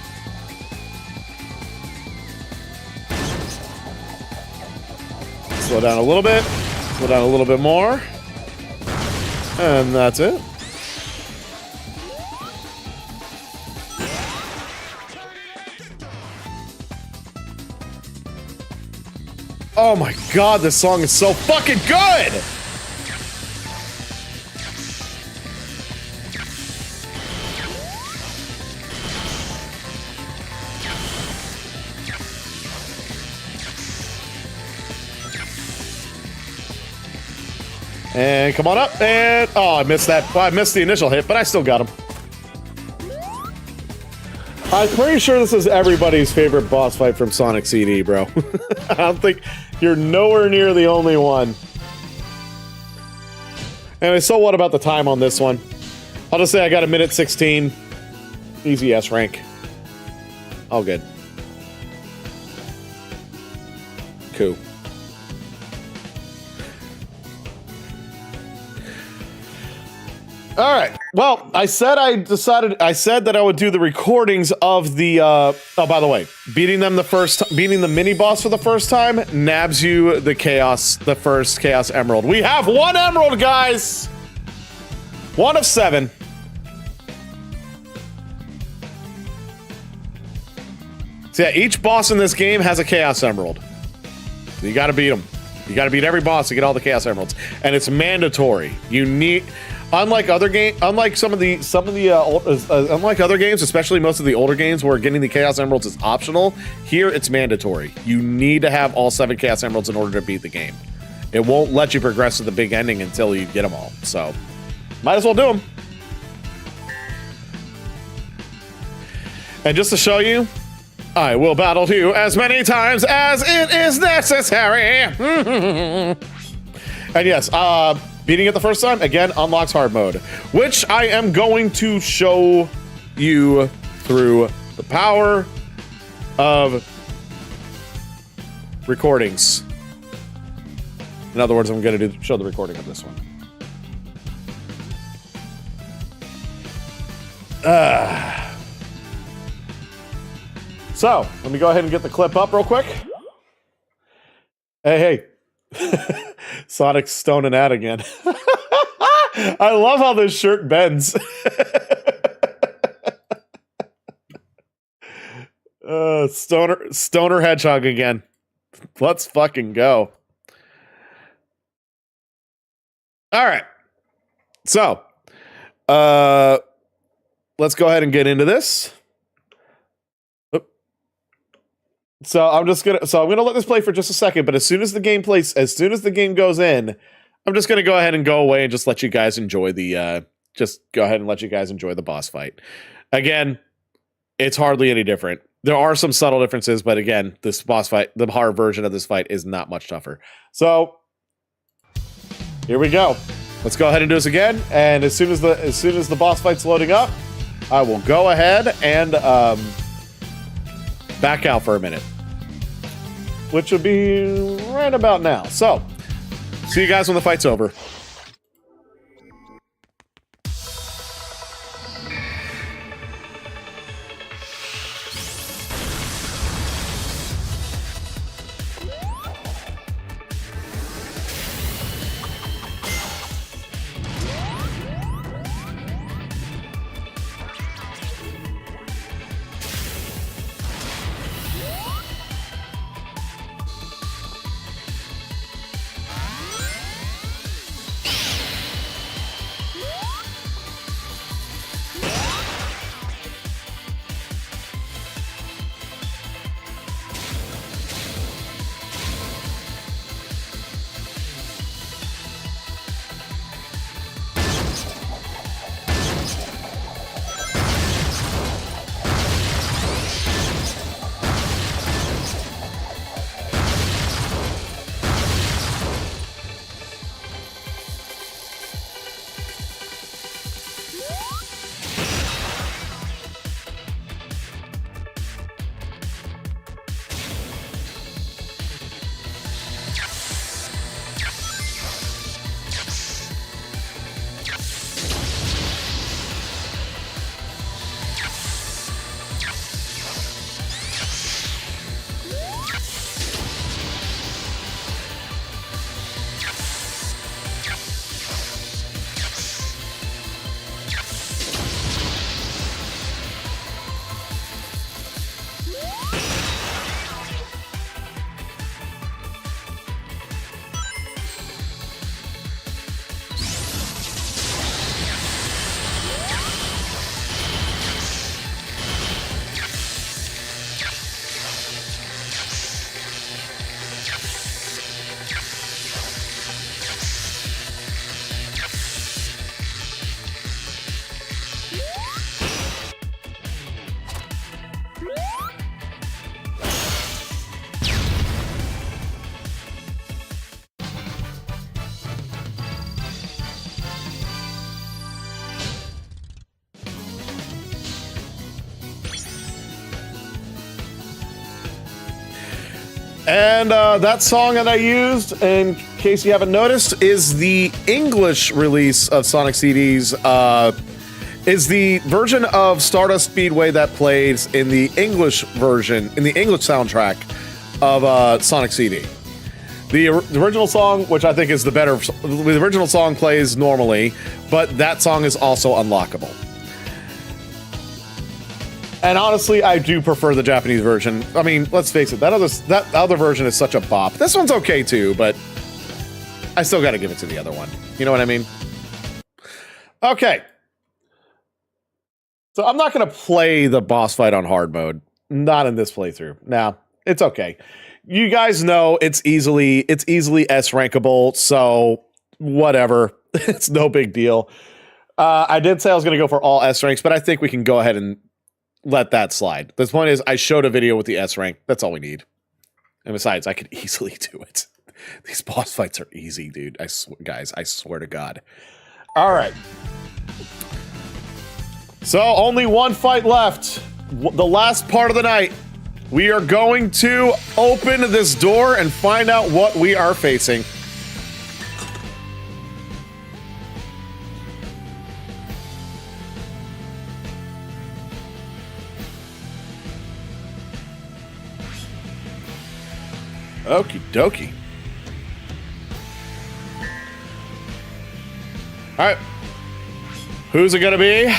Slow down a little bit, slow down a little bit more, and that's it. Oh my god, this song is so fucking good! And come on up, and oh, I missed that. Well, I missed the initial hit, but I still got him. I'm pretty sure this is everybody's favorite boss fight from Sonic CD, bro. I don't think you're nowhere near the only one. Anyway, so what about the time on this one? I'll just say I got a minute 16. Easy S rank. All good. Cool. All right. Well, I said that I would do the recordings of the. Oh, by the way, beating the mini boss for the first time nabs you the first Chaos Emerald. We have 1 emerald, guys. 1 of 7. So yeah, each boss in this game has a Chaos Emerald. So you got to beat them. You got to beat every boss to get all the Chaos Emeralds, and it's mandatory. You need. Unlike other games, unlike other games, especially most of the older games where getting the Chaos Emeralds is optional, here it's mandatory. You need to have all 7 Chaos Emeralds in order to beat the game. It won't let you progress to the big ending until you get them all. So, might as well do them. And just to show you, I will battle you as many times as it is necessary. And yes, beating it the first time, again, unlocks hard mode, which I am going to show you through the power of recordings. In other words, I'm going to show the recording of this one. So, let me go ahead and get the clip up real quick. Hey. Sonic's stoning out again. I love how this shirt bends. Stoner Hedgehog again. Let's fucking go. All right. So, let's go ahead and get into this. So I'm gonna let this play for just a second, but as soon as the game goes in, I'm just gonna go ahead and go away and just let you guys enjoy the boss fight. Again, it's hardly any different. There are some subtle differences, but again, this boss fight, the hard version of this fight, is not much tougher. So here we go. Let's go ahead and do this again. And as soon as the boss fight's loading up, I will go ahead and back out for a minute, which would be right about now. So, see you guys when the fight's over. And that song that I used, in case you haven't noticed, is the English release of Sonic CDs. Is the version of Stardust Speedway that plays in the English version, in the English soundtrack of Sonic CD. The original song, which I think is the better, the original song plays normally, but that song is also unlockable. And honestly, I do prefer the Japanese version. I mean, let's face it, that other version is such a bop. This one's okay too, but I still gotta give it to the other one. You know what I mean? Okay. So I'm not going to play the boss fight on hard mode. Not in this playthrough. Now, it's okay. You guys know it's easily S rankable, so whatever. It's no big deal. I did say I was going to go for all S ranks, but I think we can go ahead and let that slide. The point is, I showed a video with the S rank. That's all we need. And besides, I could easily do it. These boss fights are easy, dude. Guys, I swear to God. All right. So, only one fight left. The last part of the night. We are going to open this door and find out what we are facing. Okie dokie. All right. Who's it gonna be?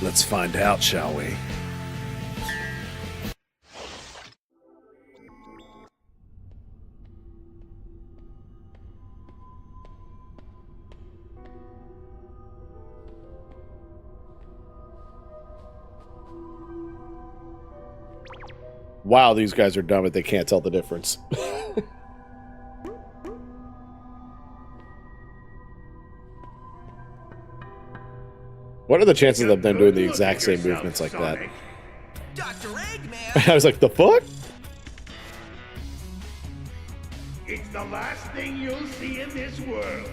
Let's find out, shall we? Wow, these guys are dumb if they can't tell the difference. What are the chances of them doing the exact same movements like that? Dr. Eggman! I was like, the fuck? It's the last thing you'll see in this world.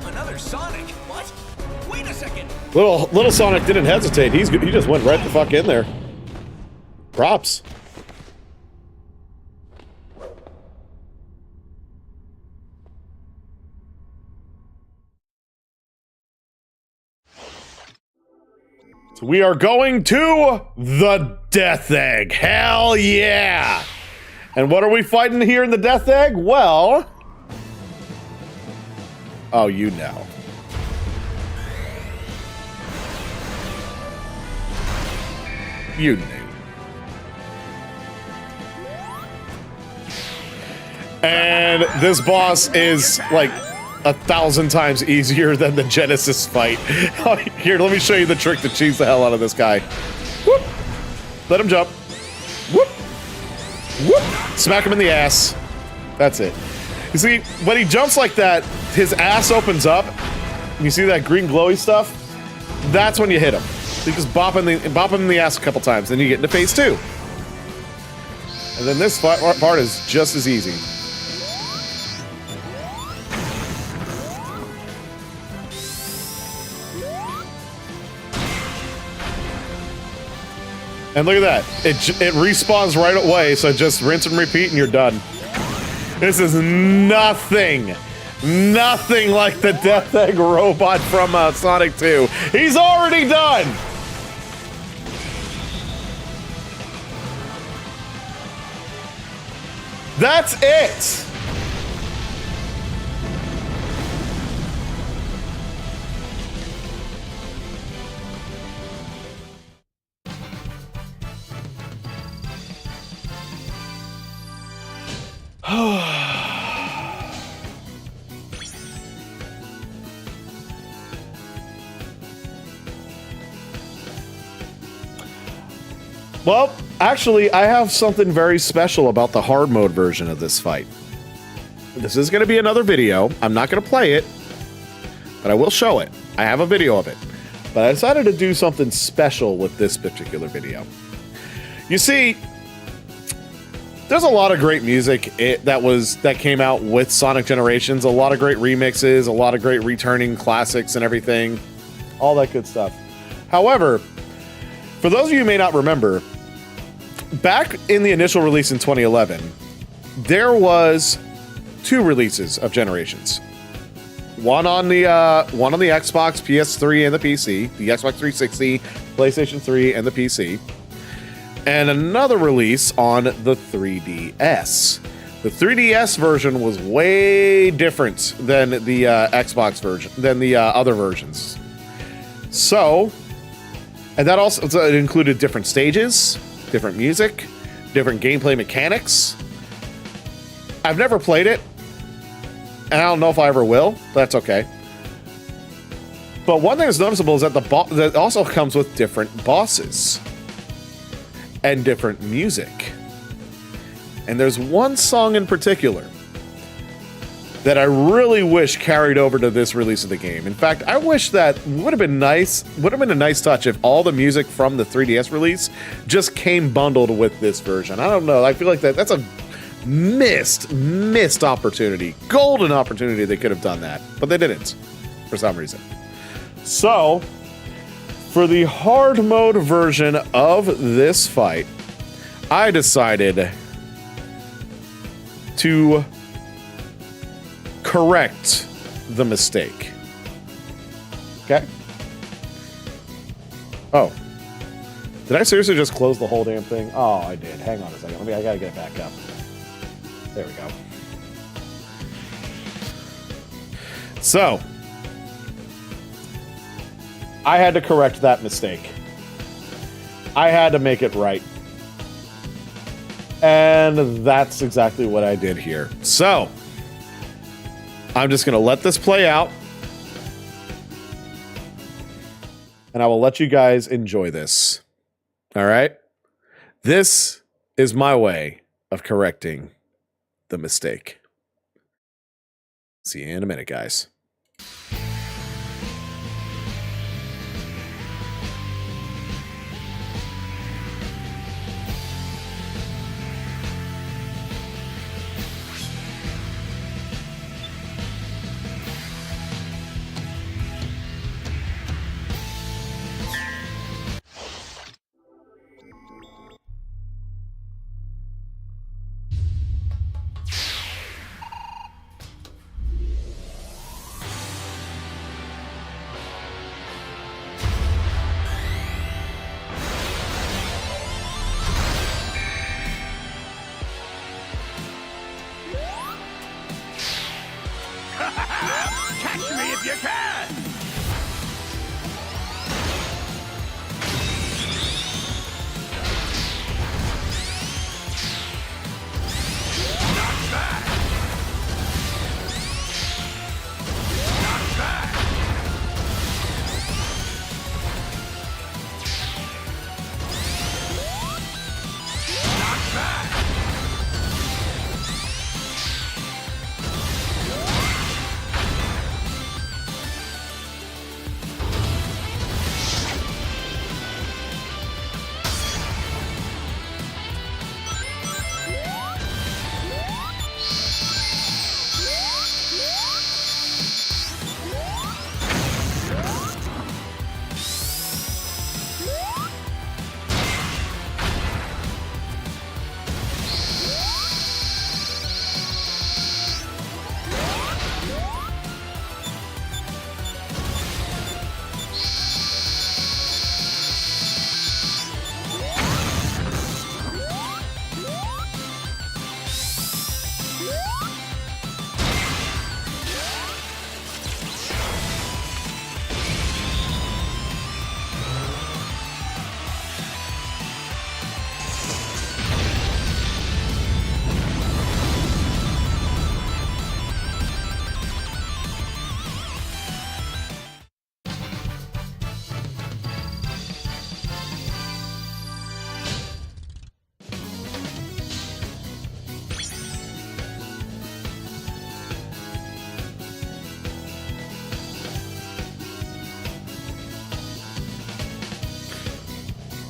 Another Sonic? What? Wait a second! Little Sonic didn't hesitate. He just went right the fuck in there. Props. So we are going to the Death Egg. Hell yeah! And what are we fighting here in the Death Egg? Well... Oh, you know. You knew. And this boss is like 1,000 times easier than the Genesis fight. Here, let me show you the trick to cheese the hell out of this guy. Whoop. Let him jump. Whoop. Whoop. Smack him in the ass. That's it. You see, when he jumps like that, his ass opens up. You see that green glowy stuff? That's when you hit him. So you just bop him in the ass a couple times, then you get into phase 2. And then this part is just as easy. And look at that. It respawns right away, so just rinse and repeat and you're done. This is nothing like the Death Egg robot from Sonic 2. He's already done! That's it! Well, actually, I have something very special about the hard mode version of this fight. This is going to be another video. I'm not going to play it, but I will show it. I have a video of it. But I decided to do something special with this particular video. You see, there's a lot of great music that came out with Sonic Generations. A lot of great remixes, a lot of great returning classics and everything. All that good stuff. However, for those of you who may not remember, back in the initial release in 2011, there was 2 releases of Generations. One on the Xbox, PS3, and the PC. The Xbox 360, PlayStation 3, and the PC. And another release on the 3DS. The 3DS version was way different than the Xbox version, than the other versions. So, and that also it included different stages, different music, different gameplay mechanics. I've never played it, and I don't know if I ever will. That's okay. But one thing that's noticeable is that that also comes with different bosses and different music. And there's one song in particular that I really wish carried over to this release of the game. In fact, I wish that would have been a nice touch if all the music from the 3DS release just came bundled with this version. I don't know. I feel like that's a missed opportunity. Golden opportunity. They could have done that, but they didn't for some reason. So, for the hard mode version of this fight, I decided to correct the mistake. Okay? Oh. Did I seriously just close the whole damn thing? Oh, I did. Hang on a second. I gotta get it back up. There we go. So, I had to correct that mistake. I had to make it right. And that's exactly what I did here. So, I'm just going to let this play out. And I will let you guys enjoy this. All right? This is my way of correcting the mistake. See you in a minute, guys. Catch me if you can! Not back! Not back! Not back!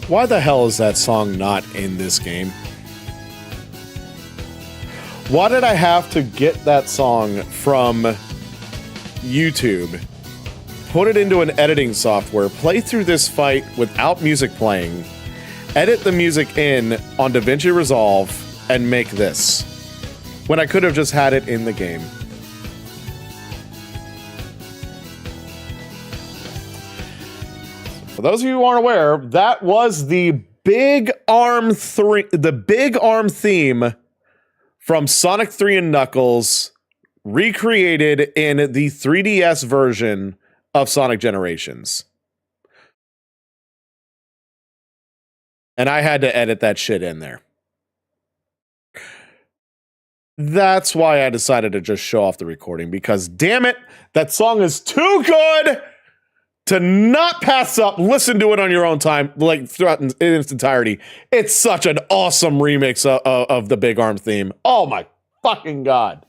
Why the hell is that song not in this game? Why did I have to get that song from YouTube put it into an editing software, play through this fight without music playing, edit the music in on DaVinci Resolve, and make this, when I could have just had it in the game. For those of you who aren't aware, that was the Big Arm theme from Sonic 3 and Knuckles, recreated in the 3DS version of Sonic Generations. And I had to edit that shit in there. That's why I decided to just show off the recording, because damn it, that song is too good to not pass up. Listen to it on your own time, like throughout in its entirety. It's such an awesome remix of the Big Arm theme. Oh my fucking god.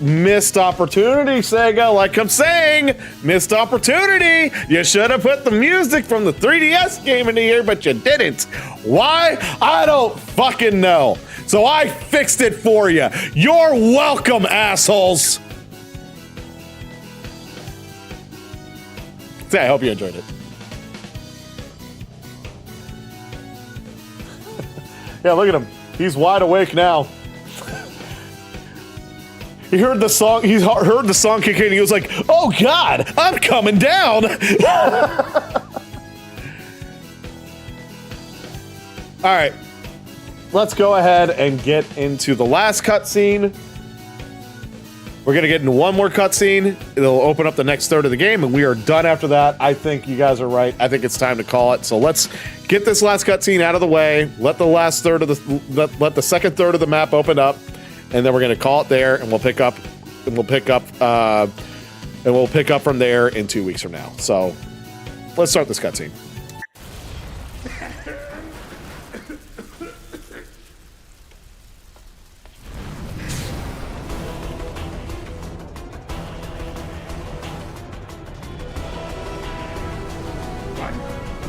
Missed opportunity, Sega. Like I'm saying, missed opportunity. You should have put the music from the 3DS game into here, but you didn't. Why? I don't fucking know. So I fixed it for you. You're welcome, assholes. I hope you enjoyed it. Yeah, look at him. He's wide awake now. He heard the song. He heard the song kick in. And he was like, "Oh God, I'm coming down." All right, let's go ahead and get into the last cutscene. We're gonna get into one more cutscene. It'll open up the next third of the game, and we are done after that. I think you guys are right. I think it's time to call it. So let's get this last cutscene out of the way. Let the last third of let the second third of the map open up. And then we're going to call it there, and we'll pick up from there in 2 weeks from now. So let's start this cutscene.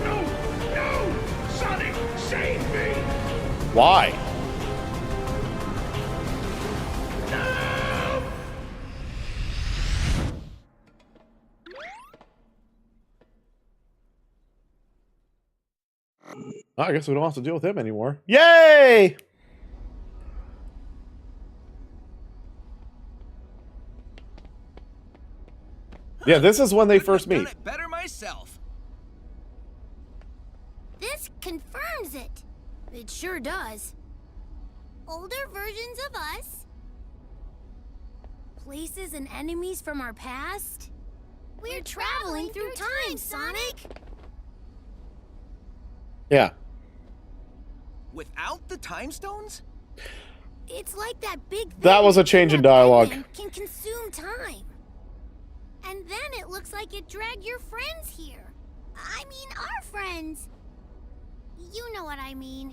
No! Sonic, save me! Why? Oh, I guess we don't have to deal with him anymore. Yay! Yeah, this is when they first meet. Done it better myself. This confirms it. It sure does. Older versions of us. Places and enemies from our past. We're traveling through time, Sonic. Yeah. Without the time stones? It's like that big thing That was a change in dialogue. can consume time. And then it looks like it dragged your friends here. I mean, our friends. You know what I mean.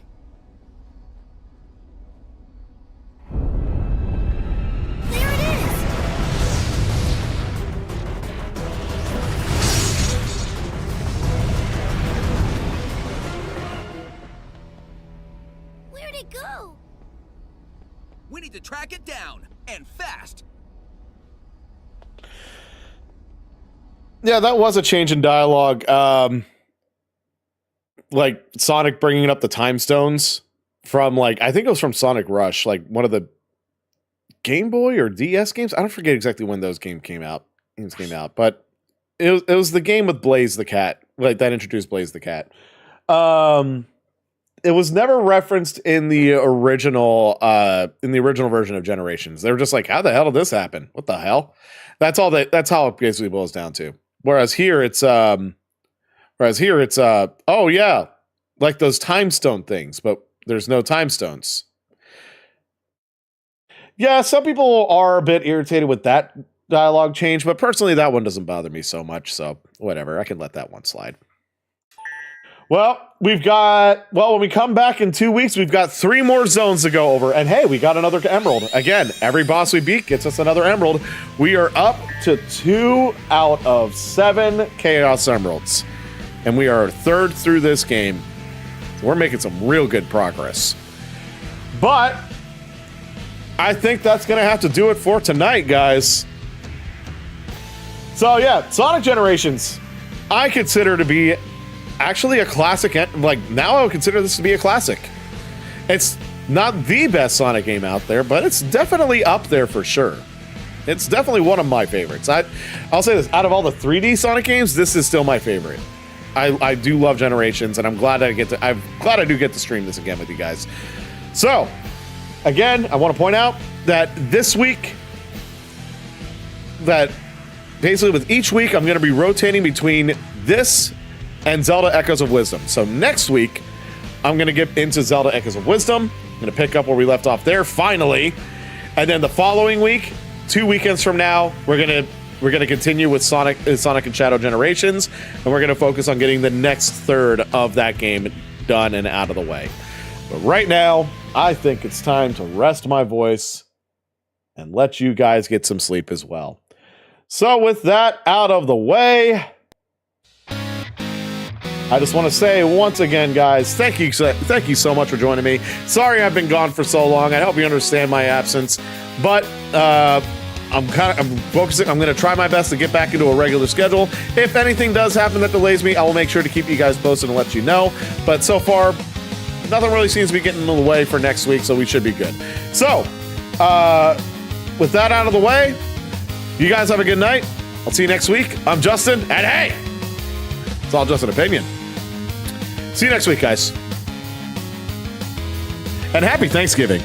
There it is! Where'd it go? We need to track it down, and fast. Yeah, that was a change in dialogue. Like Sonic bringing up the time stones from, like, I think it was from Sonic Rush, like one of the Game Boy or DS games. I don't forget exactly when those games came out, but it was the game with Blaze the cat, like that introduced Blaze the cat. It was never referenced in the original version of Generations. They were just like, how the hell did this happen? What the hell? That's how it basically boils down to. Whereas here it's oh yeah, like those time stone things, but there's no time stones. Yeah, some people are a bit irritated with that dialogue change, but personally that one doesn't bother me so much, so whatever, I can let that one slide. Well, when we come back in 2 weeks, we've got 3 more zones to go over. And hey, we got another emerald. Again, every boss we beat gets us another emerald. We are up to 2 out of 7 Chaos Emeralds. And we are a third through this game. We're making some real good progress. But I think that's going to have to do it for tonight, guys. So yeah, Sonic Generations, I consider to be actually a classic. Like, now I would consider this to be a classic. It's not the best Sonic game out there, but it's definitely up there for sure. It's definitely one of my favorites. I'll say this, out of all the 3D Sonic games, this is still my favorite. I do love Generations, and I'm glad I do get to stream this again with you guys. So, again, I want to point out that this week, that basically with each week, I'm going to be rotating between this and Zelda Echoes of Wisdom. So next week, I'm going to get into Zelda Echoes of Wisdom. I'm going to pick up where we left off there, finally. And then the following week, 2 weekends from now, we're gonna continue with Sonic and Shadow Generations, and we're gonna focus on getting the next third of that game done and out of the way. But right now, I think it's time to rest my voice and let you guys get some sleep as well. So with that out of the way, I just want to say once again, guys, thank you so much for joining me. Sorry I've been gone for so long. I hope you understand my absence, but I'm focusing. I'm going to try my best to get back into a regular schedule. If anything does happen that delays me, I will make sure to keep you guys posted and let you know. But so far, nothing really seems to be getting in the way for next week, so we should be good. So, with that out of the way, you guys have a good night. I'll see you next week. I'm Justin, and hey, it's all just an opinion. See you next week, guys. And happy Thanksgiving.